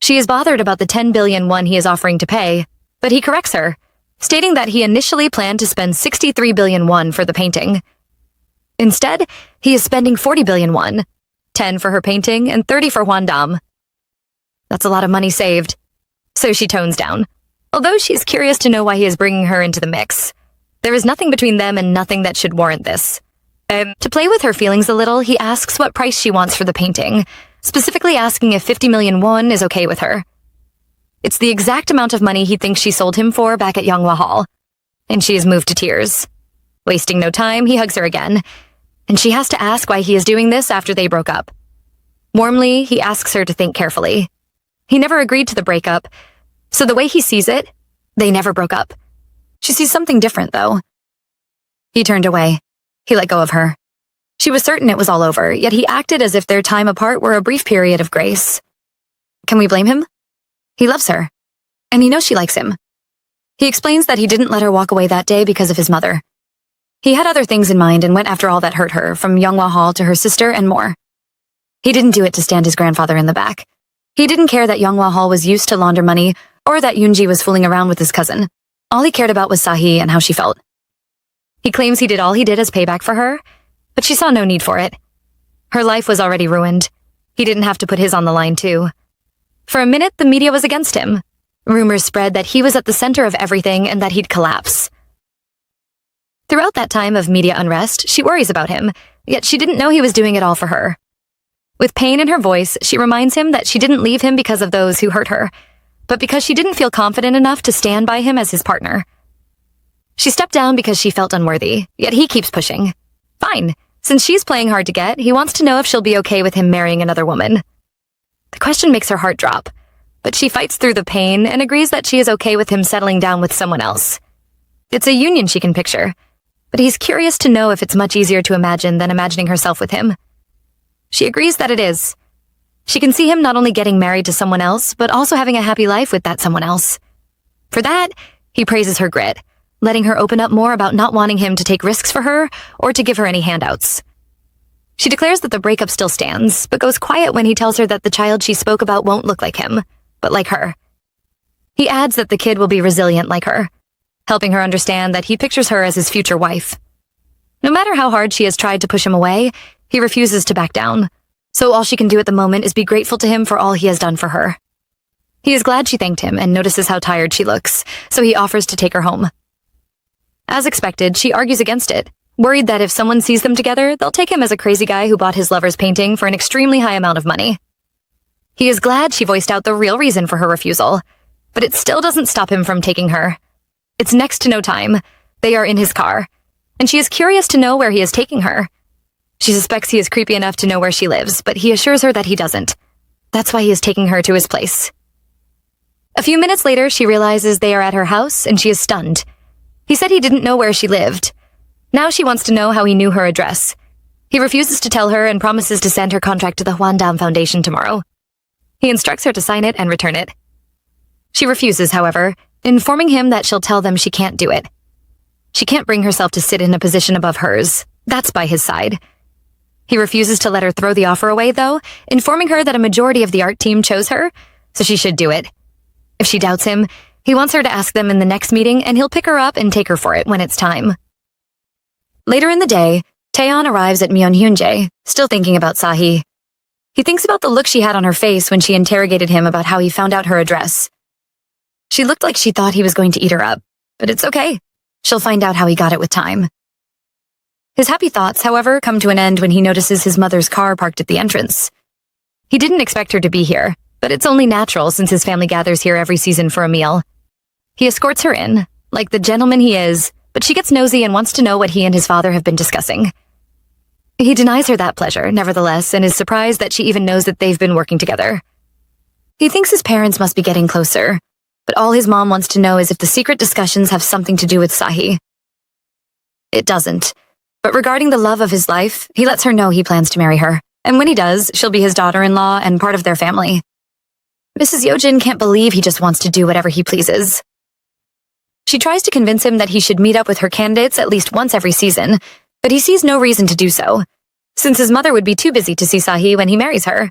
She is bothered about the 10 billion won he is offering to pay, but he corrects her, stating that he initially planned to spend 63 billion won for the painting. Instead, he is spending 40 billion won, 10 for her painting and 30 for Hwandam. That's a lot of money saved. So she tones down, although she's curious to know why he is bringing her into the mix. There is nothing between them and nothing that should warrant this. To play with her feelings a little, he asks what price she wants for the painting, specifically asking if 50 million won is okay with her. It's the exact amount of money he thinks she sold him for back at Yanghwa Hall, and she is moved to tears. Wasting no time, he hugs her again, and she has to ask why he is doing this after they broke up. Warmly, he asks her to think carefully. He never agreed to the breakup, so the way he sees it, they never broke up. She sees something different, though. He turned away. He let go of her. She was certain it was all over, yet he acted as if their time apart were a brief period of grace. Can we blame him? He loves her, and he knows she likes him. He explains that he didn't let her walk away that day because of his mother. He had other things in mind and went after all that hurt her, from Yanghwa Hall to her sister and more. He didn't do it to stand his grandfather in the back. He didn't care that Yanghwa Hall was used to launder money or that Yoonji was fooling around with his cousin. All he cared about was Sahi and how she felt. He claims he did all he did as payback for her, but she saw no need for it. Her life was already ruined. He didn't have to put his on the line, too. For a minute, the media was against him. Rumors spread that he was at the center of everything and that he'd collapse. Throughout that time of media unrest, she worries about him, yet she didn't know he was doing it all for her. With pain in her voice, she reminds him that she didn't leave him because of those who hurt her, but because she didn't feel confident enough to stand by him as his partner. She stepped down because she felt unworthy, yet he keeps pushing. Fine. Since she's playing hard to get, he wants to know if she'll be okay with him marrying another woman. The question makes her heart drop, but she fights through the pain and agrees that she is okay with him settling down with someone else. It's a union she can picture, but he's curious to know if it's much easier to imagine than imagining herself with him. She agrees that it is. She can see him not only getting married to someone else, but also having a happy life with that someone else. For that, he praises her grit, letting her open up more about not wanting him to take risks for her or to give her any handouts. She declares that the breakup still stands, but goes quiet when he tells her that the child she spoke about won't look like him, but like her. He adds that the kid will be resilient like her, helping her understand that he pictures her as his future wife. No matter how hard she has tried to push him away, he refuses to back down, so all she can do at the moment is be grateful to him for all he has done for her. He is glad she thanked him and notices how tired she looks, so he offers to take her home. As expected, she argues against it, worried that if someone sees them together, they'll take him as a crazy guy who bought his lover's painting for an extremely high amount of money. He is glad she voiced out the real reason for her refusal, but it still doesn't stop him from taking her. It's next to no time. They are in his car, and she is curious to know where he is taking her. She suspects he is creepy enough to know where she lives, but he assures her that he doesn't. That's why he is taking her to his place. A few minutes later, she realizes they are at her house, and she is stunned. He said he didn't know where she lived. Now she wants to know how he knew her address. He refuses to tell her and promises to send her contract to the Hwandam Foundation tomorrow. He instructs her to sign it and return it. She refuses, however, informing him that she'll tell them she can't do it. She can't bring herself to sit in a position above hers. That's by his side. He refuses to let her throw the offer away, though, informing her that a majority of the art team chose her, so she should do it. If she doubts him, he wants her to ask them in the next meeting, and he'll pick her up and take her for it when it's time. Later in the day, Taeyeon arrives at Myeonhyunjae, still thinking about Sahi. He thinks about the look she had on her face when she interrogated him about how he found out her address. She looked like she thought he was going to eat her up, but it's okay. She'll find out how he got it with time. His happy thoughts, however, come to an end when he notices his mother's car parked at the entrance. He didn't expect her to be here, but it's only natural since his family gathers here every season for a meal. He escorts her in, like the gentleman he is, but she gets nosy and wants to know what he and his father have been discussing. He denies her that pleasure, nevertheless, and is surprised that she even knows that they've been working together. He thinks his parents must be getting closer, but all his mom wants to know is if the secret discussions have something to do with Sahi. It doesn't, but regarding the love of his life, he lets her know he plans to marry her, and when he does, she'll be his daughter-in-law and part of their family. Mrs. Yojin can't believe he just wants to do whatever he pleases. She tries to convince him that he should meet up with her candidates at least once every season, but he sees no reason to do so, since his mother would be too busy to see Sahi when he marries her.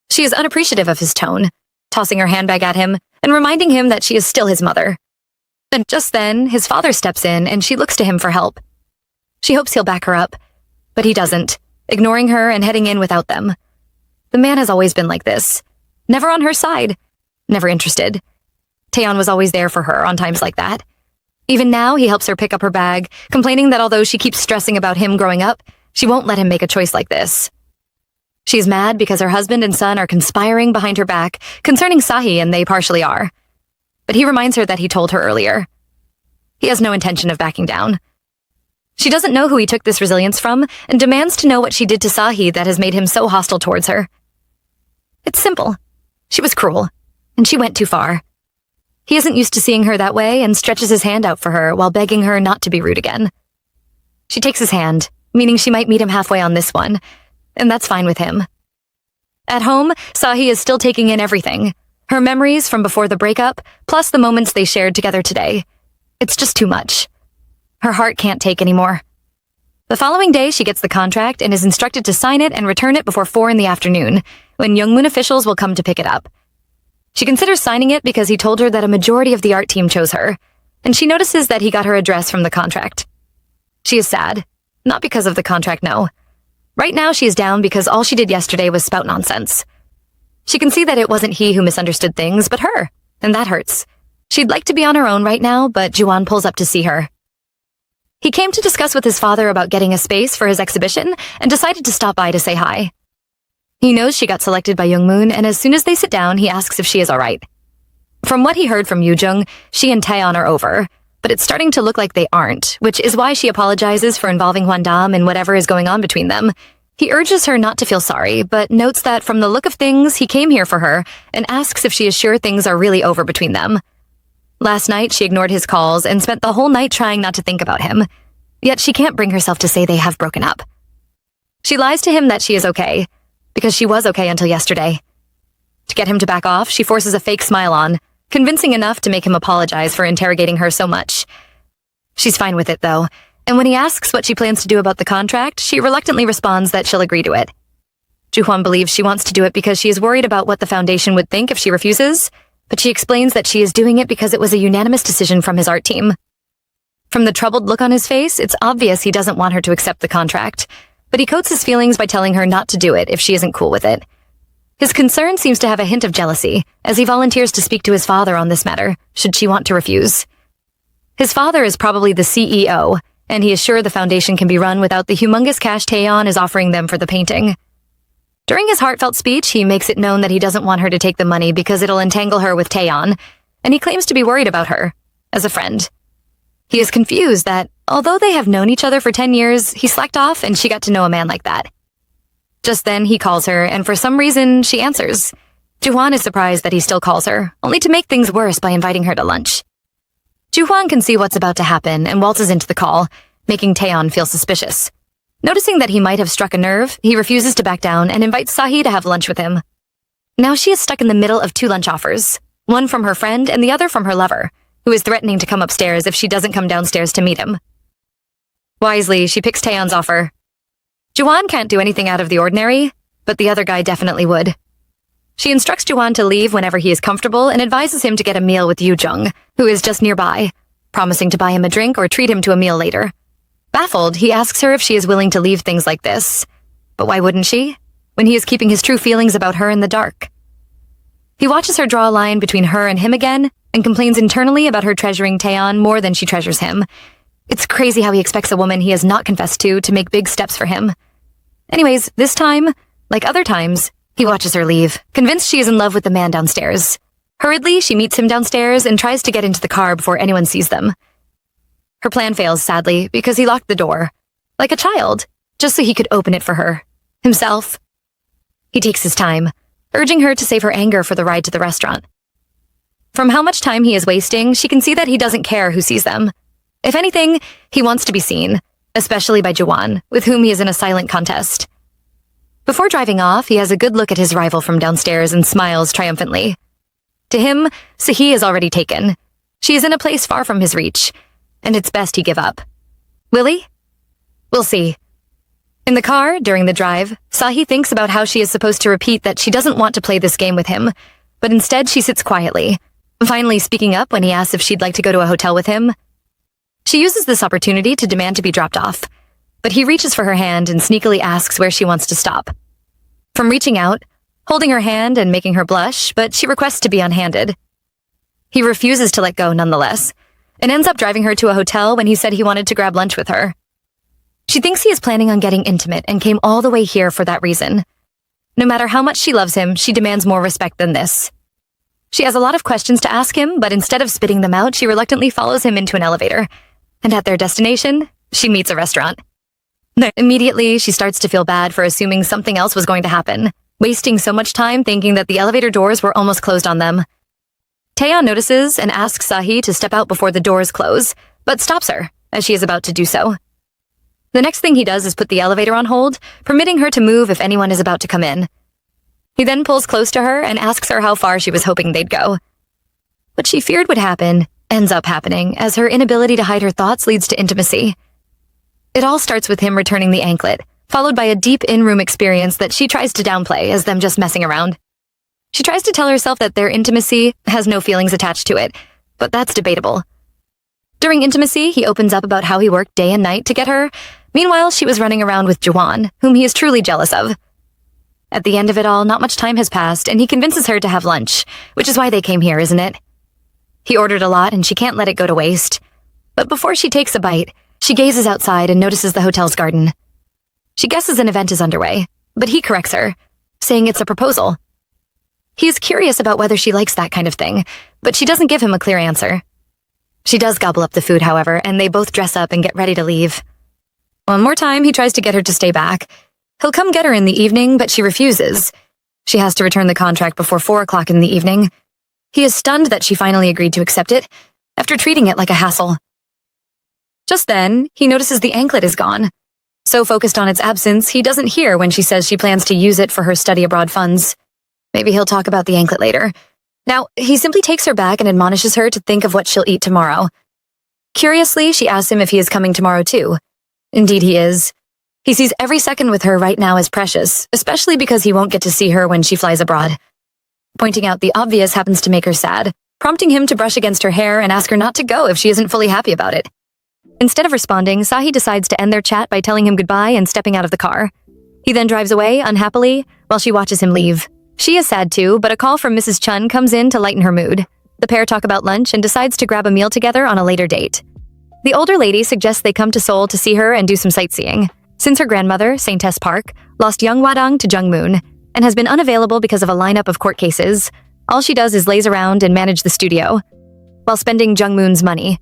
She is unappreciative of his tone, tossing her handbag at him and reminding him that she is still his mother. And just then, his father steps in and she looks to him for help. She hopes he'll back her up, but he doesn't, ignoring her and heading in without them. The man has always been like this, never on her side, never interested. Taeyeon was always there for her on times like that. Even now, he helps her pick up her bag, complaining that although she keeps stressing about him growing up, she won't let him make a choice like this. She's mad because her husband and son are conspiring behind her back concerning Sahi, and they partially are. But he reminds her that he told her earlier. He has no intention of backing down. She doesn't know who he took this resilience from and demands to know what she did to Sahi that has made him so hostile towards her. It's simple. She was cruel, and she went too far. He isn't used to seeing her that way and stretches his hand out for her while begging her not to be rude again. She takes his hand, meaning she might meet him halfway on this one, and that's fine with him. At home, Sahi is still taking in everything. Her memories from before the breakup, plus the moments they shared together today. It's just too much. Her heart can't take anymore. The following day, she gets the contract and is instructed to sign it and return it before 4 in the afternoon, when Youngmoon officials will come to pick it up. She considers signing it because he told her that a majority of the art team chose her, and she notices that he got her address from the contract. She is sad, not because of the contract, no. Right now she is down because all she did yesterday was spout nonsense. She can see that it wasn't he who misunderstood things, but her, and that hurts. She'd like to be on her own right now, but Juwon pulls up to see her. He came to discuss with his father about getting a space for his exhibition and decided to stop by to say hi. He knows she got selected by Youngmoon, and as soon as they sit down, he asks if she is all right. From what he heard from Yoojung, she and Taeyeon are over, but it's starting to look like they aren't, which is why she apologizes for involving Hwandam in whatever is going on between them. He urges her not to feel sorry, but notes that from the look of things, he came here for her and asks if she is sure things are really over between them. Last night, she ignored his calls and spent the whole night trying not to think about him. Yet she can't bring herself to say they have broken up. She lies to him that she is okay, because she was okay until yesterday. To get him to back off, she forces a fake smile on, convincing enough to make him apologize for interrogating her so much. She's fine with it, though, and when he asks what she plans to do about the contract, she reluctantly responds that she'll agree to it. Juhwan believes she wants to do it because she is worried about what the foundation would think if she refuses, but she explains that she is doing it because it was a unanimous decision from his art team. From the troubled look on his face, it's obvious he doesn't want her to accept the contract, but he coats his feelings by telling her not to do it if she isn't cool with it. His concern seems to have a hint of jealousy, as he volunteers to speak to his father on this matter, should she want to refuse. His father is probably the CEO, and he is sure the foundation can be run without the humongous cash Taeyeon is offering them for the painting. During his heartfelt speech, he makes it known that he doesn't want her to take the money because it'll entangle her with Taeyeon, and he claims to be worried about her, as a friend. He is confused that, although they have known each other for 10 years, he slacked off and she got to know a man like that. Just then, he calls her, and for some reason, she answers. Juhwan is surprised that he still calls her, only to make things worse by inviting her to lunch. Juhwan can see what's about to happen and waltzes into the call, making Taeyeon feel suspicious. Noticing that he might have struck a nerve, he refuses to back down and invites Sahi to have lunch with him. Now she is stuck in the middle of two lunch offers, one from her friend and the other from her lover, who is threatening to come upstairs if she doesn't come downstairs to meet him. Wisely, she picks Taeyeon's offer. Juhwan can't do anything out of the ordinary, but the other guy definitely would. She instructs Juhwan to leave whenever he is comfortable and advises him to get a meal with Yoo-jung, who is just nearby, promising to buy him a drink or treat him to a meal later. Baffled, he asks her if she is willing to leave things like this. But why wouldn't she, when he is keeping his true feelings about her in the dark? He watches her draw a line between her and him again, and complains internally about her treasuring Taeyeon more than she treasures him. It's crazy how he expects a woman he has not confessed to make big steps for him. Anyways, this time, like other times, he watches her leave, convinced she is in love with the man downstairs. Hurriedly, she meets him downstairs and tries to get into the car before anyone sees them. Her plan fails, sadly, because he locked the door, like a child, just so he could open it for her, himself. He takes his time, urging her to save her anger for the ride to the restaurant. From how much time he is wasting, she can see that he doesn't care who sees them. If anything, he wants to be seen, especially by Juhwan, with whom he is in a silent contest. Before driving off, he has a good look at his rival from downstairs and smiles triumphantly. To him, Sahi is already taken. She is in a place far from his reach, and it's best he give up. Will he? We'll see. In the car, during the drive, Sahi thinks about how she is supposed to repeat that she doesn't want to play this game with him, but instead she sits quietly, finally speaking up when he asks if she'd like to go to a hotel with him. She uses this opportunity to demand to be dropped off, but he reaches for her hand and sneakily asks where she wants to stop. From reaching out, holding her hand and making her blush, but she requests to be unhanded. He refuses to let go nonetheless, and ends up driving her to a hotel when he said he wanted to grab lunch with her. She thinks he is planning on getting intimate and came all the way here for that reason. No matter how much she loves him, she demands more respect than this. She has a lot of questions to ask him, but instead of spitting them out, she reluctantly follows him into an elevator, and at their destination, she meets a restaurant. Immediately, she starts to feel bad for assuming something else was going to happen, wasting so much time thinking that the elevator doors were almost closed on them. Taeyeon notices and asks Sahi to step out before the doors close, but stops her as she is about to do so. The next thing he does is put the elevator on hold, permitting her to move if anyone is about to come in. He then pulls close to her and asks her how far she was hoping they'd go. What she feared would happen ends up happening, as her inability to hide her thoughts leads to intimacy. It all starts with him returning the anklet, followed by a deep in-room experience that she tries to downplay as them just messing around. She tries to tell herself that their intimacy has no feelings attached to it, but that's debatable. During intimacy, he opens up about how he worked day and night to get her. Meanwhile, she was running around with Juhwan, whom he is truly jealous of. At the end of it all, not much time has passed, and he convinces her to have lunch, which is why they came here, isn't it? He ordered a lot, and she can't let it go to waste. But before she takes a bite, she gazes outside and notices the hotel's garden. She guesses an event is underway, but he corrects her, saying it's a proposal. He is curious about whether she likes that kind of thing, but she doesn't give him a clear answer. She does gobble up the food, however, and they both dress up and get ready to leave. One more time, he tries to get her to stay back. He'll come get her in the evening, but she refuses. She has to return the contract before 4 o'clock in the evening. He is stunned that she finally agreed to accept it, after treating it like a hassle. Just then, he notices the anklet is gone. So focused on its absence, he doesn't hear when she says she plans to use it for her study abroad funds. Maybe he'll talk about the anklet later. Now, he simply takes her back and admonishes her to think of what she'll eat tomorrow. Curiously, she asks him if he is coming tomorrow too. Indeed he is. He sees every second with her right now as precious, especially because he won't get to see her when she flies abroad. Pointing out the obvious happens to make her sad, prompting him to brush against her hair and ask her not to go if she isn't fully happy about it. Instead of responding, Sahi decides to end their chat by telling him goodbye and stepping out of the car. He then drives away, unhappily, while she watches him leave. She is sad too, but a call from Mrs. Chun comes in to lighten her mood. The pair talk about lunch and decides to grab a meal together on a later date. The older lady suggests they come to Seoul to see her and do some sightseeing, since her grandmother, Saintess Park, lost young Hwadang to Jungmoon and has been unavailable because of a lineup of court cases. All she does is laze around and manage the studio, while spending Jungmoon's money.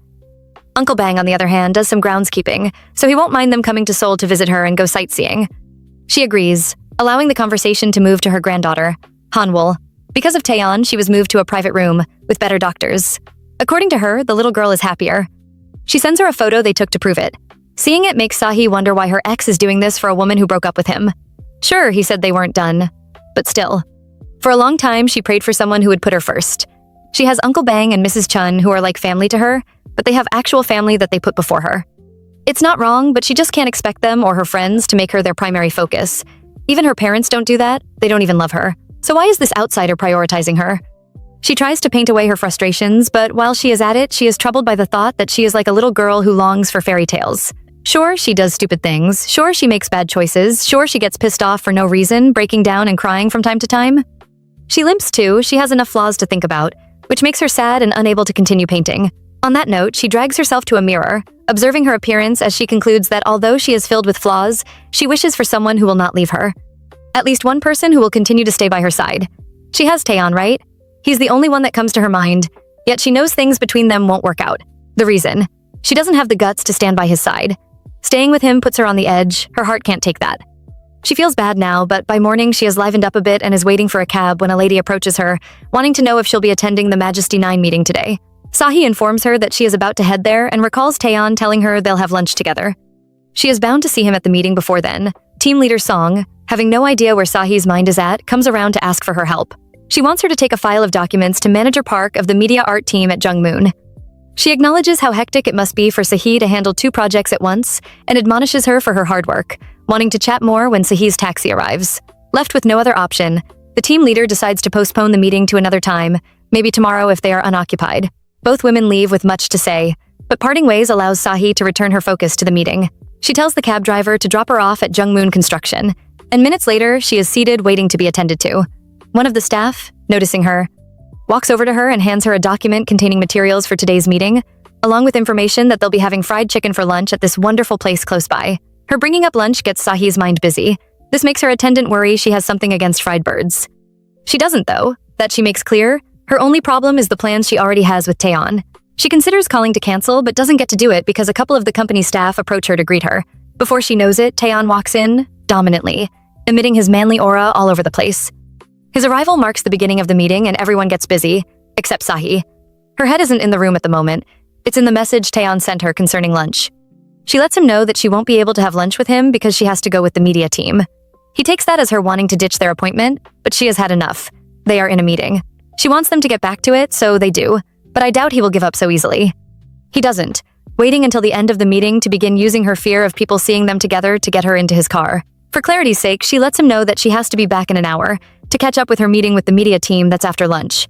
Uncle Bang, on the other hand, does some groundskeeping, so he won't mind them coming to Seoul to visit her and go sightseeing. She agrees, allowing the conversation to move to her granddaughter, Hanwol. Because of Taeyeon, she was moved to a private room with better doctors. According to her, the little girl is happier. She sends her a photo they took to prove it. Seeing it makes Sahi wonder why her ex is doing this for a woman who broke up with him. Sure, he said they weren't done, but still. For a long time, she prayed for someone who would put her first. She has Uncle Bang and Mrs. Chun who are like family to her, but they have actual family that they put before her. It's not wrong, but she just can't expect them or her friends to make her their primary focus. Even her parents don't do that. They don't even love her. So why is this outsider prioritizing her? She tries to paint away her frustrations, but while she is at it, she is troubled by the thought that she is like a little girl who longs for fairy tales. Sure, she does stupid things. Sure, she makes bad choices. Sure, she gets pissed off for no reason, breaking down and crying from time to time. She limps too. She has enough flaws to think about, which makes her sad and unable to continue painting. On that note, she drags herself to a mirror, observing her appearance as she concludes that although she is filled with flaws, she wishes for someone who will not leave her. At least one person who will continue to stay by her side. She has Taeyeon, right? He's the only one that comes to her mind, yet she knows things between them won't work out. The reason? She doesn't have the guts to stand by his side. Staying with him puts her on the edge. Her heart can't take that. She feels bad now, but by morning she has livened up a bit and is waiting for a cab when a lady approaches her, wanting to know if she'll be attending the Majesty 9 meeting today. Sahi informs her that she is about to head there and recalls Taeyeon telling her they'll have lunch together. She is bound to see him at the meeting before then. Team leader Song, having no idea where Sahi's mind is at, comes around to ask for her help. She wants her to take a file of documents to Manager Park of the media art team at Jungmoon. She acknowledges how hectic it must be for Sahi to handle 2 projects at once and admonishes her for her hard work, wanting to chat more when Sahi's taxi arrives. Left with no other option, the team leader decides to postpone the meeting to another time, maybe tomorrow if they are unoccupied. Both women leave with much to say, but parting ways allows Sahi to return her focus to the meeting. She tells the cab driver to drop her off at Jungmoon Construction, and minutes later, she is seated waiting to be attended to. One of the staff, noticing her, walks over to her and hands her a document containing materials for today's meeting, along with information that they'll be having fried chicken for lunch at this wonderful place close by. Her bringing up lunch gets Sahi's mind busy. This makes her attendant worry she has something against fried birds. She doesn't, though. That she makes clear. Her only problem is the plans she already has with Taeyeon. She considers calling to cancel, but doesn't get to do it because a couple of the company staff approach her to greet her. Before she knows it, Taeyeon walks in, dominantly, emitting his manly aura all over the place. His arrival marks the beginning of the meeting and everyone gets busy, except Sahi. Her head isn't in the room at the moment. It's in the message Taeyeon sent her concerning lunch. She lets him know that she won't be able to have lunch with him because she has to go with the media team. He takes that as her wanting to ditch their appointment, but she has had enough. They are in a meeting. She wants them to get back to it, so they do, but I doubt he will give up so easily. He doesn't, waiting until the end of the meeting to begin using her fear of people seeing them together to get her into his car. For clarity's sake, she lets him know that she has to be back in an hour to catch up with her meeting with the media team that's after lunch.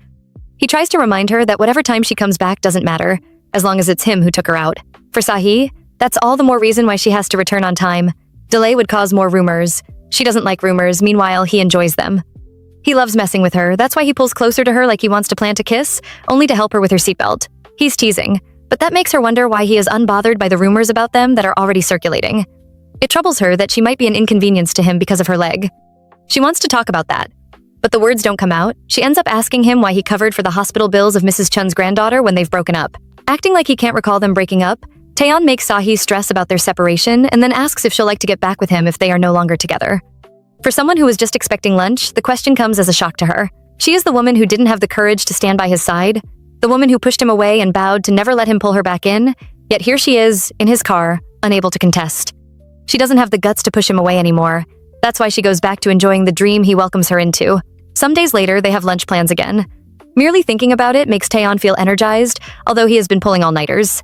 He tries to remind her that whatever time she comes back doesn't matter, as long as it's him who took her out. For Sahi, that's all the more reason why she has to return on time. Delay would cause more rumors. She doesn't like rumors, meanwhile he enjoys them. He loves messing with her, that's why he pulls closer to her like he wants to plant a kiss, only to help her with her seatbelt. He's teasing, but that makes her wonder why he is unbothered by the rumors about them that are already circulating. It troubles her that she might be an inconvenience to him because of her leg. She wants to talk about that, but the words don't come out. She ends up asking him why he covered for the hospital bills of Mrs. Chun's granddaughter when they've broken up. Acting like he can't recall them breaking up, Taeyeon makes Sahi stress about their separation and then asks if she'll like to get back with him if they are no longer together. For someone who was just expecting lunch, the question comes as a shock to her. She is the woman who didn't have the courage to stand by his side, the woman who pushed him away and vowed to never let him pull her back in, yet here she is, in his car, unable to contest. She doesn't have the guts to push him away anymore. That's why she goes back to enjoying the dream he welcomes her into. Some days later, they have lunch plans again. Merely thinking about it makes Taeyeon feel energized, although he has been pulling all-nighters.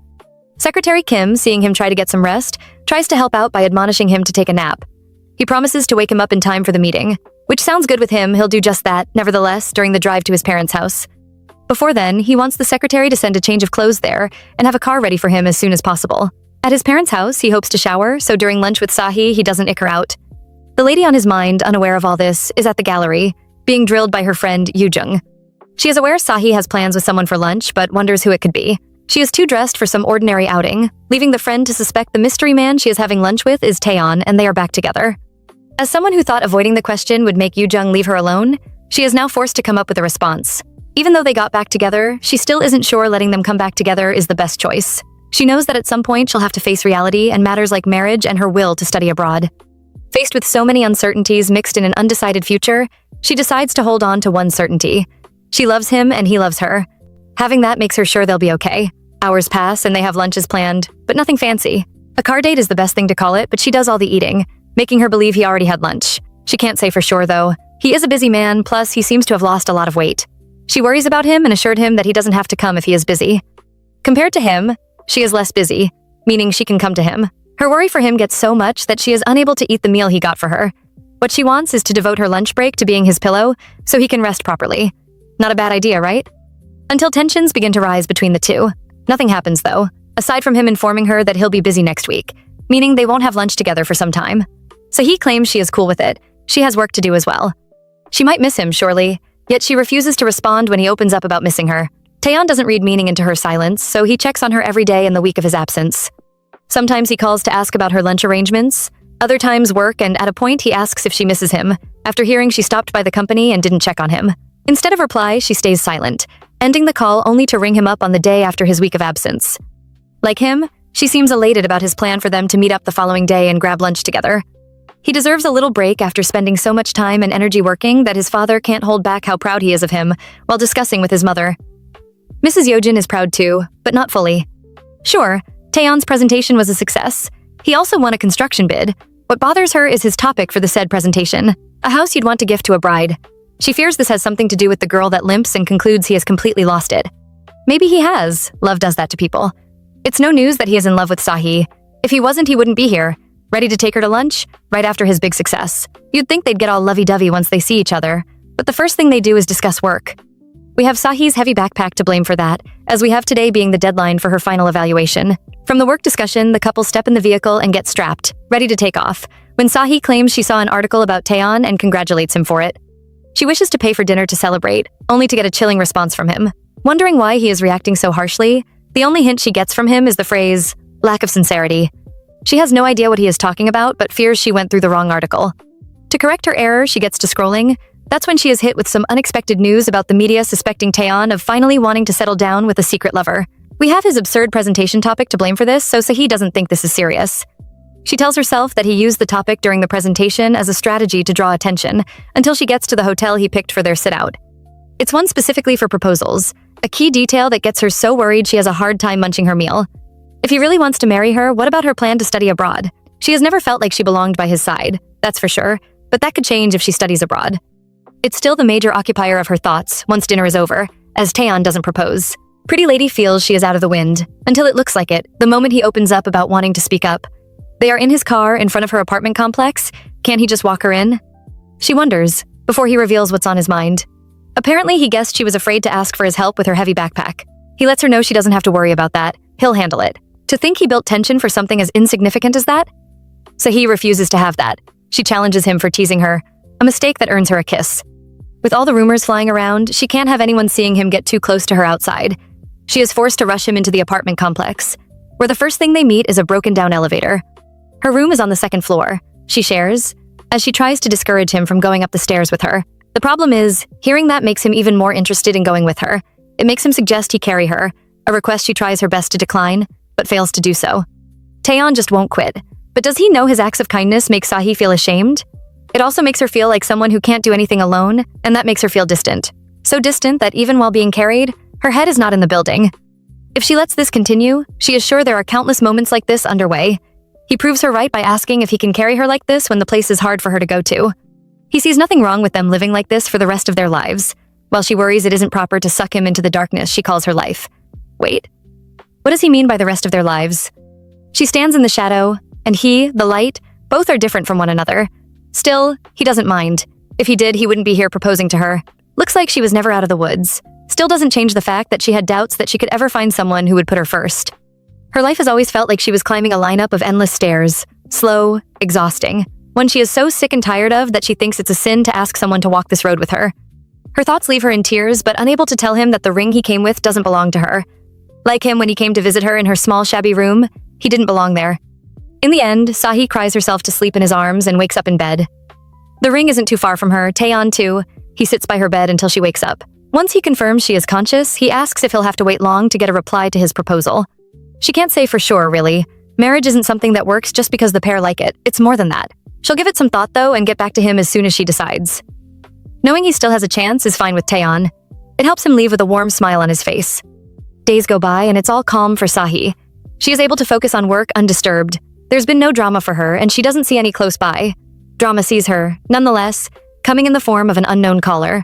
Secretary Kim, seeing him try to get some rest, tries to help out by admonishing him to take a nap. He promises to wake him up in time for the meeting, which sounds good with him. He'll do just that, nevertheless, during the drive to his parents' house. Before then, he wants the secretary to send a change of clothes there and have a car ready for him as soon as possible. At his parents' house, he hopes to shower, so during lunch with Sahi, he doesn't ick her out. The lady on his mind, unaware of all this, is at the gallery, being drilled by her friend Yoo-jung. She is aware Sahi has plans with someone for lunch, but wonders who it could be. She is too dressed for some ordinary outing, leaving the friend to suspect the mystery man she is having lunch with is Taeyeon, and they are back together. As someone who thought avoiding the question would make Yoo-jung leave her alone, she is now forced to come up with a response. Even though they got back together, she still isn't sure letting them come back together is the best choice. She knows that at some point she'll have to face reality and matters like marriage and her will to study abroad. Faced with so many uncertainties mixed in an undecided future, she decides to hold on to one certainty. She loves him and he loves her. Having that makes her sure they'll be okay. Hours pass and they have lunches planned, but nothing fancy. A car date is the best thing to call it, but she does all the eating, making her believe he already had lunch. She can't say for sure though. He is a busy man, plus he seems to have lost a lot of weight. She worries about him and assured him that he doesn't have to come if he is busy. Compared to him, she is less busy, meaning she can come to him. Her worry for him gets so much that she is unable to eat the meal he got for her. What she wants is to devote her lunch break to being his pillow, so he can rest properly. Not a bad idea, right? Until tensions begin to rise between the two. Nothing happens though, aside from him informing her that he'll be busy next week, meaning they won't have lunch together for some time. So he claims she is cool with it. She has work to do as well. She might miss him, surely, yet she refuses to respond when he opens up about missing her. Taeyeon doesn't read meaning into her silence, so he checks on her every day in the week of his absence. Sometimes he calls to ask about her lunch arrangements, other times work, and at a point he asks if she misses him, after hearing she stopped by the company and didn't check on him. Instead of reply, she stays silent, ending the call only to ring him up on the day after his week of absence. Like him, she seems elated about his plan for them to meet up the following day and grab lunch together. He deserves a little break after spending so much time and energy working that his father can't hold back how proud he is of him while discussing with his mother. Mrs. Yojin is proud too, but not fully. Sure, Taeyeon's presentation was a success. He also won a construction bid. What bothers her is his topic for the said presentation, a house you'd want to gift to a bride. She fears this has something to do with the girl that limps and concludes he has completely lost it. Maybe he has. Love does that to people. It's no news that he is in love with Sahi. If he wasn't, he wouldn't be here, ready to take her to lunch, right after his big success. You'd think they'd get all lovey-dovey once they see each other, but the first thing they do is discuss work. We have Sahi's heavy backpack to blame for that, as we have today being the deadline for her final evaluation. From the work discussion, the couple step in the vehicle and get strapped, ready to take off, when Sahi claims she saw an article about Taeyeon and congratulates him for it. She wishes to pay for dinner to celebrate, only to get a chilling response from him. Wondering why he is reacting so harshly, the only hint she gets from him is the phrase, lack of sincerity. She has no idea what he is talking about, but fears she went through the wrong article. To correct her error, she gets to scrolling. That's when she is hit with some unexpected news about the media suspecting Taeyeon of finally wanting to settle down with a secret lover. We have his absurd presentation topic to blame for this, so Sahi doesn't think this is serious. She tells herself that he used the topic during the presentation as a strategy to draw attention, until she gets to the hotel he picked for their sit-out. It's one specifically for proposals, a key detail that gets her so worried she has a hard time munching her meal. If he really wants to marry her, what about her plan to study abroad? She has never felt like she belonged by his side, that's for sure, but that could change if she studies abroad. It's still the major occupier of her thoughts once dinner is over, as Taeyeon doesn't propose. Pretty lady feels she is out of the wind, until it looks like it, the moment he opens up about wanting to speak up. They are in his car in front of her apartment complex. Can't he just walk her in? She wonders, before he reveals what's on his mind. Apparently, he guessed she was afraid to ask for his help with her heavy backpack. He lets her know she doesn't have to worry about that. He'll handle it. To think he built tension for something as insignificant as that? So he refuses to have that. She challenges him for teasing her, a mistake that earns her a kiss. With all the rumors flying around, she can't have anyone seeing him get too close to her outside. She is forced to rush him into the apartment complex, where the first thing they meet is a broken-down elevator. Her room is on the second floor. She shares, as she tries to discourage him from going up the stairs with her. The problem is, hearing that makes him even more interested in going with her. It makes him suggest he carry her, a request she tries her best to decline, but fails to do so. Taeyeon just won't quit. But does he know his acts of kindness make Sahi feel ashamed? It also makes her feel like someone who can't do anything alone, and that makes her feel distant. So distant that even while being carried, her head is not in the building. If she lets this continue, she is sure there are countless moments like this underway. He proves her right by asking if he can carry her like this when the place is hard for her to go to. He sees nothing wrong with them living like this for the rest of their lives, while she worries it isn't proper to suck him into the darkness she calls her life. Wait, what does he mean by the rest of their lives? She stands in the shadow, and he, the light, both are different from one another. Still, he doesn't mind. If he did, he wouldn't be here proposing to her. Looks like she was never out of the woods. Still doesn't change the fact that she had doubts that she could ever find someone who would put her first. Her life has always felt like she was climbing a lineup of endless stairs, slow, exhausting, one she is so sick and tired of that she thinks it's a sin to ask someone to walk this road with her. Her thoughts leave her in tears, but unable to tell him that the ring he came with doesn't belong to her. Like him when he came to visit her in her small, shabby room, he didn't belong there. In the end, Sahi cries herself to sleep in his arms and wakes up in bed. The ring isn't too far from her, Taeyeon too. He sits by her bed until she wakes up. Once he confirms she is conscious, he asks if he'll have to wait long to get a reply to his proposal. She can't say for sure, really. Marriage isn't something that works just because the pair like it. It's more than that. She'll give it some thought, though, and get back to him as soon as she decides. Knowing he still has a chance is fine with Taeyeon. It helps him leave with a warm smile on his face. Days go by, and it's all calm for Sahi. She is able to focus on work undisturbed. There's been no drama for her, and she doesn't see any close by. Drama sees her, nonetheless, coming in the form of an unknown caller.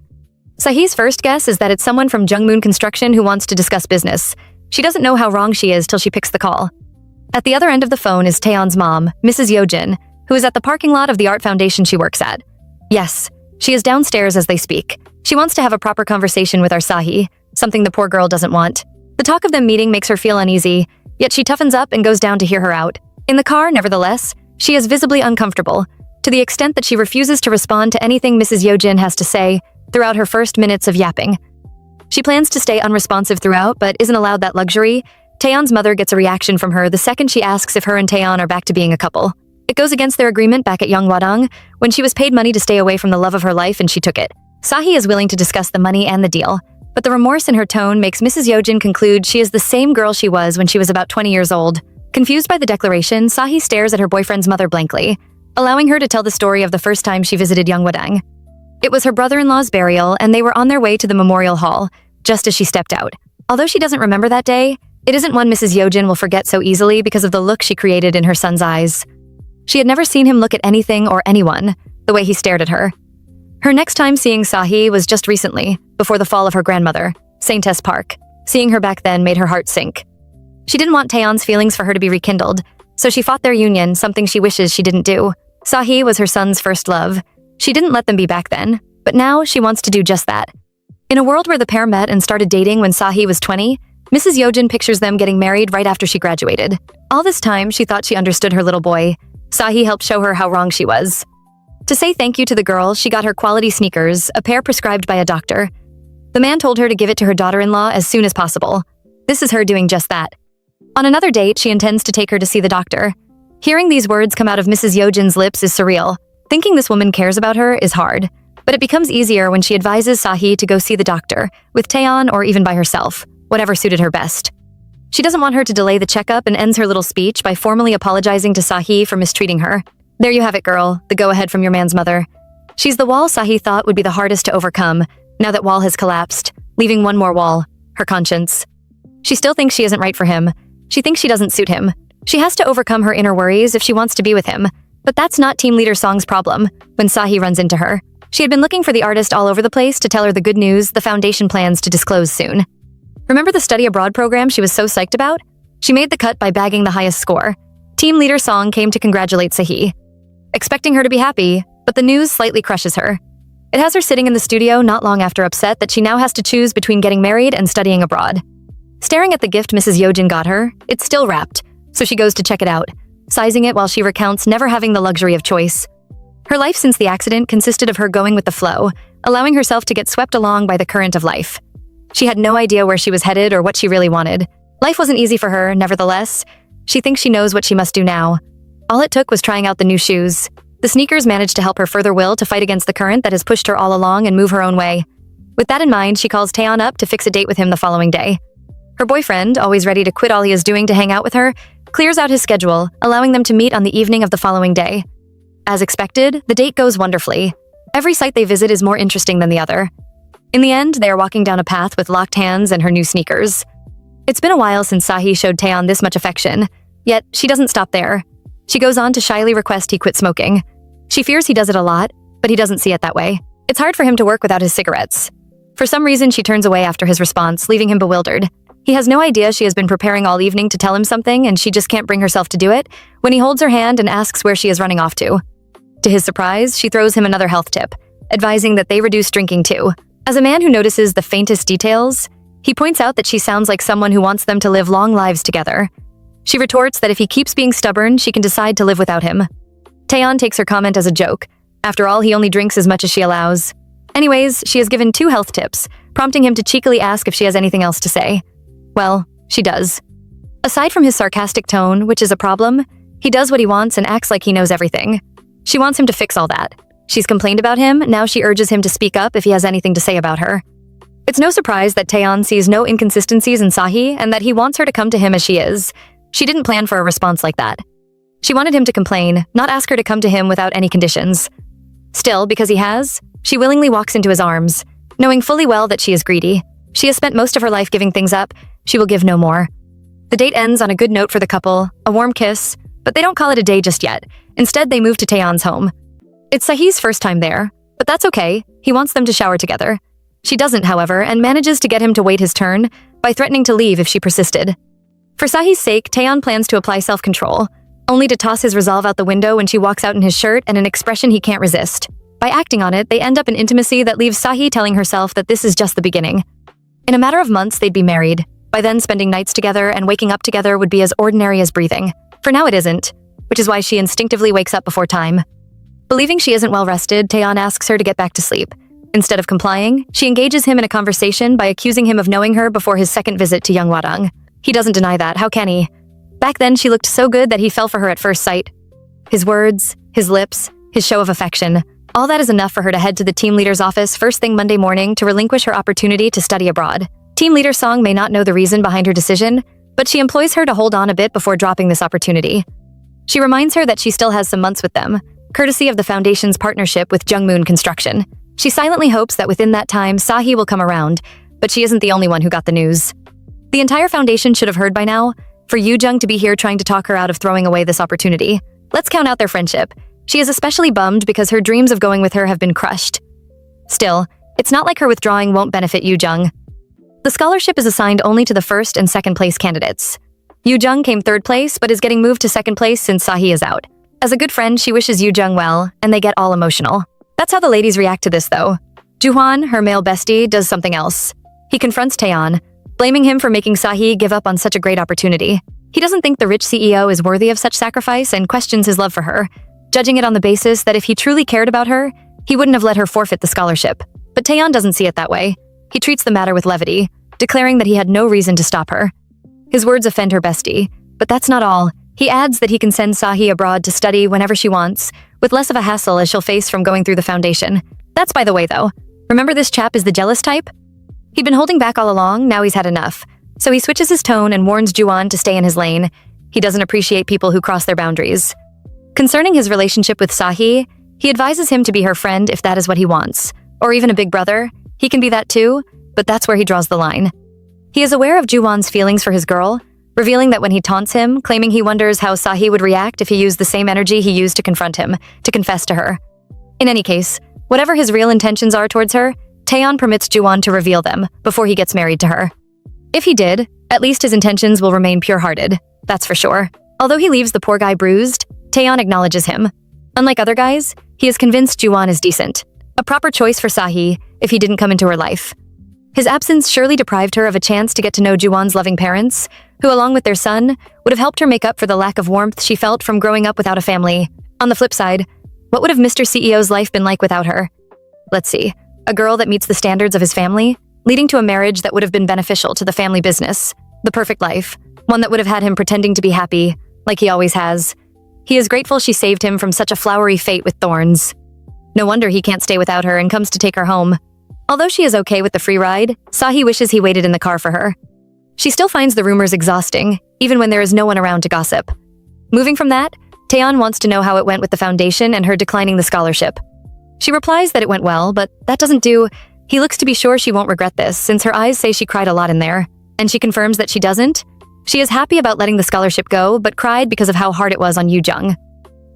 Sahi's first guess is that it's someone from Jungmoon Construction who wants to discuss business. She doesn't know how wrong she is till she picks the call. At the other end of the phone is Taeyeon's mom, Mrs. Yojin, who is at the parking lot of the art foundation she works at. Yes, she is downstairs as they speak. She wants to have a proper conversation with our Sahi, something the poor girl doesn't want. The talk of them meeting makes her feel uneasy, yet she toughens up and goes down to hear her out. In the car, nevertheless, she is visibly uncomfortable, to the extent that she refuses to respond to anything Mrs. Yojin has to say throughout her first minutes of yapping. She plans to stay unresponsive throughout, but isn't allowed that luxury. Taeyeon's mother gets a reaction from her the second she asks if her and Taeyeon are back to being a couple. It goes against their agreement back at Yongwadong, when she was paid money to stay away from the love of her life and she took it. Sahi is willing to discuss the money and the deal, but the remorse in her tone makes Mrs. Yojin conclude she is the same girl she was when she was about 20 years old. Confused by the declaration, Sahi stares at her boyfriend's mother blankly, allowing her to tell the story of the first time she visited Yongwadong. It was her brother-in-law's burial, and they were on their way to the memorial hall, just as she stepped out. Although she doesn't remember that day, it isn't one Mrs. Yojin will forget so easily because of the look she created in her son's eyes. She had never seen him look at anything or anyone the way he stared at her. Her next time seeing Sahi was just recently, before the fall of her grandmother, Saintess Park. Seeing her back then made her heart sink. She didn't want Taeyeon's feelings for her to be rekindled, so she fought their union, something she wishes she didn't do. Sahi was her son's first love. She didn't let them be back then, but now she wants to do just that. In a world where the pair met and started dating when Sahi was 20, Mrs. Yojin pictures them getting married right after she graduated. All this time, she thought she understood her little boy. Sahi helped show her how wrong she was. To say thank you to the girl, she got her quality sneakers, a pair prescribed by a doctor. The man told her to give it to her daughter-in-law as soon as possible. This is her doing just that. On another date, she intends to take her to see the doctor. Hearing these words come out of Mrs. Yojin's lips is surreal. Thinking this woman cares about her is hard, but it becomes easier when she advises Sahi to go see the doctor, with Taeyeon or even by herself, whatever suited her best. She doesn't want her to delay the checkup and ends her little speech by formally apologizing to Sahi for mistreating her. There you have it, girl, the go-ahead from your man's mother. She's the wall Sahi thought would be the hardest to overcome, now that wall has collapsed, leaving one more wall, her conscience. She still thinks she isn't right for him. She thinks she doesn't suit him. She has to overcome her inner worries if she wants to be with him. But that's not Team Leader Song's problem, when Sahi runs into her. She had been looking for the artist all over the place to tell her the good news the foundation plans to disclose soon. Remember the study abroad program she was so psyched about? She made the cut by bagging the highest score. Team Leader Song came to congratulate Sahi, expecting her to be happy, but the news slightly crushes her. It has her sitting in the studio not long after upset that she now has to choose between getting married and studying abroad. Staring at the gift Mrs. Yojin got her, it's still wrapped, so she goes to check it out, sizing it while she recounts never having the luxury of choice. Her life since the accident consisted of her going with the flow, allowing herself to get swept along by the current of life. She had no idea where she was headed or what she really wanted. Life wasn't easy for her, nevertheless. She thinks she knows what she must do now. All it took was trying out the new shoes. The sneakers managed to help her further will to fight against the current that has pushed her all along and move her own way. With that in mind, she calls Taeyeon up to fix a date with him the following day. Her boyfriend, always ready to quit all he is doing to hang out with her, clears out his schedule, allowing them to meet on the evening of the following day. As expected, the date goes wonderfully. Every site they visit is more interesting than the other. In the end, they are walking down a path with locked hands and her new sneakers. It's been a while since Sahi showed Taeyeon this much affection, yet she doesn't stop there. She goes on to shyly request he quit smoking. She fears he does it a lot, but he doesn't see it that way. It's hard for him to work without his cigarettes. For some reason, she turns away after his response, leaving him bewildered. He has no idea she has been preparing all evening to tell him something and she just can't bring herself to do it when he holds her hand and asks where she is running off to. To his surprise, she throws him another health tip, advising that they reduce drinking too. As a man who notices the faintest details, he points out that she sounds like someone who wants them to live long lives together. She retorts that if he keeps being stubborn, she can decide to live without him. Taeyeon takes her comment as a joke. After all, he only drinks as much as she allows. Anyways, she has given 2 health tips, prompting him to cheekily ask if she has anything else to say. Well, she does. Aside from his sarcastic tone, which is a problem, he does what he wants and acts like he knows everything. She wants him to fix all that. She's complained about him, now she urges him to speak up if he has anything to say about her. It's no surprise that Taeyeon sees no inconsistencies in Sahi and that he wants her to come to him as she is. She didn't plan for a response like that. She wanted him to complain, not ask her to come to him without any conditions. Still, because he has, she willingly walks into his arms, knowing fully well that she is greedy. She has spent most of her life giving things up, she will give no more. The date ends on a good note for the couple, a warm kiss, but they don't call it a day just yet. Instead, they move to Taeyeon's home. It's Sahi's first time there, but that's okay, he wants them to shower together. She doesn't, however, and manages to get him to wait his turn by threatening to leave if she persisted. For Sahi's sake, Taeyeon plans to apply self-control, only to toss his resolve out the window when she walks out in his shirt and an expression he can't resist. By acting on it, they end up in intimacy that leaves Sahi telling herself that this is just the beginning. In a matter of months, they'd be married. By then, spending nights together and waking up together would be as ordinary as breathing. For now, it isn't, which is why she instinctively wakes up before time. Believing she isn't well rested, Taeyeon asks her to get back to sleep. Instead of complying, she engages him in a conversation by accusing him of knowing her before his second visit to Young Hwadang. He doesn't deny that, how can he? Back then, she looked so good that he fell for her at first sight. His words, his lips, his show of affection, all that is enough for her to head to the team leader's office first thing Monday morning to relinquish her opportunity to study abroad. Team leader Song may not know the reason behind her decision, but she employs her to hold on a bit before dropping this opportunity. She reminds her that she still has some months with them, courtesy of the foundation's partnership with Jungmoon Construction. She silently hopes that within that time, Sahi will come around, but she isn't the only one who got the news. The entire foundation should have heard by now. For Yoo Jung to be here trying to talk her out of throwing away this opportunity. Let's count out their friendship. She is especially bummed because her dreams of going with her have been crushed. Still, it's not like her withdrawing won't benefit Yoo Jung. The scholarship is assigned only to the first and second place candidates. Yoo Jung came third place but is getting moved to second place since Sahi is out. As a good friend, she wishes Yoo Jung well, and they get all emotional. That's how the ladies react to this though. Juhwan, her male bestie, does something else. He confronts Taeyeon, blaming him for making Sahi give up on such a great opportunity. He doesn't think the rich CEO is worthy of such sacrifice and questions his love for her, judging it on the basis that if he truly cared about her, he wouldn't have let her forfeit the scholarship. But Taeyeon doesn't see it that way. He treats the matter with levity, declaring that he had no reason to stop her. His words offend her bestie, but that's not all. He adds that he can send Sahi abroad to study whenever she wants, with less of a hassle as she'll face from going through the foundation. That's by the way though. Remember this chap is the jealous type? He'd been holding back all along, now he's had enough. So he switches his tone and warns Juwon to stay in his lane. He doesn't appreciate people who cross their boundaries. Concerning his relationship with Sahi, he advises him to be her friend if that is what he wants. Or even a big brother. He can be that too, but that's where he draws the line. He is aware of Juwon's feelings for his girl, revealing that when he taunts him, claiming he wonders how Sahi would react if he used the same energy he used to confront him, to confess to her. In any case, whatever his real intentions are towards her, Taeyeon permits Juwon to reveal them before he gets married to her. If he did, at least his intentions will remain pure-hearted, that's for sure. Although he leaves the poor guy bruised, Taeyeon acknowledges him. Unlike other guys, he is convinced Juwon is decent. A proper choice for Sahi if he didn't come into her life. His absence surely deprived her of a chance to get to know Juwon's loving parents, who along with their son, would have helped her make up for the lack of warmth she felt from growing up without a family. On the flip side, what would have Mr. CEO's life been like without her? Let's see. A girl that meets the standards of his family, leading to a marriage that would have been beneficial to the family business. The perfect life. One that would have had him pretending to be happy, like he always has. He is grateful she saved him from such a flowery fate with thorns. No wonder he can't stay without her and comes to take her home. Although she is okay with the free ride, Sahi wishes he waited in the car for her. She still finds the rumors exhausting, even when there is no one around to gossip. Moving from that, Taeyeon wants to know how it went with the foundation and her declining the scholarship. She replies that it went well, but that doesn't do. He looks to be sure she won't regret this, since her eyes say she cried a lot in there, and she confirms that she doesn't. She is happy about letting the scholarship go, but cried because of how hard it was on Yoo Jung.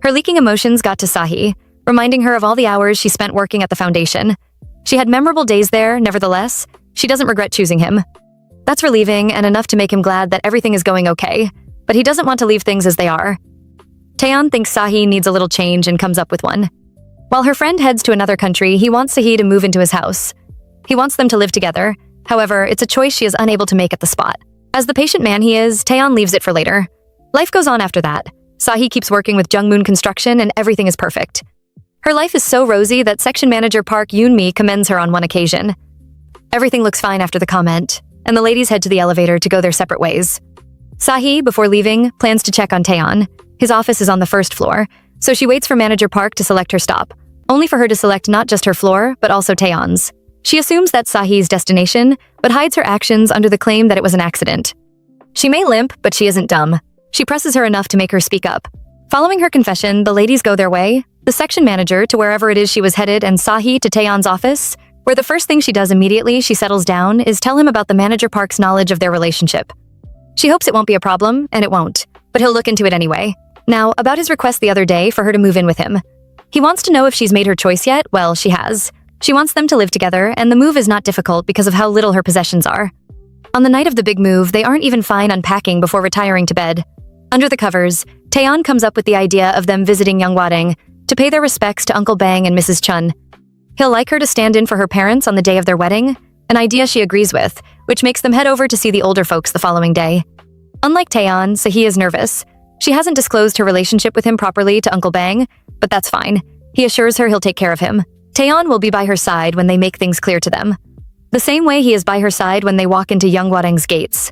Her leaking emotions got to Sahi, reminding her of all the hours she spent working at the foundation. She had memorable days there, nevertheless, she doesn't regret choosing him. That's relieving and enough to make him glad that everything is going okay, but he doesn't want to leave things as they are. Taeyeon thinks Sahi needs a little change and comes up with one. While her friend heads to another country, he wants Sahi to move into his house. He wants them to live together. However, it's a choice she is unable to make at the spot. As the patient man he is, Taeyeon leaves it for later. Life goes on after that. Sahi keeps working with Jungmoon Construction and everything is perfect. Her life is so rosy that section manager Park Yoon-mi commends her on one occasion. Everything looks fine after the comment, and the ladies head to the elevator to go their separate ways. Sahi, before leaving, plans to check on Taeyeon. His office is on the first floor, so she waits for manager Park to select her stop, only for her to select not just her floor, but also Taeyeon's. She assumes that's Sahi's destination, but hides her actions under the claim that it was an accident. She may limp, but she isn't dumb. She presses her enough to make her speak up. Following her confession, the ladies go their way, the section manager to wherever it is she was headed and Sahi to Taeyeon's office, where the first thing she does immediately she settles down is tell him about the manager Park's knowledge of their relationship. She hopes it won't be a problem, and it won't, but he'll look into it anyway. Now, about his request the other day for her to move in with him. He wants to know if she's made her choice yet. Well, she has. She wants them to live together, and the move is not difficult because of how little her possessions are. On the night of the big move, they aren't even fine unpacking before retiring to bed. Under the covers, Taeyeon comes up with the idea of them visiting Young Hwadeng to pay their respects to Uncle Bang and Mrs. Chun. He'll like her to stand in for her parents on the day of their wedding, an idea she agrees with, which makes them head over to see the older folks the following day. Unlike Taeyeon, Sahi is nervous. She hasn't disclosed her relationship with him properly to Uncle Bang, but that's fine. He assures her he'll take care of him. Taeyeon will be by her side when they make things clear to them. The same way he is by her side when they walk into Young Hwadeng's gates.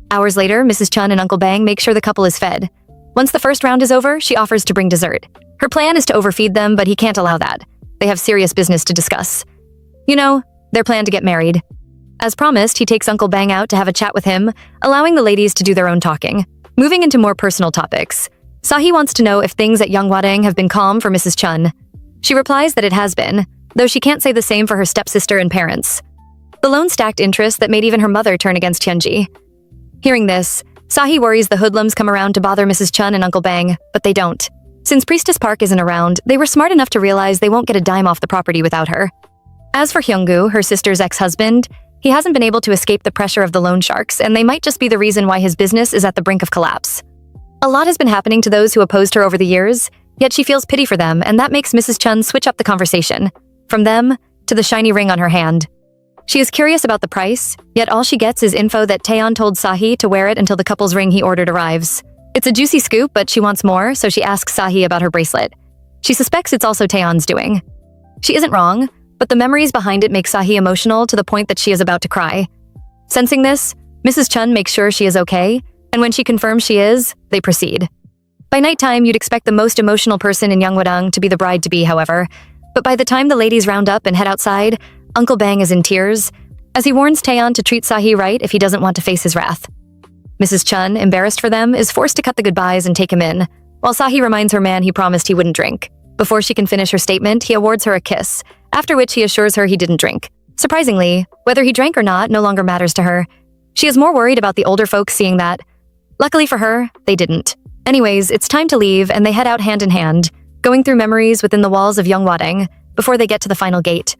Hours later, Mrs. Chun and Uncle Bang make sure the couple is fed. Once the first round is over, she offers to bring dessert. Her plan is to overfeed them, but he can't allow that. They have serious business to discuss. You know, their plan to get married. As promised, he takes Uncle Bang out to have a chat with him, allowing the ladies to do their own talking. Moving into more personal topics, Sahi wants to know if things at Young Hwadeng have been calm for Mrs. Chun. She replies that it has been, though she can't say the same for her stepsister and parents. The loan stacked interest that made even her mother turn against Hyunji. Hearing this, Sahi worries the hoodlums come around to bother Mrs. Chun and Uncle Bang, but they don't. Since Priestess Park isn't around, they were smart enough to realize they won't get a dime off the property without her. As for Hyunggu, her sister's ex-husband, he hasn't been able to escape the pressure of the loan sharks, and they might just be the reason why his business is at the brink of collapse. A lot has been happening to those who opposed her over the years, yet she feels pity for them, and that makes Mrs. Chun switch up the conversation, from them to the shiny ring on her hand. She is curious about the price, yet all she gets is info that Taeyeon told Sahi to wear it until the couple's ring he ordered arrives. It's a juicy scoop, but she wants more, so she asks Sahi about her bracelet. She suspects it's also Taeyeon's doing. She isn't wrong, but the memories behind it make Sahi emotional to the point that she is about to cry. Sensing this, Mrs. Chun makes sure she is okay, and when she confirms she is, they proceed. By nighttime, you'd expect the most emotional person in Young Hwadeng to be the bride-to-be, however, but by the time the ladies round up and head outside, Uncle Bang is in tears, as he warns Taeyeon to treat Sahi right if he doesn't want to face his wrath. Mrs. Chun, embarrassed for them, is forced to cut the goodbyes and take him in, while Sahi reminds her man he promised he wouldn't drink. Before she can finish her statement, he awards her a kiss, after which he assures her he didn't drink. Surprisingly, whether he drank or not no longer matters to her. She is more worried about the older folks seeing that. Luckily for her, they didn't. Anyways, it's time to leave, and they head out hand in hand, going through memories within the walls of Young Hwadeng before they get to the final gate.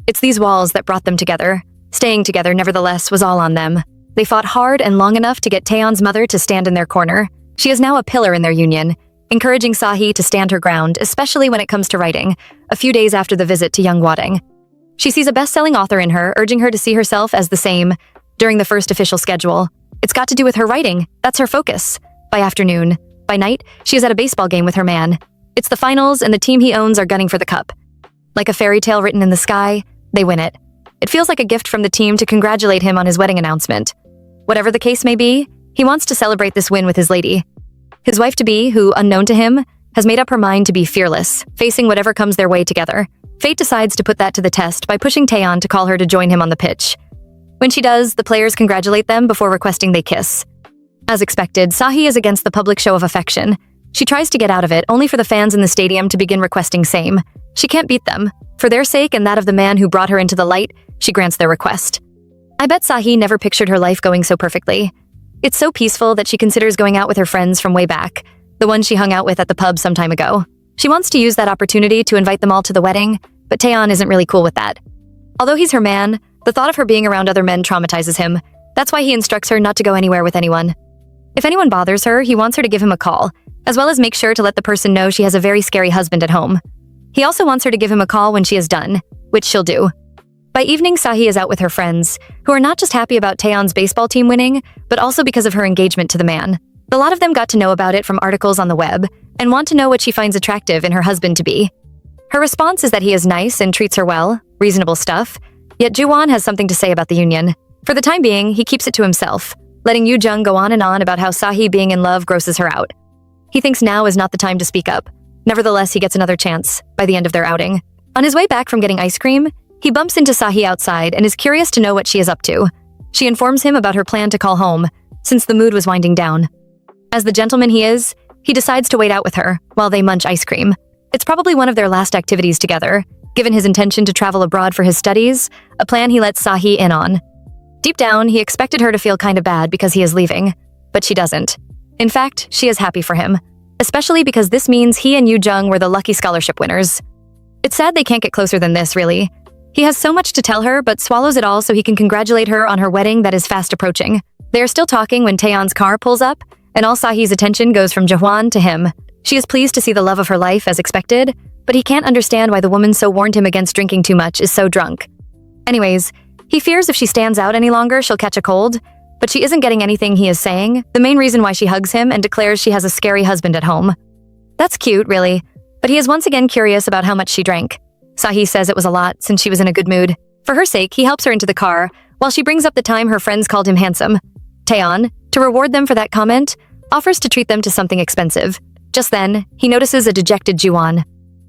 It's these walls that brought them together. Staying together, nevertheless, was all on them. They fought hard and long enough to get Taeyeon's mother to stand in their corner. She is now a pillar in their union, encouraging Sahi to stand her ground, especially when it comes to writing, a few days after the visit to Young Hwadeng. She sees a best-selling author in her, urging her to see herself as the same during the first official schedule. It's got to do with her writing. That's her focus. By afternoon. By night, she is at a baseball game with her man. It's the finals, and the team he owns are gunning for the cup. Like a fairy tale written in the sky, they win it. It feels like a gift from the team to congratulate him on his wedding announcement. Whatever the case may be, he wants to celebrate this win with his lady. His wife-to-be, who, unknown to him, has made up her mind to be fearless, facing whatever comes their way together. Fate decides to put that to the test by pushing Taeyeon to call her to join him on the pitch. When she does, the players congratulate them before requesting they kiss. As expected, Sahi is against the public show of affection. She tries to get out of it, only for the fans in the stadium to begin requesting same. She can't beat them. For their sake and that of the man who brought her into the light, she grants their request. I bet Sahi never pictured her life going so perfectly. It's so peaceful that she considers going out with her friends from way back, the ones she hung out with at the pub some time ago. She wants to use that opportunity to invite them all to the wedding, but Taeyeon isn't really cool with that. Although he's her man, the thought of her being around other men traumatizes him. That's why he instructs her not to go anywhere with anyone. If anyone bothers her, he wants her to give him a call, as well as make sure to let the person know she has a very scary husband at home. He also wants her to give him a call when she is done, which she'll do. By evening, Sahi is out with her friends, who are not just happy about Taeyeon's baseball team winning, but also because of her engagement to the man. A lot of them got to know about it from articles on the web and want to know what she finds attractive in her husband-to-be. Her response is that he is nice and treats her well, reasonable stuff, yet Ju-won has something to say about the union. For the time being, he keeps it to himself, letting Yoo-jung go on and on about how Sahi being in love grosses her out. He thinks now is not the time to speak up. Nevertheless, he gets another chance by the end of their outing. On his way back from getting ice cream, he bumps into Sahi outside and is curious to know what she is up to. She informs him about her plan to call home, since the mood was winding down. As the gentleman he is, he decides to wait out with her while they munch ice cream. It's probably one of their last activities together, given his intention to travel abroad for his studies, a plan he lets Sahi in on. Deep down, he expected her to feel kinda bad because he is leaving, but she doesn't. In fact, she is happy for him, especially because this means he and Yoo-jung were the lucky scholarship winners. It's sad they can't get closer than this, really. He has so much to tell her, but swallows it all so he can congratulate her on her wedding that is fast approaching. They are still talking when Taeyeon's car pulls up, and all Sahi's attention goes from Jaehwan to him. She is pleased to see the love of her life as expected, but he can't understand why the woman so warned him against drinking too much is so drunk. Anyways, he fears if she stands out any longer, she'll catch a cold, but she isn't getting anything he is saying, the main reason why she hugs him and declares she has a scary husband at home. That's cute, really, but he is once again curious about how much she drank. Sahi says it was a lot since she was in a good mood. For her sake, he helps her into the car, while she brings up the time her friends called him handsome. Taeyeon, to reward them for that comment, offers to treat them to something expensive. Just then, he notices a dejected Ju-won.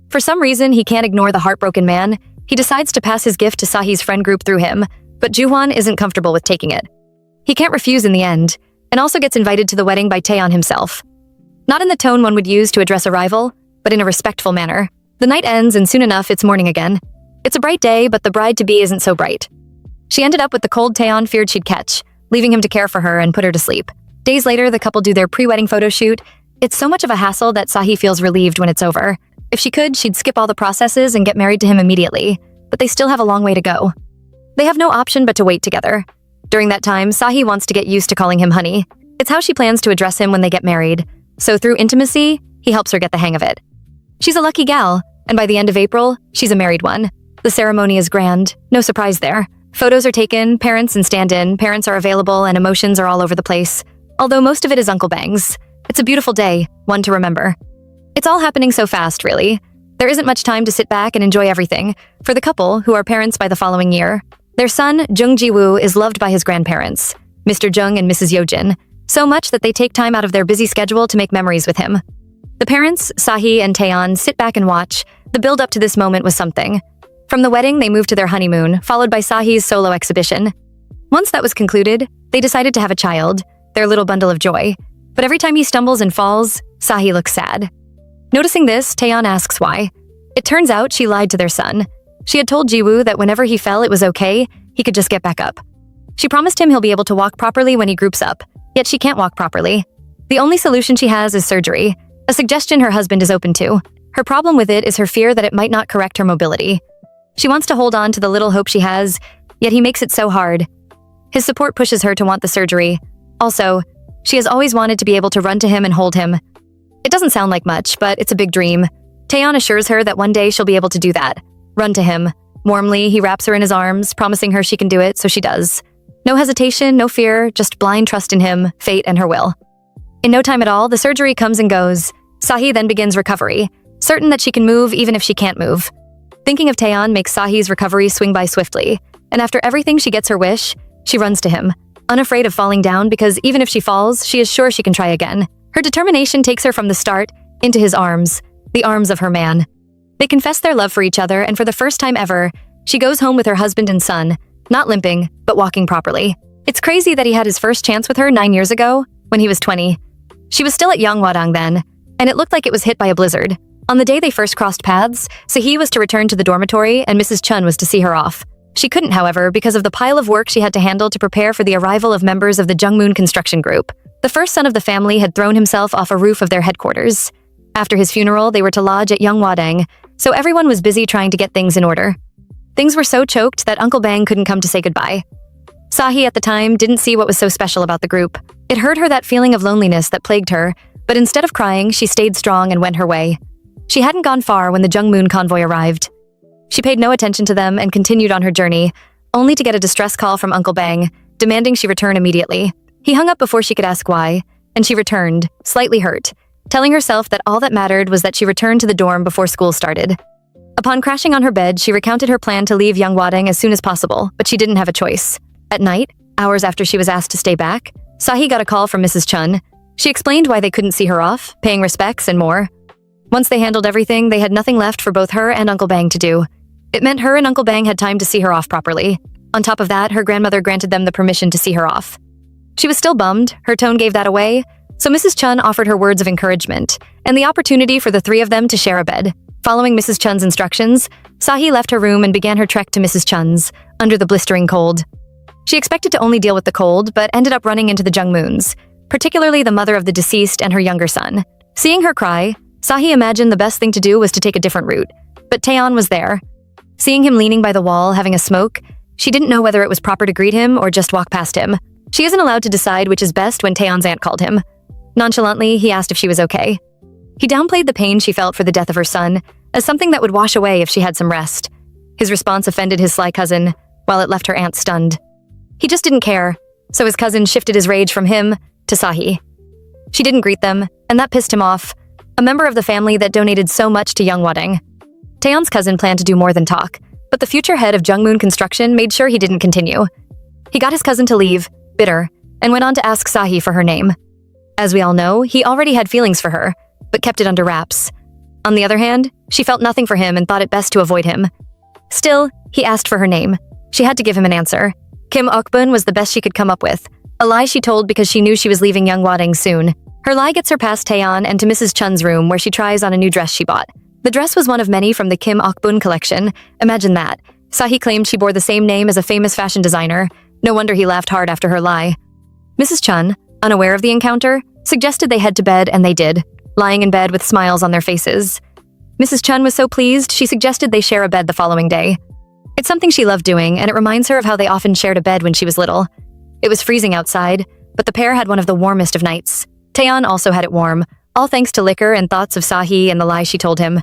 For some reason he can't ignore the heartbroken man, he decides to pass his gift to Sahi's friend group through him, but Ju-won isn't comfortable with taking it. He can't refuse in the end, and also gets invited to the wedding by Taeyeon himself. Not in the tone one would use to address a rival, but in a respectful manner. The night ends and soon enough it's morning again. It's a bright day, but the bride-to-be isn't so bright. She ended up with the cold Taeyeon feared she'd catch, leaving him to care for her and put her to sleep. Days later, the couple do their pre-wedding photo shoot. It's so much of a hassle that Sahi feels relieved when it's over. If she could, she'd skip all the processes and get married to him immediately, but they still have a long way to go. They have no option but to wait together. During that time, Sahi wants to get used to calling him honey. It's how she plans to address him when they get married, so through intimacy, he helps her get the hang of it. She's a lucky gal, and by the end of April, she's a married one. The ceremony is grand, no surprise there. Photos are taken, parents and stand-in, parents are available, and emotions are all over the place. Although most of it is Uncle Bang's. It's a beautiful day, one to remember. It's all happening so fast, really. There isn't much time to sit back and enjoy everything. For the couple, who are parents by the following year, their son, Jung Ji-woo, is loved by his grandparents, Mr. Jung and Mrs. Yojin, so much that they take time out of their busy schedule to make memories with him. The parents, Sahi and Taeyeon, sit back and watch. The build-up to this moment was something. From the wedding, they moved to their honeymoon, followed by Sahi's solo exhibition. Once that was concluded, they decided to have a child, their little bundle of joy. But every time he stumbles and falls, Sahi looks sad. Noticing this, Taeyeon asks why. It turns out she lied to their son. She had told Jiwoo that whenever he fell it was okay, he could just get back up. She promised him he'll be able to walk properly when he groups up, yet she can't walk properly. The only solution she has is surgery, a suggestion her husband is open to. Her problem with it is her fear that it might not correct her mobility. She wants to hold on to the little hope she has, yet he makes it so hard. His support pushes her to want the surgery. Also, she has always wanted to be able to run to him and hold him. It doesn't sound like much, but it's a big dream. Taeyeon assures her that one day she'll be able to do that. Run to him. Warmly, he wraps her in his arms, promising her she can do it, so she does. No hesitation, no fear, just blind trust in him, fate, and her will. In no time at all, the surgery comes and goes. Sahi then begins recovery, certain that she can move even if she can't move. Thinking of Taeyeon makes Sahi's recovery swing by swiftly, and after everything she gets her wish, she runs to him, unafraid of falling down because even if she falls, she is sure she can try again. Her determination takes her from the start into his arms, the arms of her man. They confess their love for each other, and for the first time ever, she goes home with her husband and son, not limping, but walking properly. It's crazy that he had his first chance with her 9 years ago, when he was 20. She was still at Yongwadang then, and it looked like it was hit by a blizzard. On the day they first crossed paths, Sahi was to return to the dormitory and Mrs. Chun was to see her off. She couldn't, however, because of the pile of work she had to handle to prepare for the arrival of members of the Jungmoon construction group. The first son of the family had thrown himself off a roof of their headquarters. After his funeral, they were to lodge at Yongwadang, so everyone was busy trying to get things in order. Things were so choked that Uncle Bang couldn't come to say goodbye. Sahi at the time didn't see what was so special about the group. It hurt her that feeling of loneliness that plagued her, but instead of crying, she stayed strong and went her way. She hadn't gone far when the Jungmoon convoy arrived. She paid no attention to them and continued on her journey, only to get a distress call from Uncle Bang, demanding she return immediately. He hung up before she could ask why, and she returned, slightly hurt, telling herself that all that mattered was that she returned to the dorm before school started. Upon crashing on her bed, she recounted her plan to leave Young Hwadang as soon as possible, but she didn't have a choice. At night, hours after she was asked to stay back, Sahi got a call from Mrs. Chun. She explained why they couldn't see her off, paying respects and more. Once they handled everything, they had nothing left for both her and Uncle Bang to do. It meant her and Uncle Bang had time to see her off properly. On top of that, her grandmother granted them the permission to see her off. She was still bummed, her tone gave that away, so Mrs. Chun offered her words of encouragement and the opportunity for the three of them to share a bed. Following Mrs. Chun's instructions, Sahi left her room and began her trek to Mrs. Chun's, under the blistering cold. She expected to only deal with the cold, but ended up running into the Jungmoons, particularly the mother of the deceased and her younger son. Seeing her cry, Sahi imagined the best thing to do was to take a different route, but Taeyeon was there. Seeing him leaning by the wall, having a smoke, she didn't know whether it was proper to greet him or just walk past him. She isn't allowed to decide which is best when Taeyeon's aunt called him. Nonchalantly, he asked if she was okay. He downplayed the pain she felt for the death of her son as something that would wash away if she had some rest. His response offended his sly cousin, while it left her aunt stunned. He just didn't care, so his cousin shifted his rage from him to Sahi. She didn't greet them, and that pissed him off, a member of the family that donated so much to Young Hwadang. Taeyeon's cousin planned to do more than talk, but the future head of Jungmoon Construction made sure he didn't continue. He got his cousin to leave, bitter, and went on to ask Sahi for her name. As we all know, he already had feelings for her, but kept it under wraps. On the other hand, she felt nothing for him and thought it best to avoid him. Still, he asked for her name. She had to give him an answer. Kim Okbun was the best she could come up with, a lie she told because she knew she was leaving Young Hwadang soon. Her lie gets her past Taeyeon and to Mrs. Chun's room where she tries on a new dress she bought. The dress was one of many from the Kim Okbun collection. Imagine that. Sahi claimed she bore the same name as a famous fashion designer. No wonder he laughed hard after her lie. Mrs. Chun, unaware of the encounter, suggested they head to bed, and they did, lying in bed with smiles on their faces. Mrs. Chun was so pleased, she suggested they share a bed the following day. It's something she loved doing, and it reminds her of how they often shared a bed when she was little. It was freezing outside, but the pair had one of the warmest of nights. Taeyeon also had it warm, all thanks to liquor and thoughts of Sahi and the lie she told him.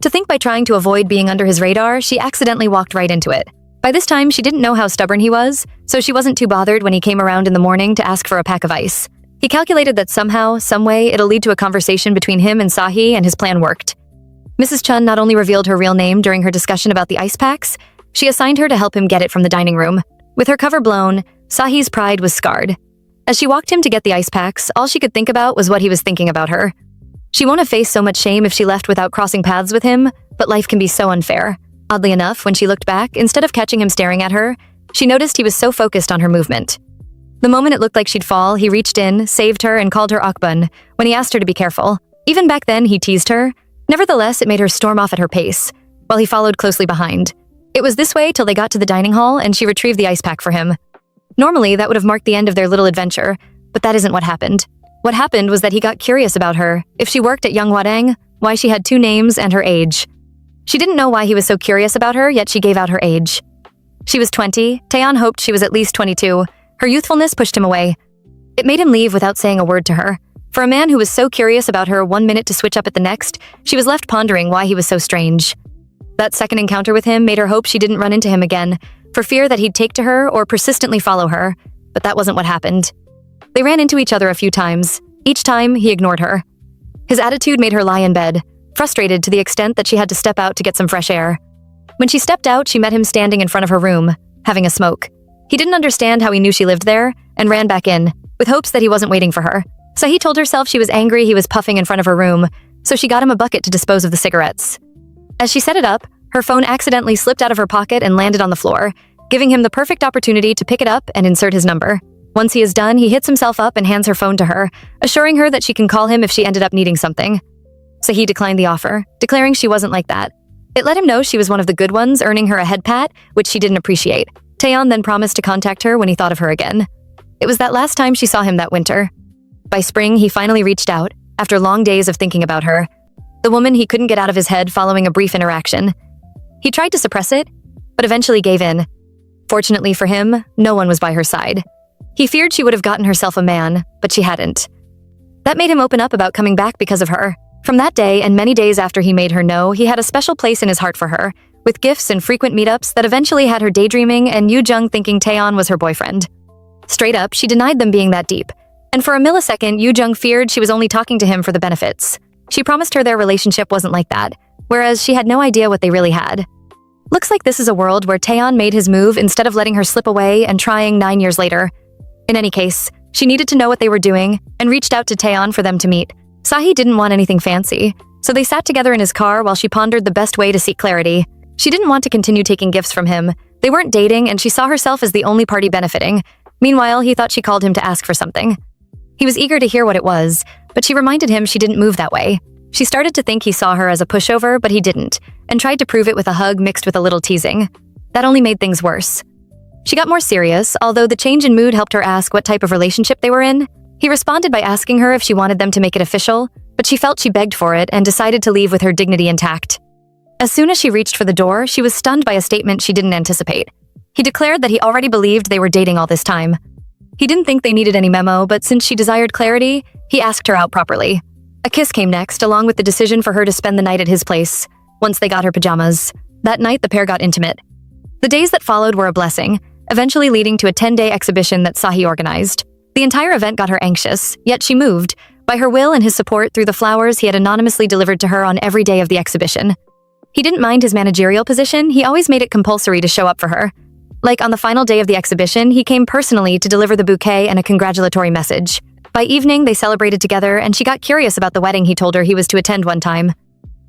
To think by trying to avoid being under his radar, she accidentally walked right into it. By this time, she didn't know how stubborn he was, so she wasn't too bothered when he came around in the morning to ask for a pack of ice. He calculated that somehow, someway, it'll lead to a conversation between him and Sahi, and his plan worked. Mrs. Chun not only revealed her real name during her discussion about the ice packs, she assigned her to help him get it from the dining room. With her cover blown, Sahi's pride was scarred. As she walked him to get the ice packs, all she could think about was what he was thinking about her. She won't have faced so much shame if she left without crossing paths with him, but life can be so unfair. Oddly enough, when she looked back, instead of catching him staring at her, she noticed he was so focused on her movement. The moment it looked like she'd fall, he reached in, saved her, and called her Akbun when he asked her to be careful. Even back then, he teased her. Nevertheless, it made her storm off at her pace, while he followed closely behind. It was this way till they got to the dining hall and she retrieved the ice pack for him. Normally, that would have marked the end of their little adventure, but that isn't what happened. What happened was that he got curious about her, if she worked at Young Hwadang, why she had 2 names, and her age. She didn't know why he was so curious about her, yet she gave out her age. She was 20, Taeyeon hoped she was at least 22. Her youthfulness pushed him away. It made him leave without saying a word to her. For a man who was so curious about her 1 minute to switch up at the next, she was left pondering why he was so strange. That second encounter with him made her hope she didn't run into him again, for fear that he'd take to her or persistently follow her, but that wasn't what happened. They ran into each other a few times. Each time, he ignored her. His attitude made her lie in bed, frustrated to the extent that she had to step out to get some fresh air. When she stepped out, she met him standing in front of her room, having a smoke. He didn't understand how he knew she lived there, and ran back in, with hopes that he wasn't waiting for her. So he told herself she was angry he was puffing in front of her room, so she got him a bucket to dispose of the cigarettes. As she set it up, her phone accidentally slipped out of her pocket and landed on the floor, giving him the perfect opportunity to pick it up and insert his number. Once he is done, he hits himself up and hands her phone to her, assuring her that she can call him if she ended up needing something. So he declined the offer, declaring she wasn't like that. It let him know she was one of the good ones, earning her a head pat, which she didn't appreciate. Taeyeon then promised to contact her when he thought of her again. It was that last time she saw him that winter. By spring, he finally reached out, after long days of thinking about her. The woman he couldn't get out of his head following a brief interaction. He tried to suppress it, but eventually gave in. Fortunately for him, no one was by her side. He feared she would have gotten herself a man, but she hadn't. That made him open up about coming back because of her. From that day and many days after he made her know, he had a special place in his heart for her, with gifts and frequent meetups that eventually had her daydreaming and Yoo Jung thinking Taeyeon was her boyfriend. Straight up, she denied them being that deep. And for a millisecond, Yoo Jung feared she was only talking to him for the benefits. She promised her their relationship wasn't like that, whereas she had no idea what they really had. Looks like this is a world where Taeyeon made his move instead of letting her slip away and trying 9 years later. In any case, she needed to know what they were doing and reached out to Taeyeon for them to meet. Sahi didn't want anything fancy, so they sat together in his car while she pondered the best way to seek clarity. She didn't want to continue taking gifts from him. They weren't dating, and she saw herself as the only party benefiting. Meanwhile, he thought she called him to ask for something. He was eager to hear what it was, but she reminded him she didn't move that way. She started to think he saw her as a pushover, but he didn't, and tried to prove it with a hug mixed with a little teasing. That only made things worse. She got more serious, although the change in mood helped her ask what type of relationship they were in. He responded by asking her if she wanted them to make it official, but she felt she begged for it and decided to leave with her dignity intact. As soon as she reached for the door, she was stunned by a statement she didn't anticipate. He declared that he already believed they were dating all this time. He didn't think they needed any memo, but since she desired clarity, he asked her out properly. A kiss came next, along with the decision for her to spend the night at his place, once they got her pajamas. That night, the pair got intimate. The days that followed were a blessing, eventually leading to a 10-day exhibition that Sahi organized. The entire event got her anxious, yet she moved, by her will and his support through the flowers he had anonymously delivered to her on every day of the exhibition. He didn't mind his managerial position, he always made it compulsory to show up for her. Like on the final day of the exhibition, he came personally to deliver the bouquet and a congratulatory message. By evening, they celebrated together, and she got curious about the wedding he told her he was to attend one time.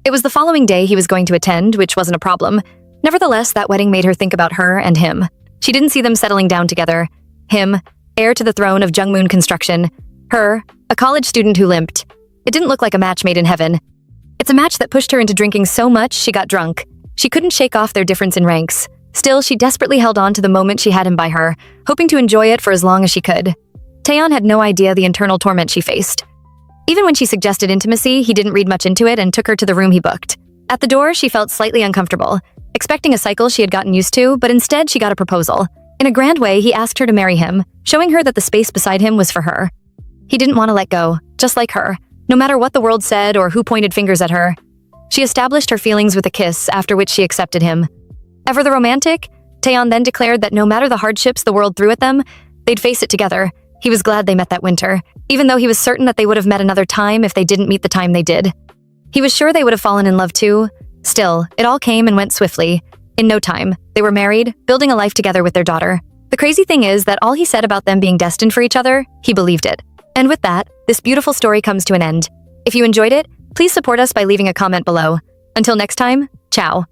It was the following day he was going to attend, which wasn't a problem. Nevertheless, that wedding made her think about her and him. She didn't see them settling down together. Him, heir to the throne of Jungmoon Construction. Her, a college student who limped. It didn't look like a match made in heaven. It's a match that pushed her into drinking so much she got drunk. She couldn't shake off their difference in ranks. Still, she desperately held on to the moment she had him by her, hoping to enjoy it for as long as she could. Taeyeon had no idea the internal torment she faced. Even when she suggested intimacy, he didn't read much into it and took her to the room he booked. At the door, she felt slightly uncomfortable, expecting a cycle she had gotten used to, but instead she got a proposal. In a grand way, he asked her to marry him, showing her that the space beside him was for her. He didn't want to let go, just like her, no matter what the world said or who pointed fingers at her. She established her feelings with a kiss, after which she accepted him. Ever the romantic, Taeyeon then declared that no matter the hardships the world threw at them, they'd face it together. He was glad they met that winter, even though he was certain that they would have met another time if they didn't meet the time they did. He was sure they would have fallen in love too. Still, it all came and went swiftly. In no time, they were married, building a life together with their daughter. The crazy thing is that all he said about them being destined for each other, he believed it. And with that, this beautiful story comes to an end. If you enjoyed it, please support us by leaving a comment below. Until next time, ciao.